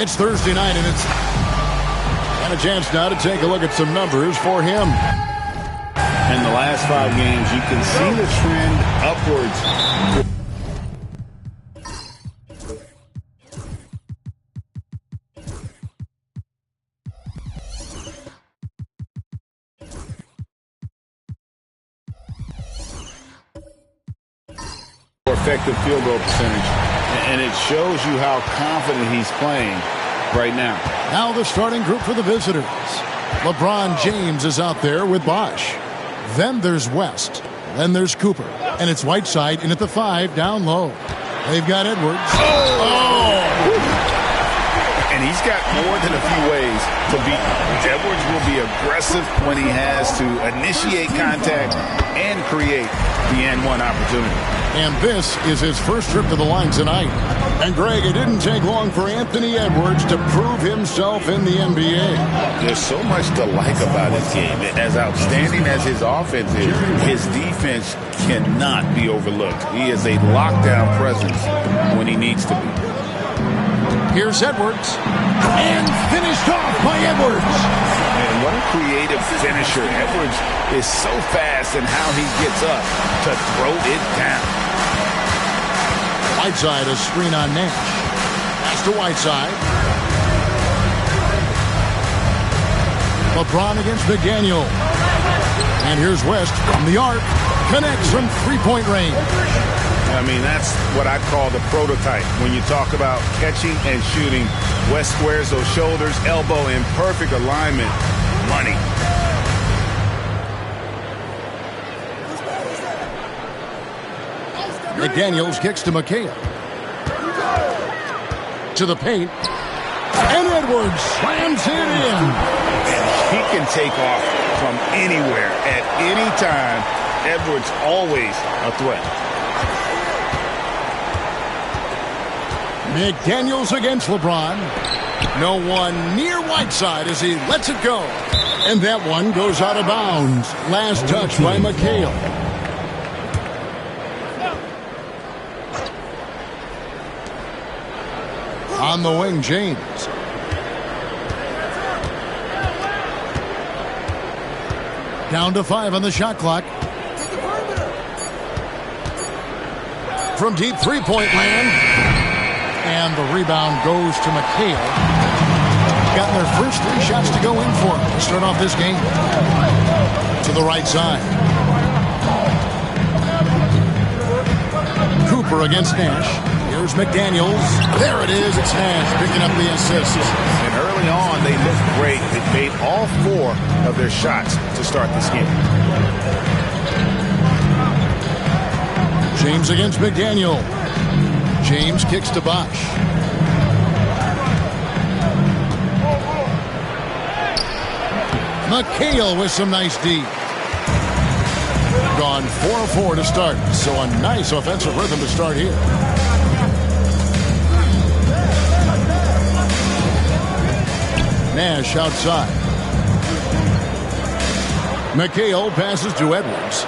It's Thursday night, and it's got a chance now to take a look at some numbers for him. In the last 5 games, you can see the trend upwards. Effective field goal percentage, and it shows you how confident he's playing right now. Now the starting group for the visitors. LeBron James is out there with Bosh. Then there's West. Then there's Cooper. And it's Whiteside in at the 5 down low. They've got Edwards. And he's got more than a few ways to beat him. Edwards will be aggressive when he has to initiate contact and create the N1 opportunity. And this is his first trip to the line tonight. And, Greg, it didn't take long for Anthony Edwards to prove himself in the NBA. There's so much to like about his game. As outstanding as his offense is, his defense cannot be overlooked. He is a lockdown presence when he needs to be. Here's Edwards. And finished off by Edwards. And what a creative finisher. Edwards is so fast in how he gets up to throw it down. Whiteside, a screen on Nash. Pass to Whiteside. LeBron against McDaniel. And here's West from the arc. Connects from three-point range. I mean, that's what I call the prototype. When you talk about catching and shooting, West squares those shoulders, elbow in perfect alignment. Money. McDaniels kicks to McHale. To the paint. And Edwards slams it in. And he can take off from anywhere at any time. Edwards always a threat. McDaniels against LeBron. No one near Whiteside as he lets it go. And that one goes out of bounds. Last touch by McHale. On the wing, James. Down to 5 on the shot clock. From deep three-point land. And the rebound goes to McHale. Gotten their first 3 shots to go in for him to start off this game. To the right side. Cooper against Nash. Here's McDaniels. There it is. It's Nash picking up the assist. And early on, they looked great. They made all 4 of their shots to start this game. James against McDaniel. James kicks to Bosh. McHale with some nice D. Gone 4 of 4 to start. So a nice offensive rhythm to start here. Nash outside. McHale passes to Edwards.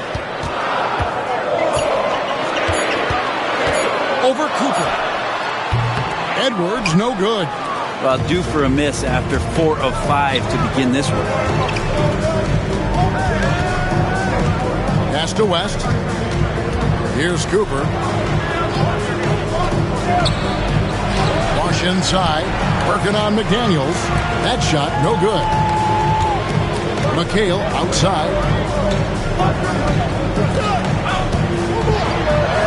Over Cooper. Edwards, no good. Well, due for a miss after 4 of 5 to begin this one. Pass to West. Here's Cooper. Bosh inside. Working on McDaniels. That shot, no good. McHale outside.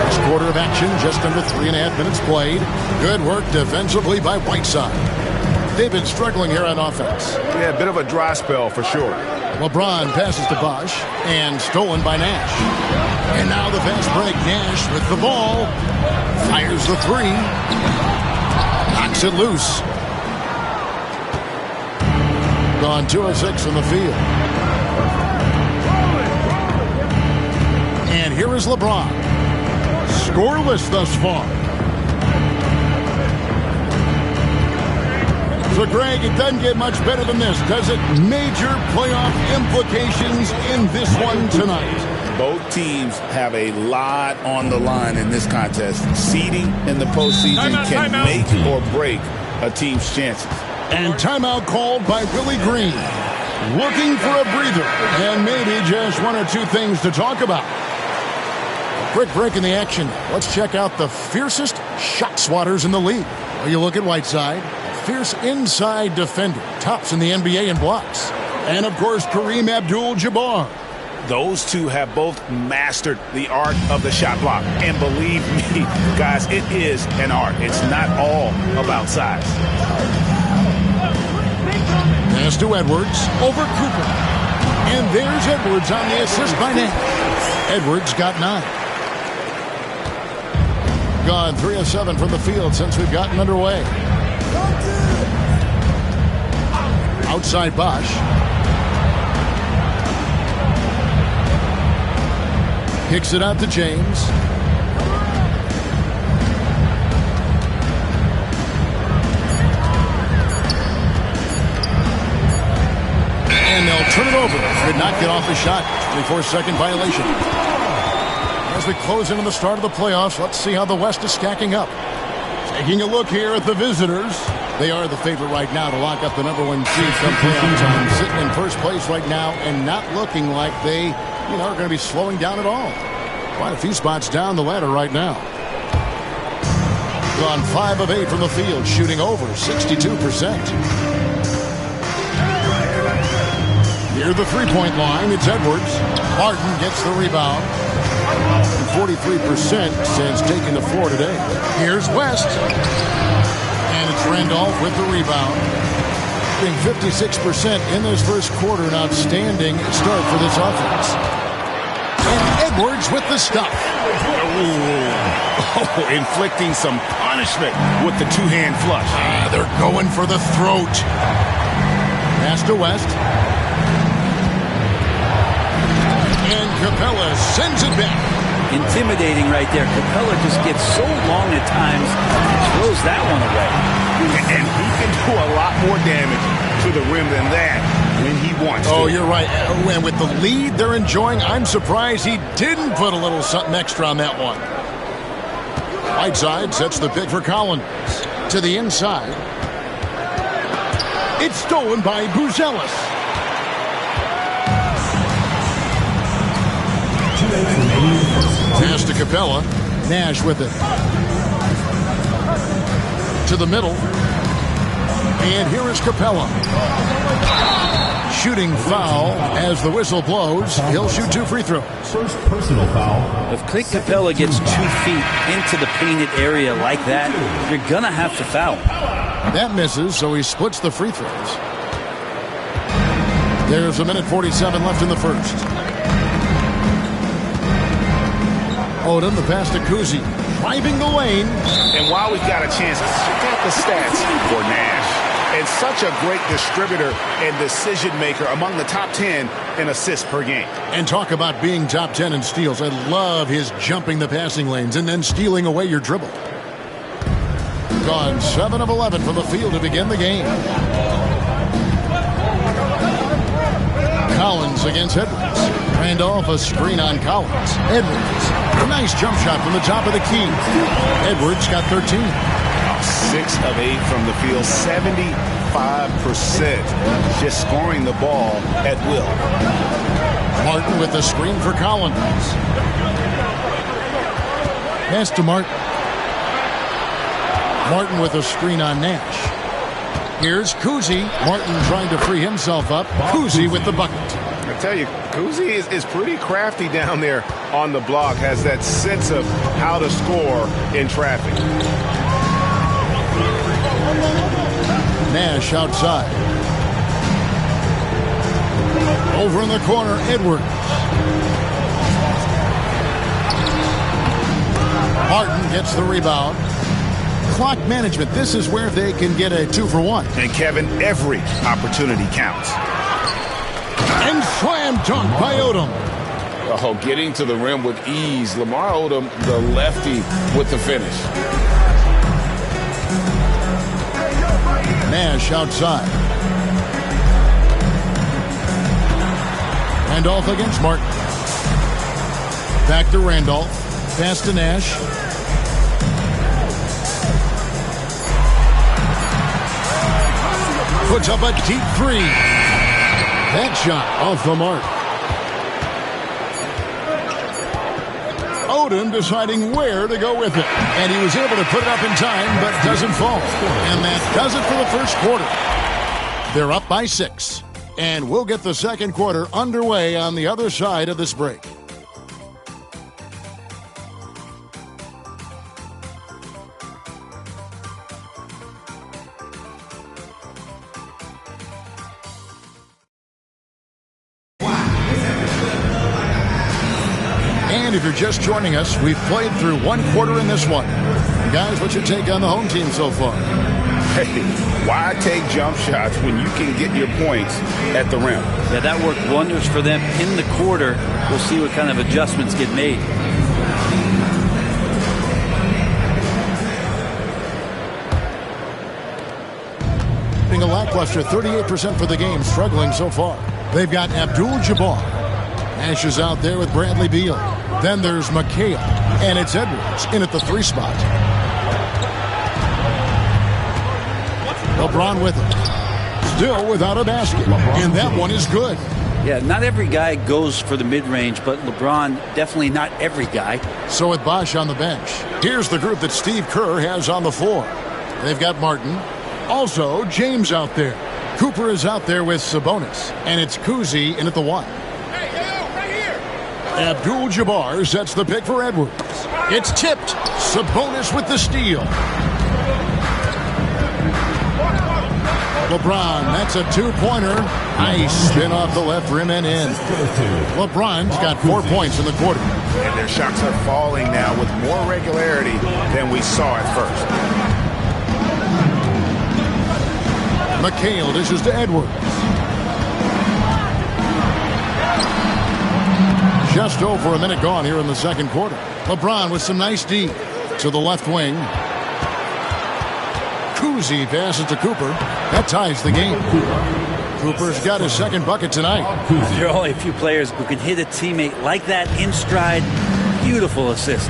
First quarter of action, just under 3.5 minutes played. Good work defensively by Whiteside. They've been struggling here on offense. Yeah, a bit of a dry spell for sure. LeBron passes to Bosh and stolen by Nash. And now the fast break. Nash with the ball. Fires the 3. Knocks it loose. Gone 2 of 6 from the field. And here is LeBron. Scoreless thus far. So, Greg, it doesn't get much better than this, does it? Major playoff implications in this one tonight. Both teams have a lot on the line in this contest. Seeding in the postseason can make or break a team's chances. And timeout called by Willie Green. Looking for a breather and maybe just one or two things to talk about. Quick break in the action. Let's check out the fiercest shot swatters in the league. Well, you look at Whiteside, fierce inside defender, tops in the NBA in blocks. And, of course, Kareem Abdul-Jabbar. Those two have both mastered the art of the shot block. And believe me, guys, it is an art. It's not all about size. Pass to Edwards over Cooper. And there's Edwards on the assist by Nash. Edwards got 9. Gone 3 of 7 from the field since we've gotten underway. Outside Bosch. Kicks it out to James. And they'll turn it over. Did not get off the shot. 24-second violation. As we close into the start of the playoffs, let's see how the West is stacking up. Taking a look here at the visitors. They are the favorite right now to lock up the #1 seed come playoff time. Sitting in first place right now and not looking like they are going to be slowing down at all. Quite a few spots down the ladder right now. Gone 5 of 8 from the field, shooting over 62%. Near the three-point line, it's Edwards. Martin gets the rebound. 43% since taking the floor today. Here's West. And it's Randolph with the rebound. Being 56% in this first quarter, an outstanding start for this offense. And Edwards with the stuff. Oh, inflicting some punishment with the two-hand flush. They're going for the throat. Pass to West. And Capella sends it back. Intimidating right there. Capella just gets so long at times and throws that one away. And he can do a lot more damage to the rim than that when he wants to. Oh, you're right. And with the lead they're enjoying, I'm surprised he didn't put a little something extra on that one. Whiteside sets the pick for Collins. To the inside. It's stolen by Buzelis. Pass to Capella. Nash with it. To the middle. And here is Capella. Shooting foul as the whistle blows. He'll shoot 2 free throws. First personal foul. If Clint Capella gets 2 feet into the painted area like that, you're going to have to foul. That misses, so he splits the free throws. There's 1:47 left in the first. Odom, the pass to Kuzi. Driving the lane. And while we've got a chance, check out the stats for Nash. And such a great distributor and decision maker, among the top 10 in assists per game. And talk about being top 10 in steals. I love his jumping the passing lanes and then stealing away your dribble. Gone 7 of 11 from the field to begin the game. Collins against Edwards. Randolph a screen on Collins. Edwards. A nice jump shot from the top of the key. Edwards got 13. 6 of 8 from the field, 75%. Just scoring the ball at will. Martin with the screen for Collins. Pass to Martin. Martin with a screen on Nash. Here's Kuzi. Martin trying to free himself up. Kuzi with the bucket. I tell you, Kuzi is pretty crafty down there on the block. Has that sense of how to score in traffic. Nash outside. Over in the corner, Edwards. Martin gets the rebound. Clock management. This is where they can get a 2-for-1. And Kevin, every opportunity counts. And slam dunk by Odom. Oh, getting to the rim with ease. Lamar Odom, the lefty, with the finish. Nash outside. Randolph against Martin. Back to Randolph. Pass to Nash. puts up a deep three. That shot off the mark. Odom deciding where to go with it. And he was able to put it up in time, but doesn't fall. And that does it for the first quarter. They're up by 6. And we'll get the second quarter underway on the other side of this break. And if you're just joining us, we've played through one quarter in this one. Guys, what's your take on the home team so far? Hey, why take jump shots when you can get your points at the rim? Yeah, that worked wonders for them in the quarter. We'll see what kind of adjustments get made. Being a lackluster 38% for the game, struggling so far. They've got Abdul-Jabbar. Nash is out there with Bradley Beal. Then there's McHale, and it's Edwards in at the 3 spot. LeBron with it. Still without a basket, and that one is good. Yeah, not every guy goes for the mid-range, but LeBron, definitely not every guy. So with Bosh on the bench, here's the group that Steve Kerr has on the floor. They've got Martin. Also, James out there. Cooper is out there with Sabonis, and it's Kuzi in at the 1. Abdul-Jabbar sets the pick for Edwards. It's tipped. Sabonis with the steal. LeBron, that's a 2-pointer. Nice spin off the left rim and in. LeBron's got 4 points in the quarter. And their shots are falling now with more regularity than we saw at first. McHale dishes to Edwards. Just over a minute gone here in the second quarter. LeBron with some nice D to the left wing. Kuzi passes to Cooper. That ties the game. Cooper's got his second bucket tonight. There are only a few players who can hit a teammate like that in stride. Beautiful assist.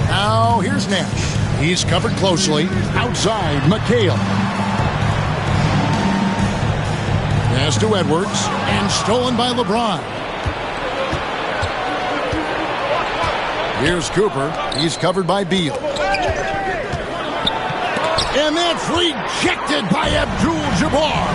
Now here's Nash. He's covered closely. Outside, McHale. Pass to Edwards, and stolen by LeBron. Here's Cooper. He's covered by Beal. And that's rejected by Abdul-Jabbar.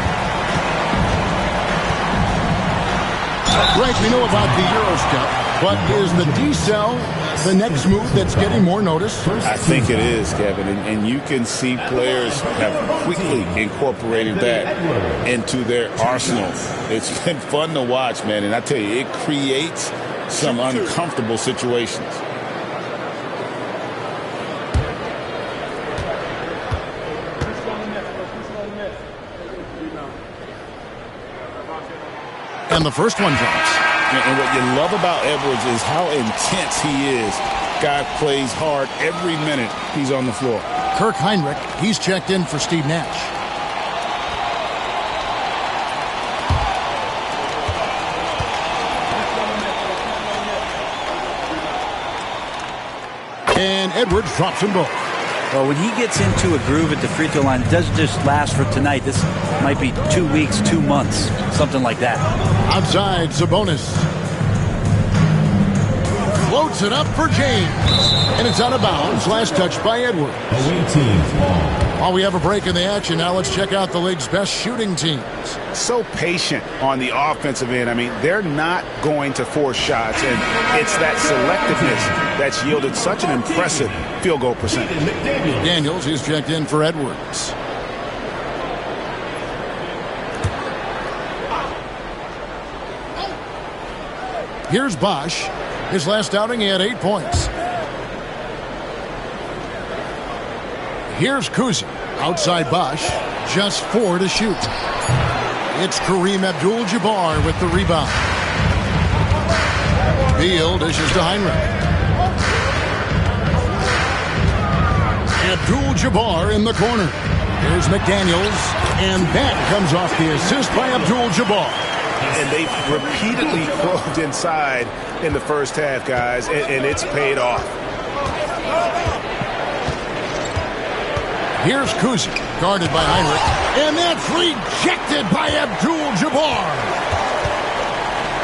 Greg, we know about the Eurostep, but is the D-cell the next move that's getting more notice? I think it is, Kevin, and you can see players have quickly incorporated that into their arsenal. It's been fun to watch, man, and I tell you, it creates some uncomfortable situations. And the first one drops. And what you love about Edwards is how intense he is. Guy plays hard every minute he's on the floor. Kirk Heinrich, he's checked in for Steve Nash. And Edwards drops them both. Well, when he gets into a groove at the free throw line, it doesn't just last for tonight. This might be 2 weeks, 2 months, something like that. Outside, Sabonis. Floats it up for James. And it's out of bounds. Last touch by Edwards. While we have a break in the action, now let's check out the league's best shooting teams. So patient on the offensive end. I mean, they're not going to force shots, and it's that selectiveness that's yielded such an impressive field goal percentage. Daniels, he's checked in for Edwards. Here's Bosh. His last outing, he had 8 points. Here's Kuzi. Outside Bosh. Just 4 to shoot. It's Kareem Abdul-Jabbar with the rebound. Beal dishes to Heinrich. Abdul-Jabbar in the corner. Here's McDaniels. And that comes off the assist by Abdul-Jabbar. And they repeatedly probed inside in the first half, guys, and it's paid off. Here's Kuzi, guarded by Heinrich. And that's rejected by Abdul-Jabbar.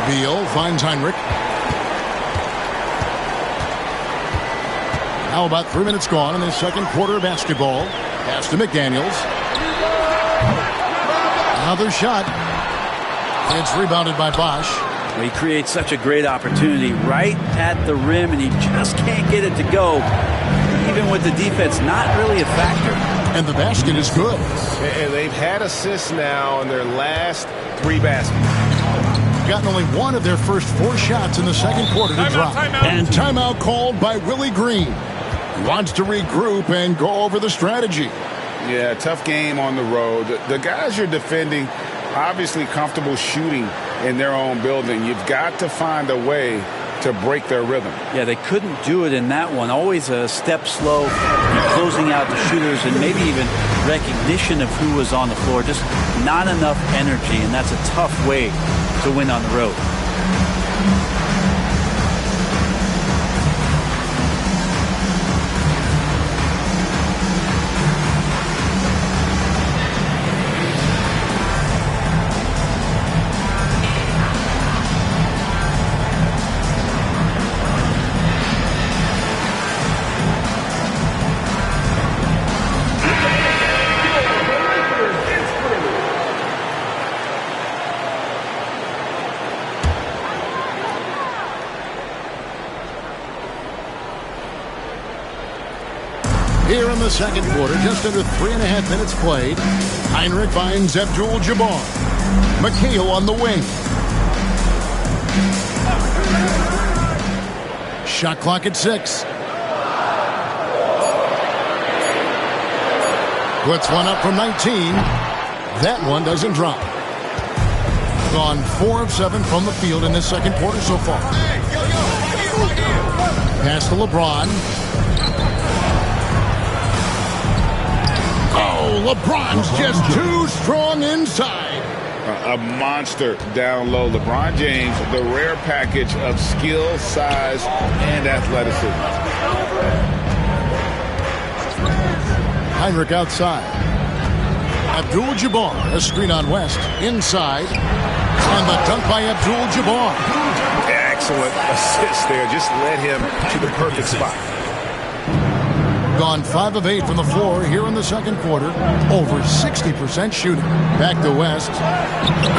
Beal finds Heinrich. Now about 3 minutes gone in the second quarter of basketball. Pass to McDaniels. Another shot. It's rebounded by Bosch. He creates such a great opportunity right at the rim, and he just can't get it to go. Even with the defense not really a factor. And the basket is good. And they've had assists now in their last 3 baskets. Gotten only one of their first 4 shots in the second quarter to drop. And timeout called by Willie Green. Wants to regroup and go over the strategy. Yeah, tough game on the road. The guys you're defending, obviously comfortable shooting in their own building. You've got to find a way to break their rhythm. Yeah, they couldn't do it in that one. Always a step slow, closing out the shooters, and maybe even recognition of who was on the floor. Just not enough energy, and that's a tough way to win on the road. Here in the second quarter, just under 3.5 minutes played. Heinrich finds Abdul-Jabbar. McHale on the wing. Shot clock at 6. Puts one up from 19. That one doesn't drop. Gone 4 of 7 from the field in this second quarter so far. Pass to LeBron. Oh, LeBron's just too strong inside. A monster down low. LeBron James, the rare package of skill, size, and athleticism. Heinrich outside. Abdul-Jabbar, a screen on West. Inside. And the dunk by Abdul-Jabbar. Excellent assist there. Just led him to the perfect spot. Gone 5 of 8 from the floor here in the second quarter. Over 60% shooting. Back to West.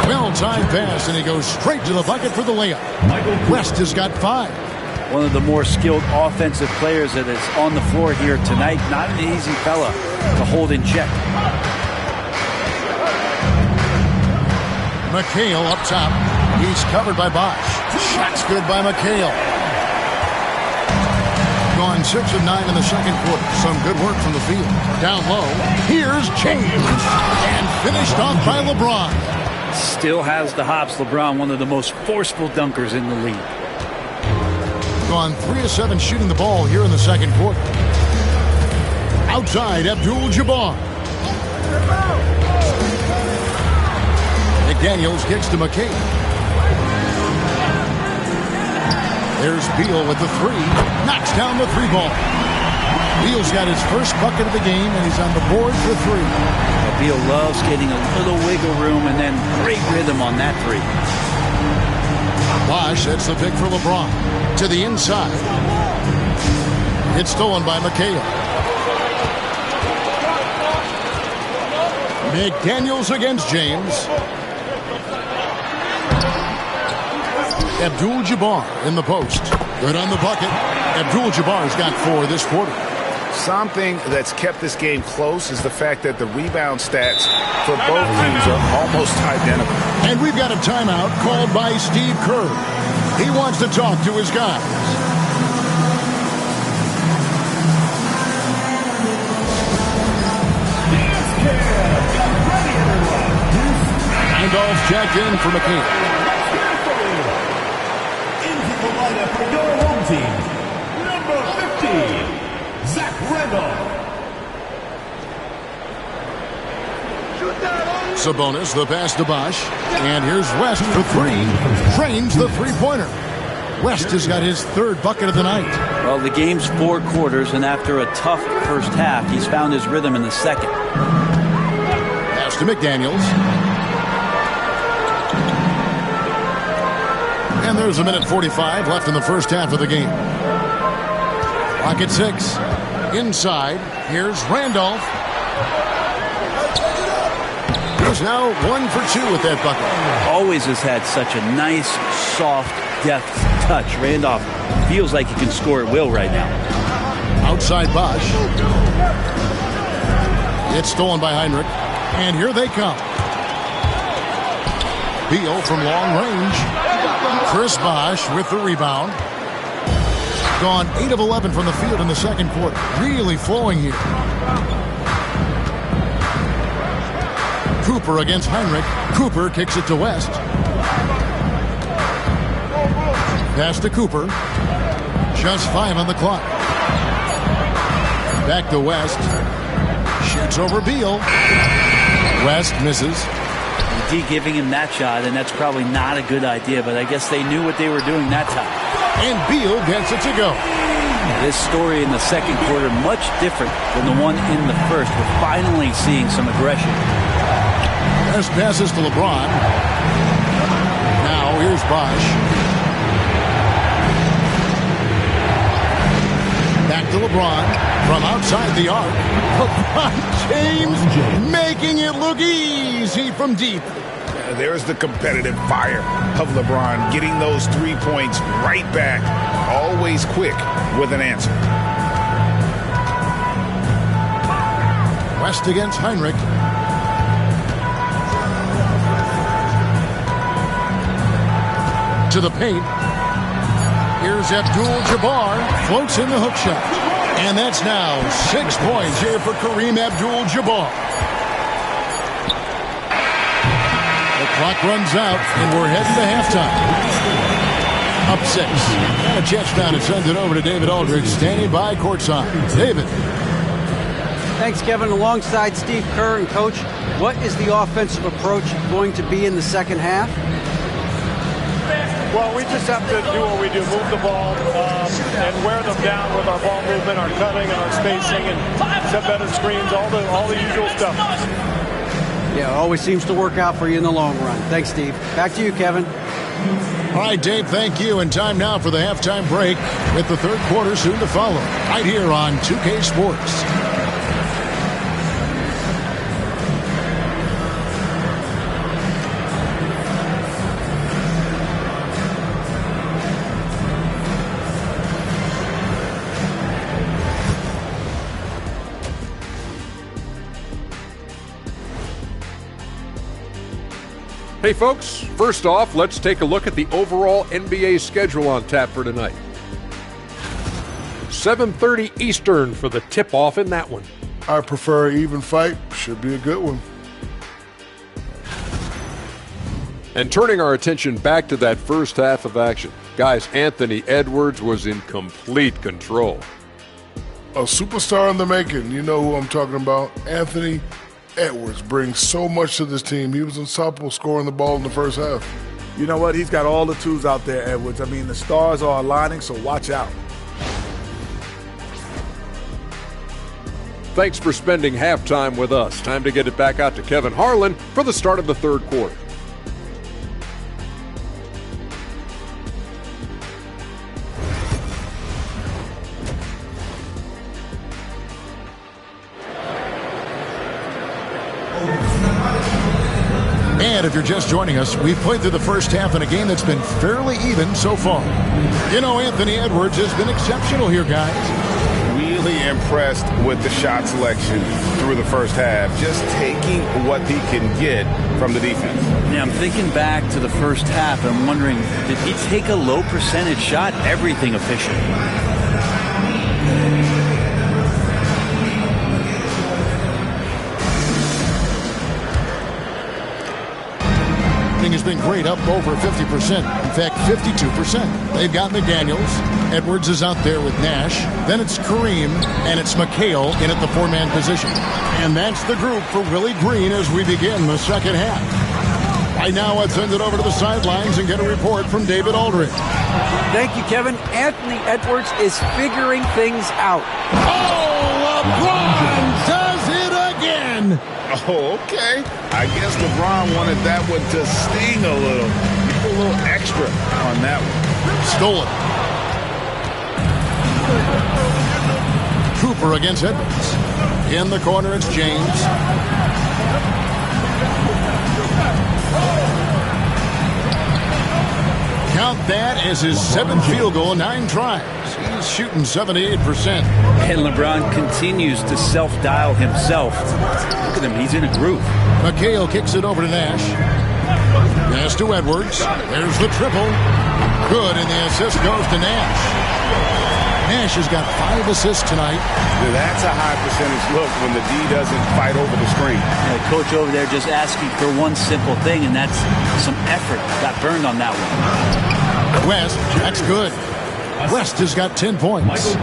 Well-timed pass, and he goes straight to the bucket for the layup. West has got 5. One of the more skilled offensive players that is on the floor here tonight. Not an easy fella to hold in check. McHale up top. He's covered by Bosch. Shot's good by McHale. Gone 6 of 9 in the second quarter. Some good work from the field. Down low. Here's James. And finished off by LeBron. Still has the hops. LeBron, one of the most forceful dunkers in the league. Gone 3 of 7 shooting the ball here in the second quarter. Outside, Abdul-Jabbar. McDaniels kicks to McCabe. There's Beal with the 3. Knocks down the 3-ball. Beal's got his first bucket of the game, and he's on the board for 3. Beal loves getting a little wiggle room and then great rhythm on that 3. Bosch sets the pick for LeBron. To the inside. It's stolen by McHale. McDaniels against James. Abdul-Jabbar in the post. Good on the bucket. Abdul-Jabbar's got 4 this quarter. Something that's kept this game close is the fact that the rebound stats for both teams are almost identical. And we've got a timeout called by Steve Kerr. He wants to talk to his guys. Randolph checked in for McKee. The lineup for your home team, number 15, Zach Randolph. Sabonis, the pass to Bosch. And here's West for 3. Trains the 3-pointer. West has got his third bucket of the night. Well, the game's 4 quarters, and after a tough first half, he's found his rhythm in the second. Pass to McDaniels. And there's 1:45 left in the first half of the game. Clock at 6. Inside, here's Randolph. He's now 1 for 2 with that bucket. Always has had such a nice, soft, deft touch. Randolph feels like he can score at will right now. Outside Bosch. It's stolen by Heinrich. And here they come. Beal from long range. Chris Bosch with the rebound. Gone 8 of 11 from the field in the second quarter. Really flowing here. Cooper against Heinrich. Cooper kicks it to West. Pass to Cooper. Just 5 on the clock. Back to West. Shoots over Beal. West misses. D giving him that shot, and that's probably not a good idea, but I guess they knew what they were doing that time. And Beal gets it to go. This story in the second quarter much different than the one in the first. We're finally seeing some aggression. There's passes to LeBron. Now here's Bosch. Back to LeBron from outside the arc. LeBron James making it look easy from deep. There's the competitive fire of LeBron, getting those 3 points right back, always quick with an answer. West against Heinrich. To the paint. Here's Abdul-Jabbar. Floats in the hook shot. And that's now 6 points here for Kareem Abdul-Jabbar. The clock runs out, and we're heading to halftime. Up 6. A chance now to send it over to David Aldridge, standing by courtside. David. Thanks, Kevin. Alongside Steve Kerr and Coach, what is the offensive approach going to be in the second half? Well, we just have to do what we do, move the ball and wear them down with our ball movement, our cutting, and our spacing, and set better screens, all the usual stuff. Yeah, it always seems to work out for you in the long run. Thanks, Steve. Back to you, Kevin. All right, Dave, thank you. And time now for the halftime break with the third quarter soon to follow. Right here on 2K Sports. Hey folks, first off, let's take a look at the overall NBA schedule on tap for tonight. 7:30 Eastern for the tip-off in that one. I prefer an even fight. Should be a good one. And turning our attention back to that first half of action, guys, Anthony Edwards was in complete control. A superstar in the making. You know who I'm talking about. Anthony Edwards brings so much to this team. He was unstoppable scoring the ball in the first half. You know what? He's got all the tools out there, Edwards. I mean, the stars are aligning, so watch out. Thanks for spending halftime with us. Time to get it back out to Kevin Harlan for the start of the third quarter. And if you're just joining us, we've played through the first half in a game that's been fairly even so far. You know, Anthony Edwards has been exceptional here, guys. Really impressed with the shot selection through the first half, just taking what he can get from the defense. Yeah, I'm thinking back to the first half. I'm wondering, did he take a low percentage shot? Everything efficient. Has been great, up over 50%. In fact, 52%. They've got McDaniels. Edwards is out there with Nash. Then it's Kareem, and it's McHale in at the four-man position. And that's the group for Willie Green as we begin the second half. Right now, let's send it over to the sidelines and get a report from David Aldridge. Thank you, Kevin. Anthony Edwards is figuring things out. Oh, LeBron does it again. Oh, okay. I guess LeBron wanted that one to sting a little. A little extra on that one. Stole it. Cooper against Edwards. In the corner, it's James. Count that as his 7th field goal in 9 tries. He's shooting 78%. And LeBron continues to self-dial himself. Look at him. He's in a groove. McHale kicks it over to Nash. Pass to Edwards. There's the triple. Good, and the assist goes to Nash. Nash has got 5 assists tonight. That's a high percentage look when the D doesn't fight over the screen. The coach over there just asking for one simple thing, and that's some effort. Got burned on that one. West, that's good. West has got 10 points.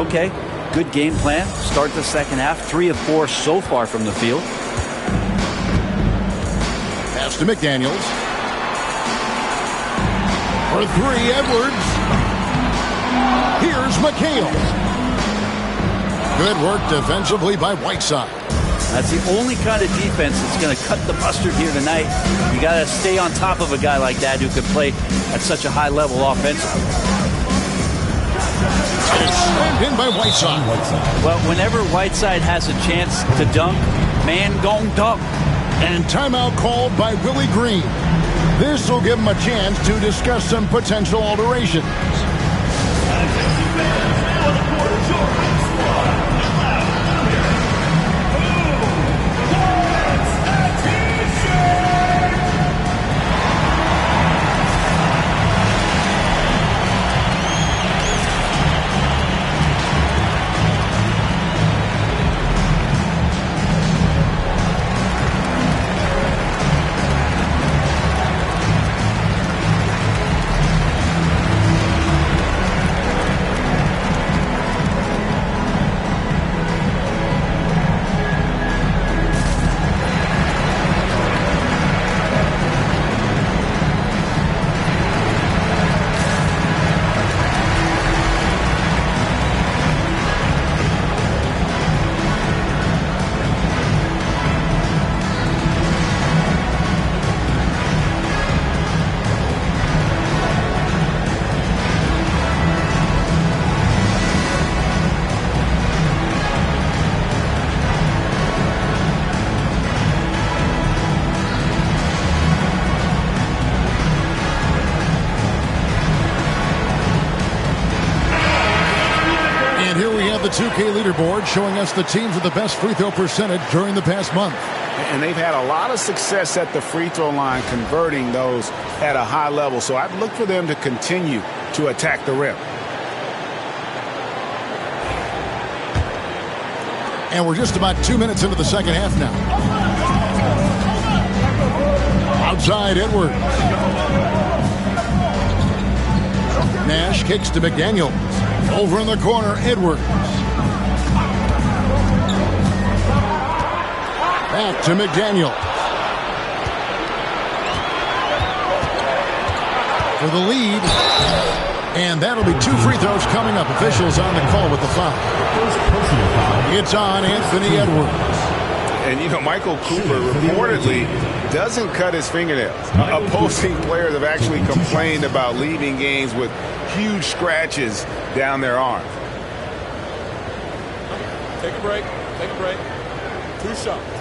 Okay, good game plan. Start the second half. 3 of 4 so far from the field. Pass to McDaniels. For 3, Edwards. Here's McHale. Good work defensively by Whiteside. That's the only kind of defense that's going to cut the mustard here tonight. You got to stay on top of a guy like that who can play at such a high level offensively. It's slammed in by Whiteside. Well, whenever Whiteside has a chance to dunk, man gon' dunk. And timeout called by Willie Green. This will give him a chance to discuss some potential alterations. The 2K leaderboard showing us the teams with the best free throw percentage during the past month. And they've had a lot of success at the free throw line converting those at a high level. So I'd look for them to continue to attack the rim. And we're just about 2 minutes into the second half now. Outside Edwards. Nash kicks to McDaniels. Over in the corner, Edwards. Back to McDaniels. For the lead. And that'll be 2 free throws coming up. Officials on the call with the foul. It's on Anthony Edwards. And, you know, Michael Cooper reportedly doesn't cut his fingernails. Opposing players have actually complained about leaving games with huge scratches down their arms. Take a break. Take a break. 2 shots.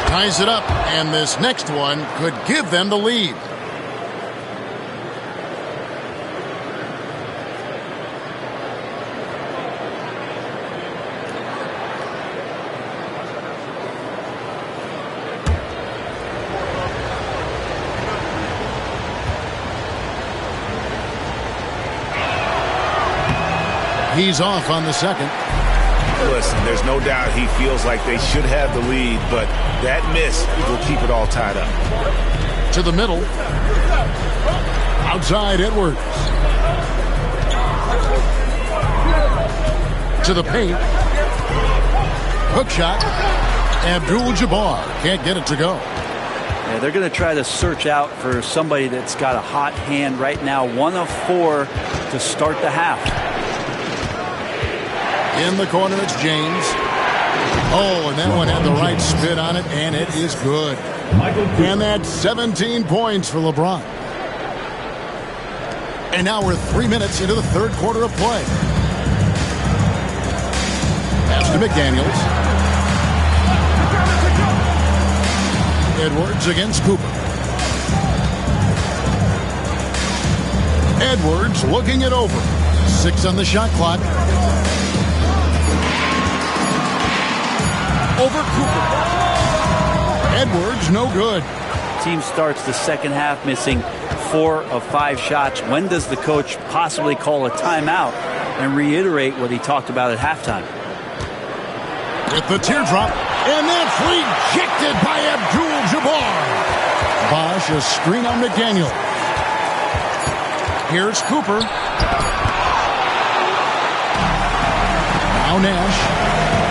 Ties it up, and this next one could give them the lead. He's off on the second. Listen, there's no doubt he feels like they should have the lead, but that miss will keep it all tied up. To the middle. Outside Edwards. To the paint. Hook shot. Abdul-Jabbar can't get it to go. Yeah, they're going to try to search out for somebody that's got a hot hand right now. 1 of 4 to start the half. In the corner, it's James. Oh, and that one had the right spin on it, and it is good. And that's 17 points for LeBron. And now we're 3 minutes into the third quarter of play. Pass to McDaniels. Edwards against Cooper. Edwards looking it over. 6 on the shot clock. Over Cooper. Edwards, no good. Team starts the second half missing 4 of 5 shots. When does the coach possibly call a timeout and reiterate what he talked about at halftime? With the teardrop, and that's rejected by Abdul-Jabbar. Bosh, a screen on McDaniel. Here's Cooper. Now Nash.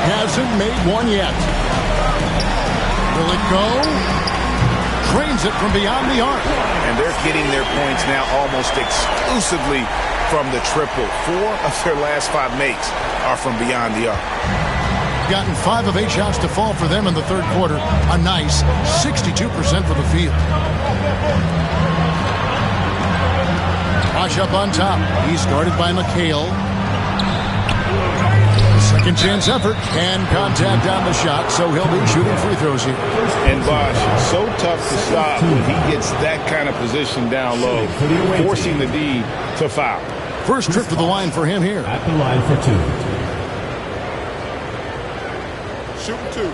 Hasn't made one yet. Will it go? Drains it from beyond the arc. And they're getting their points now almost exclusively from the triple. 4 of their last 5 makes are from beyond the arc. Gotten 5 of 8 shots to fall for them in the third quarter. A nice 62% for the field. Bosh up on top. He's guarded by McHale. Second chance effort and contact on the shot, so he'll be shooting free throws here. And Bosh, so tough to stop when he gets that kind of position down low, forcing the D to foul. First trip to the line for him here. At the line for 2. Shoot 2.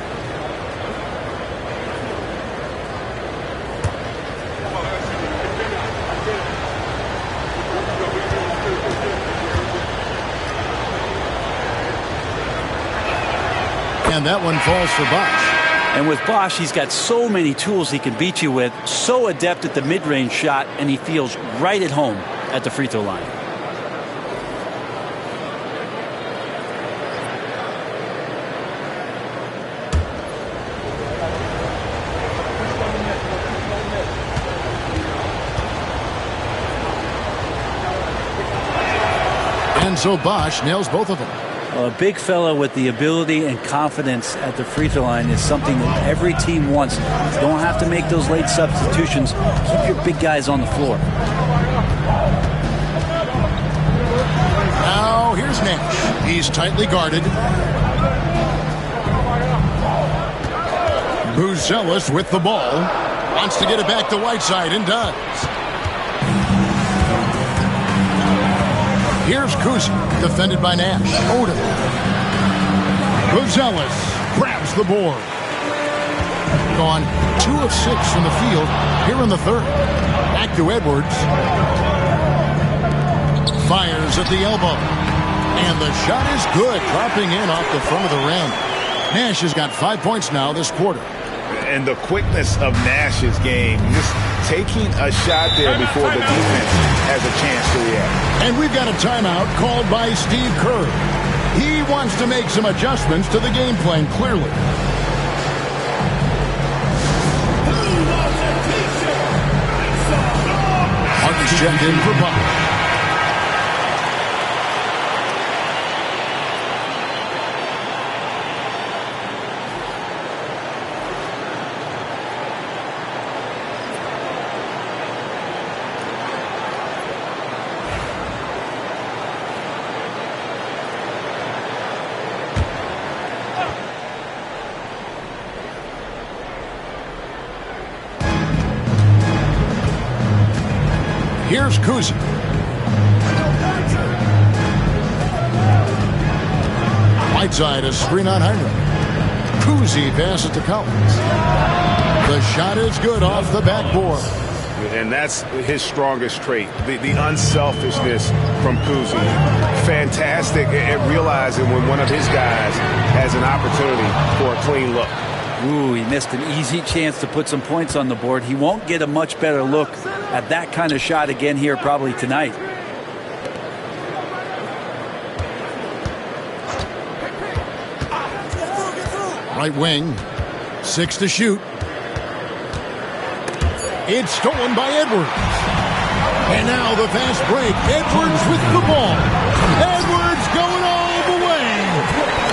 And that one falls for Bosh. And with Bosh, he's got so many tools he can beat you with. So adept at the mid-range shot, and he feels right at home at the free throw line. And so Bosh nails both of them. A big fella with the ability and confidence at the free throw line is something that every team wants. You don't have to make those late substitutions. Keep your big guys on the floor. Now here's Nash. He's tightly guarded. Buzelis with the ball. Wants to get it back to Whiteside and does. Here's Kuzi, defended by Nash. Odom. Buzelis grabs the board. Gone 2 of 6 from the field here in the third. Back to Edwards. Fires at the elbow. And the shot is good, dropping in off the front of the rim. Nash has got 5 points now this quarter. And the quickness of Nash's game, just taking a shot there before the defense has a chance to react. And we've got a timeout called by Steve Kerr. He wants to make some adjustments to the game plan, clearly. Martin's checked in for Bosh. Here's Kuzi. Whiteside, a screen on Heinrich. Kuzi passes to Collins. The shot is good off the backboard. And that's his strongest trait, the unselfishness from Kuzi. Fantastic at realizing when one of his guys has an opportunity for a clean look. Ooh, he missed an easy chance to put some points on the board. He won't get a much better look at that kind of shot again here probably tonight. Right wing. 6 to shoot. It's stolen by Edwards. And now the fast break. Edwards with the ball. Edwards going all the way.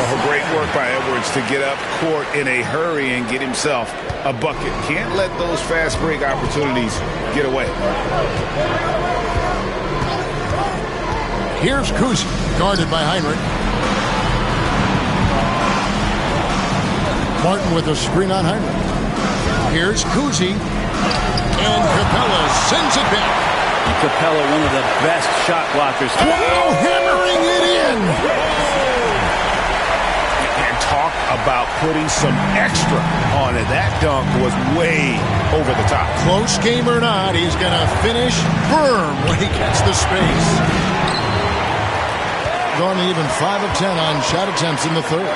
Oh, great work by Edwards to get up court in a hurry and get himself a bucket. Can't let those fast break opportunities get away. Here's Kuzi, guarded by Heinrich. Martin with a screen on Heinrich. Here's Kuzi. And Capella sends it back. Capella, one of the best shot blockers. Wow, hammering it in. And talk about putting some extra on it. That dunk was way over the top. Close game or not, he's going to finish firm when he gets the space. Going to even 5 of 10 on shot attempts in the third.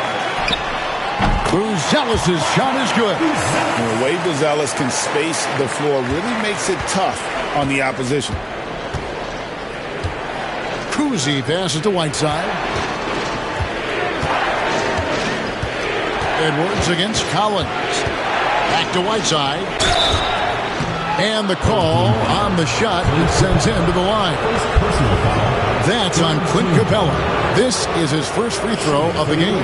Buzelis' shot is good. The way Buzelis can space the floor really makes it tough on the opposition. Kuzi passes to Whiteside. Edwards against Collins. Back to Whiteside. And the call on the shot sends him to the line. That's on Clint Capella. This is his first free throw of the game.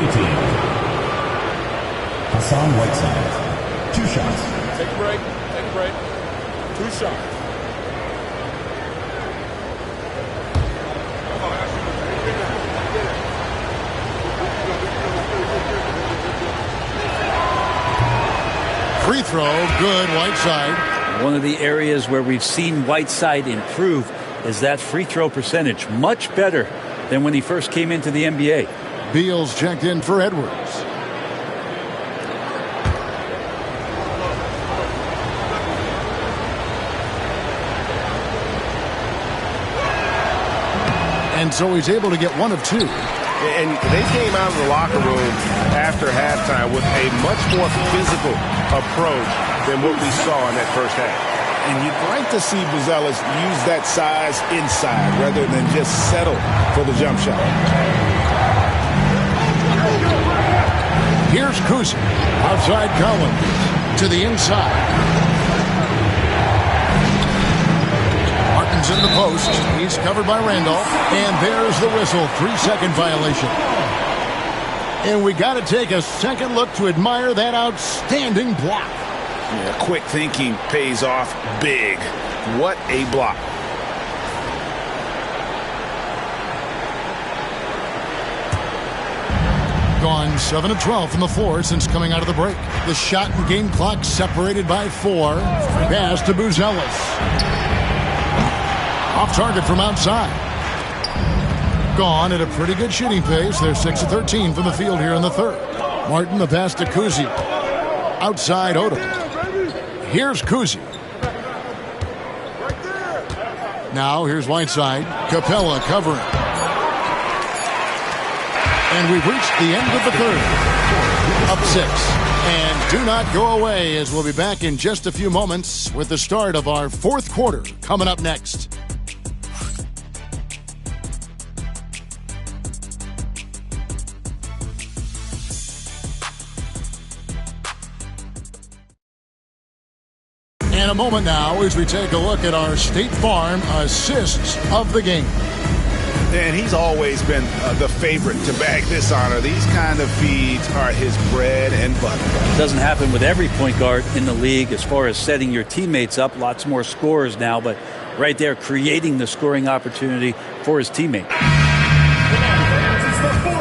Hassan Whiteside. 2 shots. Take a break. Take a break. 2 shots. Free throw, good, Whiteside. One of the areas where we've seen Whiteside improve is that free throw percentage. Much better than when he first came into the NBA. Beals checked in for Edwards. And so he's able to get 1 of 2. And they came out of the locker room after halftime with a much more physical approach than what we saw in that first half. And you'd like to see Buzelis use that size inside rather than just settle for the jump shot. Here's Kuzi. Outside Collins. To the inside. Martin's in the post. He's covered by Randolph. And there's the whistle. 3-second violation. And we got to take a second look to admire that outstanding block. Yeah, quick thinking pays off big. What a block. Gone 7 of 12 from the floor since coming out of the break. The shot and game clock separated by 4. Pass to Buzelis. Off target from outside. Gone at a pretty good shooting pace. They're 6 of 13 from the field here in the third. Martin, the pass to Kuzi. Outside Odom. Here's Kuzi. Now here's Whiteside. Capella covering. And we've reached the end of the third. Up 6. And do not go away, as we'll be back in just a few moments with the start of our fourth quarter coming up next. In a moment now as we take a look at our State Farm assists of the game. And he's always been the favorite to bag this honor. These kind of feeds are his bread and butter. It doesn't happen with every point guard in the league as far as setting your teammates up. Lots more scorers now, but right there creating the scoring opportunity for his teammate.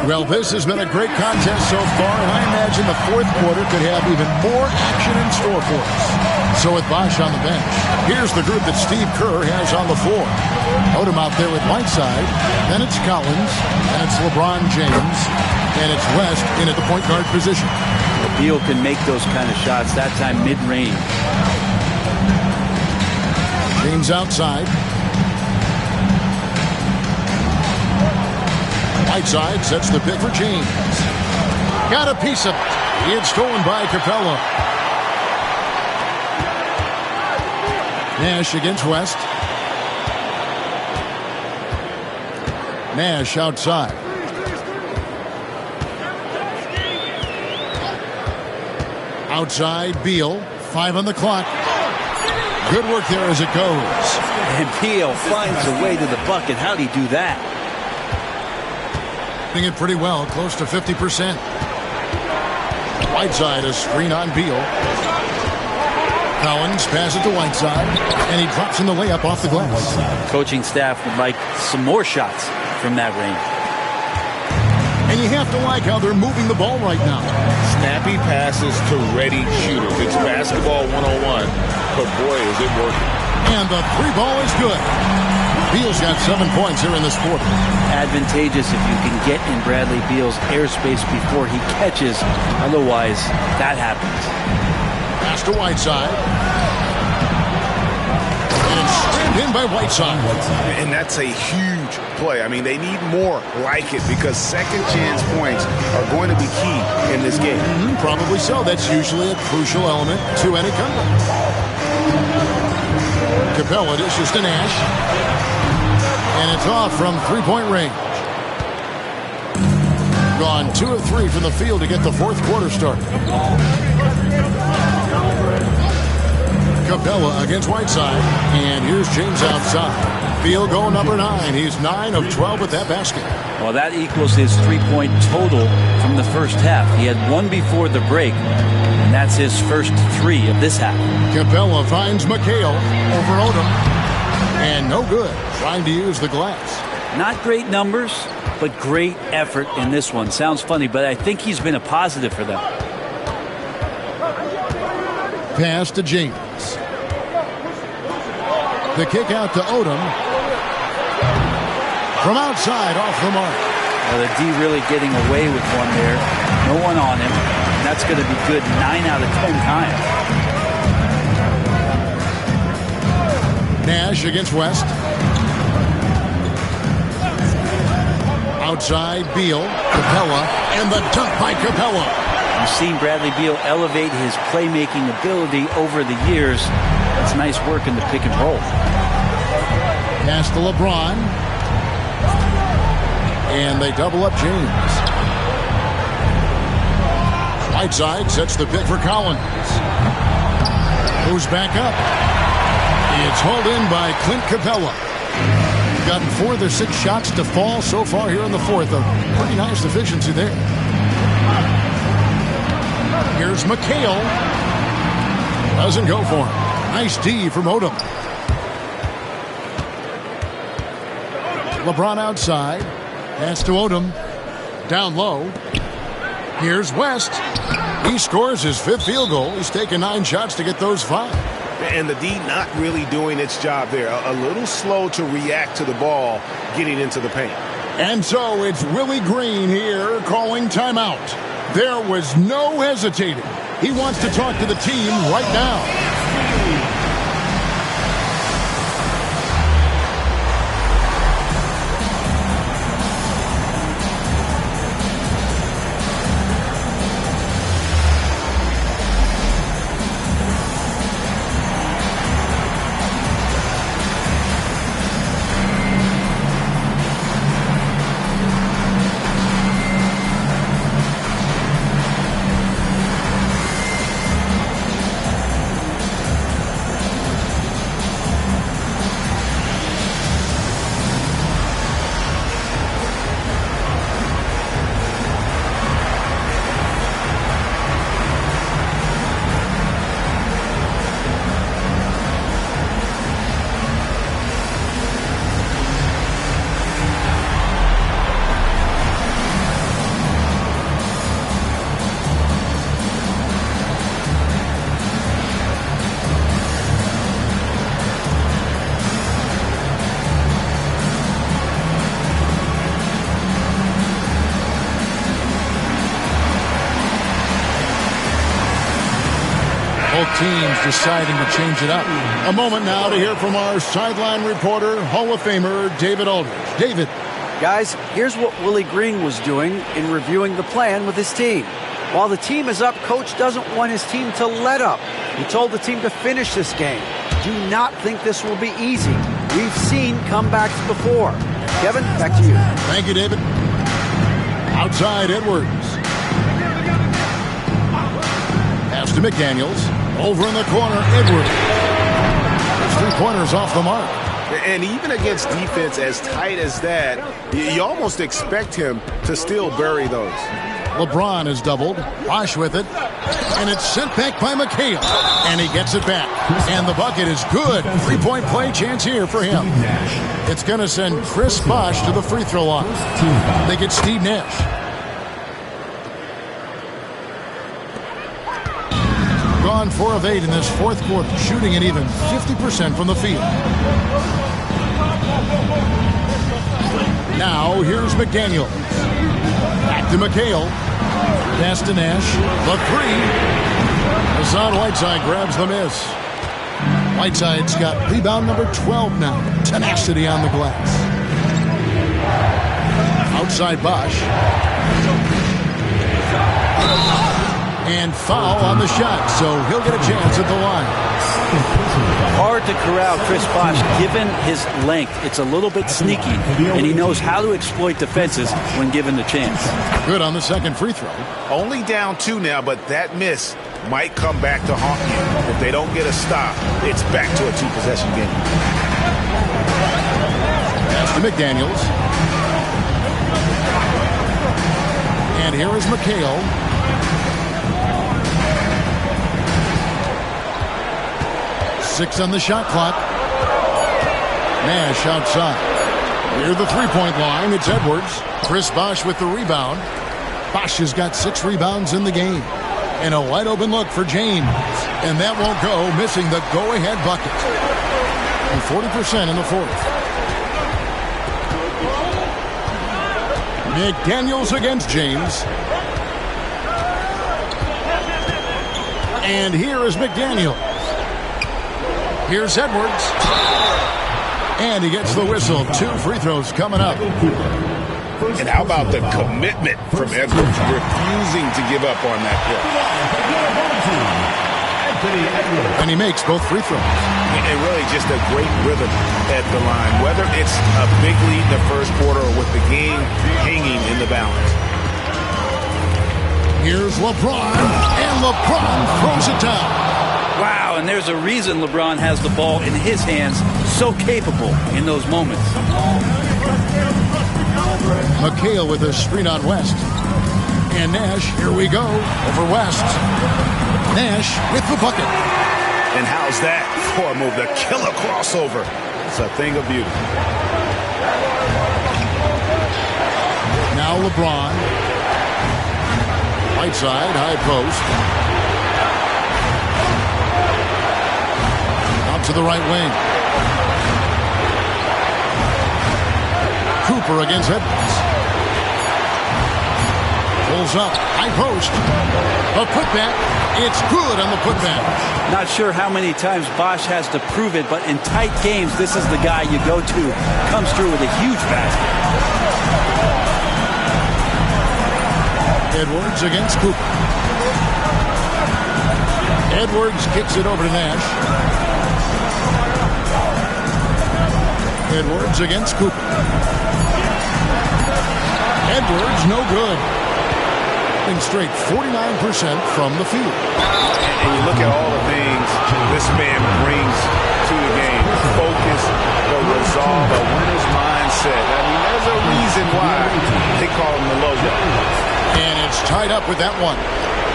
Well, this has been a great contest so far, and I imagine the fourth quarter could have even more action in store for us. So with Bosh on the bench, here's the group that Steve Kerr has on the floor. Odom out there with Whiteside, then it's Collins, then it's LeBron James, and it's West in at the point guard position. Beal can make those kind of shots, that time mid-range. James outside. Whiteside sets the pick for James. Got a piece of it. It's stolen by Capella. Nash against West. Nash outside. Outside, Beal. 5 on the clock. Good work there as it goes. And Beal finds a way to the bucket. How'd he do that? Doing it pretty well, close to 50%. Whiteside, a screen on Beal. Collins passes to Whiteside, and he drops in the layup off the glass. Coaching staff would like some more shots from that range. And you have to like how they're moving the ball right now. Snappy passes to ready shooters. It's basketball 101, but boy, is it working. And the 3 ball is good. Beal's got 7 points here in this quarter. Advantageous if you can get in Bradley Beal's airspace before he catches. Otherwise, that happens. Pass to Whiteside. And it's screened in by Whiteside. And that's a huge play. I mean, they need more like it because second chance points are going to be key in this game. Probably so. That's usually a crucial element to any comeback. Capella dishes to Nash. And it's off from 3-point range. Gone 2 of 3 from the field to get the fourth quarter started. Capella against Whiteside. And here's James outside. Field goal number 9. He's 9 of 12 with that basket. Well, that equals his 3-point total from the first half. He had 1 before the break, and that's his first 3 of this half. Capella finds McHale over Odom. And no good. Trying to use the glass. Not great numbers, but great effort in this one. Sounds funny, but I think he's been a positive for them. Pass to James. The kick out to Odom. From outside, off the mark. Well, the D really getting away with one there. No one on him. And that's going to be good 9 out of 10 times. Nash against West. Outside, Beal. Capella. And the dunk by Capella. You've seen Bradley Beal elevate his playmaking ability over the years. It's nice work in the pick and roll. Pass to LeBron. And they double up James. Whiteside sets the pick for Collins. Moves back up. It's hauled in by Clint Capella. Gotten 4 of the 6 shots to fall so far here in the fourth. A pretty nice efficiency there. Here's McHale. Doesn't go for him. Nice D from Odom. LeBron outside. Pass to Odom. Down low. Here's West. He scores his 5th field goal. He's taken 9 shots to get those 5. And the D not really doing its job there. A little slow to react to the ball getting into the paint. And so it's Willie Green here calling timeout. There was no hesitating. He wants to talk to the team right now. Both teams deciding to change it up. A moment now to hear from our sideline reporter, Hall of Famer David Aldridge. David. Guys, here's what Willie Green was doing in reviewing the plan with his team. While the team is up, Coach doesn't want his team to let up. He told the team to finish this game. Do not think this will be easy. We've seen comebacks before. Kevin, back to you. Thank you, David. Outside, Edwards. pass to McDaniels. Over in the corner, Edwards. His three-pointers off the mark. And even against defense as tight as that, you almost expect him to still bury those. LeBron is doubled. Bosh with it. And it's sent back by McHale. And he gets it back. And the bucket is good. Three-point play chance here for him. It's going to send Chris Bosh to the free throw line. They get Steve Nash. Gone 4 of 8 in this fourth quarter, shooting an even 50% from the field. Now, here's McDaniel. Back to McHale. Pass to Nash. The three. Hassan Whiteside grabs the miss. Whiteside's got rebound number 12 now. Tenacity on the glass. Outside Bosh. And foul on the shot, so he'll get a chance at the line. Hard to corral Chris Bosh given his length. It's a little bit sneaky, and he knows how to exploit defenses when given the chance. Good on the second free throw. Only down 2 now, but that miss might come back to haunt you. If they don't get a stop, it's back to a 2-possession game. Pass to McDaniels. And here is McHale. Six on the shot clock. Nash outside. Near the three-point line, it's Edwards. Chris Bosh with the rebound. Bosh has got 6 rebounds in the game. And a wide-open look for James. And that won't go, missing the go-ahead bucket. And 40% in the fourth. McDaniels against James. And here is McDaniels. Here's Edwards. And he gets the whistle. 2 free throws coming up. And how about the commitment from Edwards, refusing to give up on that play. And he makes both free throws. And really just a great rhythm at the line, whether it's a big lead in the first quarter or with the game hanging in the balance. Here's LeBron, and LeBron throws it down. Wow, and there's a reason LeBron has the ball in his hands, so capable in those moments. McHale with a screen on West. And Nash, here we go, over West. Nash with the bucket. And how's that for a move? The killer crossover. It's a thing of beauty. Now LeBron. Whiteside, high post. Out to the right wing. Cooper against Edwards. Pulls up, high post. A putback. It's good on the putback. Not sure how many times Bosh has to prove it, but in tight games, this is the guy you go to. Comes through with a huge basket. Edwards against Cooper. Edwards kicks it over to Nash. Edwards against Cooper. Edwards, no good. In straight 49% from the field. And you look at all the things this man brings to the game. Focus, the resolve, a winner's mindset. I mean, there's a reason why they call him the logo. And it's tied up with that one.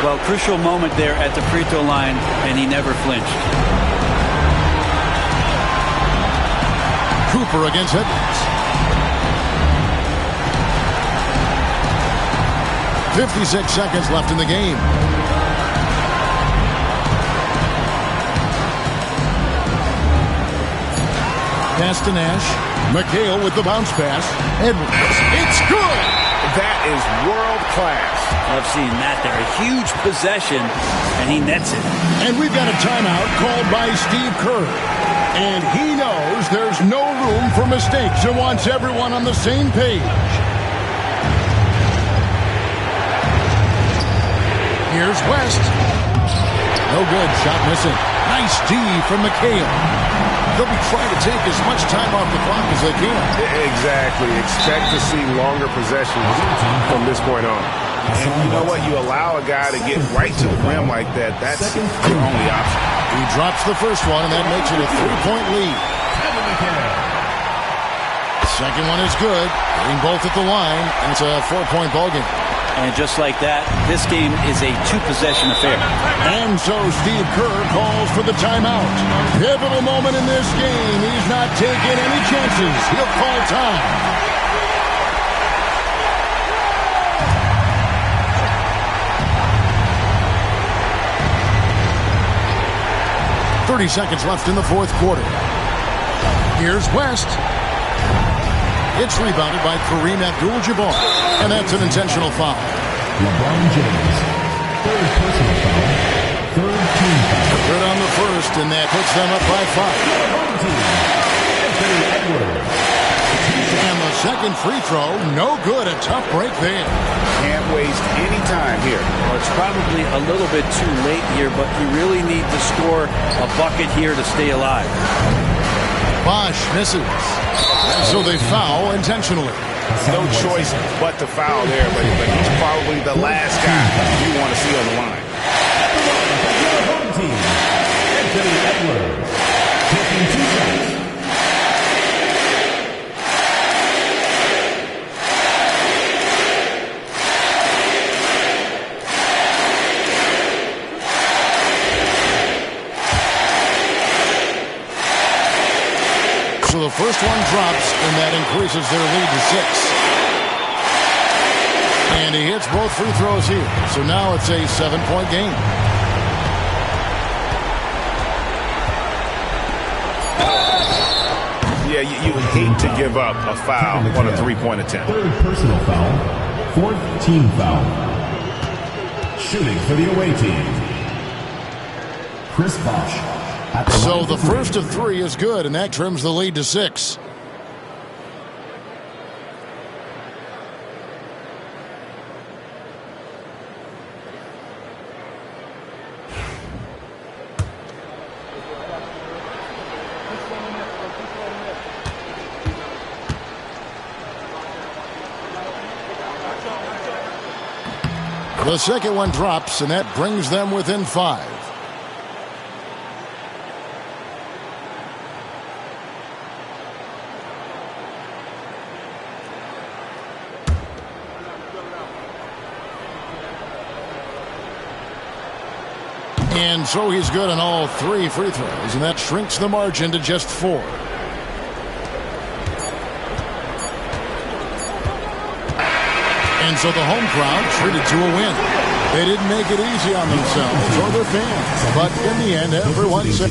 Well, crucial moment there at the free throw line, and he never flinched. Cooper against Edwards. 56 seconds left in the game. Pass to Nash. McHale with the bounce pass. Edwards. It's good! That is world class. I've seen that there. A huge possession, and he nets it. And we've got a timeout called by Steve Kerr. And he knows there's no room for mistakes and wants everyone on the same page. Here's West. No good. Shot missing. Nice D from McHale. They'll be trying to take as much time off the clock as they can. Exactly. Expect to see longer possessions from this point on. And you know what? You allow a guy to get right to the rim like that. That's your only option. He drops the first one, and that makes it a 3-point lead. Second one is good. Getting both at the line, and it's a 4-point ballgame. And just like that, this game is a 2-possession affair. And so Steve Kerr calls for the timeout. Pivotal moment in this game. He's not taking any chances. He'll call time. 30 seconds left in the fourth quarter. Here's West. It's rebounded by Kareem Abdul-Jabbar. And that's an intentional foul. LeBron James. Third personal foul. Third team foul. Good on the first, and that puts them up by 5. And the second free throw, no good. A tough break there. Can't waste any time here. Well, it's probably a little bit too late here, but you really need to score a bucket here to stay alive. Bosh misses. And so they foul intentionally. No choice but to foul there, but he's probably the last guy you want to see on the line. Home team. Anthony Edwards. Taking 2 shots. So the first one drops, and that increases their lead to 6. And he hits both free throws here. So now it's a 7-point game. Yeah, you would hate to give up a foul on a 3-point attempt. Third personal foul. Fourth team foul. Shooting for the away team. Chris Bosh. So the first of 3 is good, and that trims the lead to 6. The second one drops, and that brings them within 5. And so he's good on all 3 free throws, and that shrinks the margin to just 4. And so the home crowd treated to a win. They didn't make it easy on themselves or their fans, but in the end, everyone said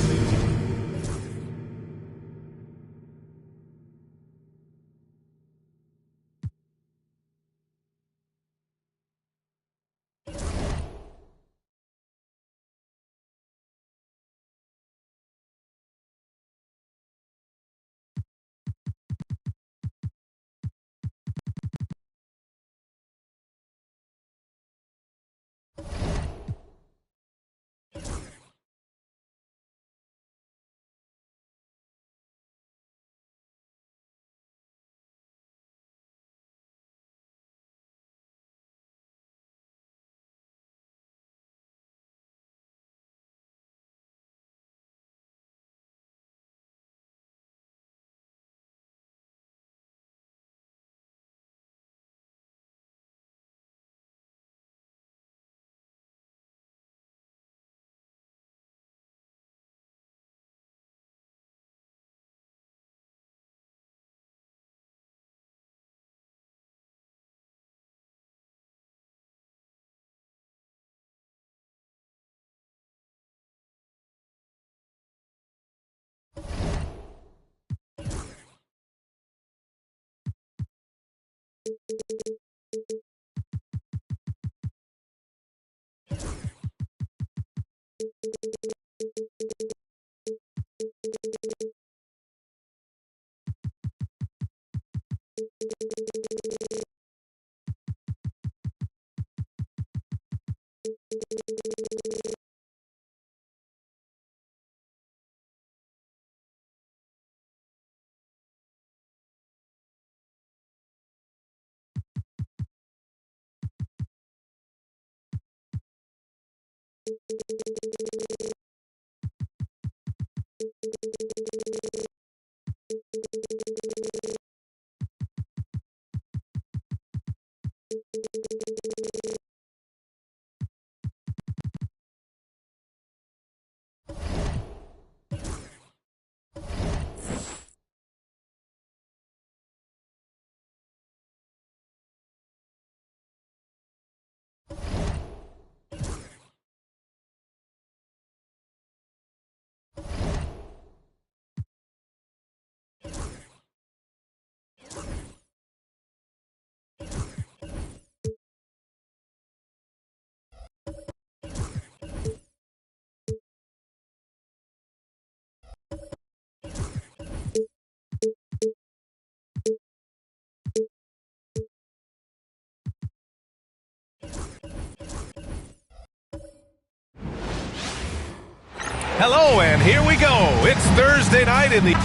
Hello, and here we go. It's Thursday night in the...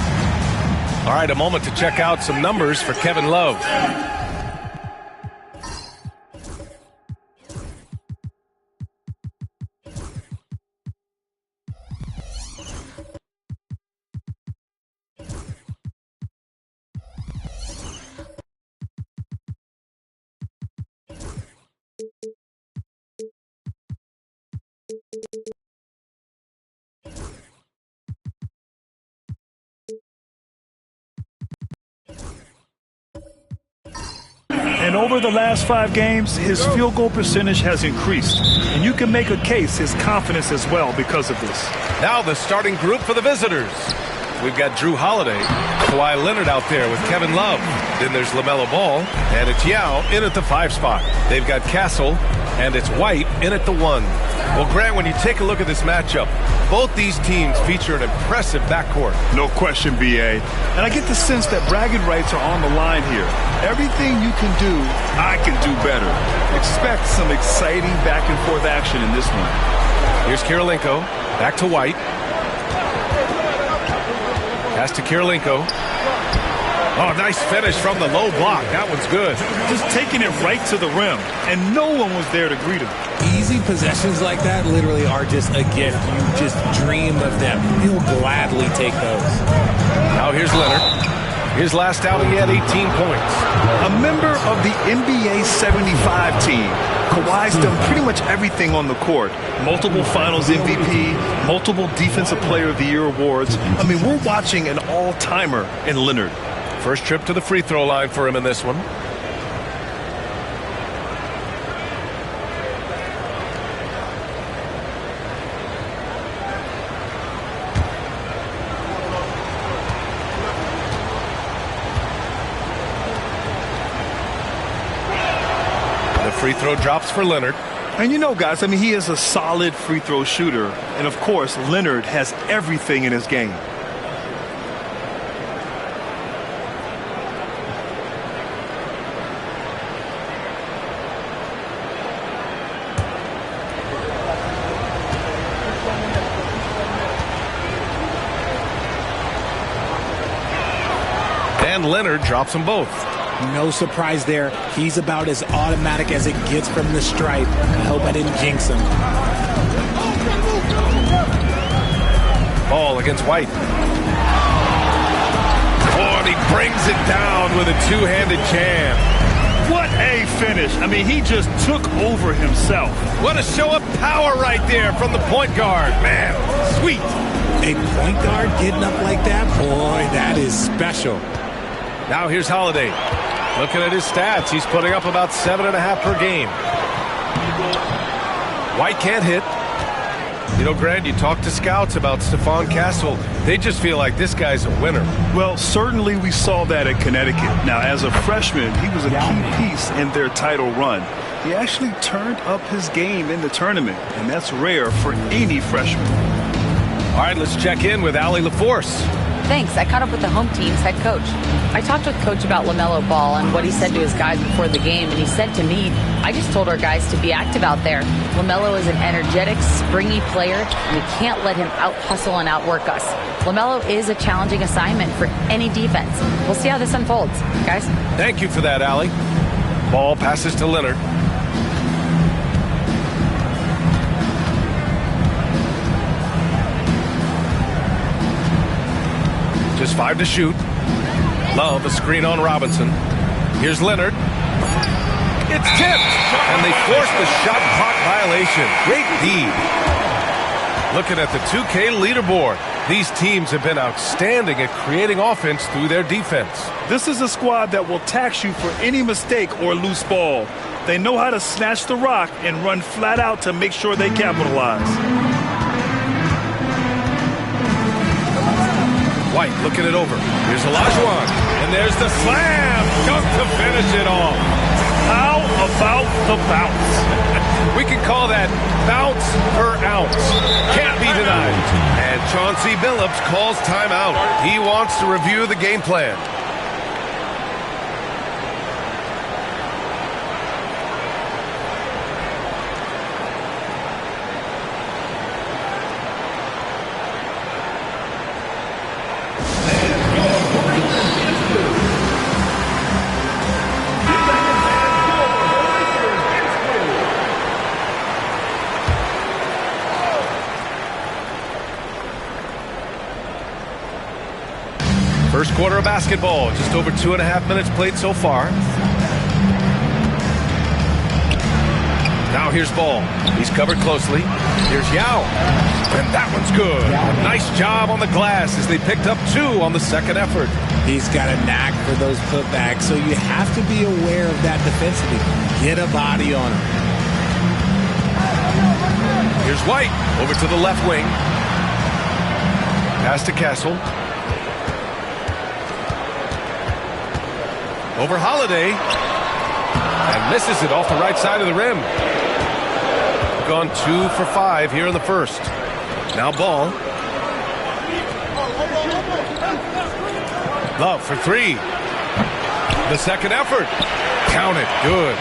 All right, a moment to check out some numbers for Kevin Love. And over the last 5 games, his field goal percentage has increased. And you can make a case his confidence as well because of this. Now the starting group for the visitors. We've got Drew Holiday, Kawhi Leonard out there with Kevin Love. Then there's LaMelo Ball, and it's Yao in at the 5 spot. They've got Castle, and it's White in at the 1. Well, Grant, when you take a look at this matchup, both these teams feature an impressive backcourt. No question, B.A. And I get the sense that bragging rights are on the line here. Everything you can do, I can do better. Expect some exciting back-and-forth action in this one. Here's Kirilenko, back to White. Pass to Kirilenko. Oh, nice finish from the low block. That one's good. Just taking it right to the rim, and no one was there to greet him. Easy possessions like that literally are just a gift. You just dream of them. He'll gladly take those. Now here's Leonard. His last outing, he had 18 points. A member of the NBA 75 team. Kawhi's done pretty much everything on the court. Multiple Finals MVP, multiple Defensive Player of the Year awards. I mean, we're watching an all-timer in Leonard. First trip to the free throw line for him in this one. The free throw drops for Leonard. And you know, guys, I mean, he is a solid free throw shooter. And, of course, Leonard has everything in his game. And Leonard drops them both. No surprise there. He's about as automatic as it gets from the stripe. I hope I didn't jinx him. Ball against White. Oh, and he brings it down with a two-handed jam. What a finish. I mean, he just took over himself. What a show of power right there from the point guard. Man, sweet. A point guard getting up like that? Boy, that is special. Now here's Holiday. Looking at his stats, he's putting up about 7.5 per game. White can't hit. You know, Grant, you talk to scouts about Stephon Castle. They just feel like this guy's a winner. Well, certainly we saw that at Connecticut. Now, as a freshman, he was a key piece in their title run. He actually turned up his game in the tournament, and that's rare for any freshman. All right, let's check in with Allie LaForce. Thanks. I caught up with the home team's head coach. I talked with Coach about LaMelo Ball and what he said to his guys before the game, and he said to me, I just told our guys to be active out there. LaMelo is an energetic, springy player, and we can't let him out-hustle and outwork us. LaMelo is a challenging assignment for any defense. We'll see how this unfolds. Guys? Thank you for that, Allie. Ball passes to Leonard. There's 5 to shoot. Love a screen on Robinson. Here's Leonard. It's tipped, and they force the shot clock violation. Great D. Looking at the 2K leaderboard, these teams have been outstanding at creating offense through their defense. This is a squad that will tax you for any mistake or loose ball. They know how to snatch the rock and run flat out to make sure they capitalize. White looking it over. Here's Olajuwon, and there's the slam dunk to finish it off. How about the bounce? We can call that bounce per ounce. Can't be denied. And Chauncey Billups calls timeout. He wants to review the game plan. First quarter of basketball, just over 2.5 minutes played so far. Now here's Ball. He's covered closely. Here's Yao. And that one's good. Nice job on the glass as they picked up 2 on the second effort. He's got a knack for those putbacks, so you have to be aware of that defensively. Get a body on him. Here's White over to the left wing. Pass to Castle. Over Holiday. And misses it off the right side of the rim. Gone 2 for 5 here in the first. Now Ball. Love for 3. The second effort. Count it. Good.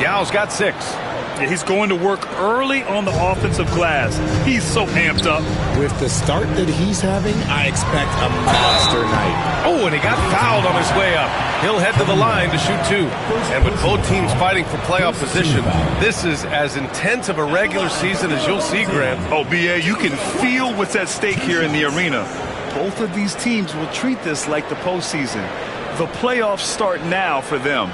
Yao's got 6. He's going to work early on the offensive glass. He's so amped up. With the start that he's having, I expect a monster night. Oh, and he got fouled on his way up. He'll head to the line to shoot 2. And with both teams fighting for playoff position, this is as intense of a regular season as you'll see, Grant. Oh, B.A., you can feel what's at stake here in the arena. Both of these teams will treat this like the postseason. The playoffs start now for them.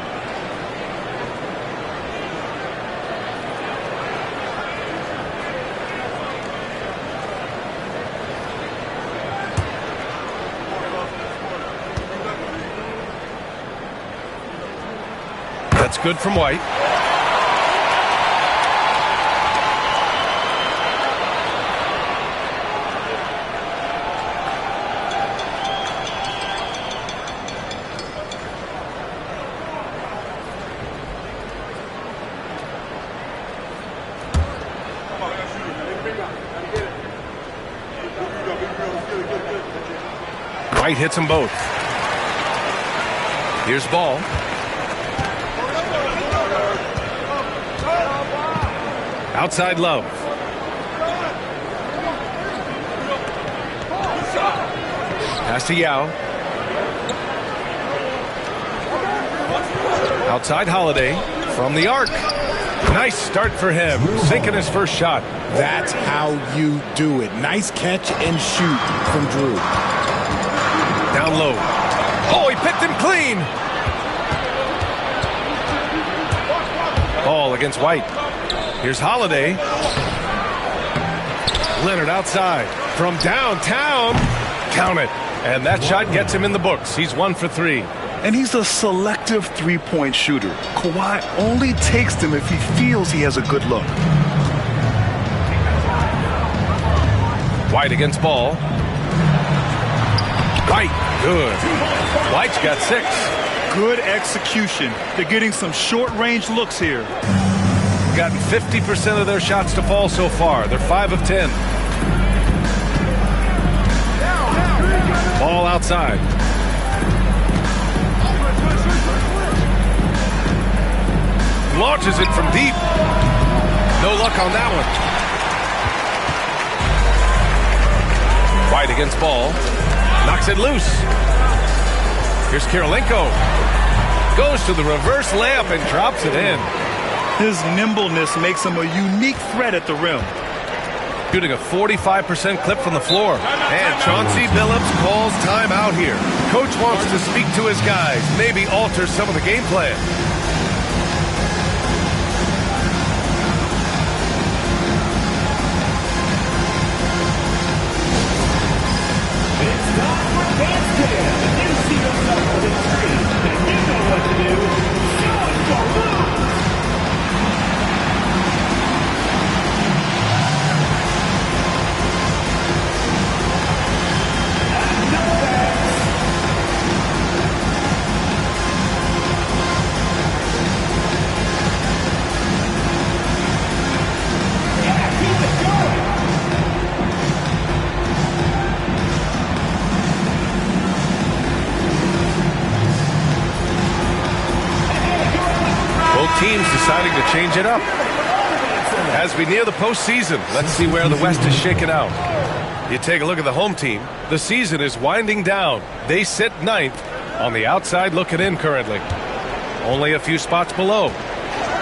That's good from White. White hits them both. Here's Ball. Outside Love. Pass to Yao. Outside Holiday from the arc. Nice start for him. Sinking his first shot. That's how you do it. Nice catch and shoot from Drew. Down low. Oh, he picked him clean. Ball against White. Here's Holiday. Leonard outside. From downtown. Count it. And that shot gets him in the books. He's 1 for 3. And he's a selective three-point shooter. Kawhi only takes them if he feels he has a good look. White against Ball. White. Good. White's got 6. Good execution. They're getting some short-range looks here. Gotten 50% of their shots to fall so far. They're 5 of 10. Ball outside. Launches it from deep. No luck on that one. White against Ball. Knocks it loose. Here's Kirilenko. Goes to the reverse layup and drops it in. His nimbleness makes him a unique threat at the rim. shooting a 45% clip from the floor. And Chauncey Billups calls timeout here. Coach wants to speak to his guys, maybe alter some of the game plan. It's time for Dance Jam. You see yourself on the screen, and you know what to do. Show us your moves. Teams deciding to change it up. As we near the postseason, let's see where the West is shaken out. You take a look at the home team. The season is winding down. They sit 9th on the outside looking in currently. Only a few spots below.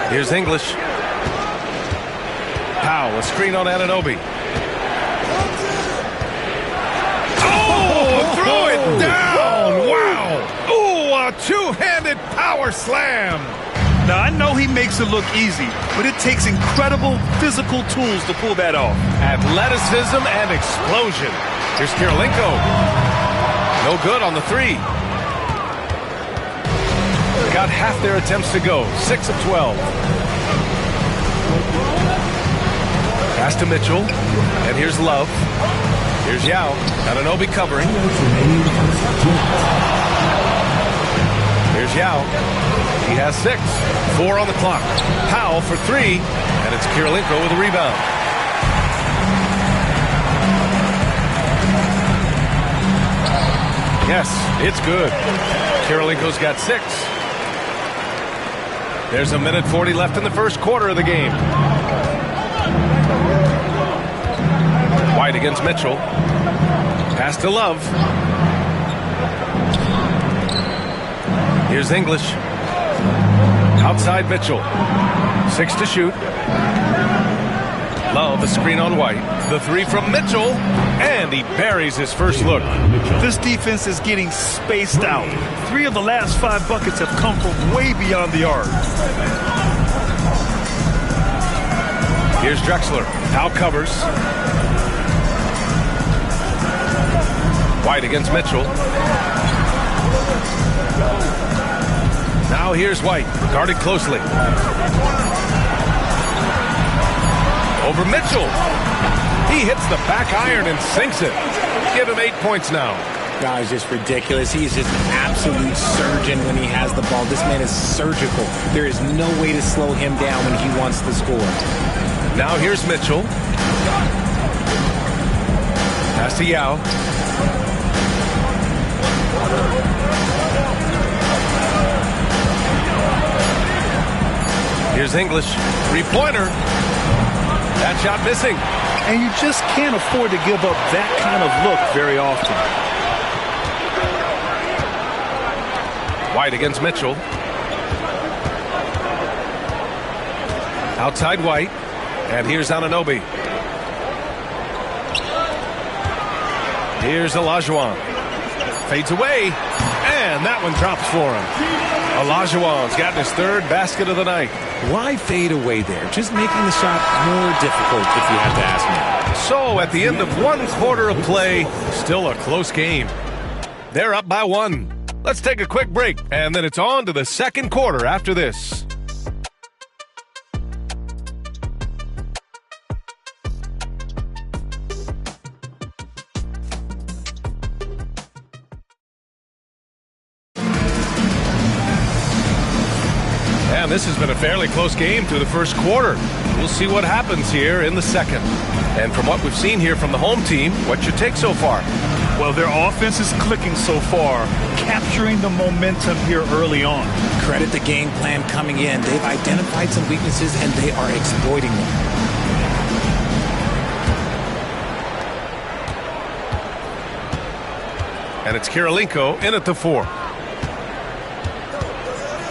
Here's English. Powell, a screen on Anunoby. Oh, throw it down! Wow! Oh, a two-handed power slam! Now, I know he makes it look easy, but it takes incredible physical tools to pull that off. Athleticism and explosion. Here's Kirilenko. No good on the three. Got half their attempts to go. 6 of 12. Pass to Mitchell. And here's Love. Here's Yao. Anunoby covering. Here's Yao. He has 6. 4 on the clock. Powell for 3. And it's Kirilenko with a rebound. Yes, it's good. Kirilenko's got 6. There's a minute 40 left in the first quarter of the game. White against Mitchell. Pass to Love. Here's English. Outside Mitchell. 6 to shoot. Love, a screen on White. The 3 from Mitchell. And he buries his first look. This defense is getting spaced out. 3 of the last 5 buckets have come from way beyond the arc. Here's Drexler. Now covers. White against Mitchell. Now here's White, guarded closely. Over Mitchell. He hits the back iron and sinks it. Give him 8 points now. Guys, just ridiculous. He's just an absolute surgeon when he has the ball. This man is surgical. There is no way to slow him down when he wants to score. Now here's Mitchell. Pass to Yao. Here's English. 3-pointer. That shot missing. And you just can't afford to give up that kind of look very often. White against Mitchell. Outside White. And here's Anunoby. Here's Olajuwon. Fades away. And that one drops for him. Olajuwon's gotten his 3rd basket of the night. Why fade away there? Just making the shot more difficult, if you have to ask me. So at the end of 1 quarter of play, still a close game. They're up by 1. Let's take a quick break, and then it's on to the second quarter after this. And this has been a fairly close game through the first quarter. We'll see what happens here in the second. And from what we've seen here from the home team, what's your take so far? Well, their offense is clicking so far, capturing the momentum here early on. Credit the game plan coming in. They've identified some weaknesses, and they are exploiting them. And it's Kirilenko in at the 4.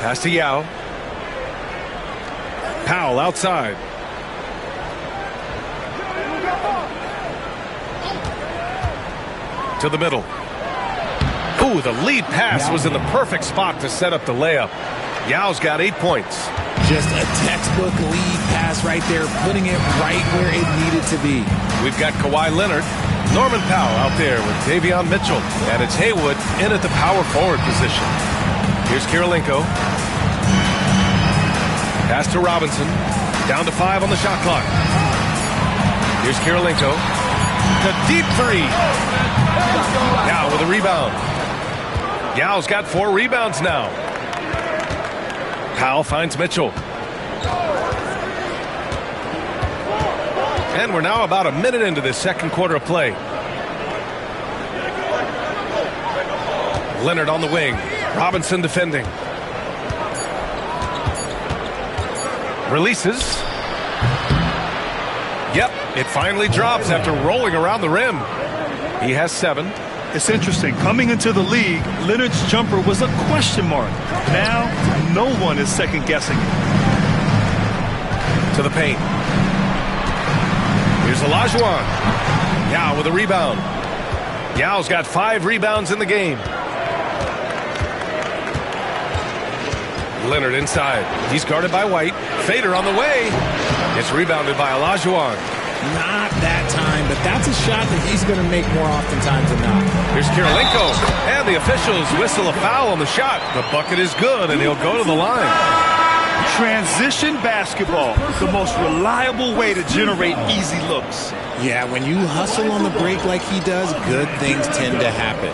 Pass to Yao. Powell outside. to the middle. Ooh, the lead pass was in the perfect spot to set up the layup. Yao's got 8 points. Just a textbook lead pass right there, putting it right where it needed to be. We've got Kawhi Leonard, Norman Powell out there with Davion Mitchell, and it's Haywood in at the power forward position. Here's Kirilenko. Pass to Robinson. Down to 5 on the shot clock. Here's Kirilenko. The deep three. Yao with a rebound. Yao's got 4 rebounds now. Powell finds Mitchell. And we're now about a minute into this second quarter of play. Leonard on the wing. Robinson defending. Releases. Yep, it finally drops after rolling around the rim. He has 7. It's interesting. Coming into the league, Leonard's jumper was a question mark. Now, no one is second-guessing it. To the paint. Here's Olajuwon. Yao with a rebound. Yao's got 5 rebounds in the game. Leonard inside. He's guarded by White. Fader on the way. It's rebounded by Olajuwon. Not that time, but that's a shot that he's going to make more oftentimes than not. Here's Kirilenko, and the officials whistle a foul on the shot. The bucket is good, and he'll go to the line. Transition basketball, the most reliable way to generate easy looks. Yeah, when you hustle on the break like he does, good things tend to happen.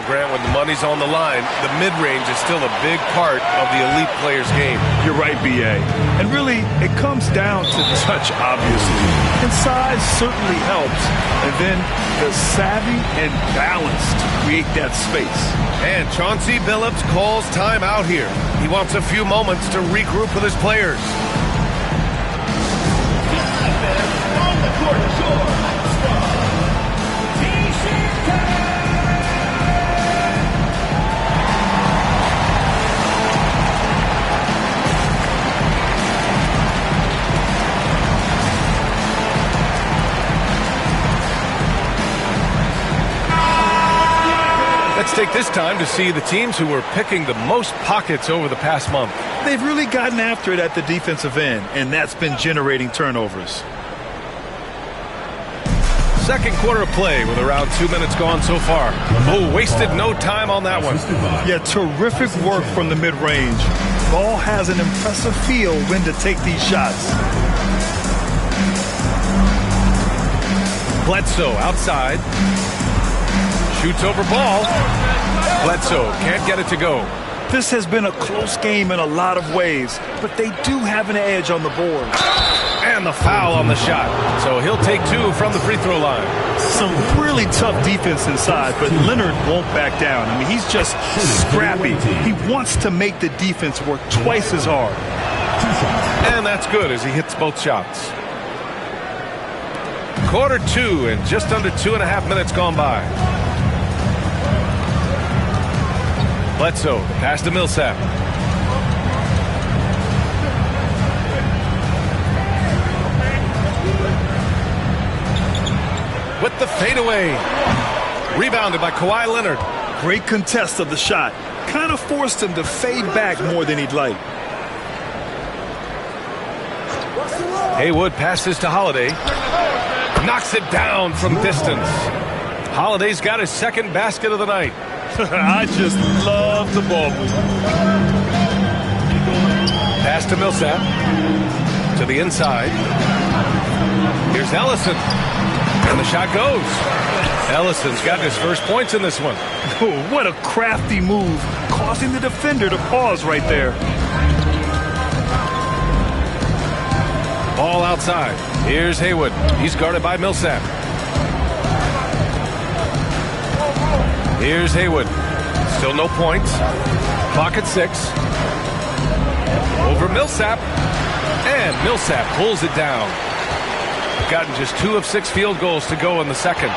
Grant, when the money's on the line, the mid-range is still a big part of the elite player's game. You're right, B.A. And really, it comes down to touch, obviously. And size certainly helps. And then the savvy and balance to create that space. And Chauncey Billups calls time out here. He wants a few moments to regroup with his players. On the court, score. Let's take this time to see the teams who were picking the most pockets over the past month. They've really gotten after it at the defensive end, and that's been generating turnovers. Second quarter of play with around 2 minutes gone so far. Oh, wasted no time on that one. Yeah, terrific work from the mid-range. Ball has an impressive feel when to take these shots. Bledsoe outside. Shoots over ball. Bledsoe can't get it to go. This has been a close game in a lot of ways, but they do have an edge on the board. And the foul on the shot. So he'll take 2 from the free throw line. Some really tough defense inside, but Leonard won't back down. I mean, he's just scrappy. He wants to make the defense work twice as hard. And that's good as he hits both shots. Quarter 2 and just under 2.5 minutes gone by. Bledsoe, pass to Millsap. With the fadeaway. Rebounded by Kawhi Leonard. Great contest of the shot. Kind of forced him to fade back more than he'd like. Haywood passes to Holiday. Knocks it down from distance. Holiday's got his second basket of the night. I just love the ball movement. Pass to Millsap. To the inside. Here's Ellison. And the shot goes. Ellison's got his first points in this one. Oh, what a crafty move, causing the defender to pause right there. Ball outside. Here's Haywood. He's guarded by Millsap. Here's Haywood. Still no points. Clock at 6. Over Millsap. And Millsap pulls it down. Gotten just 2 of 6 field goals to go in the second.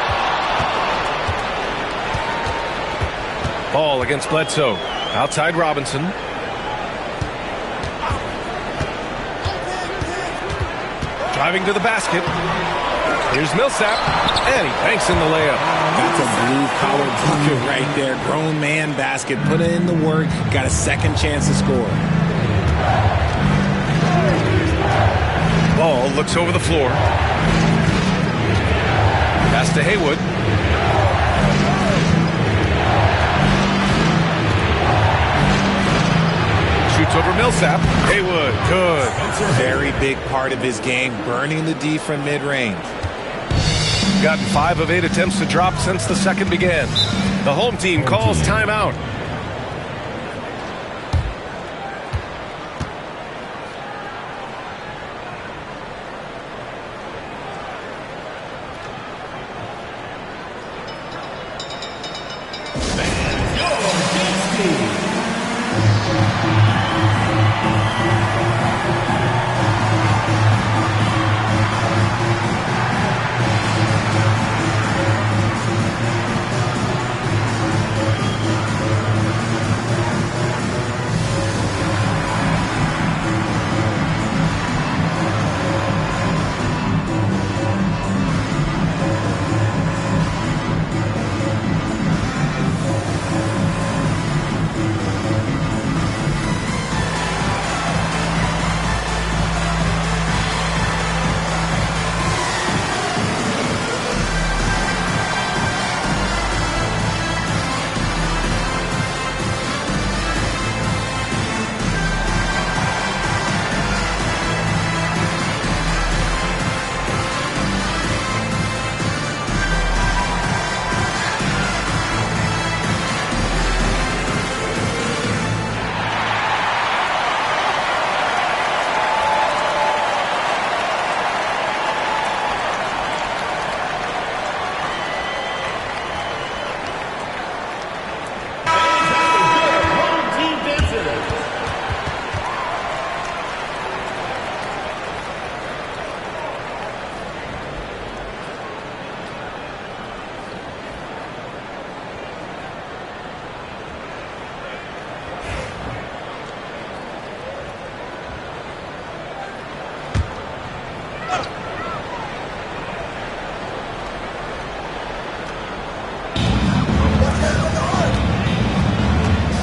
Ball against Bledsoe. Outside Robinson. Driving to the basket. Here's Millsap. And he banks in the layup. That's a blue-collar bucket right there. Grown man basket. Put in the work. Got a second chance to score. Ball looks over the floor. Pass to Haywood. Shoots over Millsap. Haywood, good. Very big part of his game, burning the D from mid-range. Gotten 5 of 8 attempts to drop since the second began. The home team calls timeout.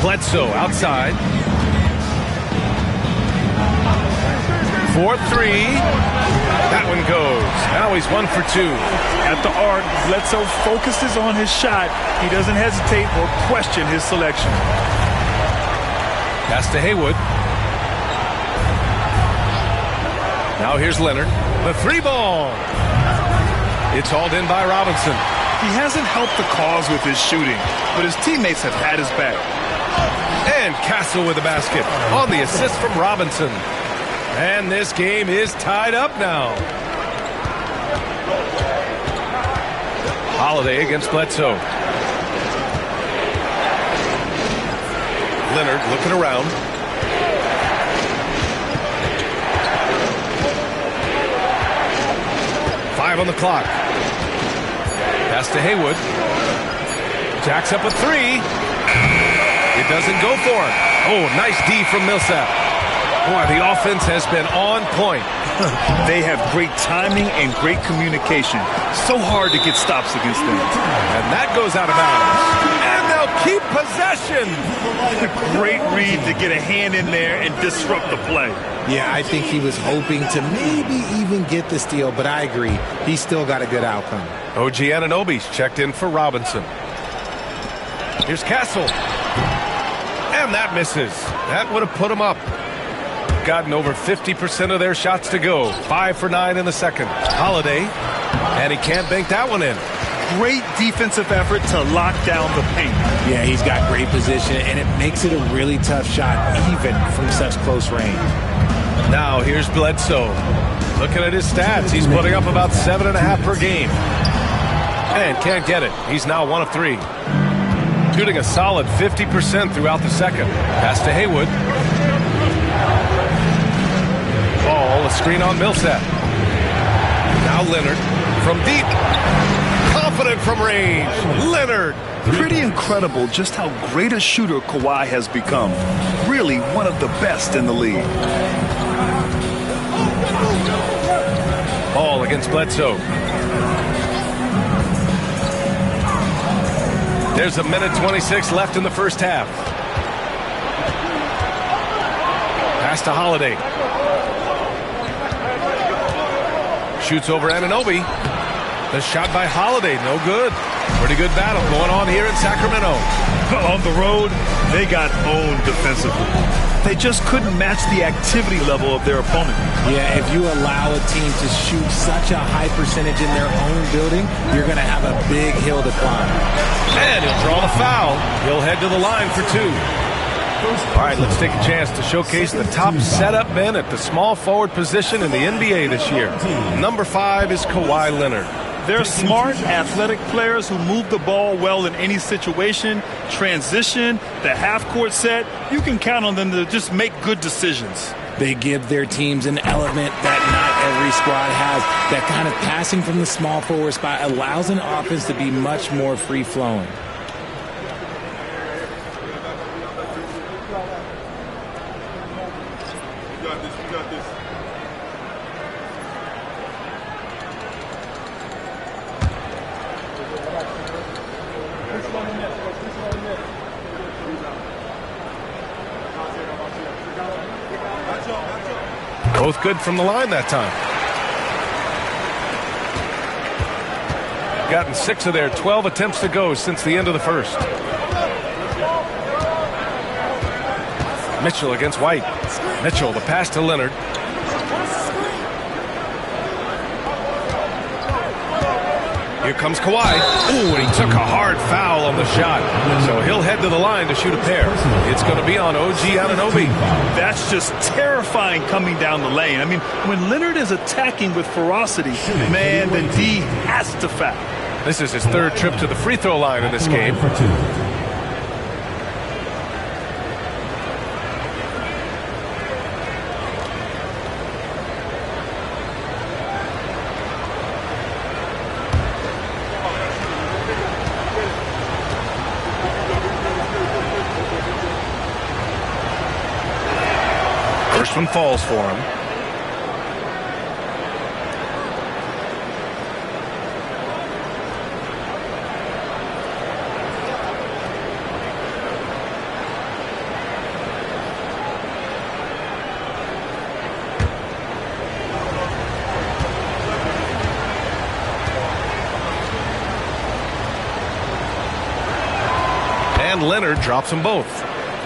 Bledsoe outside. 4-3. That one goes. Now he's 1 for 2. At the arc, Bledsoe focuses on his shot. He doesn't hesitate or question his selection. Pass to Haywood. Now here's Leonard. The 3-ball. It's hauled in by Robinson. He hasn't helped the cause with his shooting, but his teammates have had his back. And Castle with the basket on the assist from Robinson. And this game is tied up now. Holiday against Bledsoe. Leonard looking around. Five on the clock. Pass to Haywood. Jacks up a 3. It doesn't go for him. Oh, nice D from Millsap. Boy, the offense has been on point. They have great timing and great communication. So hard to get stops against them. And that goes out of bounds. And they'll keep possession. Great read to get a hand in there and disrupt the play. Yeah, I think he was hoping to maybe even get the steal, but I agree. He still got a good outcome. OG Anunoby's checked in for Robinson. Here's Castle. And that misses. That would have put him up. Gotten over 50% of their shots to go. 5 for 9 in the second. Holiday. And he can't bank that one in. Great defensive effort to lock down the paint. Yeah, he's got great position, and it makes it a really tough shot, even from such close range. Now here's Bledsoe. Looking at his stats, he's putting up about 7.5 per game. And can't get it. He's now 1 of 3. Shooting a solid 50% throughout the second. Pass to Haywood. Ball, a screen on Millsap. Now Leonard from deep. Confident from range. Leonard. Pretty incredible just how great a shooter Kawhi has become. Really one of the best in the league. Ball against Bledsoe. There's a minute 26 left in the first half. Pass to Holiday. Shoots over Anunoby. The shot by Holiday, no good. Pretty good battle going on here in Sacramento. On the road, they got owned defensively. They just couldn't match the activity level of their opponent. Yeah, if you allow a team to shoot such a high percentage in their own building, you're going to have a big hill to climb. And he'll draw the foul. He'll head to the line for two. All right, let's take a chance to showcase the top setup men at the small forward position in the NBA this year. Number 5 is Kawhi Leonard. They're smart, athletic players who move the ball well in any situation, transition, the half-court set. You can count on them to just make good decisions. They give their teams an element that not every squad has. That kind of passing from the small forward spot allows an offense to be much more free-flowing. Both good from the line that time. Gotten 6 of their 12 attempts to go since the end of the first. Mitchell against White. Mitchell, the pass to Leonard. Here comes Kawhi. Ooh, and he took a hard foul on the shot. So he'll head to the line to shoot a pair. It's going to be on OG Anunoby. That's just terrifying coming down the lane. I mean, when Leonard is attacking with ferocity, man, the D has to foul. This is his 3rd trip to the free throw line in this game. First one falls for him. And Leonard drops them both.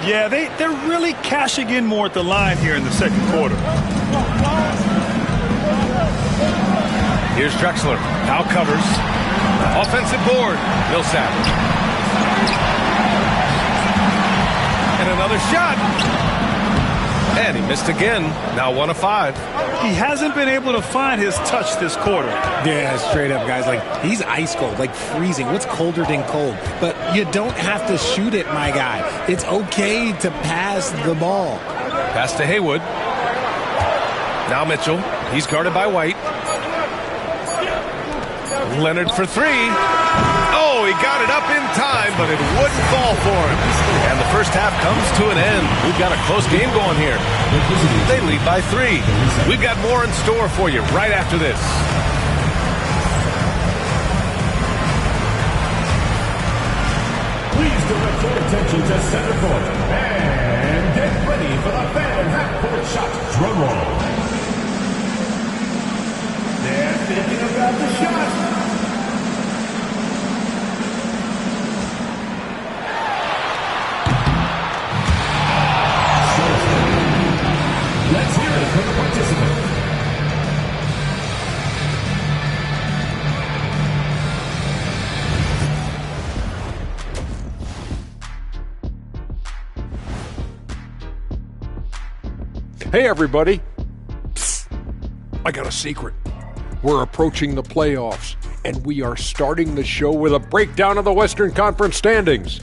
Yeah, they're really cashing in more at the line here in the second quarter. Here's Drexler. Now covers. Offensive board. Millsap. And another shot. And he missed again. Now 1 of 5. He hasn't been able to find his touch this quarter. Yeah, straight up, guys. Like, he's ice cold, like freezing. What's colder than cold? But you don't have to shoot it, my guy. It's okay to pass the ball. Pass to Haywood. Now Mitchell. He's guarded by White. Leonard for 3. Oh, he got it up in time, but it wouldn't fall for him. And the first half comes to an end. We've got a close game going here. They lead by 3. We've got more in store for you right after this. Please direct your attention to center court. And get ready for the fan half-court shot. Drum roll. They're thinking about the shot. Let's hear it from the participant. Hey, everybody. Psst. I got a secret. We're approaching the playoffs, and we are starting the show with a breakdown of the Western Conference standings.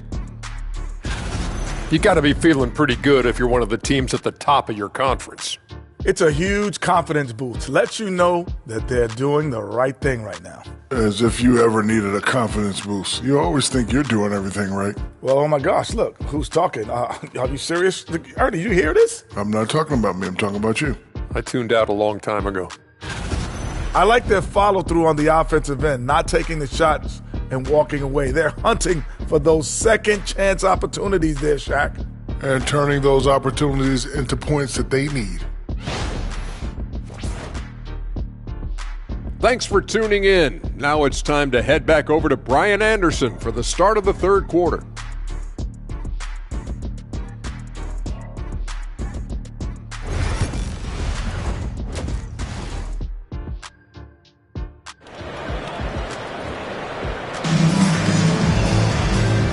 You got to be feeling pretty good if you're one of the teams at the top of your conference. It's a huge confidence boost. Lets you know that they're doing the right thing right now. As if you ever needed a confidence boost. You always think you're doing everything right. Well, oh my gosh, look, who's talking? Are you serious? Ernie, did you hear this? I'm not talking about me, I'm talking about you. I tuned out a long time ago. I like their follow-through on the offensive end, not taking the shots and walking away. They're hunting for those second chance opportunities there, Shaq. And turning those opportunities into points that they need. Thanks for tuning in. Now it's time to head back over to Brian Anderson for the start of the third quarter.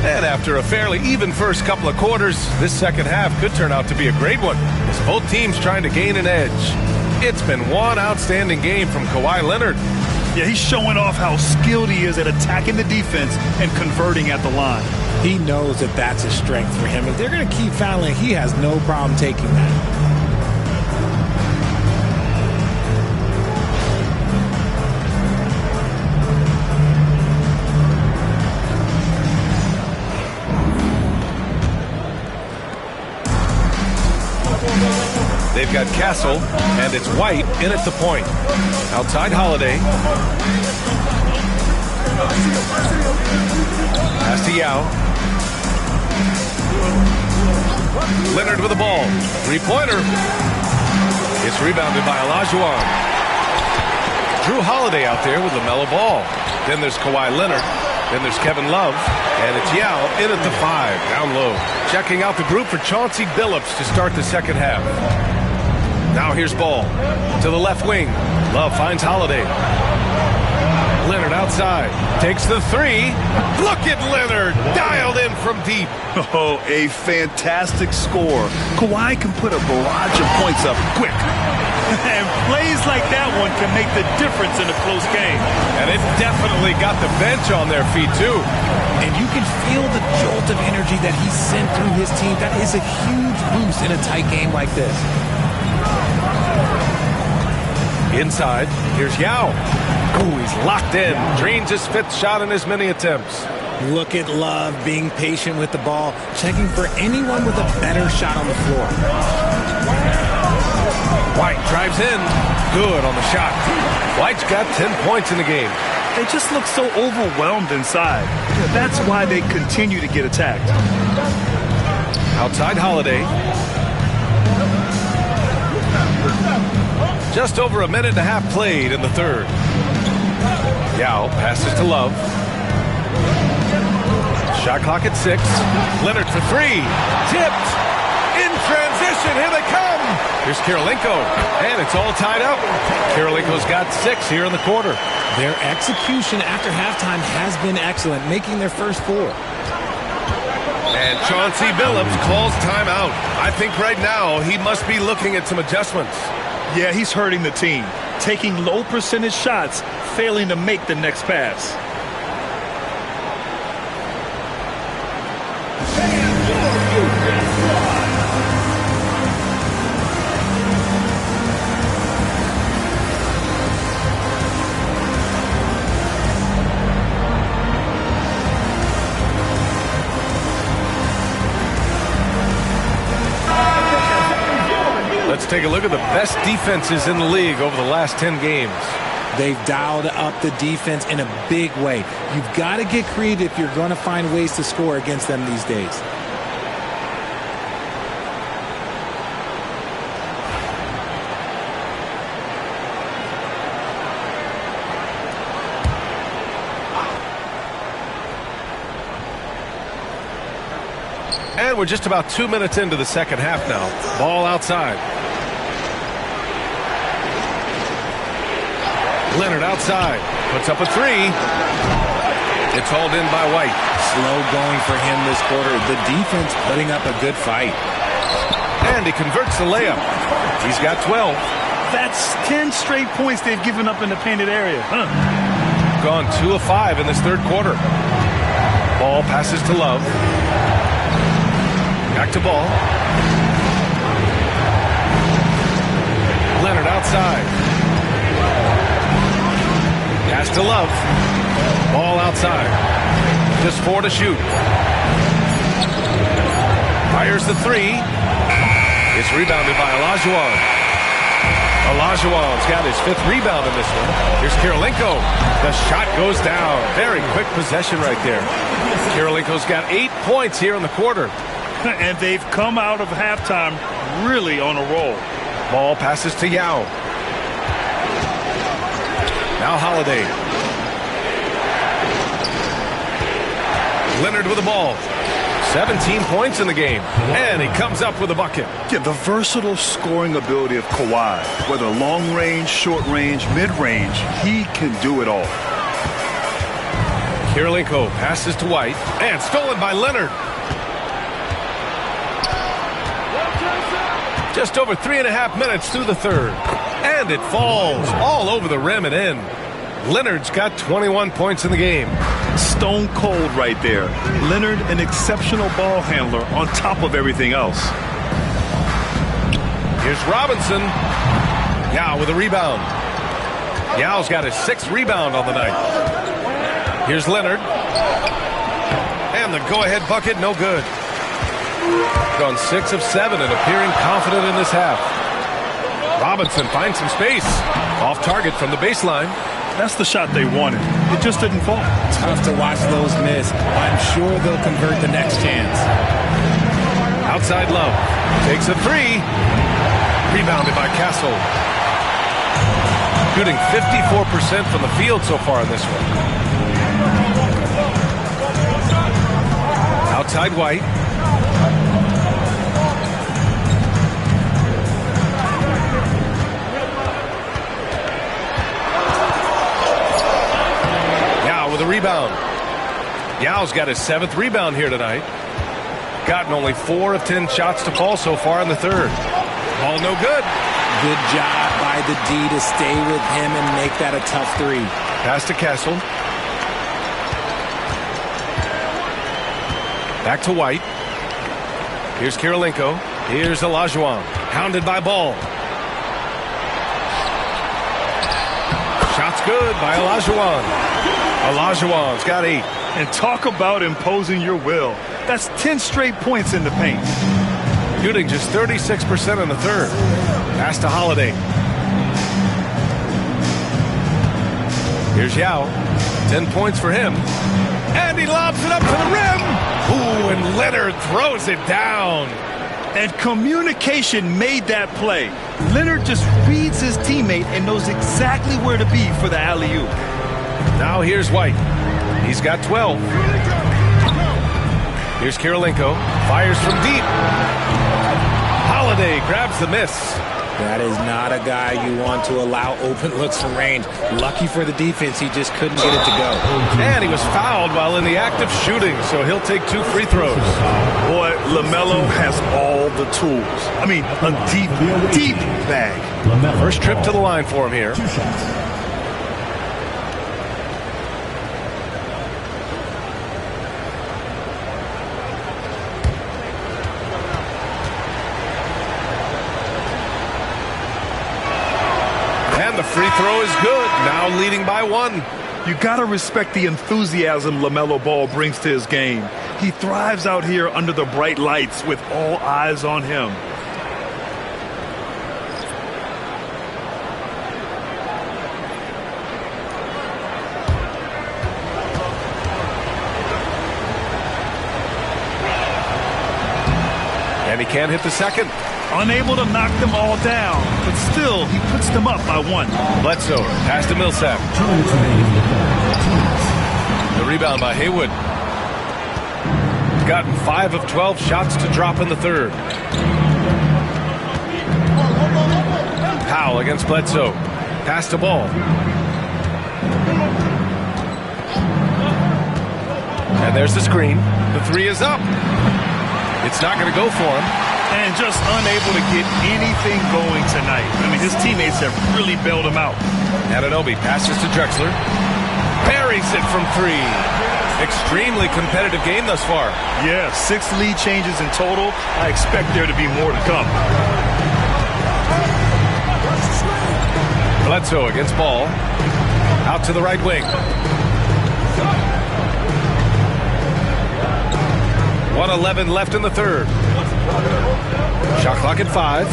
And after a fairly even first couple of quarters, this second half could turn out to be a great one as both teams trying to gain an edge. It's been one outstanding game from Kawhi Leonard. Yeah, he's showing off how skilled he is at attacking the defense and converting at the line. He knows that that's a strength for him. If they're going to keep fouling, he has no problem taking that. They've got Castle, and it's White in at the point. Outside Holiday. Pass to Yao. Leonard with the ball. Three-pointer. It's rebounded by Olajuwon. Drew Holiday out there with LaMelo Ball. Then there's Kawhi Leonard. Then there's Kevin Love. And it's Yao in at the 5, down low. Checking out the group for Chauncey Billups to start the second half. Now here's Ball to the left wing. Love finds Holiday. Leonard outside. Takes the 3. Look at Leonard. Dialed in from deep. Oh, a fantastic score. Kawhi can put a barrage of points up quick. And plays like that one can make the difference in a close game. And it definitely got the bench on their feet, too. And you can feel the jolt of energy that he sent through his team. That is a huge boost in a tight game like this. Inside, here's Yao. Oh, he's locked in. Drains his 5th shot in as many attempts. Look at Love being patient with the ball, checking for anyone with a better shot on the floor. White drives in. Good on the shot. White's got 10 points in the game. They just look so overwhelmed inside. That's why they continue to get attacked. Outside Holiday. Just over a minute and a half played in the third. Yao passes to Love. Shot clock at 6. Leonard for 3. Tipped. In transition. Here they come. Here's Kirilenko. And it's all tied up. Kirilenko's got 6 here in the quarter. Their execution after halftime has been excellent, making their first 4. And Chauncey Billups calls timeout. I think right now he must be looking at some adjustments. Yeah, he's hurting the team. Taking low percentage shots, failing to make the next pass. Let's take a look at the best defenses in the league over the last 10 games. They've dialed up the defense in a big way. You've got to get creative if you're going to find ways to score against them these days. And we're just about 2 minutes into the second half now. Ball outside. Leonard outside. Puts up a 3. It's hauled in by White. Slow going for him this quarter. The defense putting up a good fight. And he converts the layup. He's got 12. That's 10 straight points they've given up in the painted area. Gone 2 of 5 in this third quarter. Ball passes to Love. Back to Ball. Leonard outside. Pass to Love. Ball outside. Just 4 to shoot. Fires the 3. It's rebounded by Olajuwon. Olajuwon's got his 5th rebound in this one. Here's Kirilenko. The shot goes down. Very quick possession right there. Kirilenko's got 8 points here in the quarter. And they've come out of halftime really on a roll. Ball passes to Yao. Now Holiday. Leonard with the ball. 17 points in the game. And he comes up with a bucket. Yeah, the versatile scoring ability of Kawhi. Whether long range, short range, mid range, he can do it all. Kirilenko passes to White. And stolen by Leonard. Just over 3.5 minutes through the third. And it falls all over the rim and in. Leonard's got 21 points in the game. Stone cold right there. Leonard, an exceptional ball handler on top of everything else. Here's Robinson. Yao with a rebound. Yao's got his 6th rebound on the night. Here's Leonard. And the go-ahead bucket, no good. Gone 6 of 7 and appearing confident in this half. Robinson finds some space. Off target from the baseline. That's the shot they wanted. It just didn't fall. Tough to watch those miss. I'm sure they'll convert the next chance. Outside Love. Takes a 3. Rebounded by Castle. Shooting 54% from the field so far in this one. Outside White. The rebound. Yao's got his 7th rebound here tonight. Gotten only 4 of 10 shots to fall so far in the third. Ball no good. Good job by the D to stay with him and make that a tough 3. Pass to Castle. Back to White. Here's Kirilenko. Here's Olajuwon. Hounded by Ball. Shot's good by Olajuwon. Olajuwon's got 8. And talk about imposing your will. That's 10 straight points in the paint. Shooting just 36% in the third. Pass to Holiday. Here's Yao. 10 points for him. And he lobs it up to the rim. Ooh, and Leonard throws it down. And communication made that play. Leonard just reads his teammate and knows exactly where to be for the alley-oop. Now here's White. He's got 12. Here's Kirilenko. Fires from deep. Holiday grabs the miss. That is not a guy you want to allow open looks from range. Lucky for the defense, he just couldn't get it to go. And he was fouled while in the act of shooting, so he'll take 2 free throws. Boy, LaMelo has all the tools. I mean, a deep, deep bag. First trip to the line for him here. The free throw is good. Now leading by 1. You got to respect the enthusiasm LaMelo Ball brings to his game. He thrives out here under the bright lights with all eyes on him. And he can't hit the second. Unable to knock them all down, but still, he puts them up by 1. Bledsoe, pass to Millsap. The rebound by Haywood. Gotten 5 of 12 shots to drop in the third. Powell against Bledsoe. Pass to Ball. And there's the screen. The 3 is up. It's not going to go for him. And just unable to get anything going tonight. I mean, his teammates have really bailed him out. Anunoby passes to Drexler. Buries it from 3. Extremely competitive game thus far. Yeah, 6 lead changes in total. I expect there to be more to come. Bledsoe against Ball. Out to the right wing. 1:11 left in the third. Shot clock at 5.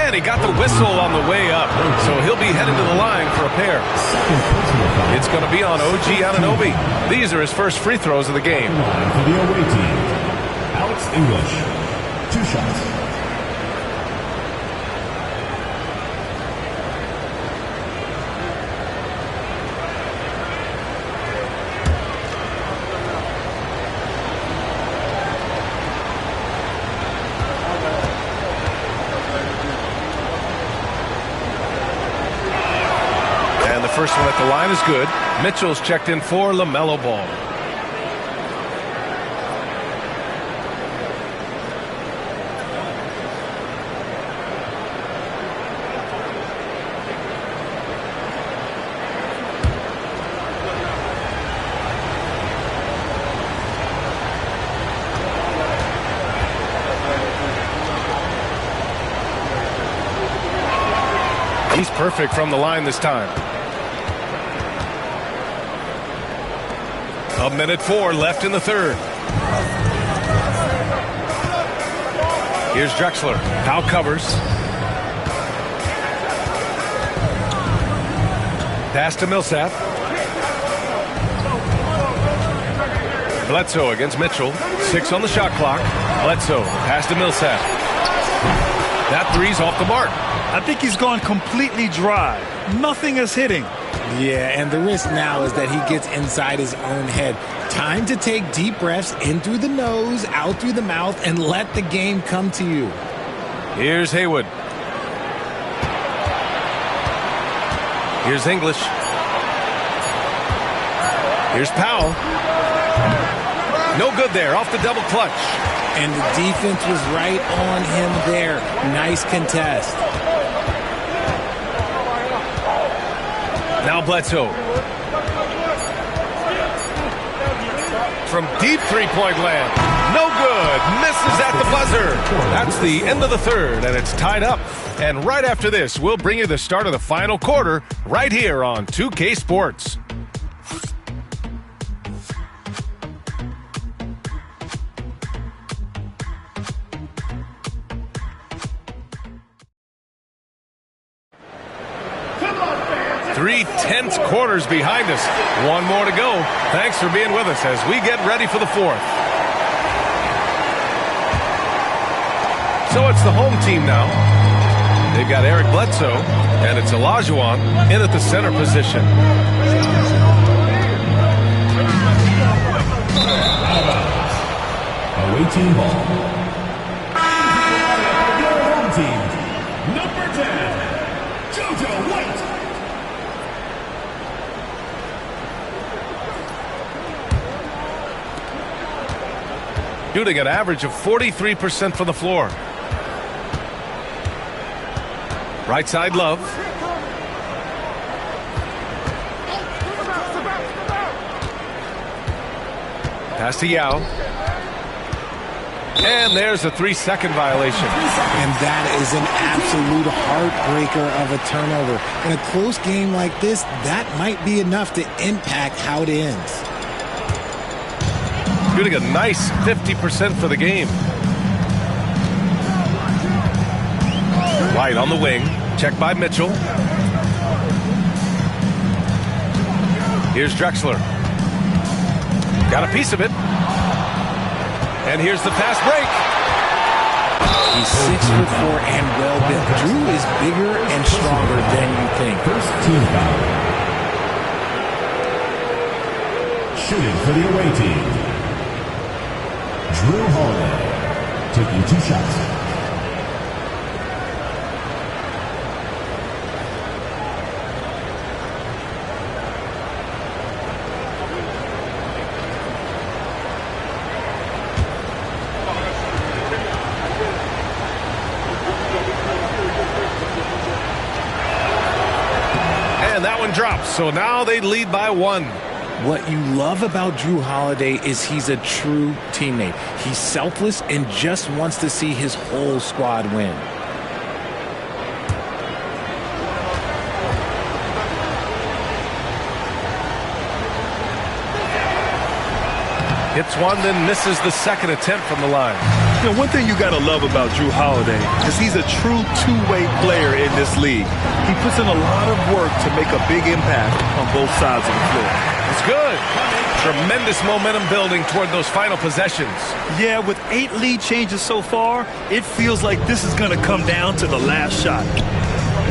And he got the whistle on the way up, so he'll be headed to the line for a pair. It's going to be on OG Anunoby. These are his first free throws of the game. For the away team, Alex English. 2 shots. First one at the line is good. Mitchell's checked in for LaMelo Ball. He's perfect from the line this time. 1:04 left in the third. Here's Drexler. Powell covers. Pass to Millsap. Bledsoe against Mitchell. 6 on the shot clock. Bledsoe. Pass to Millsap. That three's off the mark. I think he's gone completely dry. Nothing is hitting. Yeah, and the risk now is that he gets inside his own head. Time to take deep breaths in through the nose, out through the mouth, and let the game come to you. Here's Haywood. Here's English. Here's Powell. No good there, off the double clutch. And the defense was right on him there. Nice contest. Now Bledsoe. From deep three-point land. No good. Misses at the buzzer. That's the end of the third, and it's tied up. And right after this, we'll bring you the start of the final quarter right here on 2K Sports. Three tense quarters behind us. One more to go. Thanks for being with us as we get ready for the fourth. So it's the home team now. They've got Eric Bledsoe, and it's Olajuwon in at the center position. Away team ball. Your home team, number 10, JoJo White. Shooting an average of 43% from the floor. Right side, Love. Pass to Yao. And there's a 3-second violation. And that is an absolute heartbreaker of a turnover. In a close game like this, that might be enough to impact how it ends. Shooting a nice 50% for the game. White on the wing. Checked by Mitchell. Here's Drexler. Got a piece of it. And here's the fast break. He's 6'4" and well built. Drew is bigger and stronger than you think. First team foul. Shooting for the away team, Drew Holiday, taking 2 shots. And that one drops, so now they lead by 1. What you love about Drew Holiday is he's a true teammate. He's selfless and just wants to see his whole squad win. Hits one, then misses the second attempt from the line. You know, one thing you got to love about Drew Holiday is he's a true two-way player in this league. He puts in a lot of work to make a big impact on both sides of the floor. It's good. Tremendous momentum building toward those final possessions. Yeah, with 8 lead changes so far, it feels like this is going to come down to the last shot.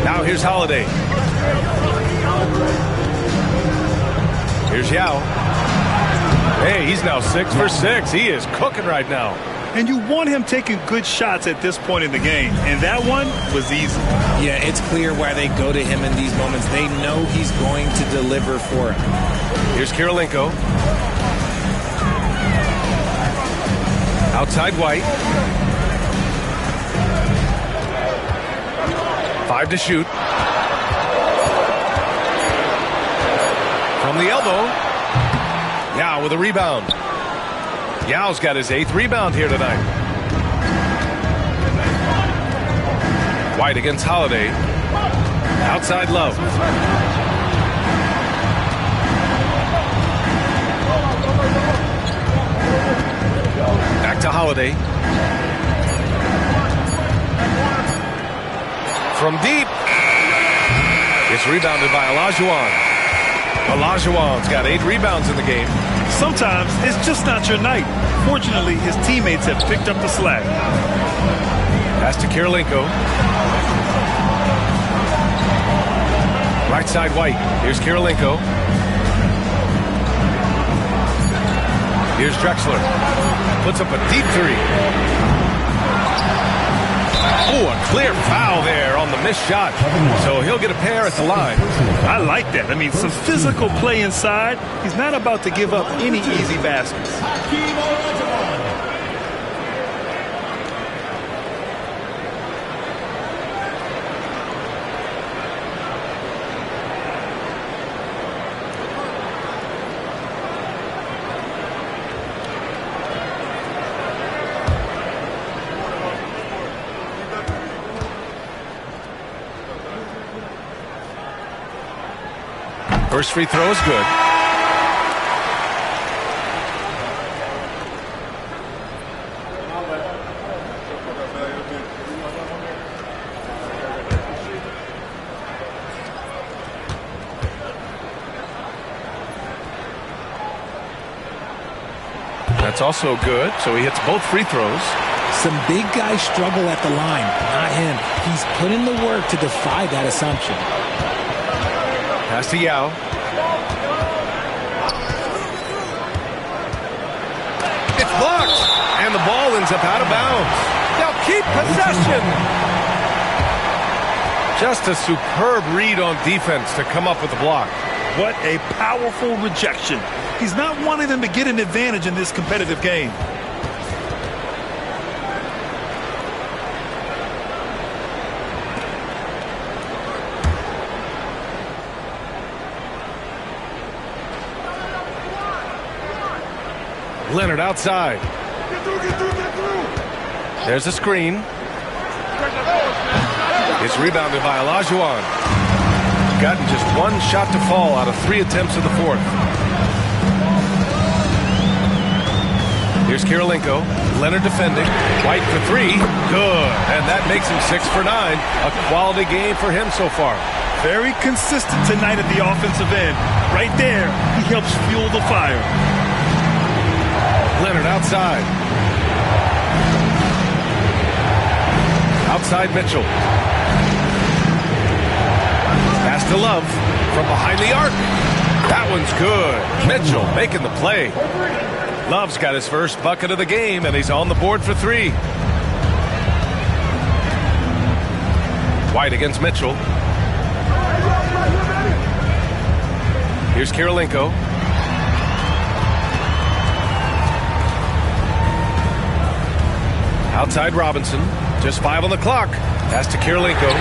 Now here's Holiday. Here's Yao. Hey, he's now 6 for 6. He is cooking right now. And you want him taking good shots at this point in the game. And that one was easy. Yeah, it's clear why they go to him in these moments. They know he's going to deliver for him. Here's Kirilenko. Outside White. 5 to shoot. From the elbow. Yao with a rebound. Yao's got his 8th rebound here tonight. White against Holiday. Outside Love. Back to Holiday. From deep. It's rebounded by Olajuwon. Olajuwon's got 8 rebounds in the game. Sometimes it's just not your night. Fortunately, his teammates have picked up the slack. Pass to Kirilenko. Right side White. Here's Kirilenko. Here's Drexler. Puts up a deep 3. Oh, a clear foul there on the missed shot. So he'll get a pair at the line. I like that. I mean, some physical play inside. He's not about to give up any easy baskets. First free throw is good. That's also good. So he hits both free throws. Some big guys struggle at the line, not him. He's put in the work to defy that assumption. Pass to Yao. It's blocked. And the ball ends up out of bounds. They'll keep possession. Just a superb read on defense to come up with the block. What a powerful rejection. He's not wanting them to get an advantage in this competitive game. Leonard outside. There's a screen. It's rebounded by Olajuwon. Gotten just 1 shot to fall out of 3 attempts in the 4th. Here's Kirilenko. Leonard defending. White for 3. Good. And that makes him 6 for 9. A quality game for him so far. Very consistent tonight at the offensive end. Right there, he helps fuel the fire. Leonard outside. Outside Mitchell. Pass to Love from behind the arc. That one's good. Mitchell making the play. Love's got his first bucket of the game, and he's on the board for 3. White against Mitchell. Here's Kirilenko. Outside Robinson. Just 5 on the clock. Pass to Kirilenko.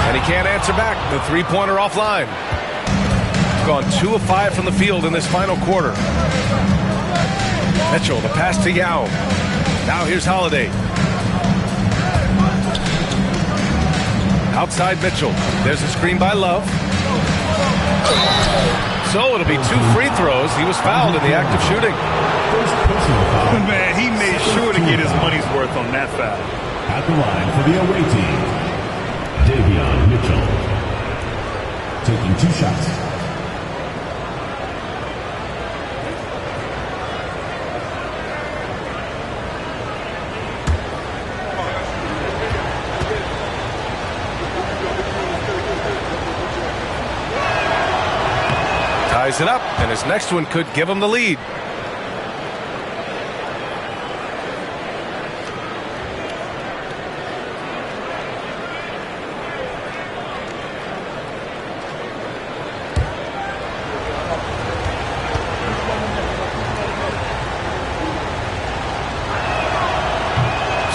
And he can't answer back. The 3-pointer offline. Gone 2 of 5 from the field in this final quarter. Mitchell, the pass to Yao. Now here's Holiday. Outside Mitchell. There's a screen by Love. So it'll be 2 free throws. He was fouled in the act of shooting. Man, he made sure to get his money's worth on that foul. At the line for the away team, Davion Mitchell. Taking 2 shots. Ties it up, and his next one could give him the lead.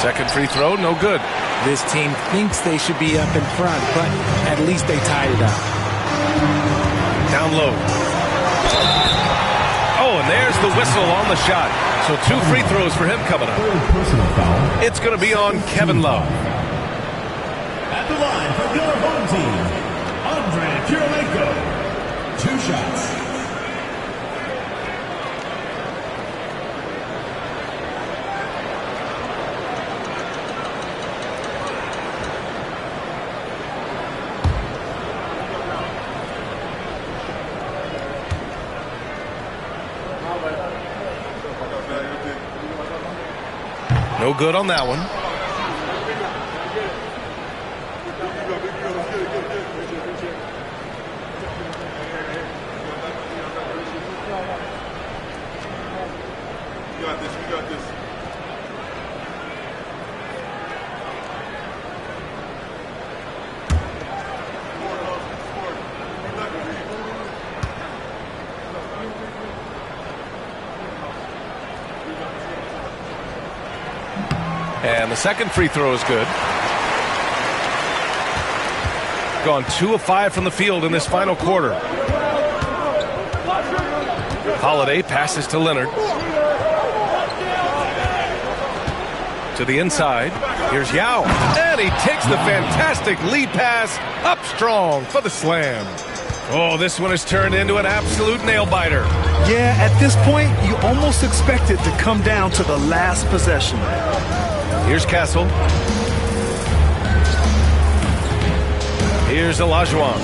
Second free throw, no good. This team thinks they should be up in front, but at least they tied it up. Down low. Oh, and there's the whistle on the shot. So 2 free throws for him coming up. Personal foul. It's going to be on Kevin Love. At the line for your home team, Andre Kirilenko. 2 shots. No good on that one. You got this. And the second free throw is good. Gone 2 of 5 from the field in this final quarter. Holiday passes to Leonard. To the inside. Here's Yao. And he takes the fantastic lead pass up strong for the slam. Oh, this one has turned into an absolute nail-biter. Yeah, at this point, you almost expect it to come down to the last possession. Here's Castle. Here's Olajuwon.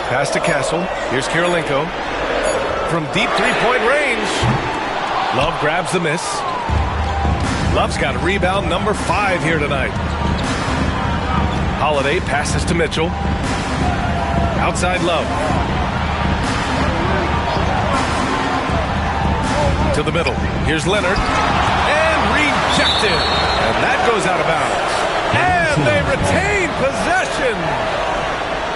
Pass to Castle. Here's Kirilenko. From deep three-point range. Love grabs the miss. Love's got rebound number 5 here tonight. Holiday passes to Mitchell. Outside Love. To the middle. Here's Leonard. And rejected. And that goes out of bounds. And they retain possession.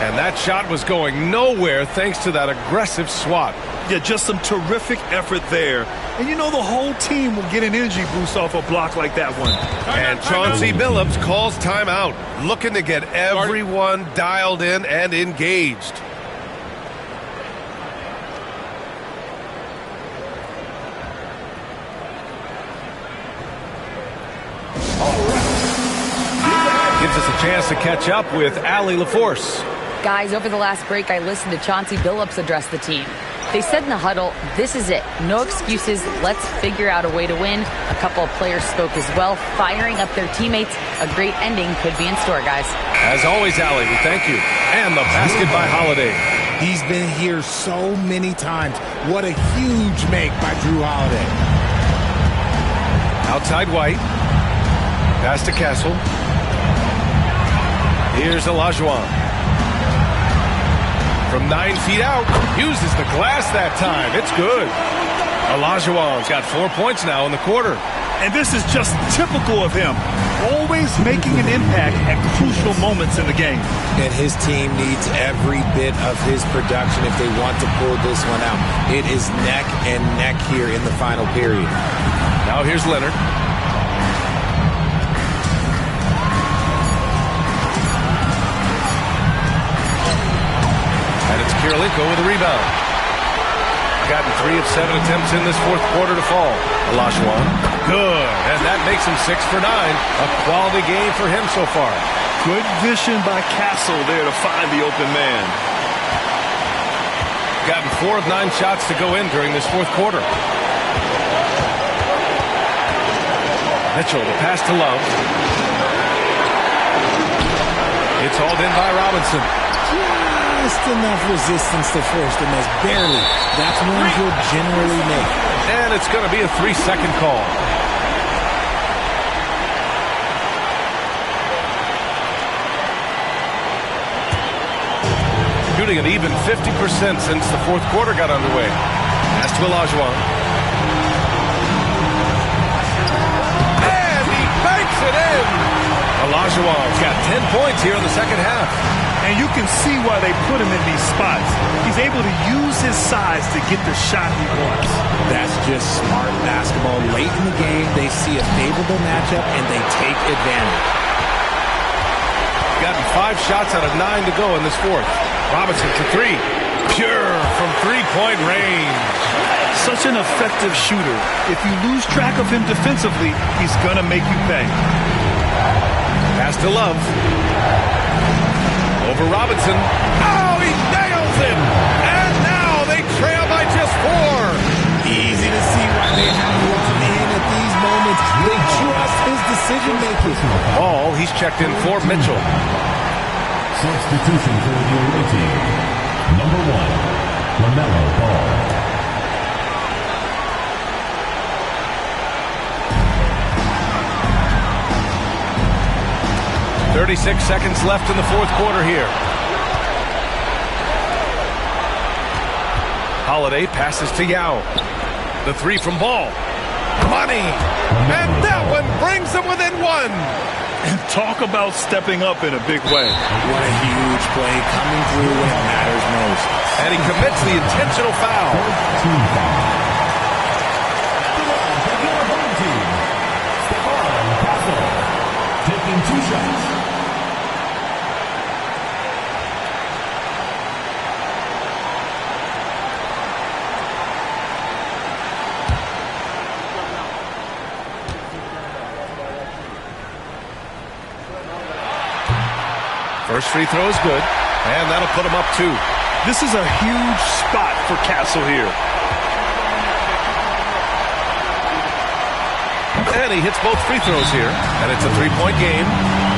And that shot was going nowhere thanks to that aggressive swat. Yeah, just some terrific effort there. And you know the whole team will get an energy boost off a block like that one. And Chauncey Billups calls timeout, looking to get everyone dialed in and engaged. Gives us a chance to catch up with Allie LaForce. Guys, over the last break, I listened to Chauncey Billups address the team. They said in the huddle, this is it. No excuses. Let's figure out a way to win. A couple of players spoke as well, firing up their teammates. A great ending could be in store, guys. As always, Allie, we thank you. And the basket by Holiday. He's been here so many times. What a huge make by Drew Holiday. Outside White. Pass to Castle. Here's Olajuwon. From 9 feet out, uses the glass that time. It's good. Olajuwon's got 4 points now in the quarter. And this is just typical of him. Always making an impact at crucial moments in the game. And his team needs every bit of his production if they want to pull this one out. It is neck and neck here in the final period. Now here's Leonard. Kirilenko with a rebound. Gotten 3 of 7 attempts in this fourth quarter to fall. Olajuwon. Good. And that makes him 6 for 9. A quality game for him so far. Good vision by Castle there to find the open man. Gotten 4 of 9 shots to go in during this fourth quarter. Mitchell, the pass to Love. It's hauled in by Robinson. Just enough resistance to force the miss. Barely. That's one he'll generally make. And it's going to be a 3-second call. Shooting an even 50% since the fourth quarter got underway. Pass to Olajuwon. And he banks it in. Olajuwon's got 10 points here in the second half. And you can see why they put him in these spots. He's able to use his size to get the shot he wants. That's just smart basketball. Late in the game, they see a favorable matchup, and they take advantage. Gotten 5 shots out of 9 to go in this fourth. Robinson to 3. Pure from three-point range. Such an effective shooter. If you lose track of him defensively, he's going to make you pay. Pass to Love. Over Robinson. Oh, he nails him! And now they trail by just 4. Easy to see why they have Love in at these moments. They trust his decision-making. Ball, he's checked in for Mitchell. Substitution for the away team. Number 1, LaMelo Ball. 36 seconds left in the fourth quarter here. Holiday passes to Yao. The 3 from Ball. Money! And that one brings them within 1. And talk about stepping up in a big way. What a huge play coming through when it matters most. And he commits the intentional foul. Team foul. Taking 2 shots. First free throw is good, and that'll put him up 2. This is a huge spot for Castle here. And he hits both free throws here, and it's a 3-point game.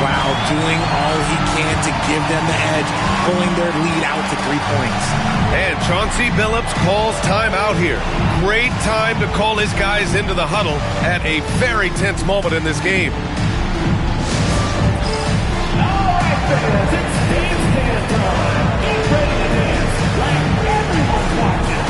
While doing all he can to give them the edge, pulling their lead out to 3 points. And Chauncey Billups calls timeout here. Great time to call his guys into the huddle at a very tense moment in this game. Fans, it's dance time. Get ready to dance like everyone's watching.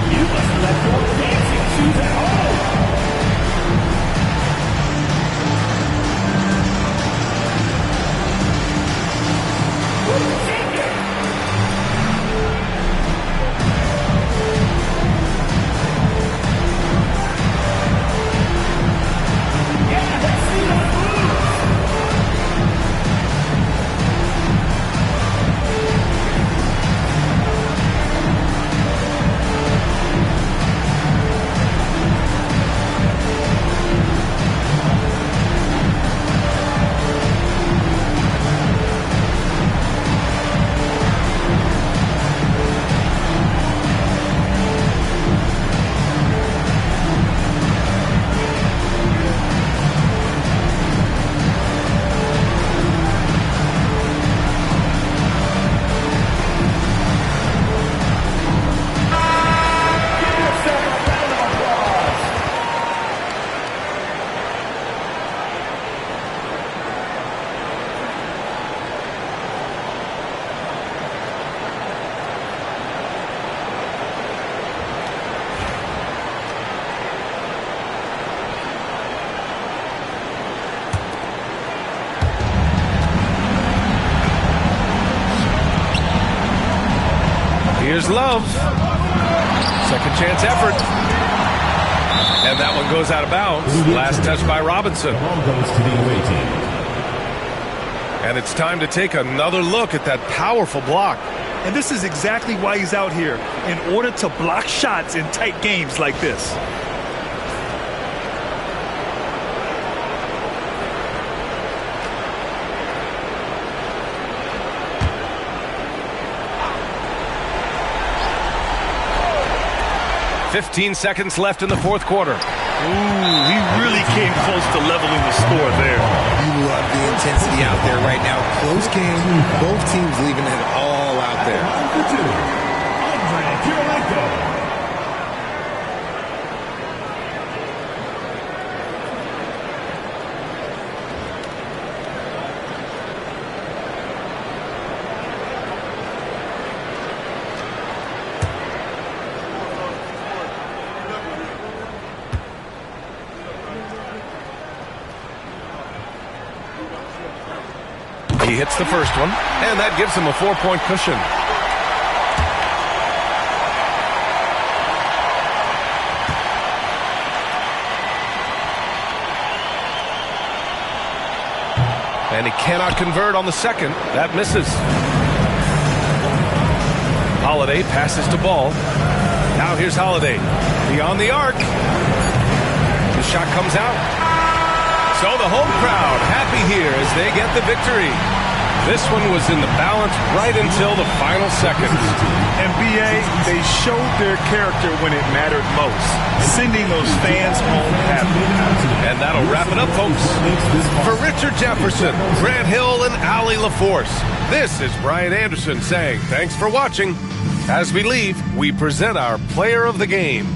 You must let your dancing shoes at home. Here's Love. Second chance effort. And that one goes out of bounds. Last touch by Robinson. And it's time to take another look at that powerful block. And this is exactly why he's out here, in order to block shots in tight games like this. "15 seconds left in the fourth quarter. Ooh, he really came close to leveling the score there. You love the intensity out there right now. Close game. Both teams leaving it all out there. Andre Kirilenko. He hits the first one, and that gives him a 4-point cushion. And he cannot convert on the second. That misses. Holiday passes to Ball. Now here's Holiday. Beyond the arc. The shot comes out. So the home crowd happy here as they get the victory. This one was in the balance right until the final seconds. NBA, they showed their character when it mattered most, sending those fans home happy. And that'll wrap it up, folks. For Richard Jefferson, Grant Hill, and Allie LaForce, this is Brian Anderson saying thanks for watching. As we leave, we present our player of the game.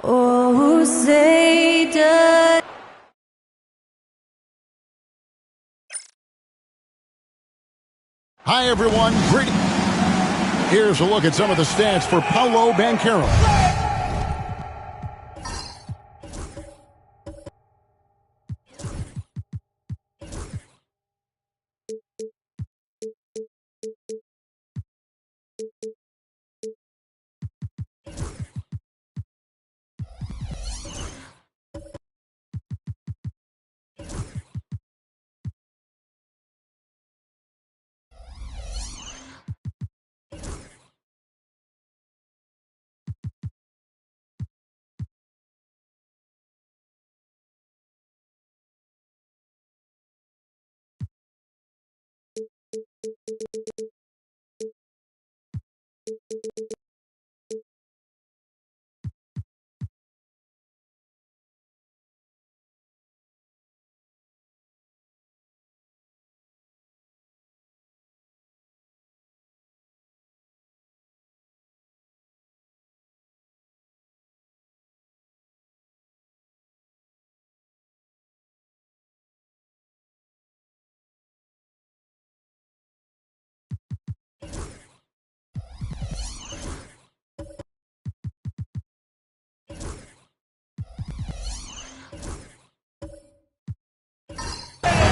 Oh, say does. Hi, everyone. Great. Here's a look at some of the stats for Paolo Banchero.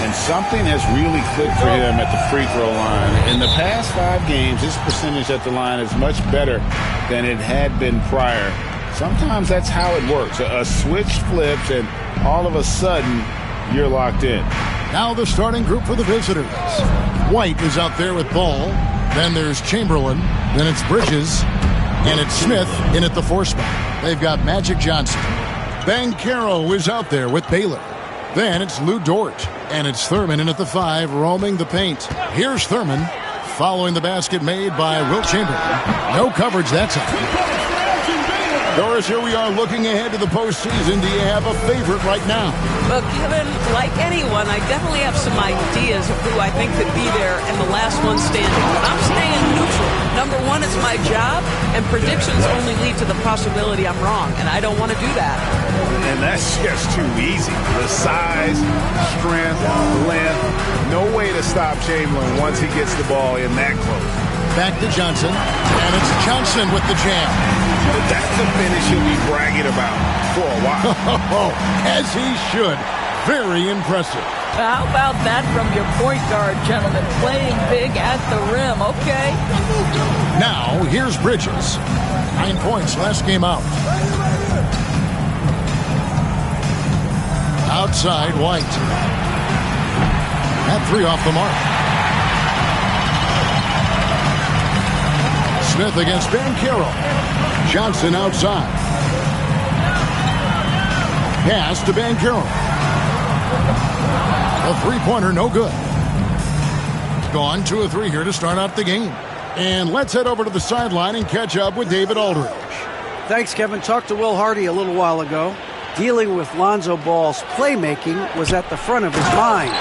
And something has really clicked for him at the free throw line. In the past 5 games, his percentage at the line is much better than it had been prior. Sometimes that's how it works. A switch flips, and all of a sudden, you're locked in. Now the starting group for the visitors. White is out there with Ball. Then there's Chamberlain. Then it's Bridges. And it's Smith in at the 4 spot. They've got Magic Johnson. Banchero is out there with Baylor. Then it's Lou Dort, and it's Thurman in at the 5, roaming the paint. Here's Thurman, following the basket made by Wilt Chamberlain. No coverage that time. Doris, here we are looking ahead to the postseason. Do you have a favorite right now? Well, Kevin, like anyone, I definitely have some ideas of who I think could be there and the last one standing. But I'm staying neutral. Number one, it's my job, and predictions only lead to the possibility I'm wrong, and I don't want to do that. And that's just too easy. The size, strength, length, no way to stop Chamberlain once he gets the ball in that close. Back to Johnson, and it's Johnson with the jam. But that's the finish he'll be bragging about for a while. As he should. Very impressive. How about that from your point guard, gentlemen? Playing big at the rim, okay? Now, here's Bridges. 9 points last game out. Outside, White. That 3 off the mark. Smith against Banchero. Johnson outside. Pass to Banchero. A three-pointer, no good. Gone 2 of 3 here to start out the game. And let's head over to the sideline and catch up with David Aldridge. Thanks, Kevin. Talked to Will Hardy a little while ago. Dealing with Lonzo Ball's playmaking was at the front of his mind.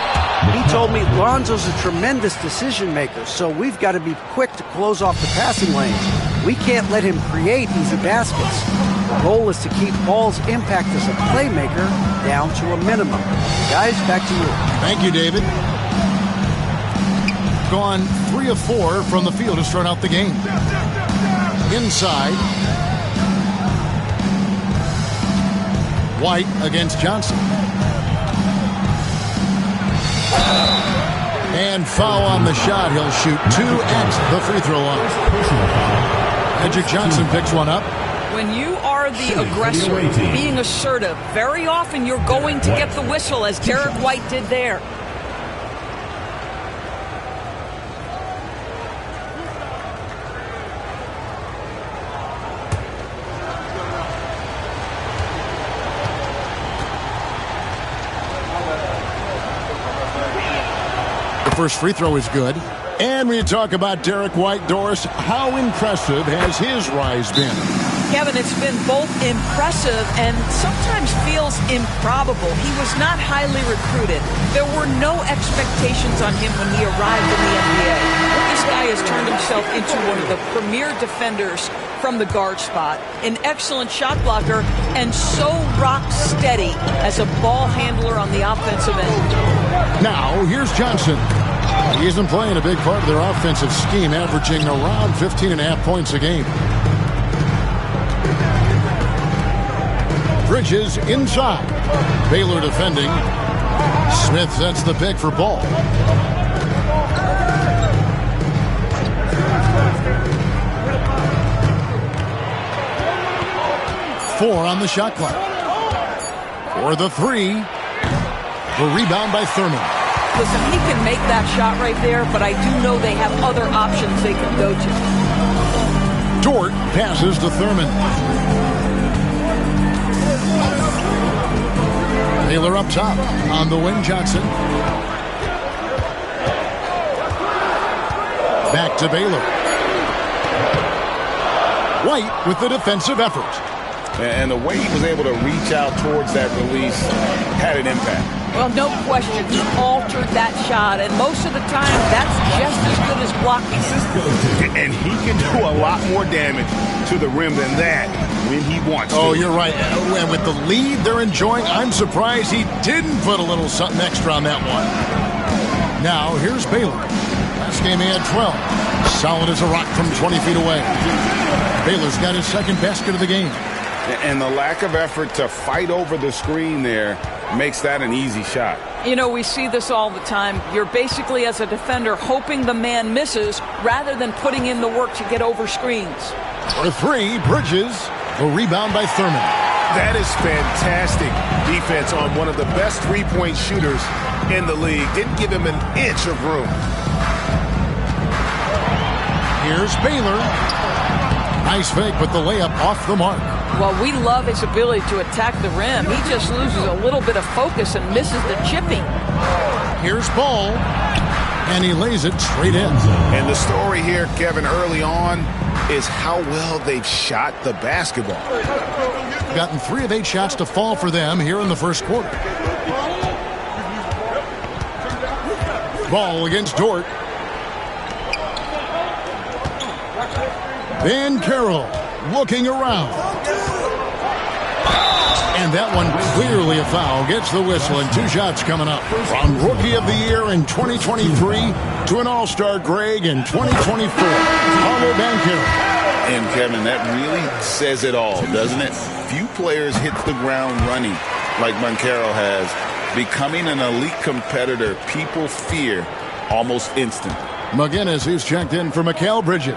He told me Lonzo's a tremendous decision maker, so we've got to be quick to close off the passing lanes. We can't let him create easy baskets. The goal is to keep Ball's impact as a playmaker down to a minimum. Guys, back to you. Thank you, David. Gone 3 of 4 from the field to start out the game. Inside. White against Johnson. And foul on the shot. He'll shoot 2 at the free throw line. Magic Johnson picks one up. When you are the aggressor, being assertive, very often you're going to get the whistle, as Derek White did there. First free throw is good. And when you talk about Derek White, Doris, how impressive has his rise been? Kevin, it's been both impressive and sometimes feels improbable. He was not highly recruited. There were no expectations on him when he arrived in the NBA. This guy has turned himself into one of the premier defenders from the guard spot, an excellent shot blocker, and so rock steady as a ball handler on the offensive end. Now, here's Johnson. He isn't playing a big part of their offensive scheme, averaging around 15.5 points a game. Bridges inside. Baylor defending. Smith sets the pick for Ball. Four on the shot clock. For the 3. The rebound by Thurman. Listen, he can make that shot right there, but I do know they have other options they can go to. Dort passes to Thurman. Baylor up top on the wing, Johnson. Back to Baylor. White with the defensive effort. And the way he was able to reach out towards that release had an impact. Well, no question. He altered that shot, and most of the time, that's just as good as blocking. And he can do a lot more damage to the rim than that when he wants to. Oh, you're right. And with the lead they're enjoying, I'm surprised he didn't put a little something extra on that one. Now, here's Baylor. Last game he had 12. Solid as a rock from 20 feet away. Baylor's got his second basket of the game. And the lack of effort to fight over the screen there makes that an easy shot. You know, we see this all the time. You're basically, as a defender, hoping the man misses rather than putting in the work to get over screens. For 3, Bridges. The rebound by Thurman. That is fantastic defense on one of the best three-point shooters in the league. Didn't give him an inch of room. Here's Baylor. Nice fake, but the layup off the mark. Well, we love his ability to attack the rim. He just loses a little bit of focus and misses the chipping. Here's Ball, and he lays it straight in. And the story here, Kevin, early on is how well they've shot the basketball. Gotten 3 of 8 shots to fall for them here in the first quarter. Ball against Dort. Banchero looking around. And that one clearly a foul. Gets the whistle, and 2 shots coming up. From Rookie of the Year in 2023 to an All-Star Greg in 2024. Paolo Banchero. And, Kevin, that really says it all, doesn't it? Few players hit the ground running like Banchero has. Becoming an elite competitor, people fear almost instantly. McGinnis, who's checked in for Mikal Bridges.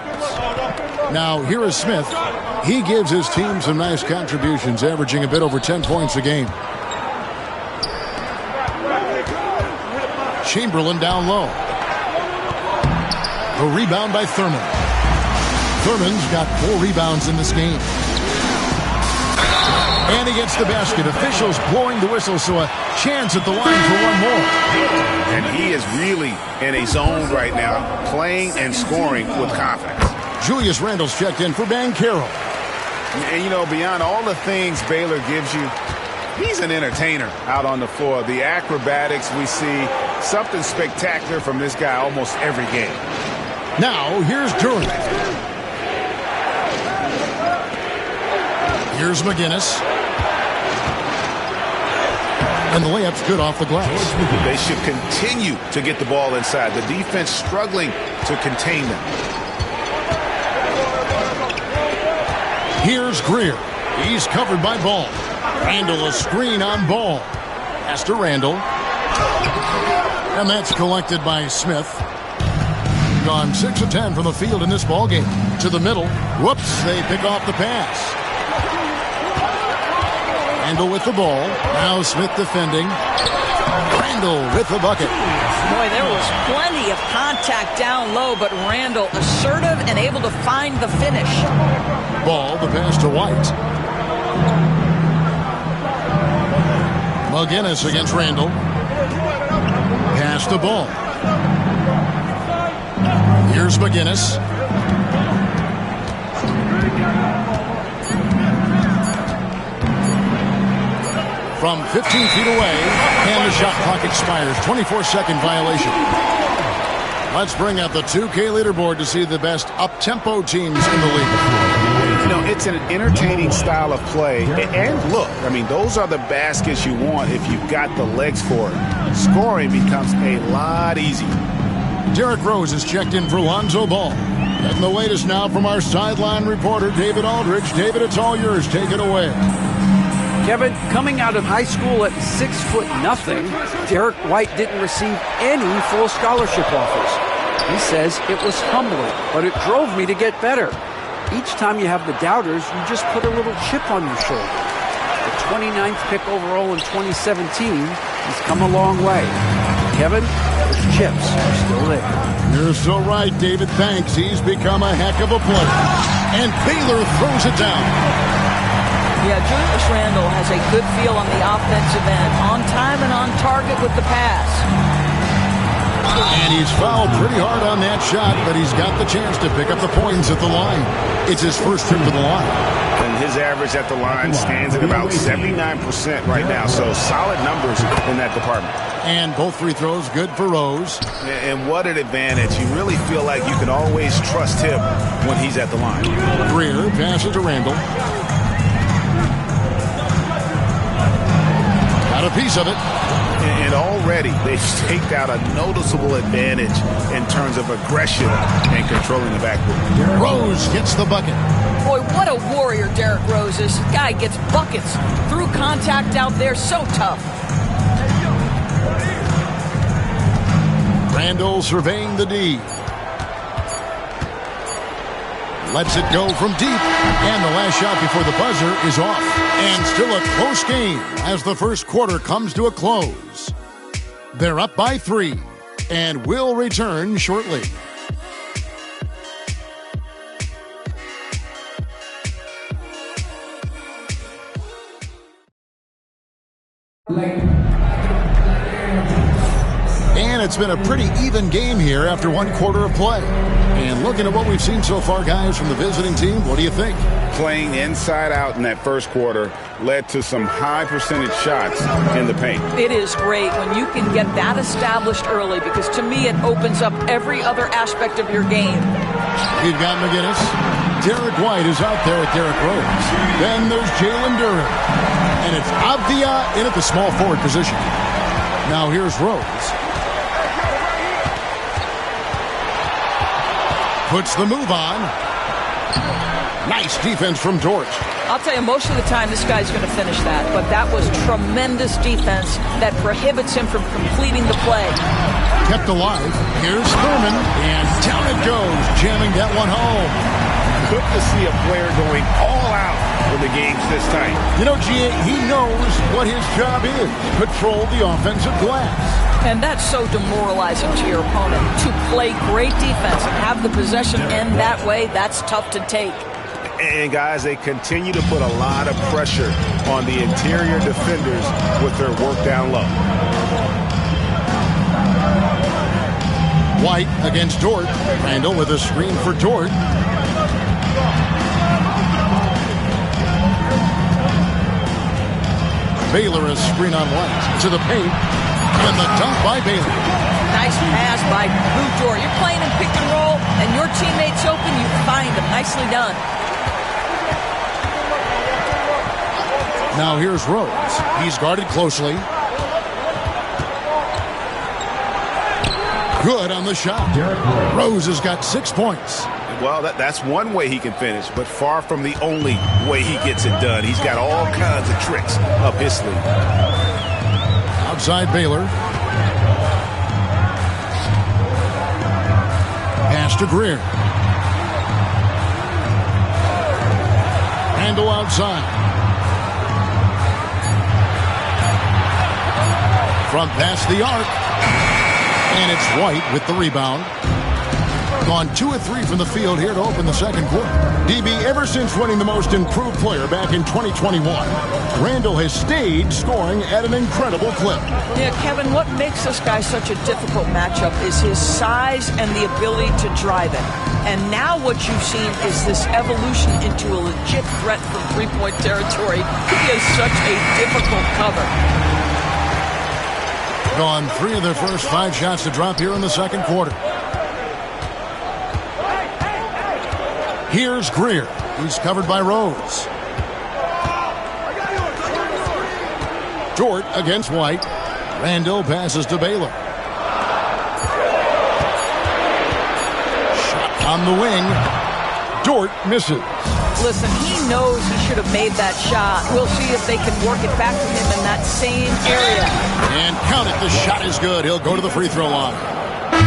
Now, here is Smith. He gives his team some nice contributions, averaging a bit over 10 points a game. Chamberlain down low. The rebound by Thurman. Thurman's got 4 rebounds in this game. And he gets the basket. Officials blowing the whistle, so a chance at the line for one more. And he is really in a zone right now, playing and scoring with confidence. Julius Randle's checked in for Banchero. And, you know, beyond all the things Baylor gives you, he's an entertainer out on the floor. The acrobatics we see, something spectacular from this guy almost every game. Now, here's Durant. Here's McGinnis. And the layup's good off the glass. They should continue to get the ball inside. The defense struggling to contain them. Here's Greer. He's covered by Ball. Randle a screen on Ball. Pass to Randle. And that's collected by Smith. Gone 6 of 10 from the field in this ballgame. To the middle. Whoops, they pick off the pass. Randle with the ball. Now Smith defending. Randle with the bucket. Boy, there was plenty of contact down low, but Randle assertive and able to find the finish. Ball, the pass to White. McGinnis against Randle. Pass to Ball. Here's McGinnis. From 15 feet away, and the shot clock expires. 24-second violation. Let's bring out the 2K leaderboard to see the best up-tempo teams in the league. You know, it's an entertaining style of play. And look, I mean, those are the baskets you want if you've got the legs for it. Scoring becomes a lot easier. Derrick Rose is checked in for Lonzo Ball. And the latest now from our sideline reporter, David Aldridge. David, it's all yours. Take it away. Kevin, coming out of high school at 6'0", Derek White didn't receive any full scholarship offers. He says it was humbling, but it drove me to get better. Each time you have the doubters, you just put a little chip on your shoulder. The 29th pick overall in 2017, he's come a long way. Kevin, those chips are still there. You're so right, David. Thanks. He's become a heck of a player. And Baylor throws it down. Yeah, Julius Randle has a good feel on the offensive end, on time and on target with the pass. And he's fouled pretty hard on that shot, but he's got the chance to pick up the points at the line. It's his first trip to the line. And his average at the line stands at about 79% right now, so solid numbers in that department. And both free throws good for Rose. And what an advantage. You really feel like you can always trust him when he's at the line. Greer passes to Randle. Got a piece of it. And already they've staked out a noticeable advantage in terms of aggression and controlling the backcourt. Rose gets the bucket. Boy, what a warrior Derrick Rose is. This guy gets buckets through contact out there. So tough. Randle surveying the D. Lets it go from deep. And the last shot before the buzzer is off. And still a close game as the first quarter comes to a close. They're up by 3 and will return shortly. And it's been a pretty even game here after one quarter of play. And looking at what we've seen so far, guys, from the visiting team, what do you think? Playing inside out in that first quarter led to some high percentage shots in the paint. It is great when you can get that established early, because to me it opens up every other aspect of your game. You've got McGinnis. Derek White is out there at Derrick Rose. Then there's Jalen Duren. And it's Avdia in at the small forward position. Now here's Rose. Puts the move on. Nice defense from Dort. I'll tell you, most of the time this guy's going to finish that, but that was tremendous defense that prohibits him from completing the play. Kept alive. Here's Thurman, and down it goes, jamming that one home. Good to see a player going all out when the game's this tight. You know, G.A., he knows what his job is. Control the offensive glass. And that's so demoralizing to your opponent. To play great defense and have the possession end that way, that's tough to take. And, guys, they continue to put a lot of pressure on the interior defenders with their work down low. White against Dort. Randall with a screen for Dort. Baylor is screen on White. To the paint. And the dunk by Baylor. Nice pass by Dort. You're playing in pick and roll, and your teammate's open, you find him. Nicely done. Now here's Rose. He's guarded closely. Good on the shot. Rose has got 6 points. Well, that's one way he can finish, but far from the only way he gets it done. He's got all kinds of tricks up his sleeve. Outside Baylor. Pass to Greer. Handle outside. Front past the arc. And it's White with the rebound. Gone 2 of 3 from the field here to open the second quarter. DB, ever since winning the most improved player back in 2021, Randall has stayed scoring at an incredible clip. Yeah, Kevin, what makes this guy such a difficult matchup is his size and the ability to drive it. And now what you've seen is this evolution into a legit threat from three-point territory. He is such a difficult cover. Gone 3 of their first 5 shots to drop here in the second quarter. Here's Greer. He's covered by Rose. Dort against White. Randall passes to Baylor. Shot on the wing. Dort misses. Listen, he knows he should have made that shot. We'll see if they can work it back to him in that same area. And count it. The shot is good. He'll go to the free throw line.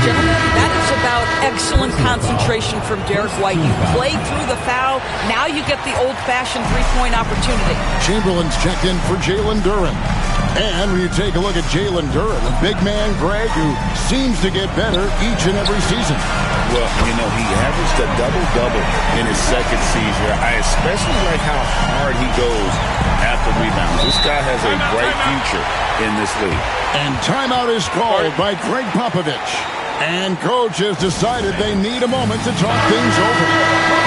Gentlemen, that is about excellent concentration from Derek White. You play through the foul. Now you get the old-fashioned three-point opportunity. Chamberlain's checked in for Jalen Duren. And when you take a look at Jalen Duren, a big man, Greg, who seems to get better each and every season. Well, you know, he averaged a double-double in his second season. I especially like how hard he goes after rebounds. This guy has a bright future in this league. And timeout is called by Greg Popovich. And coach has decided they need a moment to talk things over.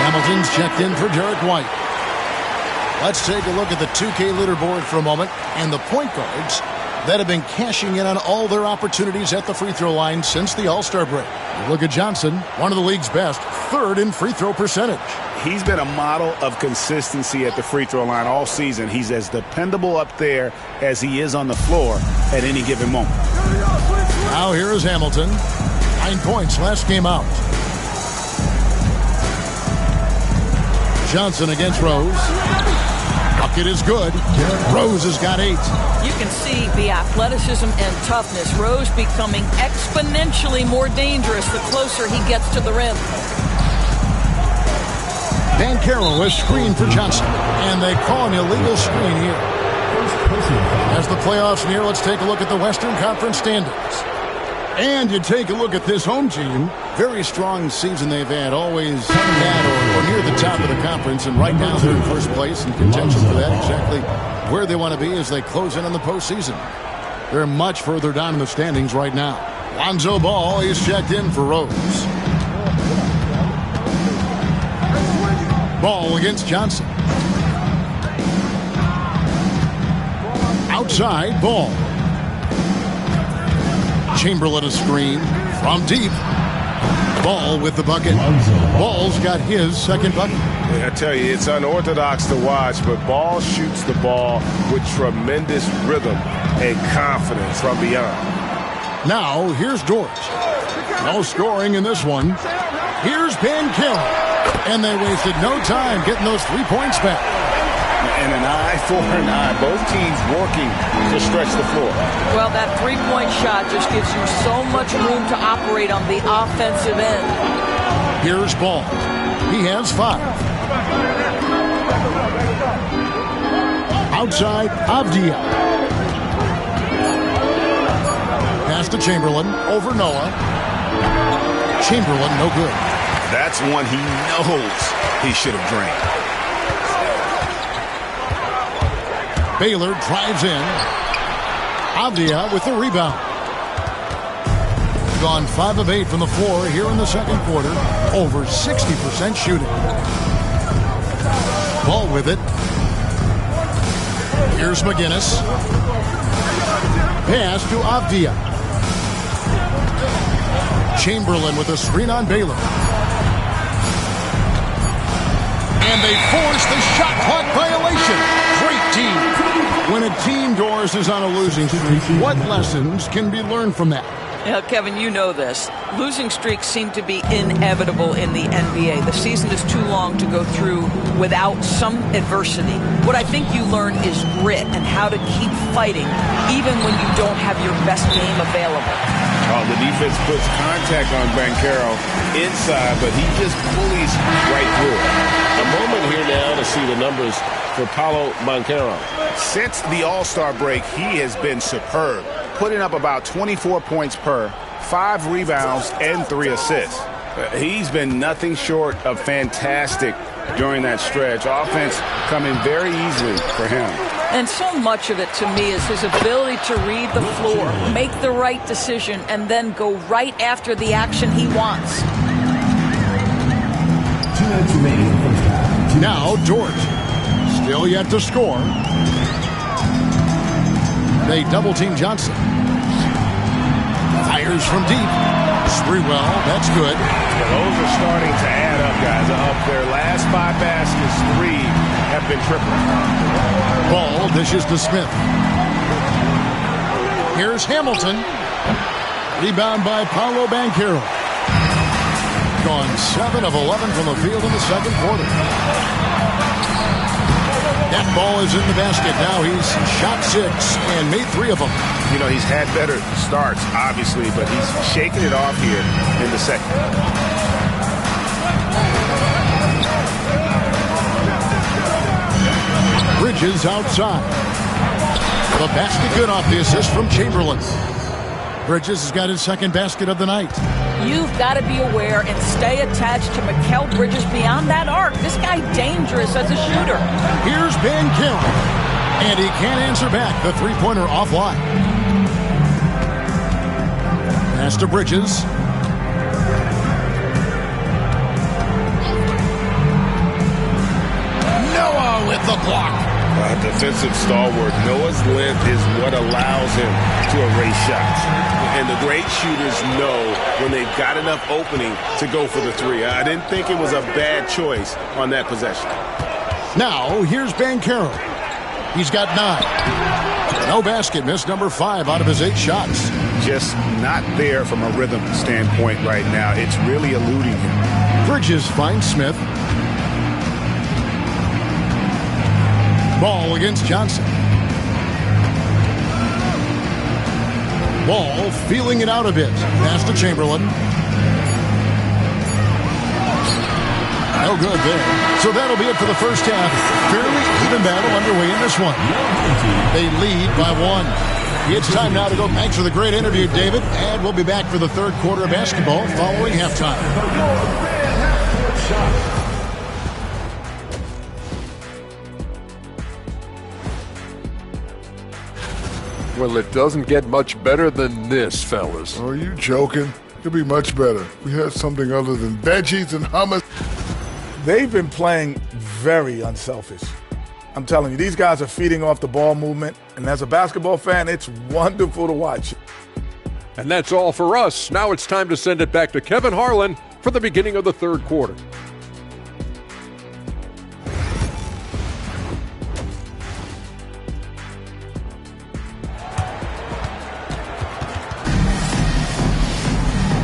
Hamilton's checked in for Derek White. Let's take a look at the 2K leaderboard for a moment and the point guards that have been cashing in on all their opportunities at the free throw line since the All-Star break. Look at Johnson, one of the league's best, 3rd in free throw percentage. He's been a model of consistency at the free throw line all season. He's as dependable up there as he is on the floor at any given moment. Now here is Hamilton. 9 points last game out. Johnson against Rose. Bucket is good. Rose has got 8. You can see the athleticism and toughness. Rose becoming exponentially more dangerous the closer he gets to the rim. Dan Carroll is screened for Johnson. And they call an illegal screen here. As the playoffs near, let's take a look at the Western Conference standings. And you take a look at this home team, Very strong season they've had, always at or near the top of the conference, and right now they're in first place in contention for that, exactly where they want to be as they close in on the postseason. They're much further down in the standings right now. Lonzo Ball is checked in for Rose. Ball against Johnson. Outside, Ball. Chamberlain a screen from deep. Ball with the bucket. Ball's got his second bucket. I tell you, it's unorthodox to watch, but Ball shoots the ball with tremendous rhythm and confidence from beyond. Now, here's George. No scoring in this one. Here's Banchero. And they wasted no time getting those 3 points back. And an eye for an eye. Both teams working to stretch the floor. Well, that three-point shot just gives you so much room to operate on the offensive end. Here's Ball. He has 5. Outside, Avdia. Pass to Chamberlain. Over Noah. Chamberlain, no good. That's one he knows he should have drained. Baylor drives in. Avdia with the rebound. Gone 5 of 8 from the floor here in the second quarter. Over 60% shooting. Ball with it. Here's McGinnis. Pass to Avdia. Chamberlain with a screen on Baylor. And they force the shot clock violation. Great team. When a team, Doris, is on a losing streak, what lessons can be learned from that? Yeah, Kevin, you know this. Losing streaks seem to be inevitable in the NBA. The season is too long to go through without some adversity. What I think you learn is grit and how to keep fighting, even when you don't have your best game available. Oh, the defense puts contact on Banchero inside, but he just bullies right through it. A moment here now to see the numbers for Paolo Banchero. Since the All-Star break, he has been superb, putting up about 24 points per, 5 rebounds, and 3 assists. He's been nothing short of fantastic during that stretch. Offense coming very easily for him. And so much of it, to me, is his ability to read the floor, make the right decision, and then go right after the action he wants. 2 minutes remaining. Now, George. Still yet to score. They double-team Johnson. Fires from deep. Sprewell, that's good. Well, those are starting to add up, guys. Up their last 5 baskets, 3 have been triple. Ball dishes to Smith. Here's Hamilton. Rebound by Paolo Banchero. Gone 7 of 11 from the field in the second quarter. That ball is in the basket. Now he's shot 6 and made 3 of them. You know, he's had better starts, obviously, but he's shaking it off here in the second. Bridges outside. The basket good off the assist from Chamberlain. Bridges has got his second basket of the night. You've got to be aware and stay attached to Mikal Bridges beyond that arc. This guy dangerous as a shooter. Here's Banchero. And he can't answer back. The three-pointer offline. Pass to Bridges. Noah with the block. Defensive stalwart. Noah's length is what allows him to erase shots. And the great shooters know when they've got enough opening to go for the 3. I didn't think it was a bad choice on that possession. Now, here's Banchero. He's got 9. No basket, missed number 5 out of his 8 shots. Just not there from a rhythm standpoint right now. It's really eluding him. Bridges finds Smith. Ball against Johnson. Ball feeling it out a bit. Pass to Chamberlain. No good there. So that'll be it for the first half. Fairly even battle underway in this one. They lead by 1. It's time now to go. Thanks for the great interview, David. And we'll be back for the third quarter of basketball following halftime. Well, it doesn't get much better than this, fellas. Are you joking? Could be much better. We had something other than veggies and hummus. They've been playing very unselfish. I'm telling you, these guys are feeding off the ball movement, and as a basketball fan, it's wonderful to watch. And that's all for us. Now it's time to send it back to Kevin Harlan for the beginning of the third quarter.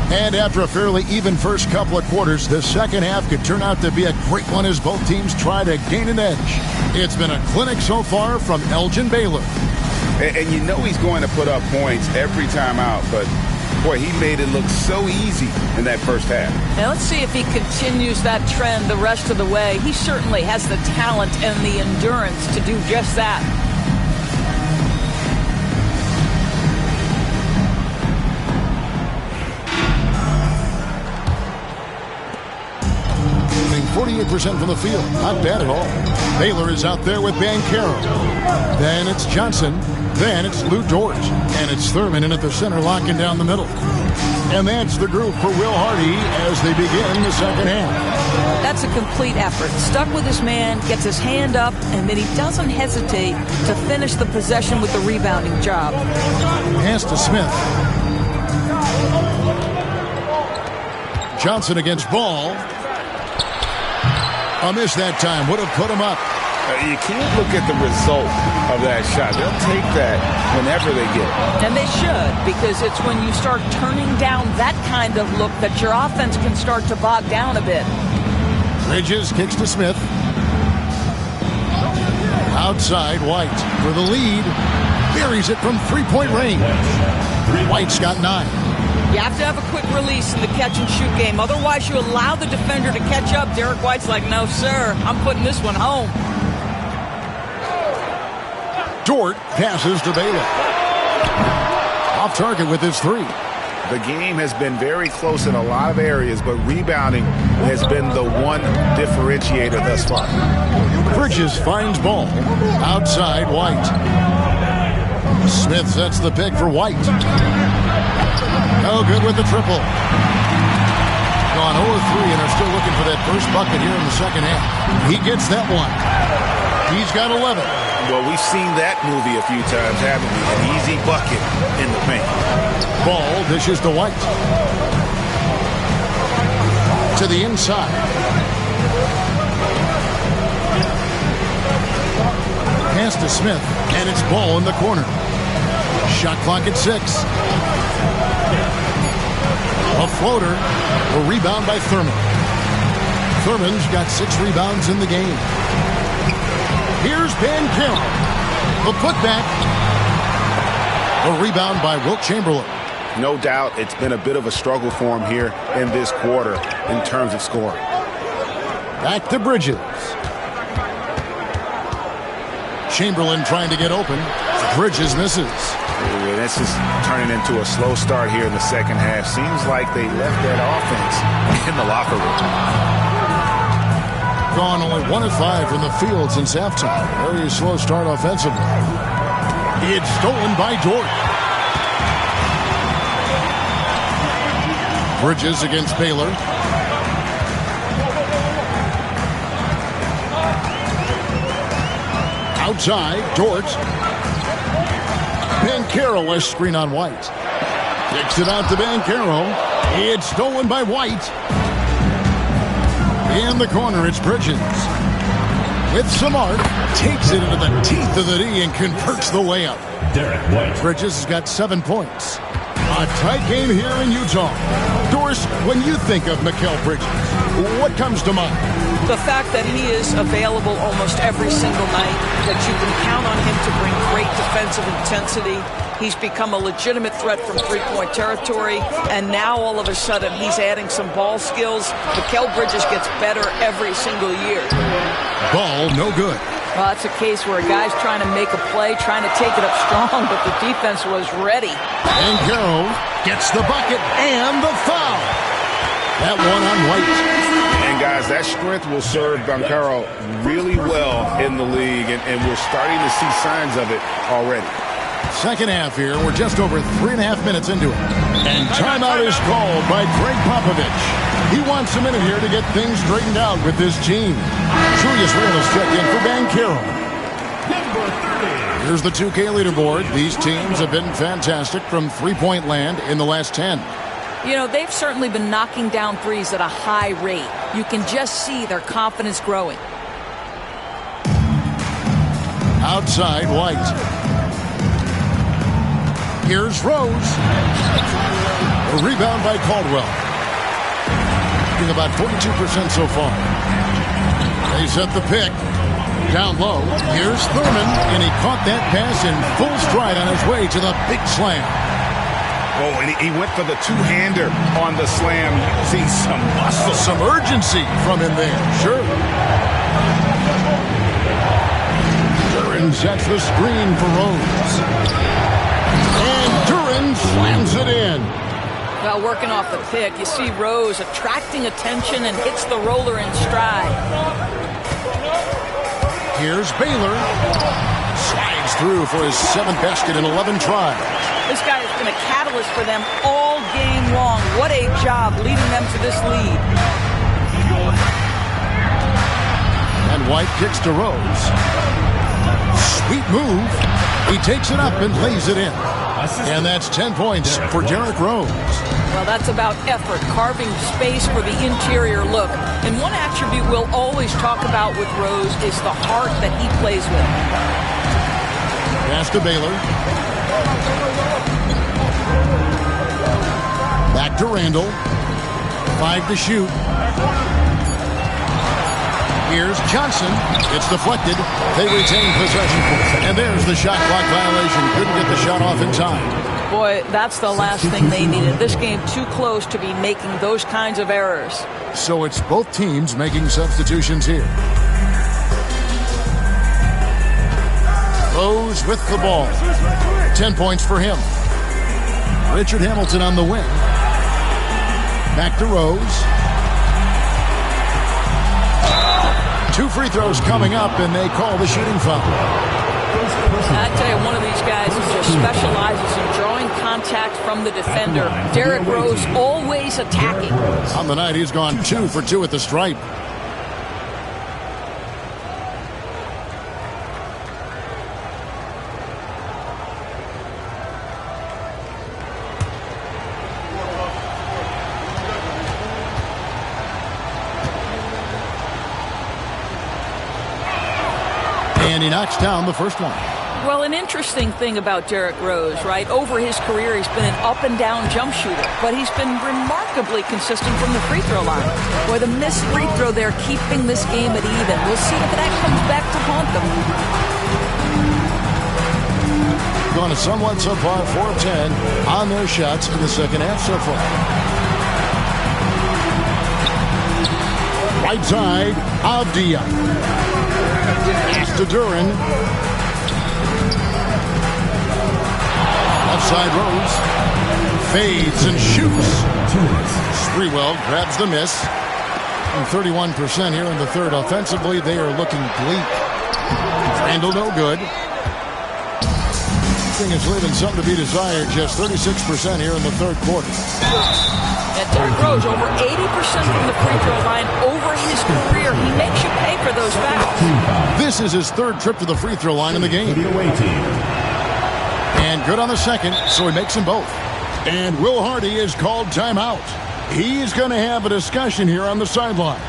And after a fairly even first couple of quarters, the second half could turn out to be a great one as both teams try to gain an edge. It's been a clinic so far from Elgin Baylor. And you know he's going to put up points every time out, but boy, he made it look so easy in that first half. Now let's see if he continues that trend the rest of the way. He certainly has the talent and the endurance to do just that. 48% from the field. Not bad at all. Baylor is out there with Banchero. Then it's Johnson. Then it's Lou Dort. And it's Thurman in at the center, locking down the middle. And that's the group for Will Hardy as they begin the second half. That's a complete effort. Stuck with his man, gets his hand up, and then he doesn't hesitate to finish the possession with the rebounding job. Pass to Smith. Johnson against Ball. A miss that time. Would have put him up. You can't look at the result of that shot. They'll take that whenever they get it. And they should, because it's when you start turning down that kind of look that your offense can start to bog down a bit. Bridges kicks to Smith. Outside, White for the lead. Buries it from three-point range. White's got 9. You have to have a quick release in the catch-and-shoot game. Otherwise, you allow the defender to catch up. Derek White's like, no, sir, I'm putting this one home. Dort passes to Baylor. Off target with his 3. The game has been very close in a lot of areas, but rebounding has been the one differentiator thus far. Bridges finds Ball. Outside, White. Smith sets the pick for White. No good with the triple. Gone 0-3 and are still looking for that first bucket here in the second half. He gets that one. He's got 11. Well, we've seen that movie a few times, haven't we? An easy bucket in the paint. Ball dishes to White. To the inside. Pass to Smith, and it's Ball in the corner. Shot clock at 6. A floater. A rebound by Thurman. Thurman's got 6 rebounds in the game. Here's Banchero. The putback. A rebound by Wilt Chamberlain. No doubt it's been a bit of a struggle for him here in this quarter in terms of scoring. Back to Bridges. Chamberlain trying to get open. Bridges misses. This is turning into a slow start here in the second half. Seems like they left that offense in the locker room. Gone only 1 of 5 from the field since halftime. Very slow start offensively. It's stolen by Dort. Bridges against Baylor. Outside, Dort. Banchero, a screen on White. Kicks it out to Banchero. It's stolen by White. In the corner, it's Bridges. With some art, takes it into the teeth of the D and converts the layup. Derek White. Bridges has got 7 points. A tight game here in Utah. Doris, when you think of Mikal Bridges, what comes to mind? The fact that he is available almost every single night, that you can count on him to bring great defensive intensity. He's become a legitimate threat from three-point territory, and now all of a sudden he's adding some ball skills. Mikal Bridges gets better every single year. Ball no good. Well, that's a case where a guy's trying to make a play, trying to take it up strong, but the defense was ready. Banchero gets the bucket and the foul. That one on White. And, guys, that strength will serve Banchero really well in the league, and we're starting to see signs of it already. Second half here. We're just over 3.5 minutes into it. And timeout is called by Greg Popovich. He wants a minute here to get things straightened out with this team. Julius Randle's checked in for Banchero. Here's the 2K leaderboard. These teams have been fantastic from three-point land in the last 10. You know, they've certainly been knocking down threes at a high rate. You can just see their confidence growing. Outside, White. Here's Rose. A rebound by Caldwell. Shooting about 42% so far. They set the pick. Down low. Here's Thurman, and he caught that pass in full stride on his way to the big slam. Oh, and he went for the two-hander on the slam. You see some muscle. Some urgency from him there. Sure. Duran sets the screen for Rose. And Duran slams it in. Well, working off the pick, you see Rose attracting attention and hits the roller in stride. Here's Baylor. Slides through for his 7th basket in 11 tries. This guy has been a catalyst for them all game long. What a job leading them to this lead. And White kicks to Rose. Sweet move. He takes it up and lays it in. And that's 10 points for Derrick Rose. Well, that's about effort, carving space for the interior look. And one attribute we'll always talk about with Rose is the heart that he plays with. Pass to Baylor. Back to Randle. 5 to shoot. Here's Johnson. It's deflected. They retain possession. And there's the shot clock violation. Couldn't get the shot off in time. Boy, that's the last thing they needed. This game too close to be making those kinds of errors. So it's both teams making substitutions here. Rose with the ball. 10 points for him. Richard Hamilton on the wing. Back to Rose. 2 free throws coming up, and they call the shooting foul. I tell you, one of these guys just specializes in drawing contact from the defender. Derrick Rose always attacking. On the night, he's gone 2 for 2 at the stripe. And he knocks down the first one. Well, an interesting thing about Derrick Rose, right? Over his career, he's been an up-and-down jump shooter, but he's been remarkably consistent from the free throw line. Boy, the missed free throw there keeping this game at even. We'll see if that comes back to haunt them. Gone a somewhat subpar 4 of 10 on their shots in the second half so far. Right side, Avdia. Pass to Duran. Left side, Rose. Fades and shoots. Sprewell grabs the miss. And 31% here in the third. Offensively, they are looking bleak. Randle no good. Thing is leaving something to be desired. Just 36% here in the third quarter. And Derrick Rose, over 80% from the free throw line over his career. He makes you pay for those fouls. This is his third trip to the free throw line in the game. And good on the second, so he makes them both. And Will Hardy is called timeout. He's going to have a discussion here on the sideline.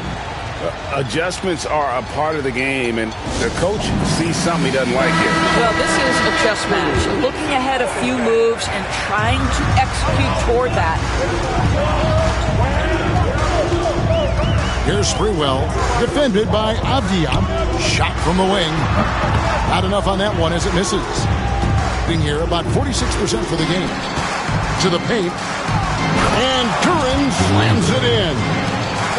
Adjustments are a part of the game, and the coach sees something he doesn't like here. Well, this is a chess match. Looking ahead a few moves and trying to execute toward that. Here's Sprewell, defended by Avdia. Shot from the wing. Not enough on that one as it misses. Being here about 46% for the game. To the paint. And Duran slams it in.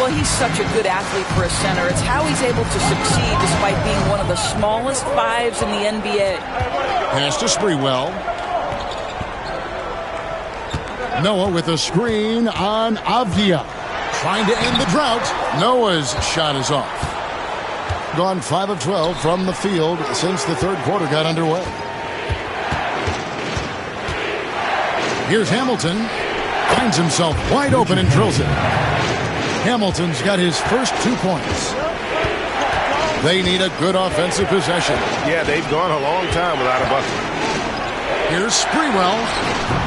Well, he's such a good athlete for a center. It's how he's able to succeed despite being one of the smallest fives in the NBA. Pass to Sprewell. Noah with a screen on Avdia. Trying to end the drought. Noah's shot is off. Gone 5 of 12 from the field since the third quarter got underway. Here's Hamilton. Finds himself wide open and drills it. Hamilton's got his first 2 points. They need a good offensive possession. Yeah, they've gone a long time without a bucket. Here's Sprewell.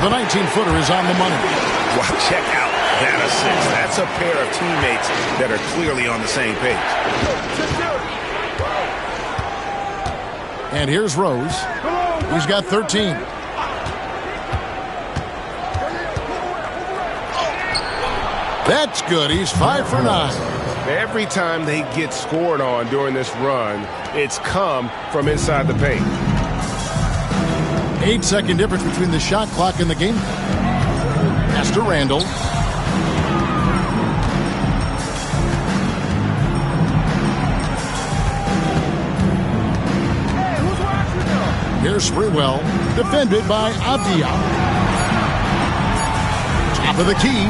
The 19-footer is on the money. Wow, check out that assist. That's a pair of teammates that are clearly on the same page. And here's Rose. He's got 13. That's good. He's 5 for 9. Every time they get scored on during this run, it's come from inside the paint. 8-second difference between the shot clock and the game. Pass to Randall. Here's Sprewell, defended by Avdia. Top of the key.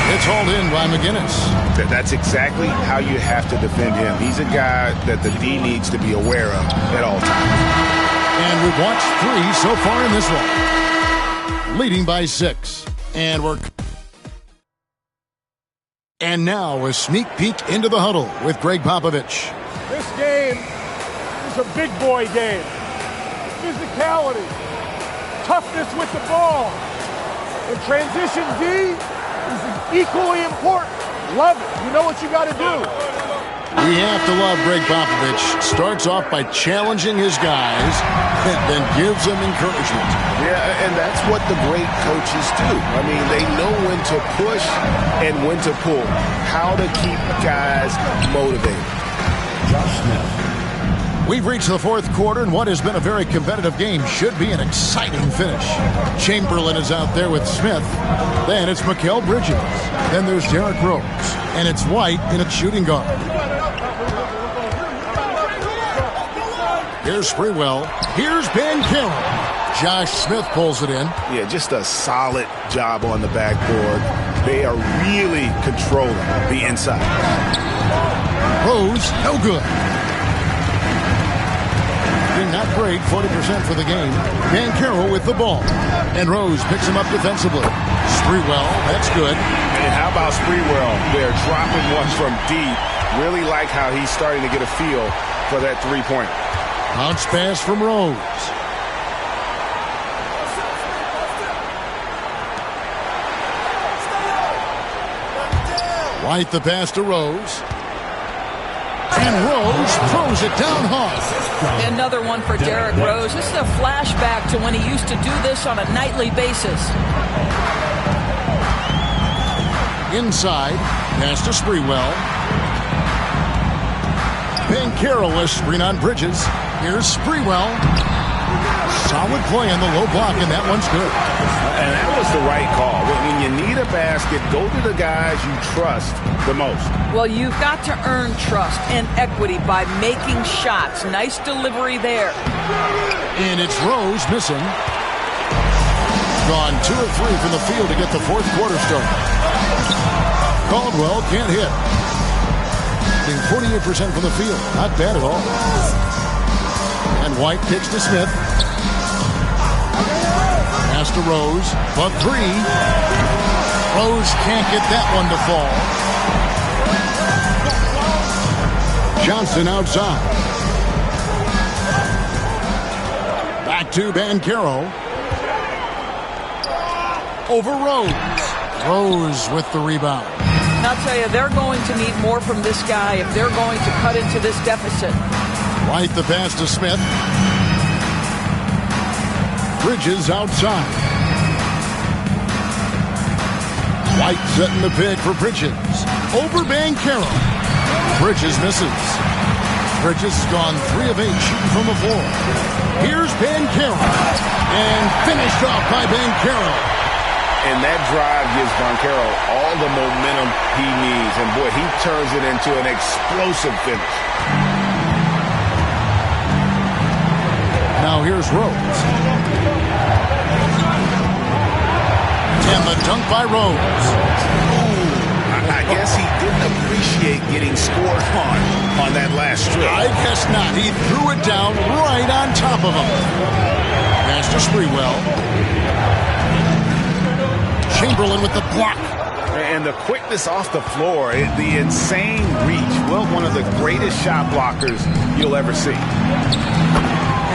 It's hauled in by McGinnis. That's exactly how you have to defend him. He's a guy that the D needs to be aware of at all times. And we've watched 3 so far in this one. Leading by 6. And now a sneak peek into the huddle with Greg Popovich. This game is a big boy game. Physicality, toughness with the ball. And transition D is equally important. Love it. You know what you got to do. We have to love Greg Popovich. Starts off by challenging his guys and then gives them encouragement. Yeah, and that's what the great coaches do. I mean, they know when to push and when to pull. How to keep guys motivated. Josh Smith. We've reached the fourth quarter, and what has been a very competitive game should be an exciting finish. Chamberlain is out there with Smith. Then it's Mikal Bridges. Then there's Derrick Rose. And it's White in a shooting guard. Here's Sprewell. Here's Banchero. Josh Smith pulls it in. Yeah, just a solid job on the backboard. They are really controlling the inside. Rose, no good. Not great, 40% for the game. Banchero with the ball. And Rose picks him up defensively. Sprewell, that's good. And how about Sprewell? They're dropping one from deep. Really like how he's starting to get a feel for that three-point. Bounce pass from Rose. White the pass to Rose. And Rose throws it down hard. Another one for Derrick Rose. This is a flashback to when he used to do this on a nightly basis. Inside, pass to Sprewell. Banchero a screen on Bridges. Here's Sprewell. Solid play on the low block, and that one's good. And that was the right call. When you need a basket, go to the guys you trust the most. Well, you've got to earn trust and equity by making shots. Nice delivery there. And it's Rose missing. Gone 2 of 3 from the field to get the fourth quarter started. Caldwell can't hit. Being 48% from the field. Not bad at all. And White kicks to Smith. Pass to Rose. But 3. Rose can't get that one to fall. Johnson outside. Back to Banchero. Over Rose. Rose with the rebound. And I'll tell you, they're going to need more from this guy if they're going to cut into this deficit. White the pass to Smith. Bridges outside. White setting the pick for Bridges. Over Banchero. Bridges misses. Bridges has gone 3 of 8 shooting from the floor. Here's Banchero. And finished off by Banchero. And that drive gives Banchero all the momentum he needs. And, boy, he turns it into an explosive finish. Now here's Rose. And the dunk by Rose. I guess he didn't appreciate getting scored on that last strip. I guess not. He threw it down right on top of him. Pass to Sprewell. Chamberlain with the block. And the quickness off the floor, the insane reach. Well, one of the greatest shot blockers you'll ever see.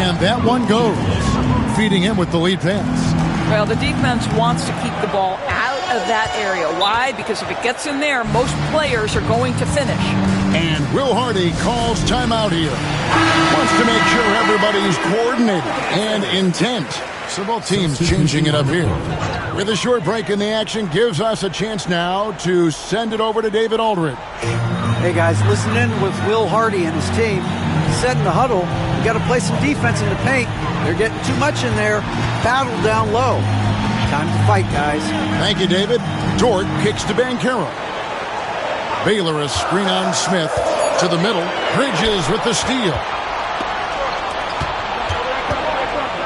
And that one goes. Feeding him with the lead pass. Well, the defense wants to keep the ball out of that area. Why? Because if it gets in there, most players are going to finish. And Will Hardy calls timeout here. Wants to make sure everybody's coordinated and intent. So both teams changing it up here. With a short break in the action, gives us a chance now to send it over to David Aldridge. Hey guys, listen in with Will Hardy and his team. He said in the huddle, you got to play some defense in the paint. They're getting too much in there. Battle down low. Time to fight, guys. Thank you, David. Dort kicks to Banchero. Baylor a screen on Smith to the middle. Bridges with the steal.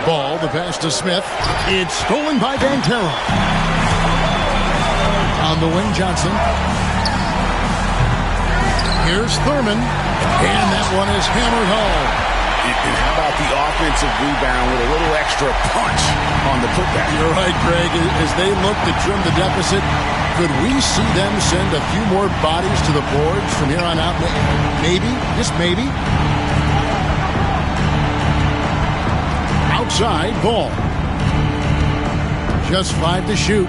Ball, the pass to Smith. It's stolen by Banchero. On the wing, Johnson. Here's Thurman. And that one is hammered home. And how about the offensive rebound with a little extra punch on the putback? You're right, Greg. As they look to trim the deficit, could we see them send a few more bodies to the boards from here on out? Maybe, just maybe. Outside, ball. Just 5 to shoot.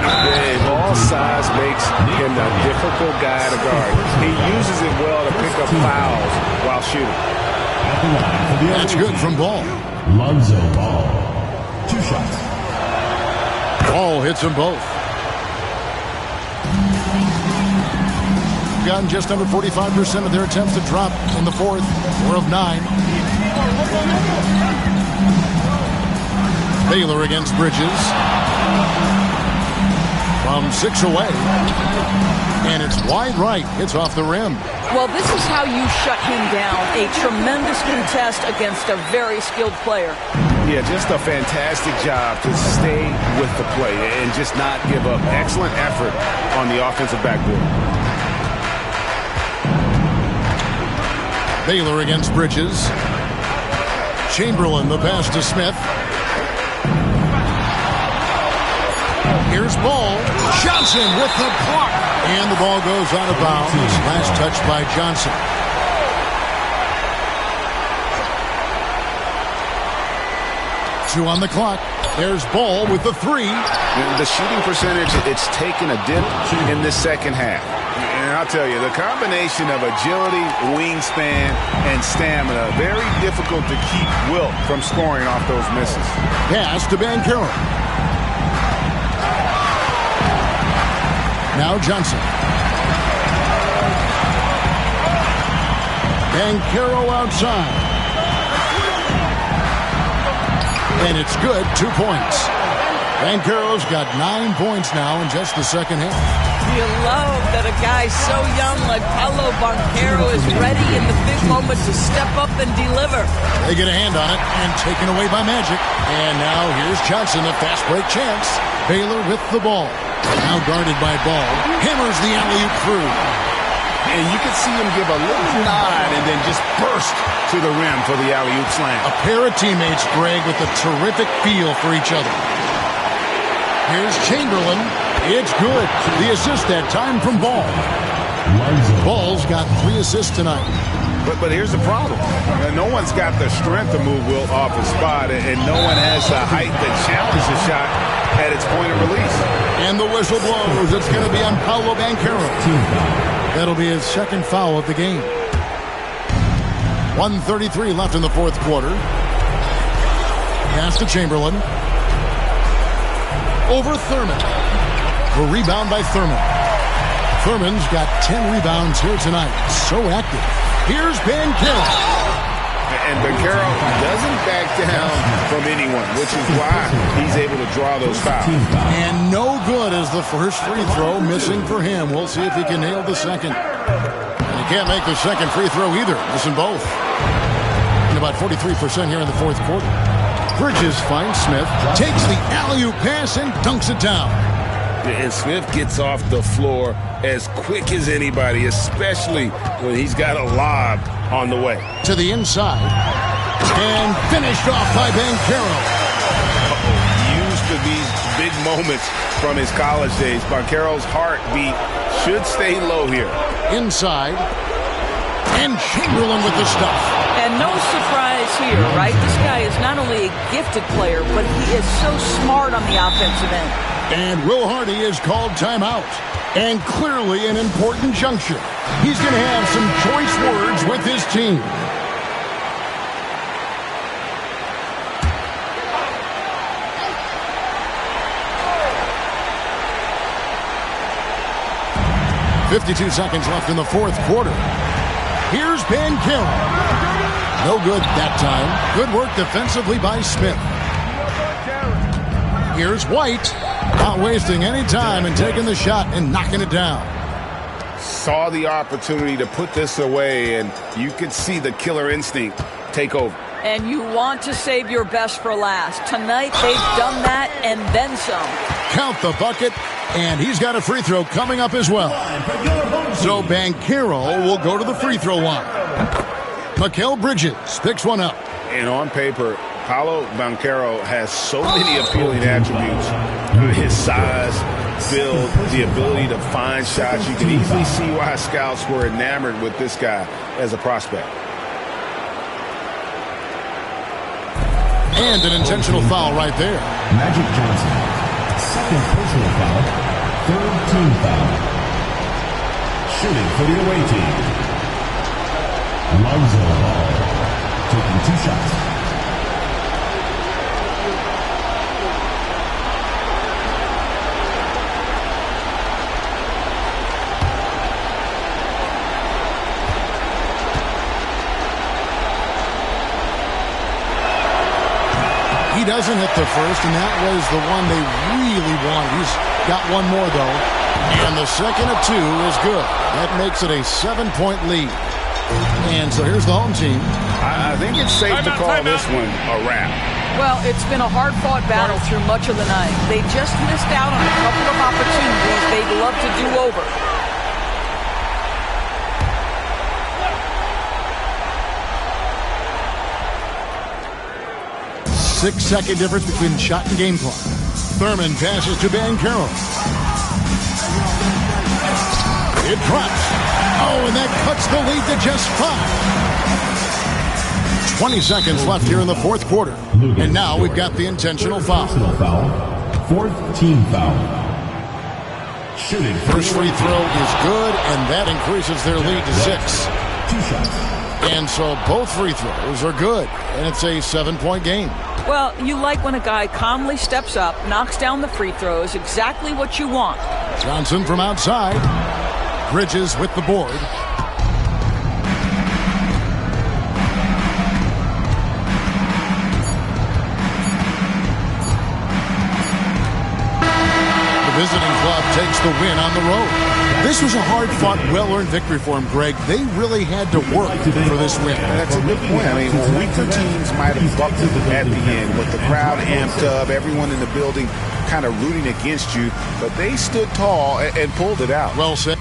Yeah, ball size makes him a difficult guy to guard. He uses it well to pick up fouls while shooting. That's good from Ball. Lonzo Ball. 2 shots. Ball hits them both. Gotten just under 45% of their attempts to drop in the fourth. 4 of 9. Baylor against Bridges. From 6 away. And it's wide right. It's off the rim. Well, this is how you shut him down. A tremendous contest against a very skilled player. Yeah, just a fantastic job to stay with the play and just not give up. Excellent effort on the offensive backboard. Baylor against Bridges. Chamberlain, the pass to Smith. Here's Ball. Johnson with the block. And the ball goes out of bounds. Last touch by Johnson. Two on the clock. There's Ball with the 3. The shooting percentage, it's taken a dip in this second half. And I'll tell you, the combination of agility, wingspan, and stamina, very difficult to keep Wilt from scoring off those misses. Pass to Banchero. Now Johnson. Banchero outside. And it's good. 2 points. Banchero's got 9 points now in just the second half. You love that a guy so young like Paolo Banchero is ready in the big moment to step up and deliver. They get a hand on it and taken away by Magic. And now here's Johnson, a fast break chance. Baylor with the ball. Now guarded by Ball. Hammers the alley-oop through. And you can see him give a little nod and then just burst to the rim for the alley-oop slam. A pair of teammates, Greg, with a terrific feel for each other. Here's Chamberlain. It's good. The assist that time from Ball. Ball's got 3 assists tonight. But here's the problem. No one's got the strength to move Wilt off his spot, and no one has the height that challenges the shot at its point of release. And the whistle blows. It's going to be on Paolo Banchero. That'll be his second foul of the game. 1:33 left in the fourth quarter. Pass to Chamberlain. Over Thurman. The rebound by Thurman. Thurman's got 10 rebounds here tonight. So active. Here's Banchero. And Banchero doesn't back down from anyone, which is why he's able to draw those fouls. And no good as the first free throw, missing for him. We'll see if he can nail the second. And he can't make the second free throw either. Missing both. And about 43% here in the fourth quarter. Bridges finds Smith, takes the alley-oop pass and dunks it down. And Smith gets off the floor as quick as anybody, especially when he's got a lob on the way. To the inside. And finished off by Banchero. Used to these big moments from his college days. Banchero's heartbeat should stay low here. Inside. And Chamberlain with the stuff. And no surprise here, right? This guy is not only a gifted player, but he is so smart on the offensive end. And Will Hardy is called timeout. And clearly an important juncture. He's going to have some choice words with his team. .52 seconds left in the fourth quarter. Here's Banchero. No good that time. Good work defensively by Smith. Here's White. Not wasting any time and taking the shot and knocking it down. Saw the opportunity to put this away, and you could see the killer instinct take over. And you want to save your best for last. Tonight, they've done that and then some. Count the bucket, and he's got a free throw coming up as well. So Banchero will go to the free throw line. Mikal Bridges picks one up. And on paper, Paolo Banchero has so many appealing attributes. His size, build, the ability to find shots. You can easily see why scouts were enamored with this guy as a prospect. And an intentional foul right there. Magic Johnson, second personal foul, third team foul. Shooting for the away team. Lonzo Ball, taking 2 shots. He doesn't hit the first, and that was the one they really wanted. He's got one more, though. And the second of 2 is good. That makes it a 7-point lead. And so here's the home team. I think it's safe to call this one a wrap. Well, it's been a hard-fought battle through much of the night. They just missed out on a couple of opportunities they'd love to do over. Six-second difference between shot and game clock. Thurman passes to Banchero. It drops. Oh, and that cuts the lead to just 5. 20 seconds left here in the fourth quarter. And now we've got the intentional foul. Fourth team foul. Shooting. First free throw is good, and that increases their lead to 6. 2 shots. And so both free throws are good, and it's a 7-point game. Well, you like when a guy calmly steps up, knocks down the free throws, exactly what you want. Johnson from outside. Bridges with the board. The visiting club takes the win on the road. This was a hard-fought, well-earned victory for him, Greg. They really had to work for this win. That's a good point. I mean, weaker teams might have buckled at the end, with the crowd amped up, everyone in the building kind of rooting against you, but they stood tall and pulled it out. Well said.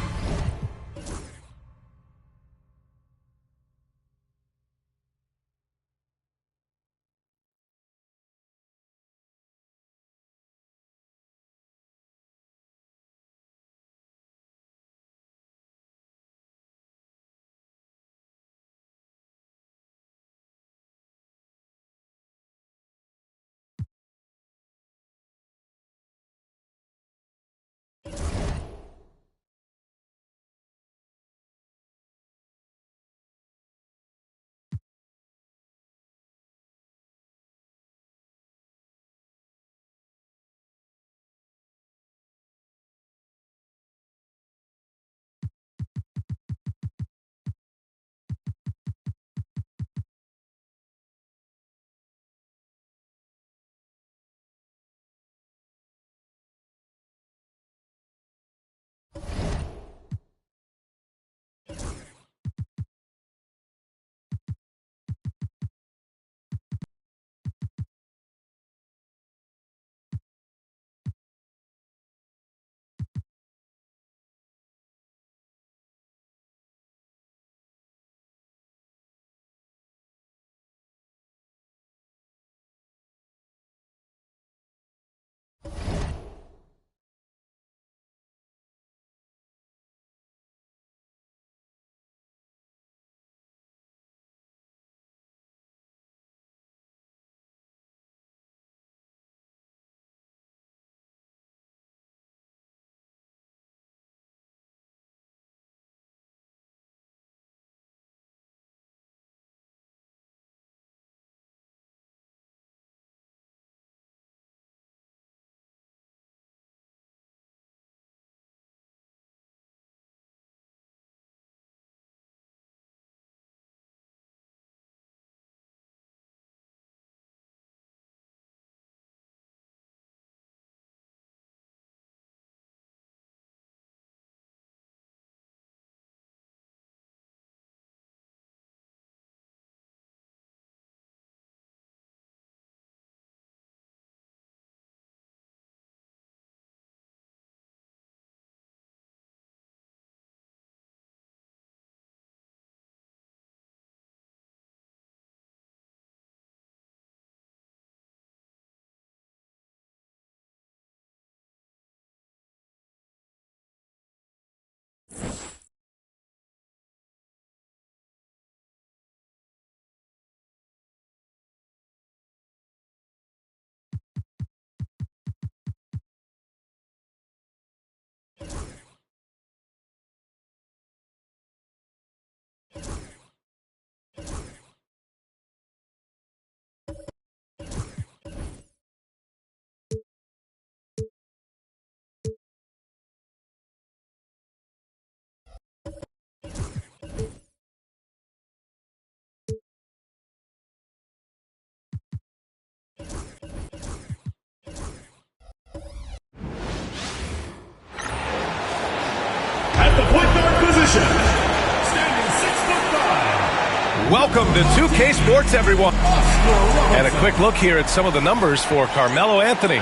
Welcome to 2K Sports, everyone. And a quick look here at some of the numbers for Carmelo Anthony.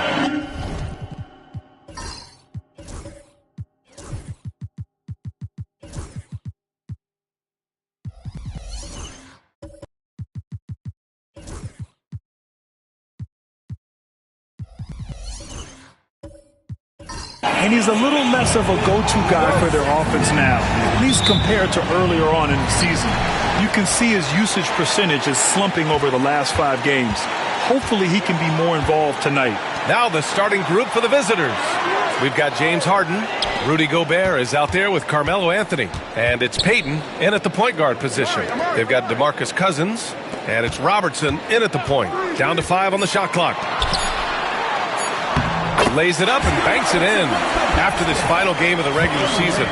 And he's a little less of a go-to guy for their offense now, at least compared to earlier on in the season. You can see his usage percentage is slumping over the last 5 games. Hopefully he can be more involved tonight. Now the starting group for the visitors. We've got James Harden. Rudy Gobert is out there with Carmelo Anthony. And it's Payton in at the point guard position. They've got DeMarcus Cousins. And it's Robertson in at the point. Down to 5 on the shot clock. Lays it up and banks it in after this final game of the regular season.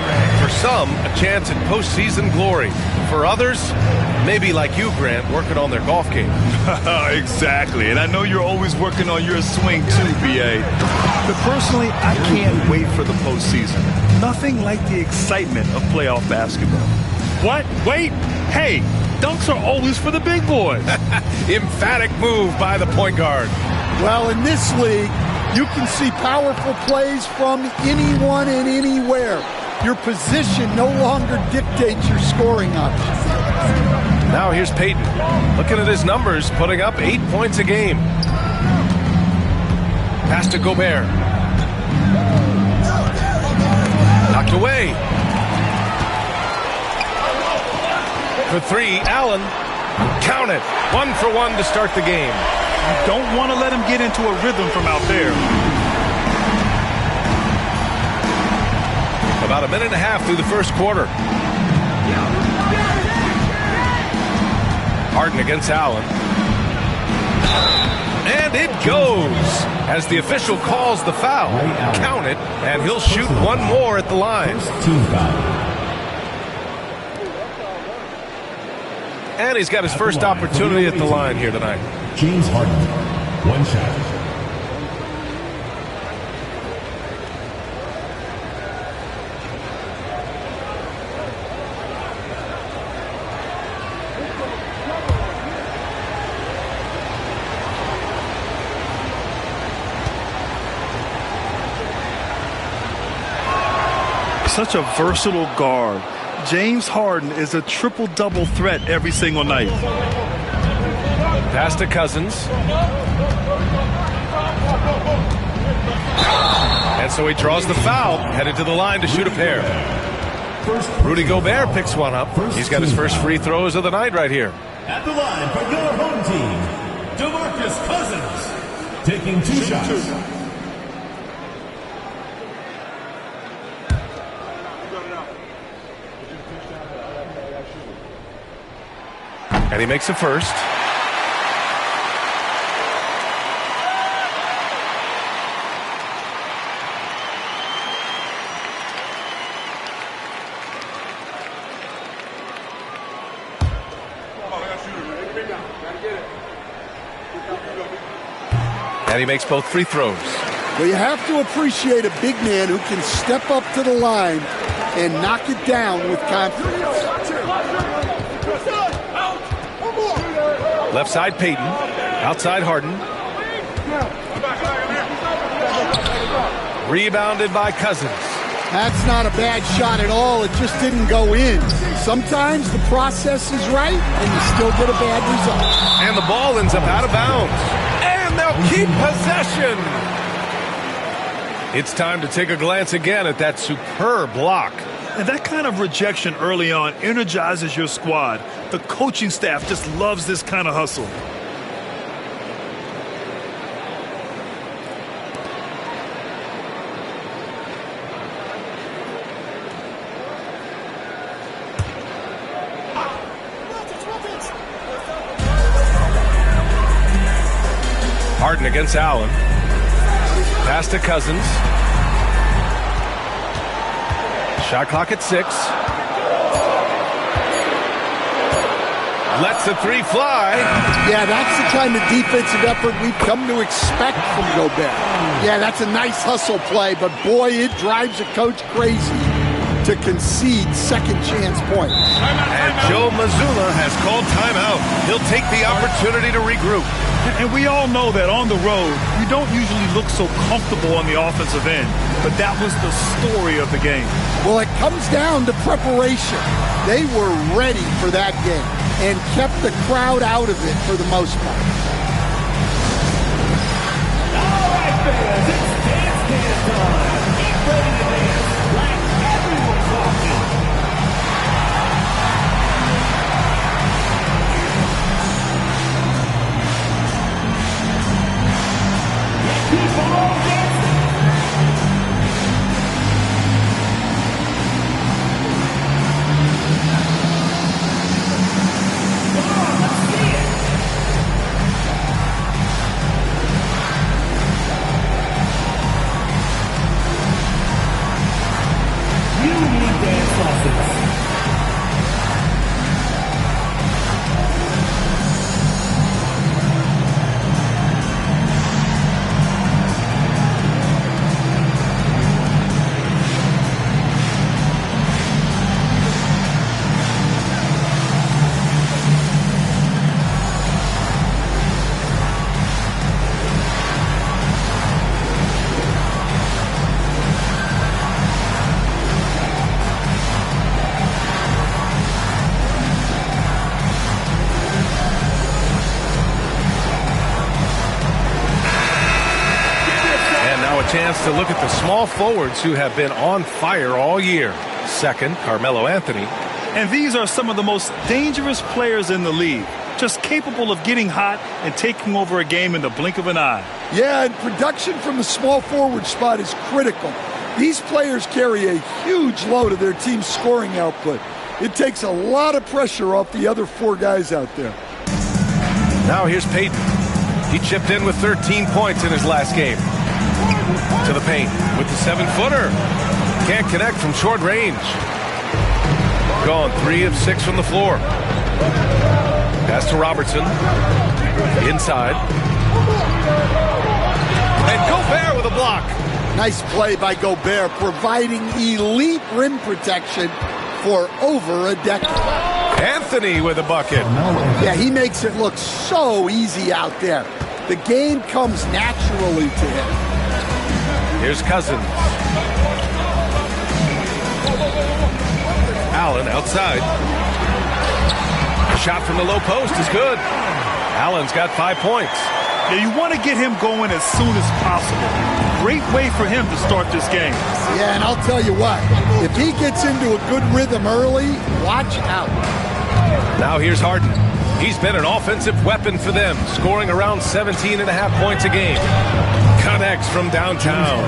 For some, a chance at postseason glory. For others, maybe like you, Grant, working on their golf game. Exactly, and I know you're always working on your swing too, B.A. But personally, I can't wait for the postseason. Nothing like the excitement of playoff basketball. What? Wait! Hey, dunks are always for the big boys. Emphatic move by the point guard. Well, in this league, you can see powerful plays from anyone and anywhere. Your position no longer dictates your scoring options. Now here's Payton. Looking at his numbers, putting up 8 points a game. Pass to Gobert. Knocked away. For 3, Allen. Count it. 1 for 1 to start the game. You don't want to let him get into a rhythm from out there. About a minute and a half through the first quarter. Harden against Allen. And it goes as the official calls the foul. Count it, and he'll shoot 1 more at the line. And he's got his first opportunity at the line here tonight. James Harden, 1 shot. Such a versatile guard. James Harden is a triple-double threat every single night. Pass to Cousins. And so he draws the foul, headed to the line to shoot a pair. Rudy Gobert picks one up. He's got his first free throws of the night right here. At the line for your home team, DeMarcus Cousins, taking 2 shots. And he makes a first. And he makes both free throws. Well, you have to appreciate a big man who can step up to the line and knock it down with confidence. Left side, Payton. Outside, Harden. Rebounded by Cousins. That's not a bad shot at all. It just didn't go in. Sometimes the process is right, and you still get a bad result. And the ball ends up out of bounds. And they'll keep possession. It's time to take a glance again at that superb block. And that kind of rejection early on energizes your squad. The coaching staff just loves this kind of hustle. Harden against Allen. Pass to Cousins. Shot clock at 6. Lets the 3 fly. Yeah, that's the kind of defensive effort we've come to expect from Gobert. Yeah, that's a nice hustle play, but boy, it drives a coach crazy to concede second chance points. And Joe Mazzulla has called timeout. He'll take the opportunity to regroup. And we all know that on the road, you don't usually look so comfortable on the offensive end. But that was the story of the game. Well, it comes down to preparation. They were ready for that game and kept the crowd out of it for the most part. All right, fans, it's Dance Can time. Get ready to dance like everyone's watching. Keep on dancing. Come on, let's see it. You need dance lessons. Chance to look at the small forwards who have been on fire all year. Second, Carmelo Anthony. And these are some of the most dangerous players in the league. Just capable of getting hot and taking over a game in the blink of an eye. Yeah, and production from the small forward spot is critical. These players carry a huge load of their team's scoring output. It takes a lot of pressure off the other four guys out there. Now here's Payton. He chipped in with 13 points in his last game. To the paint with the 7-footer. Can't connect from short range. Gone 3 of 6 from the floor. Pass to Robertson. Inside. And Gobert with a block. Nice play by Gobert, providing elite rim protection for over a decade. Anthony with a bucket. Yeah, he makes it look so easy out there. The game comes naturally to him. Here's Cousins. Allen outside. Shot from the low post is good. Allen's got 5 points. Yeah, you want to get him going as soon as possible. Great way for him to start this game. Yeah, and I'll tell you what, if he gets into a good rhythm early, watch out. Now here's Harden. He's been an offensive weapon for them, scoring around 17.5 points a game. Connects from downtown.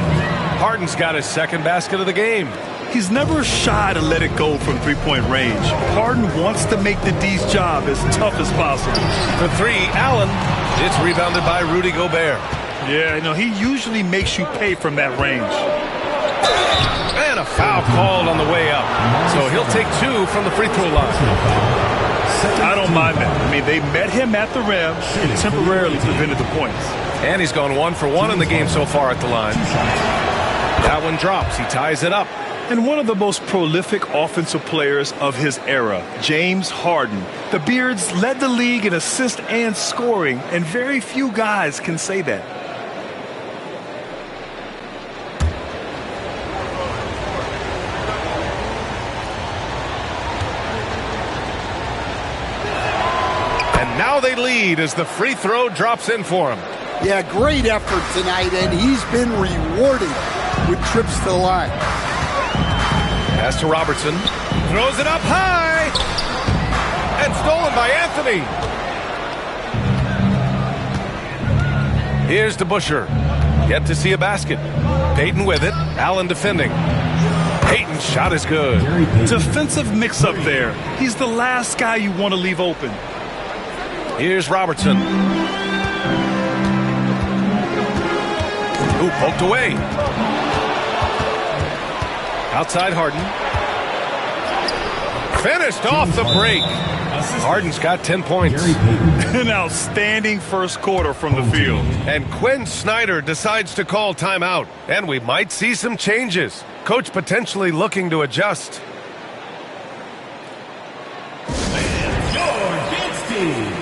Harden's got his second basket of the game. He's never shy to let it go from three-point range. Harden wants to make the D's job as tough as possible. The 3, Allen. It's rebounded by Rudy Gobert. Yeah, you know, he usually makes you pay from that range. And a foul called on the way up. So he'll take 2 from the free throw line. I don't mind that. I mean, they met him at the rim and temporarily prevented the points. And he's gone 1 for 1 in the game so far at the line. That one drops. He ties it up. And one of the most prolific offensive players of his era, James Harden. The Beards led the league in assists and scoring, and very few guys can say that. And now they lead as the free throw drops in for him. Yeah, great effort tonight, and he's been rewarded with trips to the line. Pass to Robertson. Throws it up high. And stolen by Anthony. Here's to Busher. Yet to see a basket. Payton with it. Allen defending. Payton's shot is good. Defensive mix-up there. He's the last guy you want to leave open. Here's Robertson. Ooh, poked away. Outside Harden. Finished off the break. Harden's got 10 points. An outstanding first quarter from the field. And Quinn Snyder decides to call timeout. And we might see some changes. Coach potentially looking to adjust. And your dance team.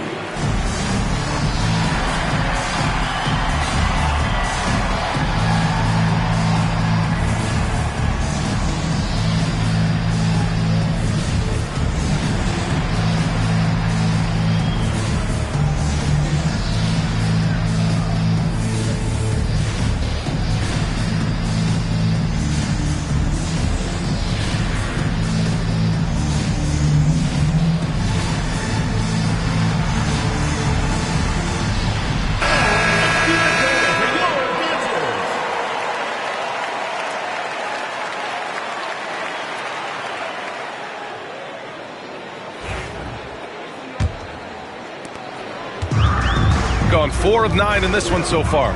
Gone 4 of 9 in this one so far.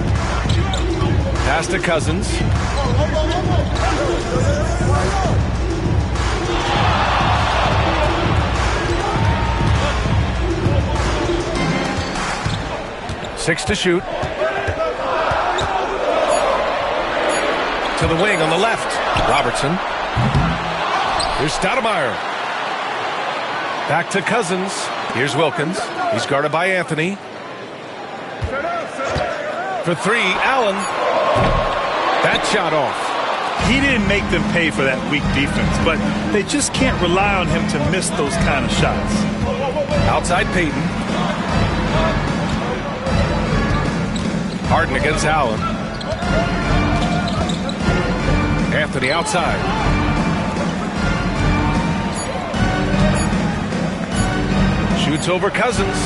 Pass to Cousins. Six to shoot. To the wing on the left. Robertson. Here's Stoudemire. Back to Cousins. Here's Wilkins. He's guarded by Anthony. For three, Allen. That shot off. He didn't make them pay for that weak defense, but they just can't rely on him to miss those kind of shots. Outside Payton. Harden against Allen. Anthony outside. Shoots over Cousins.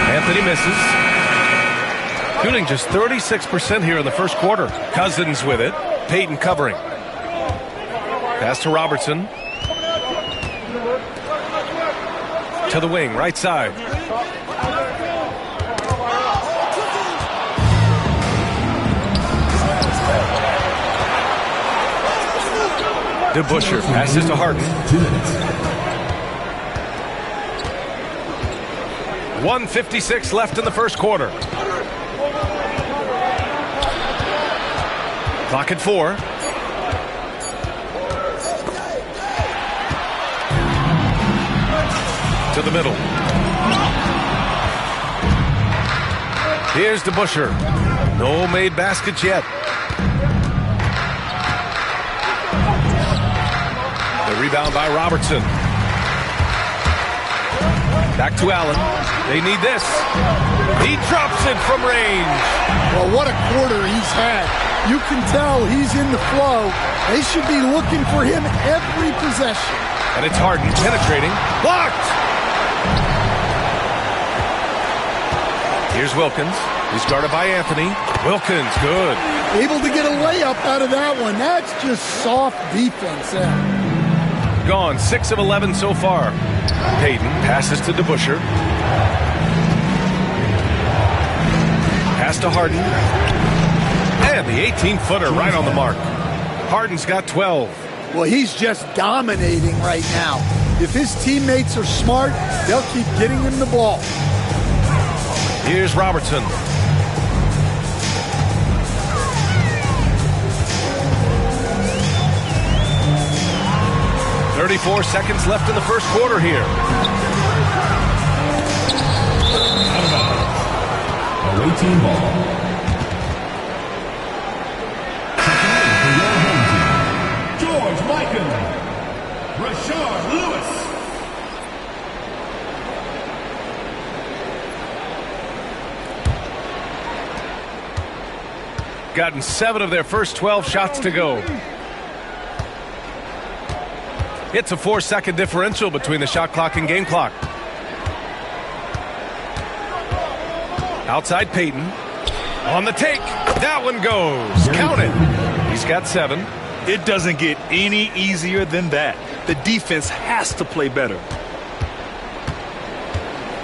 Anthony misses. Shooting just 36% here in the first quarter. Cousins with it. Payton covering. Pass to Robertson. To the wing, right side. DeBusschere passes to Harden. 1:56 left in the first quarter. Clock at 4. To the middle. Here's DeBusschere. No made baskets yet. The rebound by Robertson. Back to Allen. They need this. He drops it from range. Well, what a quarter he's had. You can tell he's in the flow. They should be looking for him every possession. And it's Harden penetrating. Blocked! Here's Wilkins. He's guarded by Anthony. Wilkins, good. Able to get a layup out of that one. That's just soft defense there. Gone 6 of 11 so far. Payton passes to DeBusschere. Pass to Harden. And the 18-footer right on the mark. Harden's got 12. Well, he's just dominating right now. If his teammates are smart, they'll keep getting him the ball. Here's Robertson. .34 seconds left in the first quarter here. Away team ball. George Mikan. Rashard Lewis. Gotten 7 of their first 12 shots to go. It's a 4-second differential between the shot clock and game clock. Outside Payton. On the take. That one goes. Count it. He's got 7. It doesn't get any easier than that. The defense has to play better.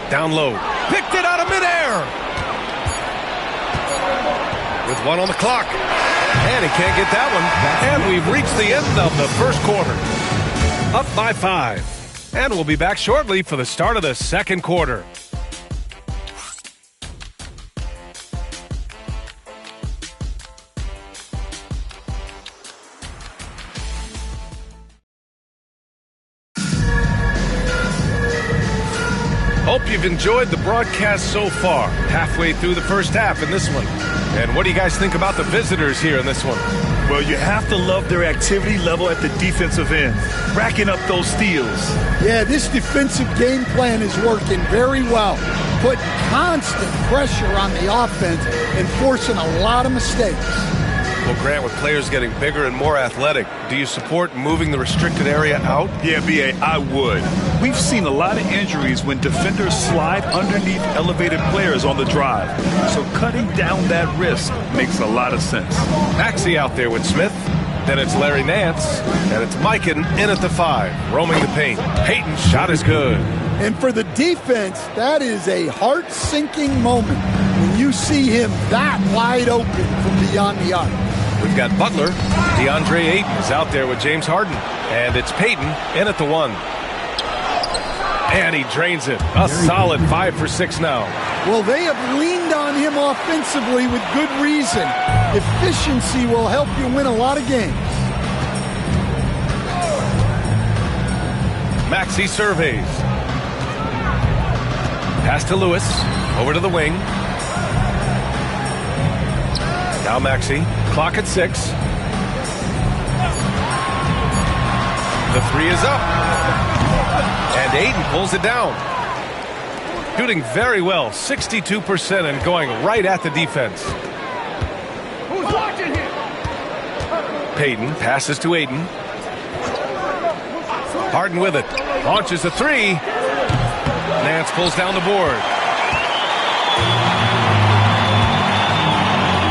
Down low. Picked it out of midair. With 1 on the clock. And he can't get that one. And we've reached the end of the first quarter. Up by 5. And we'll be back shortly for the start of the second quarter. Hope you've enjoyed the broadcast so far. Halfway through the first half in this one. And what do you guys think about the visitors here in this one? Well, you have to love their activity level at the defensive end, racking up those steals. Yeah, this defensive game plan is working very well, putting constant pressure on the offense and forcing a lot of mistakes. Well, Grant, with players getting bigger and more athletic, do you support moving the restricted area out? Yeah, B.A., I would. We've seen a lot of injuries when defenders slide underneath elevated players on the drive. So cutting down that risk makes a lot of sense. Maxey out there with Smith. Then it's Larry Nance. And it's Mikan in at the 5, roaming the paint. Payton's shot is good. And for the defense, that is a heart-sinking moment when you see him that wide open from beyond the arc. We've got Butler. DeAndre Ayton is out there with James Harden. And it's Payton in at the 1. And he drains it. A solid 5 for 6 now. Well, they have leaned on him offensively with good reason. Efficiency will help you win a lot of games. Maxey surveys. Pass to Lewis. Over to the wing. Now Maxey. Clock at 6. The 3 is up. And Ayton pulls it down. Shooting very well, 62% and going right at the defense. Who's watching here? Payton passes to Ayton. Harden with it. Launches a 3. Nance pulls down the board.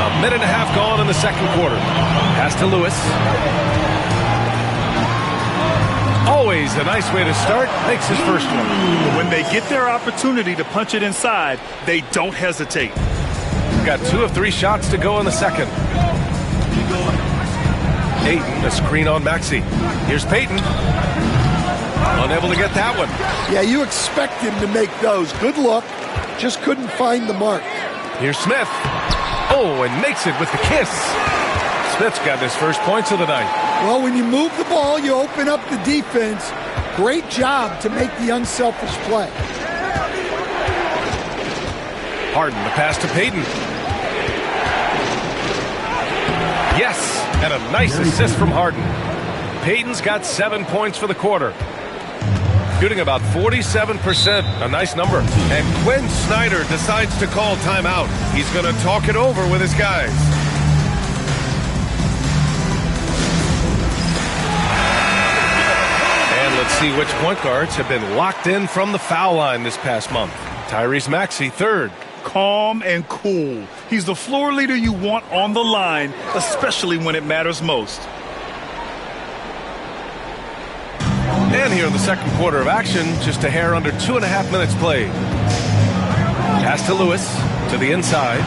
A minute and a half gone in the second quarter. Pass to Lewis. Always a nice way to start. Makes his first one. When they get their opportunity to punch it inside, they don't hesitate. We've got 2 of 3 shots to go in the second. Ayton, a screen on Maxey. Here's Payton. Unable to get that one. Yeah, you expect him to make those. Good look. Just couldn't find the mark. Here's Smith. Oh, and makes it with the kiss. Smith's got his first points of the night. Well, when you move the ball, you open up the defense. Great job to make the unselfish play. Harden, the pass to Payton. Yes, and a nice assist from Harden. Payton's got 7 points for the quarter. Shooting about 47%, a nice number. And Quinn Snyder decides to call timeout. He's going to talk it over with his guys. And let's see which point guards have been locked in from the foul line this past month. Tyrese Maxey, 3rd. Calm and cool. He's the floor leader you want on the line, especially when it matters most. And here in the second quarter of action, just a hair under 2.5 minutes played. Pass to Lewis, to the inside.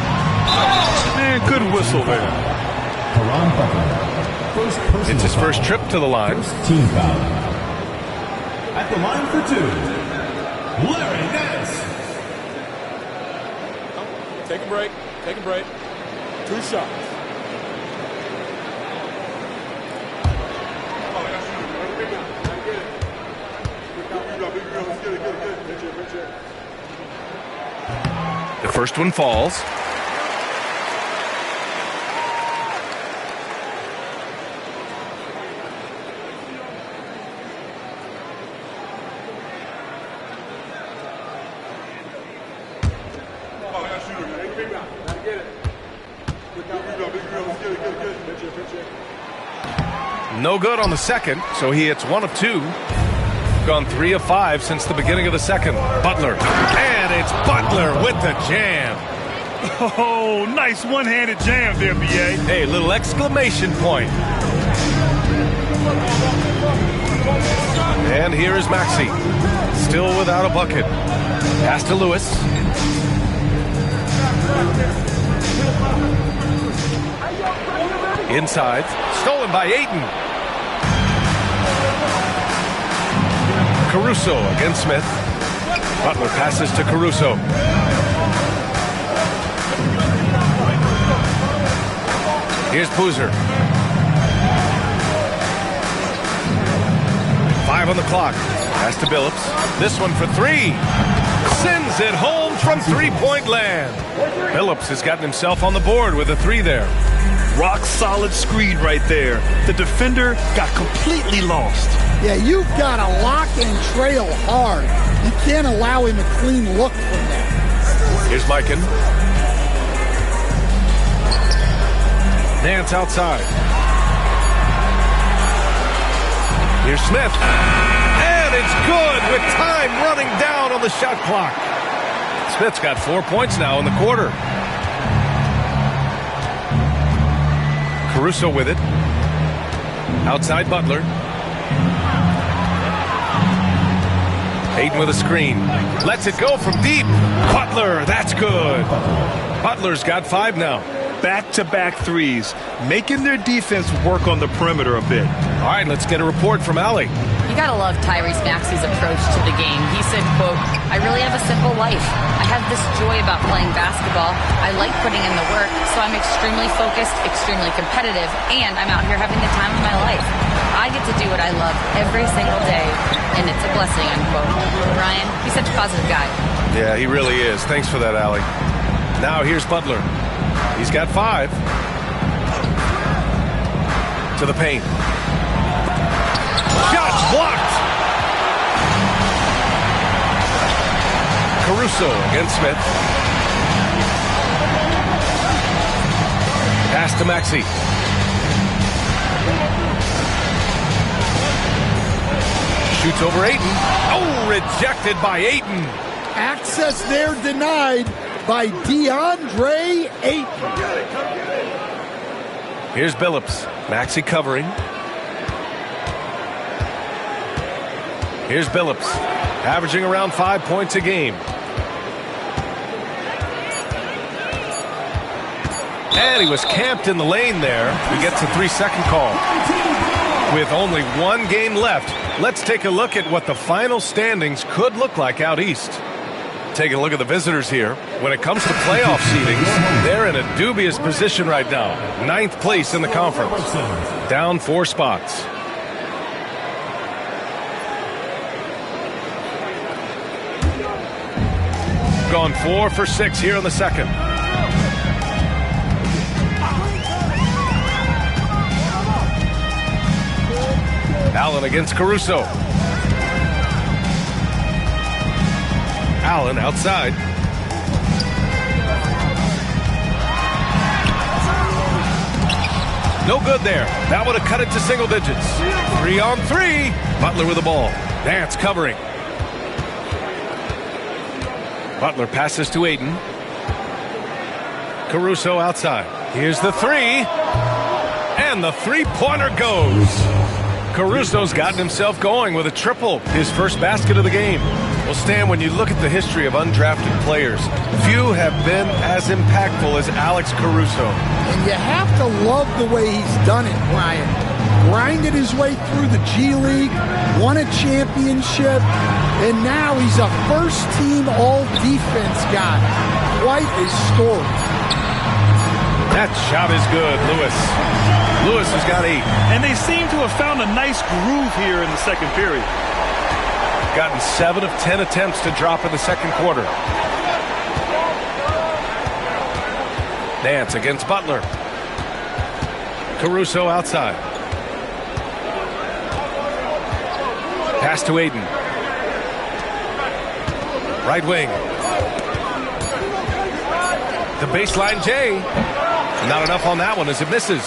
Man, good whistle there. It's his first trip to the line. Team foul. At the line for 2, Larry Nance. Take a break. Take a break. 2 shots. The first one falls. No good on the second, so he hits 1 of 2. Gone 3 of 5 since the beginning of the second. Butler. And it's Butler with the jam. Oh, nice one-handed jam there, B.A. Hey, little exclamation point. And here is Maxey. Still without a bucket. Pass to Lewis. Inside. Stolen by Ayton. Caruso against Smith. Butler passes to Caruso. Here's Boozer. 5 on the clock. Pass to Billups. This one for 3. Sends it home from three-point land. Billups has gotten himself on the board with a 3 there. Rock solid screen right there. The defender got completely lost. Yeah, you've got to lock and trail hard. You can't allow him a clean look from that. Here's Mikan. Nance outside. Here's Smith. And it's good with time running down on the shot clock. Smith's got 4 points now in the quarter. Caruso with it. Outside Butler. Ayton with a screen. Lets it go from deep. Butler, that's good. Butler's got 5 now. Back-to-back threes, making their defense work on the perimeter a bit. All right, let's get a report from Allie. You gotta love Tyrese Maxey's approach to the game. He said, quote, "I really have a simple life. I have this joy about playing basketball. I like putting in the work, so I'm extremely focused, extremely competitive, and I'm out here having the time of my life. I get to do what I love every single day, and it's a blessing," unquote. Ryan, he's such a positive guy. Yeah, he really is. Thanks for that, Allie. Now here's Butler. He's got 5. To the paint. Shots blocked. Caruso against Smith. Pass to Maxey. Shoots over Ayton. Oh, rejected by Ayton. Access there denied by DeAndre Ayton. Here's Billups. Maxey covering. Here's Billups, averaging around 5 points a game. And he was camped in the lane there. He gets a 3-second call. With only 1 game left, let's take a look at what the final standings could look like out east. Taking a look at the visitors here. When it comes to playoff seedings, they're in a dubious position right now. 9th place in the conference. Down 4 spots. Gone 4 for 6 here in the second. Allen against Caruso. Allen outside. No good there. That would have cut it to single digits. 3 on 3. Butler with the ball. Nance covering. Butler passes to Ayton. Caruso outside. Here's the 3. And the 3-pointer goes. Caruso's gotten himself going with a triple. His first basket of the game. Well, Stan, when you look at the history of undrafted players, few have been as impactful as Alex Caruso. And you have to love the way he's done it, Brian. Grinded his way through the G League, won a championship, and now he's a first-team all-defense guy. Quite a story. That shot is good, Lewis. Lewis has got 8. And they seem to have found a nice groove here in the second period. Gotten 7 of 10 attempts to drop in the second quarter. Nance against Butler. Caruso outside. Pass to Ayton. Right wing. The baseline J. Not enough on that one as it misses.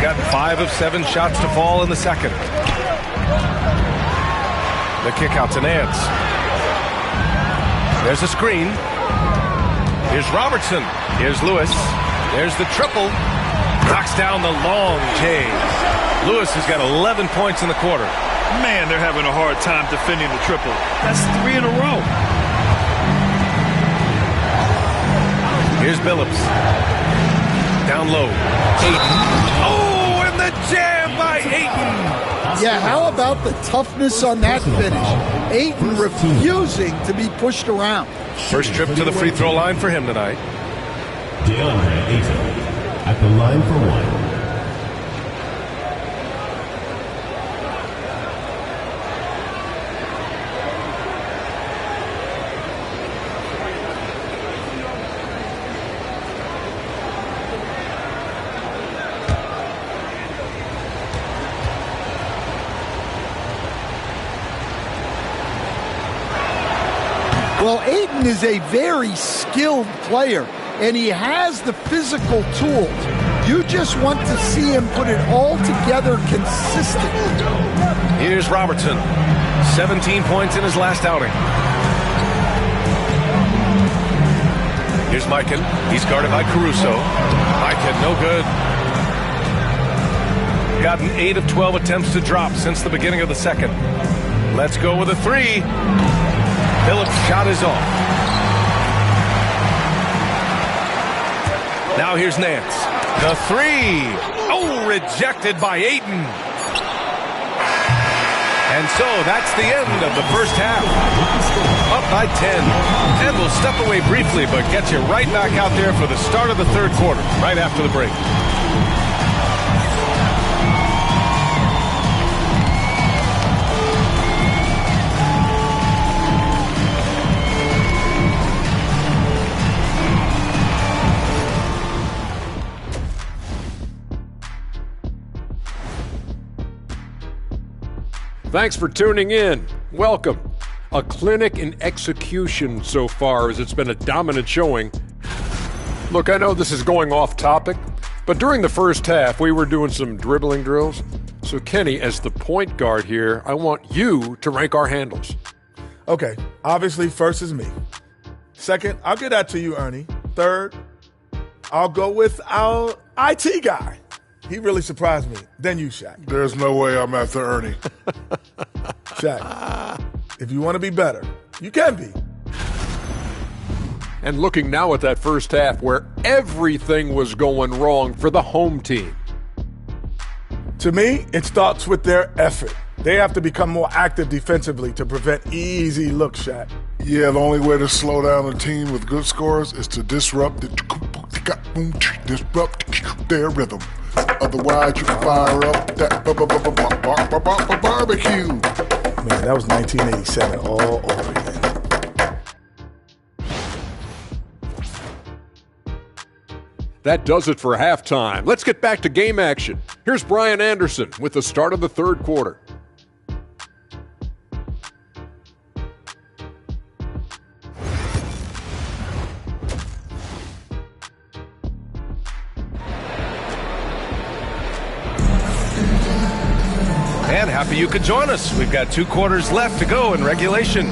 Got 5 of 7 shots to fall in the second. The kick out to Nance. There's a screen. Here's Robertson. Here's Lewis. There's the triple. Knocks down the long J. Lewis has got 11 points in the quarter. Man, they're having a hard time defending the triple. That's 3 in a row. Here's Billups. Down low. Ayton. Oh, and the jam by Ayton. Yeah, how about the toughness on that finish? Ayton refusing to be pushed around. First trip to the free throw line for him tonight. DeAndre Ayton at the line for one. Well, Ayton is a very skilled player, and he has the physical tools. You just want to see him put it all together consistently. Here's Robertson. 17 points in his last outing. Here's Mikan. He's guarded by Caruso. Mikan, no good. Gotten 8 of 12 attempts to drop since the beginning of the second. Let's go with a three. Phillips' shot is off. Now here's Nance. The three. Oh, rejected by Ayton. And so that's the end of the first half. Up by 10. And we'll step away briefly, but get you right back out there for the start of the third quarter, right after the break. Thanks for tuning in. Welcome. A clinic in execution so far, as it's been a dominant showing. Look, I know this is going off topic, but during the first half, we were doing some dribbling drills. So, Kenny, as the point guard here, I want you to rank our handles. Okay, obviously, first is me. Second, I'll get that to you, Ernie. Third, I'll go with our IT guy. He really surprised me. Then you, Shaq. There's no way I'm after Ernie. Shaq, if you want to be better, you can be. And looking now at that first half where everything was going wrong for the home team. To me, it starts with their effort. They have to become more active defensively to prevent easy looks, Shaq. Yeah, the only way to slow down a team with good scores is to disrupt their rhythm. Otherwise, you can fire up that barbecue. Man, that was 1987 all over again. That does it for halftime. Let's get back to game action. Here's Brian Anderson with the start of the third quarter. And happy you could join us. We've got 2 quarters left to go in regulation.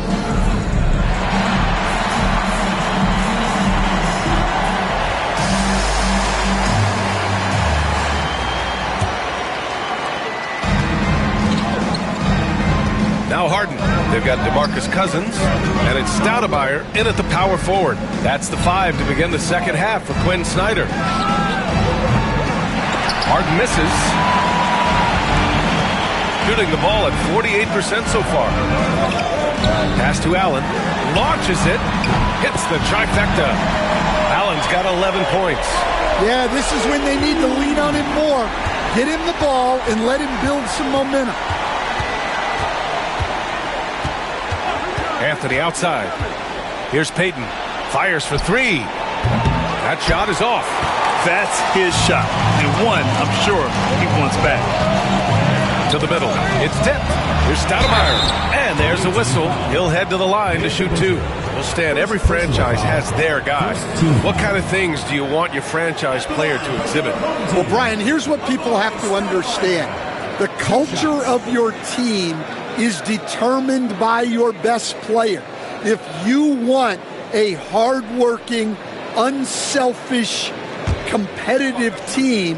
Now Harden. They've got DeMarcus Cousins, and it's Stoudemire in at the power forward. That's the 5 to begin the second half for Quinn Snyder. Harden misses. Shooting the ball at 48% so far. Pass to Allen. Launches it. Hits the trifecta. Allen's got 11 points. Yeah, this is when they need to lean on him more. Get him the ball and let him build some momentum. Anthony outside. Here's Payton. Fires for 3. That shot is off. That's his shot. And one, I'm sure, he wants back. To the middle. It's tipped. Here's Stoudemire. And there's a whistle. He'll head to the line to shoot 2. Well, Stan, every franchise has their guy. What kind of things do you want your franchise player to exhibit? Well, Brian, here's what people have to understand. The culture of your team is determined by your best player. If you want a hardworking, unselfish, competitive team,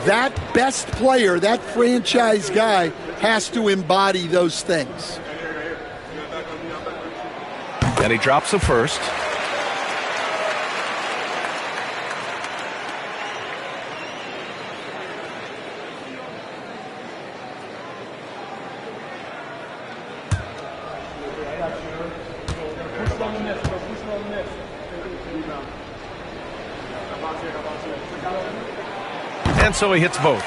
that best player, that franchise guy, has to embody those things. And he drops the first. And so he hits both.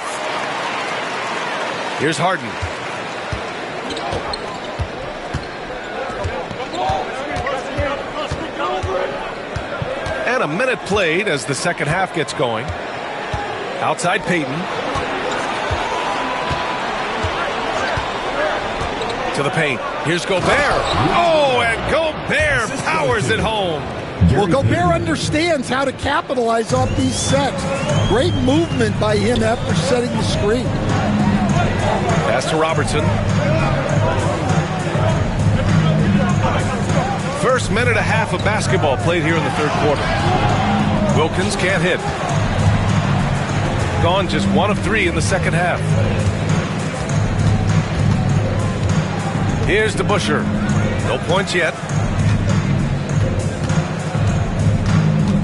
Here's Harden. And a minute played as the second half gets going. Outside Payton. To the paint. Here's Gobert. Oh, and Gobert powers it home. Well, Gobert understands how to capitalize off these sets. Great movement by him after setting the screen. Pass to Robertson. First minute and a half of basketball played here in the third quarter. Wilkins can't hit. Gone just 1 of 3 in the second half. Here's DeBusschere. No points yet.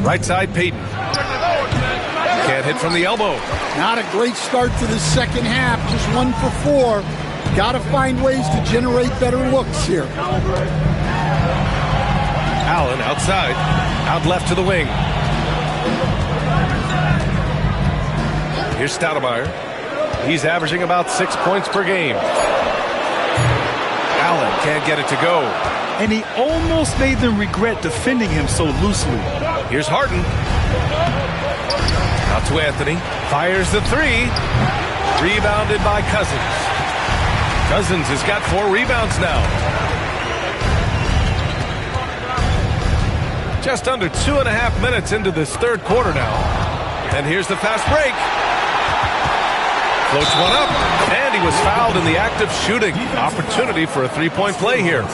Right side, Payton. Can't hit from the elbow. Not a great start to the second half. Just 1 for 4. Got to find ways to generate better looks here. Allen outside. Out left to the wing. Here's Stoudemire. He's averaging about 6 points per game. Allen can't get it to go. And he almost made them regret defending him so loosely. Here's Harden. Out to Anthony. Fires the 3. Rebounded by Cousins. Cousins has got 4 rebounds now. Just under 2.5 minutes into this third quarter now. And here's the fast break. Floats one up, and he was fouled in the act of shooting. Opportunity for a three-point play here.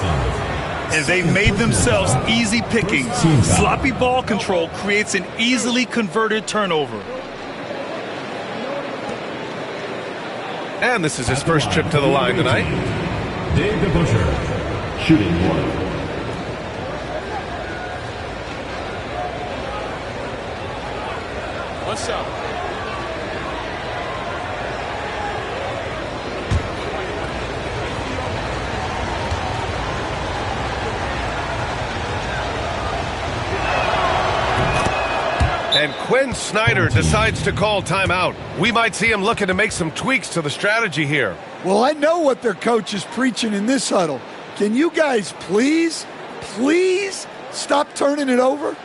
And they've made themselves easy pickings. Sloppy ball control creates an easily converted turnover. And this is his first trip to the line tonight. Dave DeBusschere, shooting 1. What's up? And Quinn Snyder decides to call timeout. We might see him looking to make some tweaks to the strategy here. Well, I know what their coach is preaching in this huddle. Can you guys please stop turning it over?